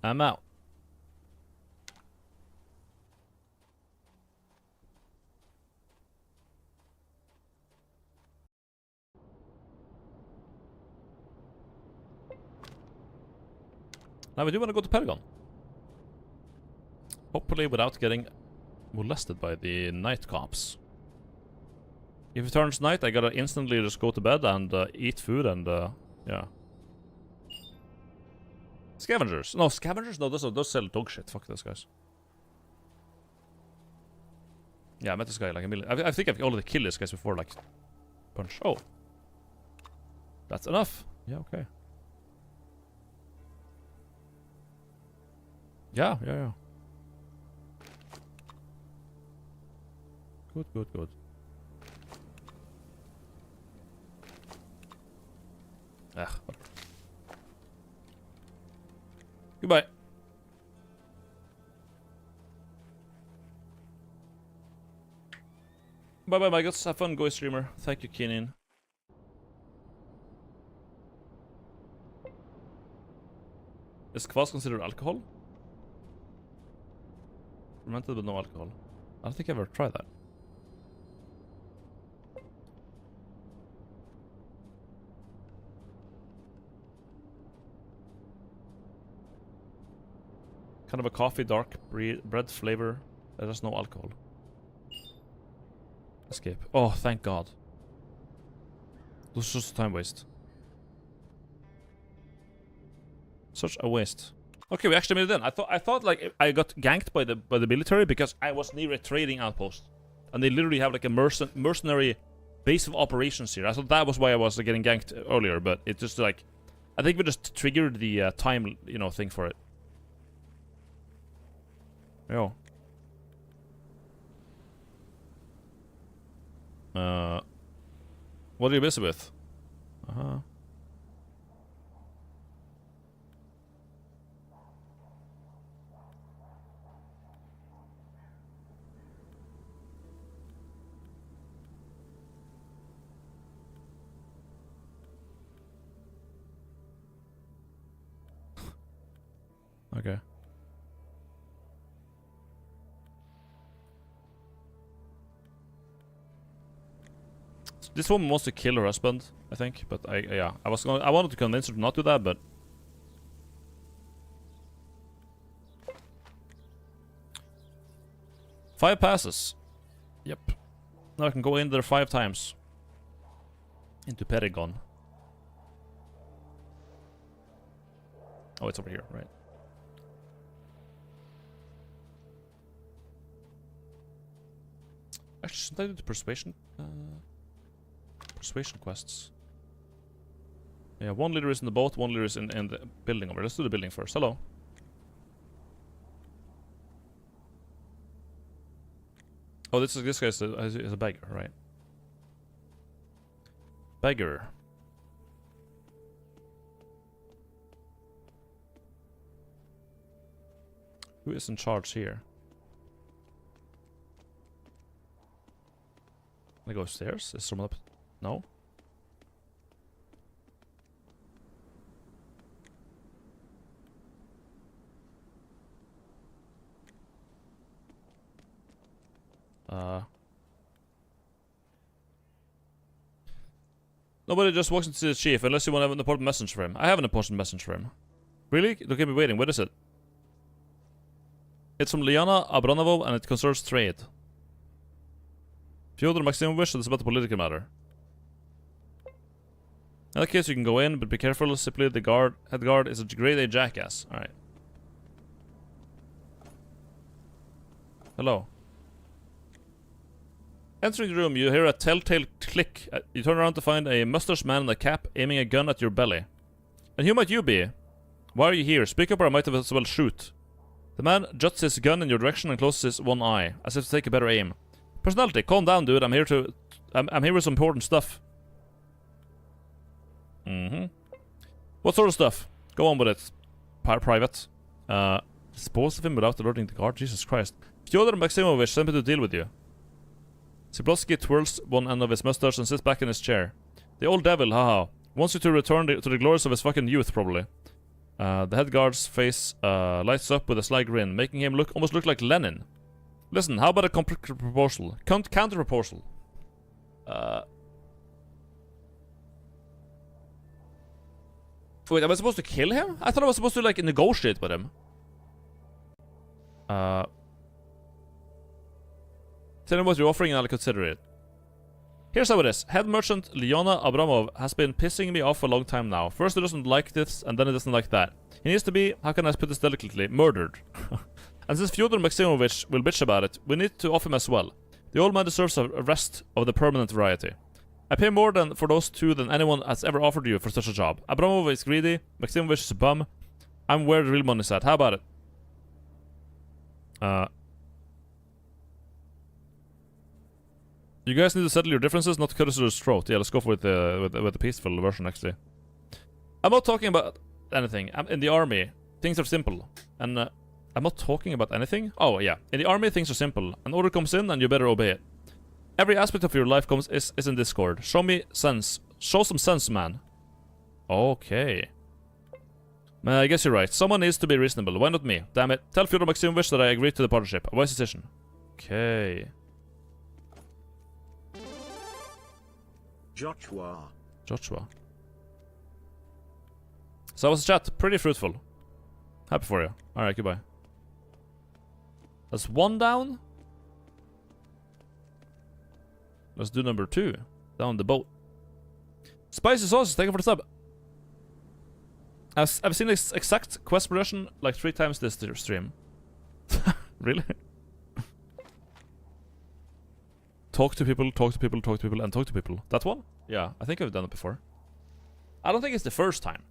I'm out. Now we do want to go to Paragon. Hopefully without getting molested by the night cops. If it turns night, I gotta instantly just go to bed and eat food and yeah. Scavengers. No, scavengers? No, those sell dog shit. Fuck those guys. Yeah, I met this guy like a million. I think I've already killed this guys before, like punch. Oh. That's enough. Yeah, okay. Yeah. Good, good, good. Ah, whatever. Goodbye. Bye-bye, Michaels. Have fun, go streamer. Thank you, Keenan. Is kvass considered alcohol? Fermented with no alcohol. I don't think I've ever tried that. Kind of a coffee, dark bread flavor. There's no alcohol. Escape. Oh, thank God. This was just a time waste. Such a waste. Okay, we actually made it in. I thought like I got ganked by the military because I was near a trading outpost, and they literally have like a mercenary base of operations here. I thought that was why I was getting ganked earlier, but it just like I think we just triggered the time, you know, thing for it. Yo. What are you busy with? Okay. This woman wants to kill her husband, I think, but I wanted to convince her to not do that, but 5 passes. Yep. Now I can go in there 5 times. Into Perigon. Oh, it's over here, right? Actually, shouldn't I do the persuasion? Persuasion quests. Yeah, 1 leader is in the boat, 1 leader is in the building over. Let's do the building first. Hello. Oh, this guy is a beggar, right? Beggar. Who is in charge here? Can I go upstairs? Is someone up? No? Nobody just walks into the chief unless you want to have an important message for him. I have an important message for him. Really? Look at me waiting. What is it? It's from Liana Abranovov and it concerns trade. Fyodor Maximovich, it's about the political matter. In that case, you can go in, but be careful. Simply, the head guard is a grade A jackass. Alright. Hello. Entering the room, you hear a telltale click. You turn around to find a mustached man in a cap aiming a gun at your belly. And who might you be? Why are you here? Speak up or I might as well shoot. The man juts his gun in your direction and closes his one eye, as if to take a better aim. Personality, calm down, dude. I'm here with some important stuff. What sort of stuff? Go on with it. Private. Dispose of him without alerting the guard? Jesus Christ. Fyodor Maximovich sent me to deal with you. Siblowski twirls one end of his mustache and sits back in his chair. The old devil, haha. Wants you to return to the glories of his fucking youth, probably. The head guard's face lights up with a sly grin, making him almost look like Lenin. Listen, how about a proposal? Counter proposal. Wait, am I supposed to kill him? I thought I was supposed to, like, negotiate with him. Tell him what you're offering and I'll consider it. Here's how it is. Head merchant Lyona Abramov has been pissing me off for a long time now. First he doesn't like this, and then he doesn't like that. He needs to be, how can I put this delicately, murdered. And since Fyodor Maximovich will bitch about it, we need to off him as well. The old man deserves a rest of the permanent variety. I pay more for those 2 than anyone has ever offered you for such a job. Abramov is greedy, Maximovich is a bum. I'm where the real money's at. How about it? You guys need to settle your differences, not cut each other's throat. Yeah, let's go with the peaceful version, actually. I'm not talking about anything. I'm in the army. Things are simple. And I'm not talking about anything? Oh, yeah. In the army, things are simple. An order comes in, and you better obey it. Every aspect of your life is in Discord. Show me sense. Show some sense, man. Okay. I guess you're right. Someone needs to be reasonable. Why not me? Damn it. Tell Fyodor Maximovich that I agree to the partnership. A wise decision. Okay. Joshua. Joshua. So that was the chat. Pretty fruitful. Happy for you. Alright, goodbye. That's 1 down. Let's do number 2. Down the boat. Spicy Sauce, thank you for the sub. I've seen this exact quest progression like 3 times this stream. Really? Talk to people, talk to people, talk to people, and talk to people. That one? Yeah, I think I've done it before. I don't think it's the first time.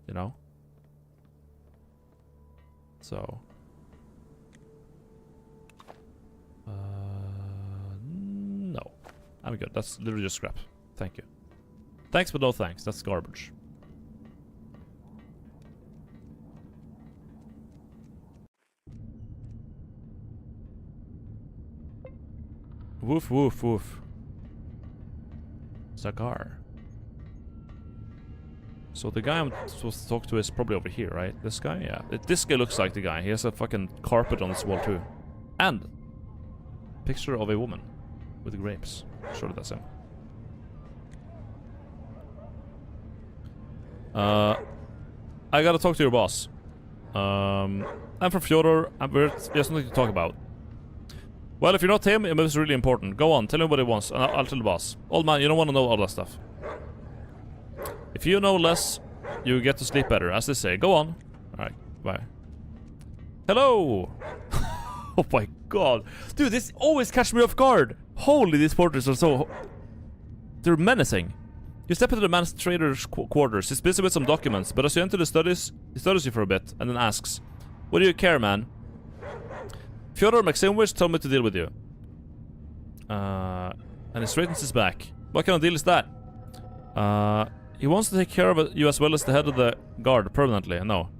You know? So. No. I'm good. That's literally just scrap. Thank you. Thanks, but no thanks. That's garbage. Woof, woof, woof. Zagar. So the guy I'm supposed to talk to is probably over here, right? This guy? Yeah. This guy looks like the guy. He has a fucking carpet on his wall too. And picture of a woman with grapes. Surely that's him. I gotta talk to your boss. I'm from Fyodor, and we have something to talk about. Well, if you're not him, it's really important. Go on, tell me what he wants, and I'll tell the boss. Old man, you don't want to know all that stuff. If you know less, you get to sleep better, as they say. Go on. Alright, bye. Hello! Oh my god. Dude, this always catches me off guard. Holy, these porters are so... They're menacing. You step into the man's trader's quarters. He's busy with some documents, but as you enter the studies, he studies you for a bit, and then asks, "What do you care, man?" Fyodor Maximovich told me to deal with you. And he straightens his back. What kind of deal is that? He wants to take care of you as well as the head of the guard permanently. No.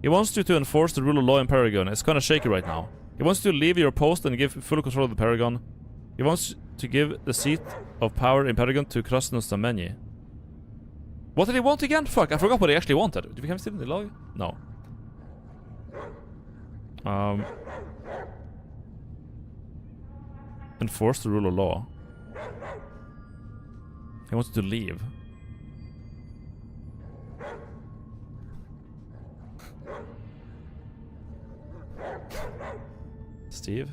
He wants you to enforce the rule of law in Paragon. It's kind of shaky right now. He wants you to leave your post and give full control of the Paragon. He wants to give the seat of power in Paragon to Krasnos Tameni. What did he want again? Fuck, I forgot what he actually wanted. Did we come still in the log? No. Enforce the rule of law. He wants to leave. Steve?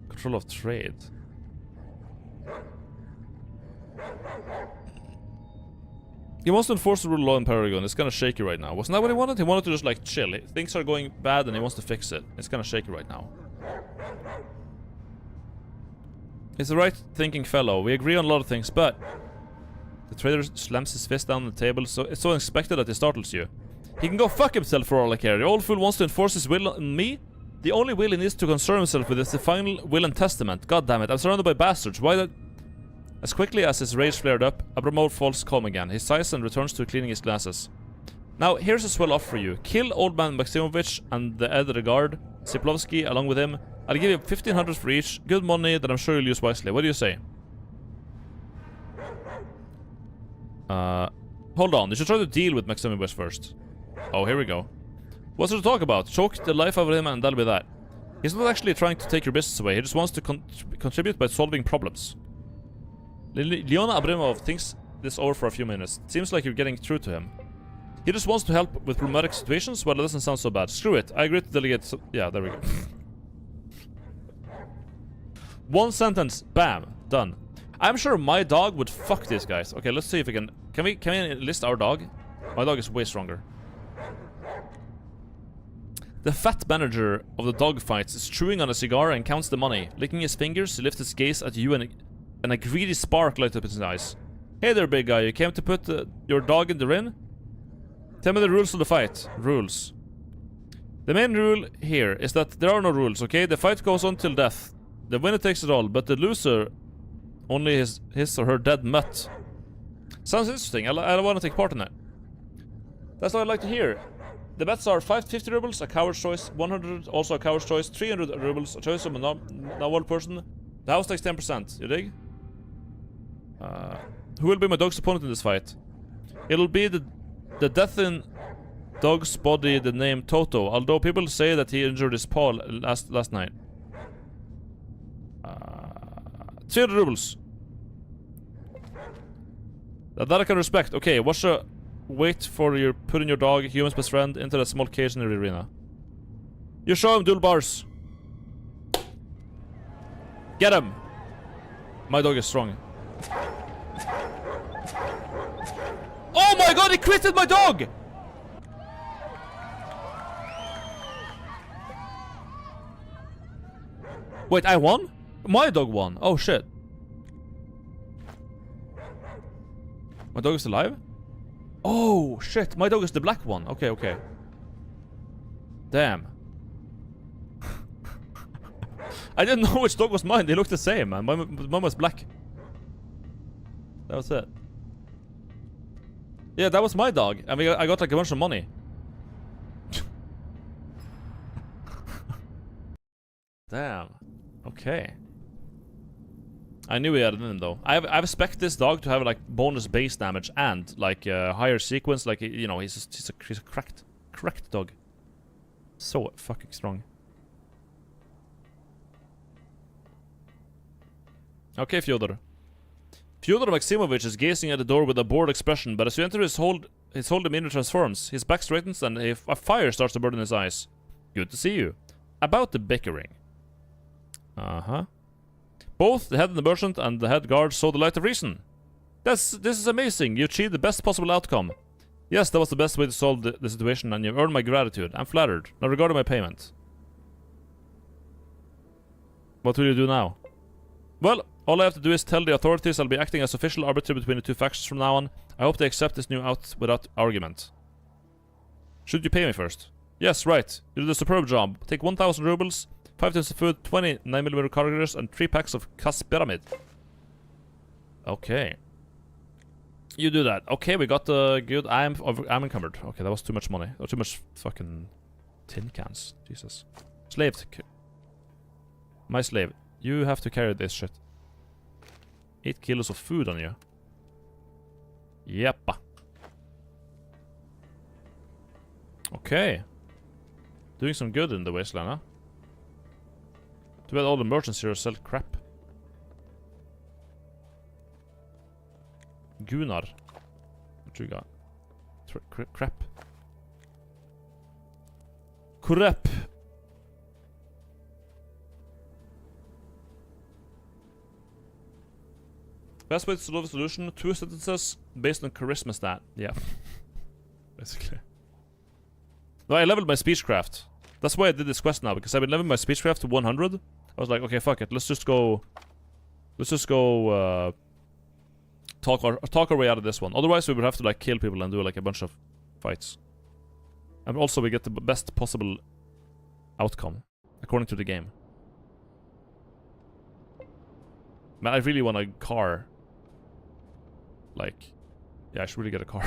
Control of trade. He wants to enforce the rule of law in Paragon. It's kind of shaky right now. Wasn't that what he wanted? He wanted to just like chill. Things are going bad and he wants to fix it. It's kind of shaky right now. He's the right thinking fellow. We agree on a lot of things, but... The trader slams his fist down on the table, so it's so unexpected that he startles you. He can go fuck himself for all I care. The old fool wants to enforce his will on me? The only will he needs to concern himself with is the final will and testament. God damn it, I'm surrounded by bastards. Why that... As quickly as his rage flared up, Abramov falls calm again. He sighs and returns to cleaning his glasses. Now, here's a swell offer for you. Kill old man Maximovich and the head of the guard, Siplovsky, along with him. I'll give you 1,500 for each. Good money that I'm sure you'll use wisely. What do you say? Hold on. You should try to deal with Maximovich first. Oh, here we go. What's there to talk about? Choke the life out of him and that'll be that. He's not actually trying to take your business away. He just wants to contribute by solving problems. Leona Abramov thinks this over for a few minutes. It seems like you're getting through to him. He just wants to help with problematic situations. Well, it doesn't sound so bad. Screw it. I agree to delegate. So yeah, there we go. One sentence. Bam. Done. I'm sure my dog would fuck these guys. Okay, let's see if we can... Can we enlist our dog? My dog is way stronger. The fat manager of the dog fights is chewing on a cigar and counts the money. Licking his fingers, he lifts his gaze at you and a greedy spark lights up in his eyes. Hey there, big guy. You came to put your dog in the ring? Tell me the rules of the fight. Rules. The main rule here is that there are no rules, okay? The fight goes on till death. The winner takes it all, but the loser only his or her dead mutt. Sounds interesting. I want to take part in that. That's what I'd like to hear. The bets are 50 rubles, a coward's choice, 100 also a coward's choice, 300 rubles, a choice of a normal person. The house takes 10%, you dig? Who will be my dog's opponent in this fight? It'll be the death in dog's body, the name Toto, although people say that he injured his paw last night. 300 rubles. That I can respect. Okay, what's the wait for your putting your dog, human's best friend, into that small cage in the arena? You show him dual bars. Get him. My dog is strong. Oh my god, he critted my dog! Wait, I won? My dog won. Oh shit. My dog is alive? Oh shit, my dog is the black one. Okay, okay. Damn. I didn't know which dog was mine. They looked the same, man. Mine was black. That was it. Yeah, that was my dog. I mean, I got like a bunch of money. Damn. Okay. I knew he had it in him though. I've spec'd this dog to have like bonus base damage and like higher sequence. Like, you know, he's a cracked dog. So fucking strong. Okay, Fyodor. Fyodor Maximovich is gazing at the door with a bored expression, but as you enter his hold immediately transforms. His back straightens and a fire starts to burn in his eyes. Good to see you. About the bickering. Uh-huh. Both the head and the merchant and the head guard saw the light of reason. This is amazing. You achieved the best possible outcome. Yes, that was the best way to solve the situation, and you've earned my gratitude. I'm flattered. Now regarding my payment. What will you do now? Well, all I have to do is tell the authorities I'll be acting as official arbiter between the two factions from now on. I hope they accept this new out without argument. Should you pay me first? Yes, right. You did a superb job. Take 1,000 rubles, 5 tins of food, 20 9mm cartridges, and 3 packs of Kass Pyramid. Okay. You do that. Okay, we got the good. I'm encumbered. Okay, that was too much money. Or too much fucking tin cans. Jesus. Slave. My slave. You have to carry this shit. 8 kilos of food on you. Yep. Okay. Doing some good in the wasteland, huh? Too bad all the merchants here sell crap. Gunnar. What you got? Crap. Crap. Best way to solve a solution, 2 sentences based on charisma stat. Yeah. Basically. No, I leveled my speechcraft. That's why I did this quest now, because I've been leveling my speechcraft to 100. I was like, okay, fuck it. Let's just go talk our way out of this one. Otherwise, we would have to like kill people and do like a bunch of fights. And also we get the best possible outcome, according to the game. Man, I really want a car. Like, yeah, I should really get a car.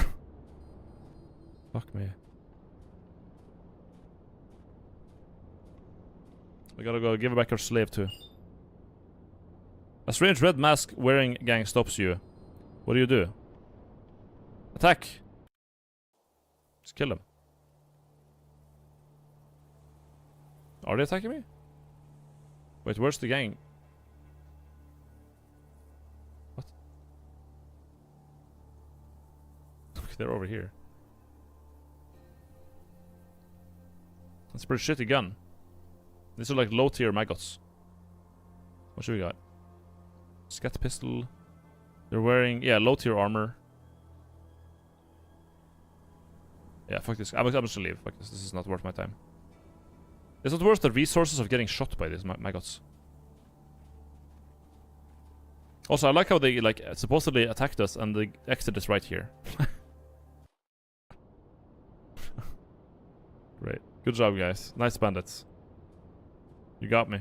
Fuck me. We gotta go give back our slave too. A strange red mask wearing gang stops you. What do? Attack! Just kill them. Are they attacking me? Wait, where's the gang? What? They're over here. That's a pretty shitty gun. These are like low tier maggots. What should we got? Scat pistol. They're wearing, yeah, low tier armor. Yeah, fuck this. I'm just gonna leave. Fuck this. This is not worth my time. It's not worth the resources of getting shot by these maggots. Also, I like how they like supposedly attacked us and the exit is right here. Great. Good job, guys. Nice bandits. You got me.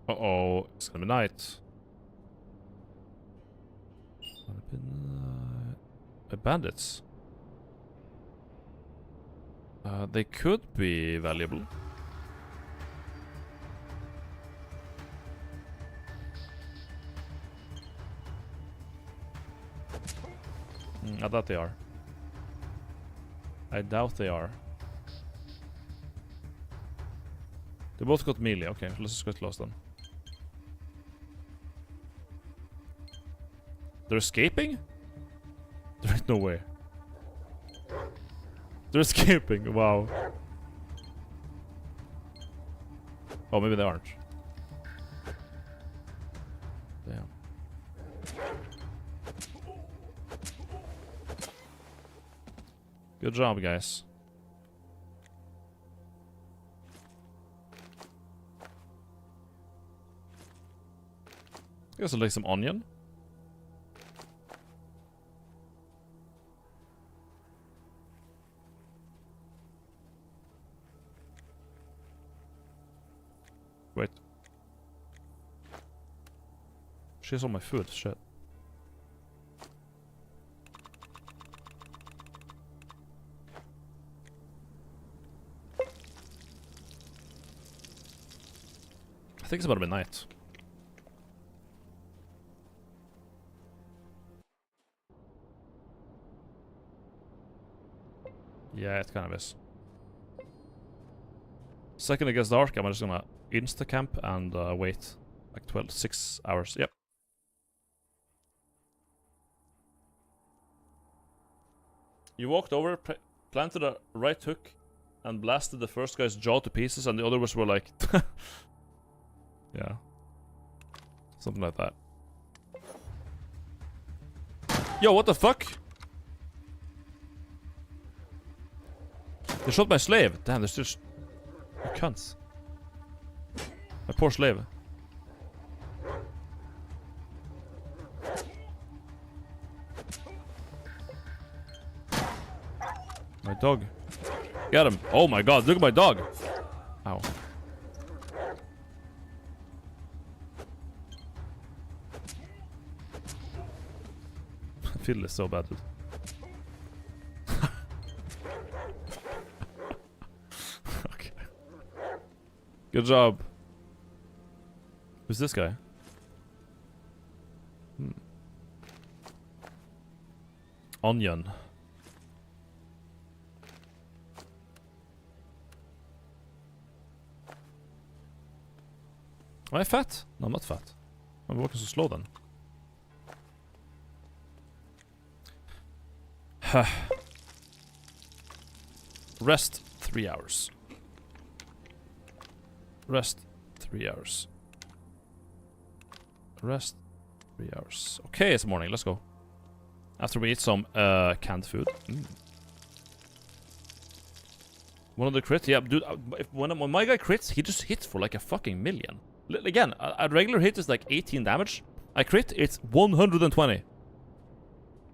Uh-oh. It's gonna be night. Bandits. They could be valuable. I doubt they are. I doubt they are. They both got melee. Okay, let's just get lost then. They're escaping? There ain't no way. They're escaping. Wow. Oh, maybe they aren't. Damn. Good job, guys. I guess I'll like some onion. Wait. She has all my food. Shit. I think it's about midnight. Yeah, it kind of is. Second it gets dark, I'm just gonna insta-camp and wait. Like 6 hours. Yep. You walked over, planted a right hook, and blasted the first guy's jaw to pieces, and the others were like... yeah. Something like that. Yo, what the fuck? They shot my slave. Damn, there's just... You cunts. My poor slave. My dog. Get him. Oh my god, look at my dog. Ow. I feel this so bad, dude. Okay. Good job. Who's this guy? Onion. Am I fat? No, I'm not fat. I'm walking so slow then. Rest 3 hours. Rest 3 hours. Rest 3 hours. Okay, it's morning. Let's go. After we eat some canned food. One of the crits? Yeah, dude. When my guy crits, he just hits for like a fucking million. Again, a regular hit is like 18 damage. I crit, it's 120.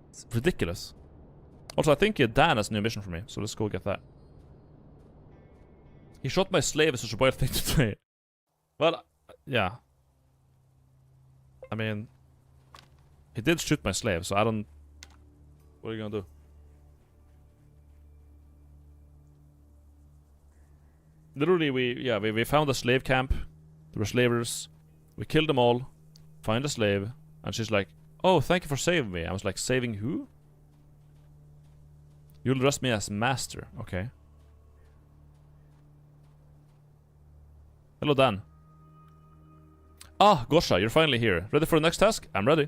It's ridiculous. Also, I think Dan has a new mission for me, so let's go get that. He shot my slave is such a wild thing to say. Well, yeah. I mean, he did shoot my slave, so I don't... What are you gonna do? Literally, we found a slave camp. There were slavers. We killed them all. Find a slave. And she's like, oh, thank you for saving me. I was like, saving who? You'll address me as master. Okay. Hello, Dan. Ah, Gosha, you're finally here. Ready for the next task? I'm ready.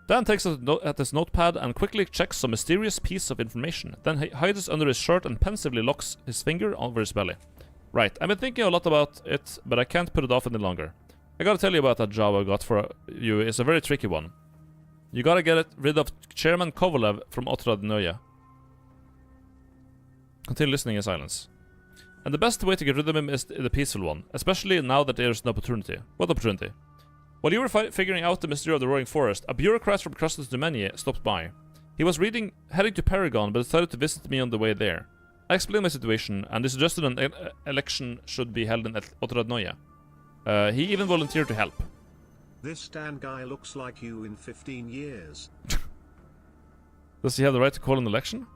Dan takes at his notepad and quickly checks some mysterious piece of information. Then he hides under his shirt and pensively locks his finger over his belly. Right, I've been thinking a lot about it, but I can't put it off any longer. I gotta tell you about that job I got for you. It's a very tricky one. You gotta get rid of Chairman Kovalev from Otradnoye. Continue listening in silence. And the best way to get rid of him is the peaceful one, especially now that there's an opportunity. What opportunity? While you were figuring out the mystery of the Roaring Forest, a bureaucrat from Crustus Dominion stopped by. He was heading to Paragon, but decided to visit me on the way there. I explained my situation, and he suggested an election should be held in Otradnoya. He even volunteered to help. This Dan guy looks like you in 15 years. Does he have the right to call an election?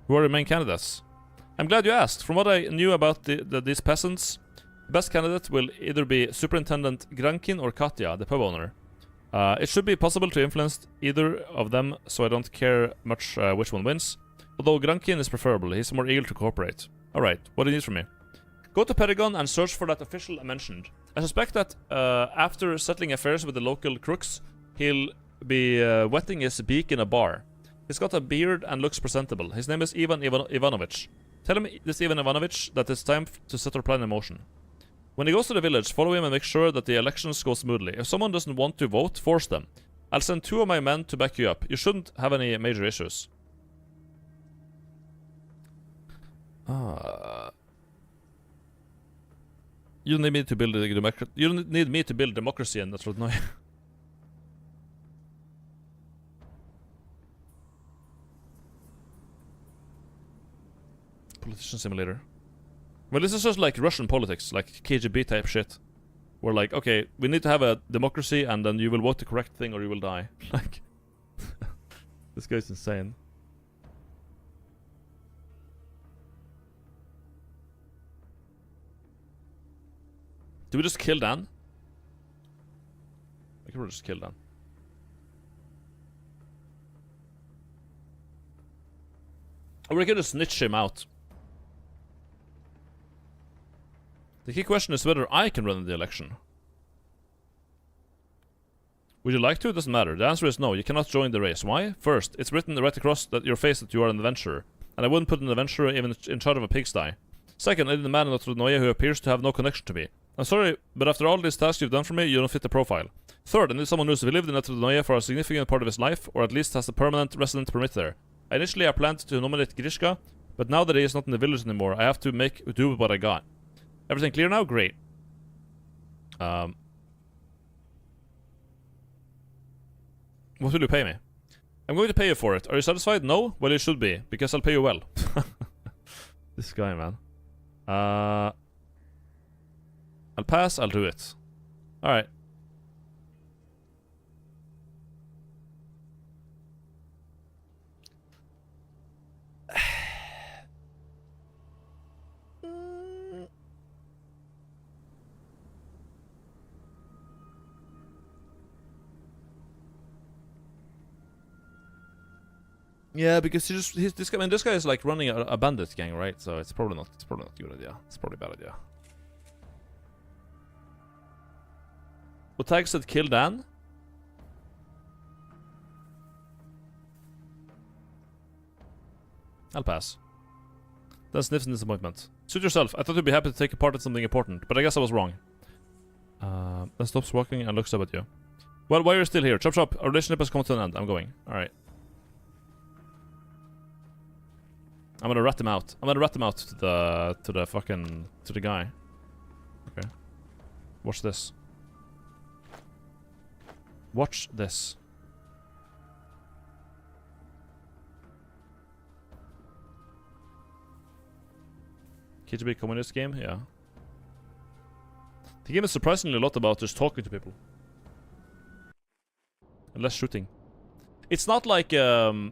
Who are the main candidates? I'm glad you asked. From what I knew about these peasants, the best candidate will either be Superintendent Grankin or Katya, the pub owner. It should be possible to influence either of them, so I don't care much which one wins. Although Grankin is preferable, he's more eager to cooperate. Alright, what do you need from me? Go to Paragon and search for that official I mentioned. I suspect that after settling affairs with the local crooks, he'll be wetting his beak in a bar. He's got a beard and looks presentable. His name is Ivan Ivanovich. Tell him, this Ivan Ivanovich, that it's time to set our plan in motion. When he goes to the village, follow him and make sure that the elections go smoothly. If someone doesn't want to vote, force them. I'll send 2 of my men to back you up. You shouldn't have any major issues. You need me to build you don't need me to build democracy in Natrodnoy. Politician simulator. Well, this is just like Russian politics, like KGB type shit. Where like, okay, we need to have a democracy and then you will vote the correct thing or you will die. Like, this guy's insane. Do we just kill Dan? I can just kill Dan. Or we could just snitch him out. The key question is whether I can run in the election. Would you like to? It doesn't matter. The answer is no, you cannot join the race. Why? First, it's written right across your face that you are an adventurer. And I wouldn't put an adventurer even in charge of a pigsty. Second, I need a man in Otrodnoya who appears to have no connection to me. I'm sorry, but after all these tasks you've done for me, you don't fit the profile. Third, I need someone who's lived in Otrodnoya for a significant part of his life, or at least has a permanent resident permit there. Initially I planned to nominate Grishka, but now that he is not in the village anymore, I have to do what I got. Everything clear now? Great. What will you pay me? I'm going to pay you for it. Are you satisfied? No? Well, you should be, because I'll pay you well. This guy, man. I'll pass, I'll do it. Alright. Yeah, because this guy is like running a bandit gang, right? So it's probably not a good idea. It's probably a bad idea. What tag said kill Dan? I'll pass. Dan sniffs in disappointment. Suit yourself. I thought you'd be happy to take a part in something important, but I guess I was wrong. Then stops walking and looks up at you. Well, why are you still here? Chop chop. Our relationship has come to an end. I'm going. Alright. I'm gonna rat him out. I'm gonna rat him out to the guy. Okay. Watch this. Watch this. KGB communist game? Yeah. The game is surprisingly a lot about just talking to people. And less shooting. It's not like a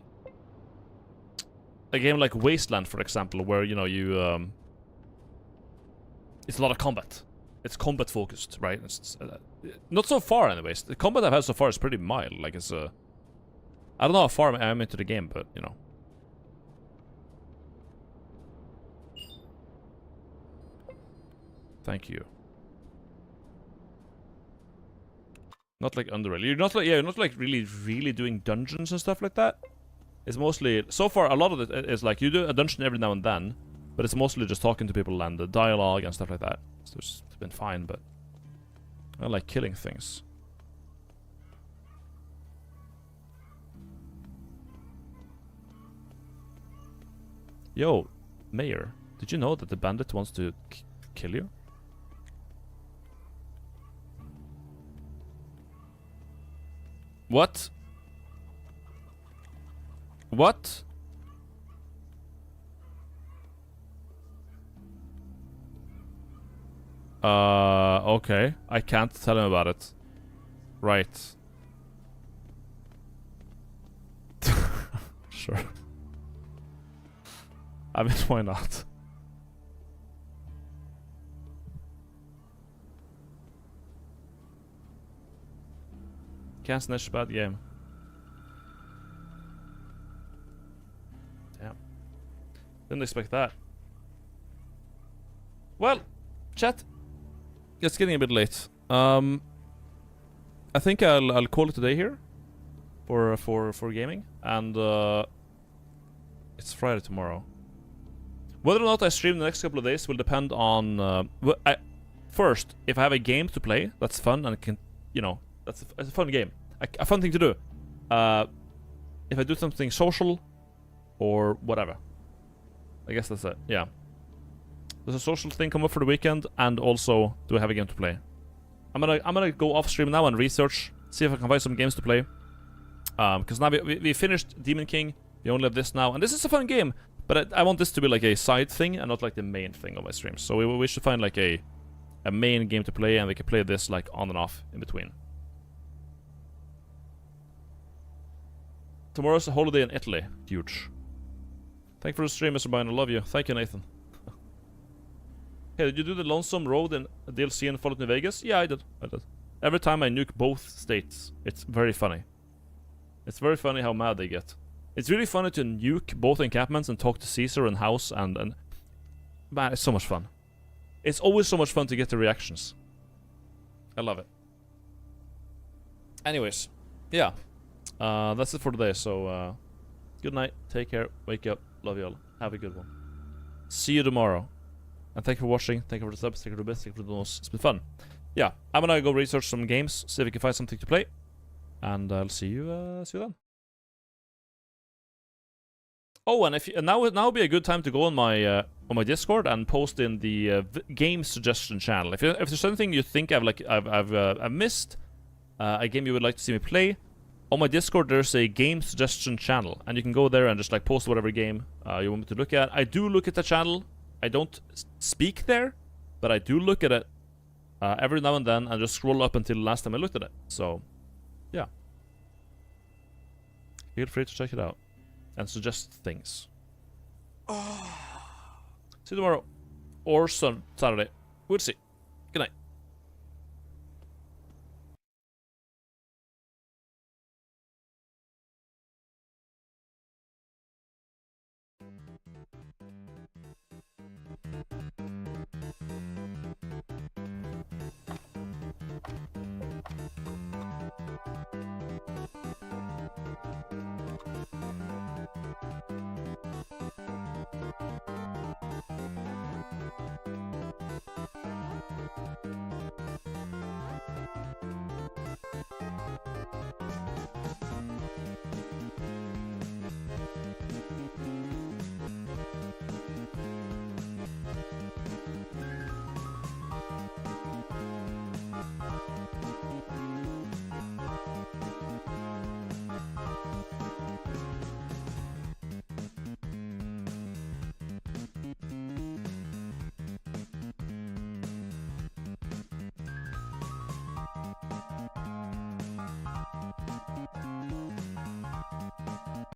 game like Wasteland, for example, where, you know, it's a lot of combat. It's combat focused, right? It's not so far, anyways. The combat I've had so far is pretty mild. Like, it's I don't know how far I am into the game, but, you know. Thank you. Not like Underrail. You're not like, yeah, you're not like really doing dungeons and stuff like that. It's mostly, so far, a lot of it is like, you do a dungeon every now and then, but it's mostly just talking to people and the dialogue and stuff like that. So it's been fine, but I like killing things. Yo, Mayor, did you know that the bandit wants to kill you? What? What? Okay. I can't tell him about it. Right. Sure. I mean, why not? Can't snitch, bad game. Damn. Didn't expect that. Well, chat. It's getting a bit late. I think I'll call it today here for gaming, and it's Friday tomorrow. Whether or not I stream the next couple of days will depend on first, if I have a game to play that's fun and can, you know, it's a fun game, a fun thing to do. If I do something social or whatever, I guess that's it. Yeah. There's a social thing come up for the weekend, and also do I have a game to play? I'm gonna go off stream now and research, see if I can find some games to play. Because now we finished Demon King. We only have this now, and this is a fun game. But I want this to be like a side thing and not like the main thing of my streams. So we should find like a main game to play, and we can play this like on and off in between. Tomorrow's a holiday in Italy. Huge. Thank you for the stream, Mr. Bine. I love you. Thank you, Nathan. Hey, did you do the Lonesome Road in DLC in Fallout New Vegas? Yeah, I did. Every time I nuke both states, it's very funny. It's very funny how mad they get. It's really funny to nuke both encampments and talk to Caesar and House, and man, it's so much fun. It's always so much fun to get the reactions. I love it. Anyways, yeah. That's it for today, so good night, take care, wake up, love you all, have a good one. See you tomorrow. And thank you for watching, thank you for the subs, thank you for the bits, thank you for the donos. It's been fun. Yeah, I'm gonna go research some games, see if we can find something to play. And I'll see you then. Oh, and now would be a good time to go on my Discord and post in the game suggestion channel. If there's anything you think I've missed, a game you would like to see me play, on my Discord there's a game suggestion channel, and you can go there and just like post whatever game you want me to look at. I do look at the channel. I don't speak there, but I do look at it every now and then, and just scroll up until the last time I looked at it. So, yeah. Feel free to check it out and suggest things. See you tomorrow or Saturday. We'll see.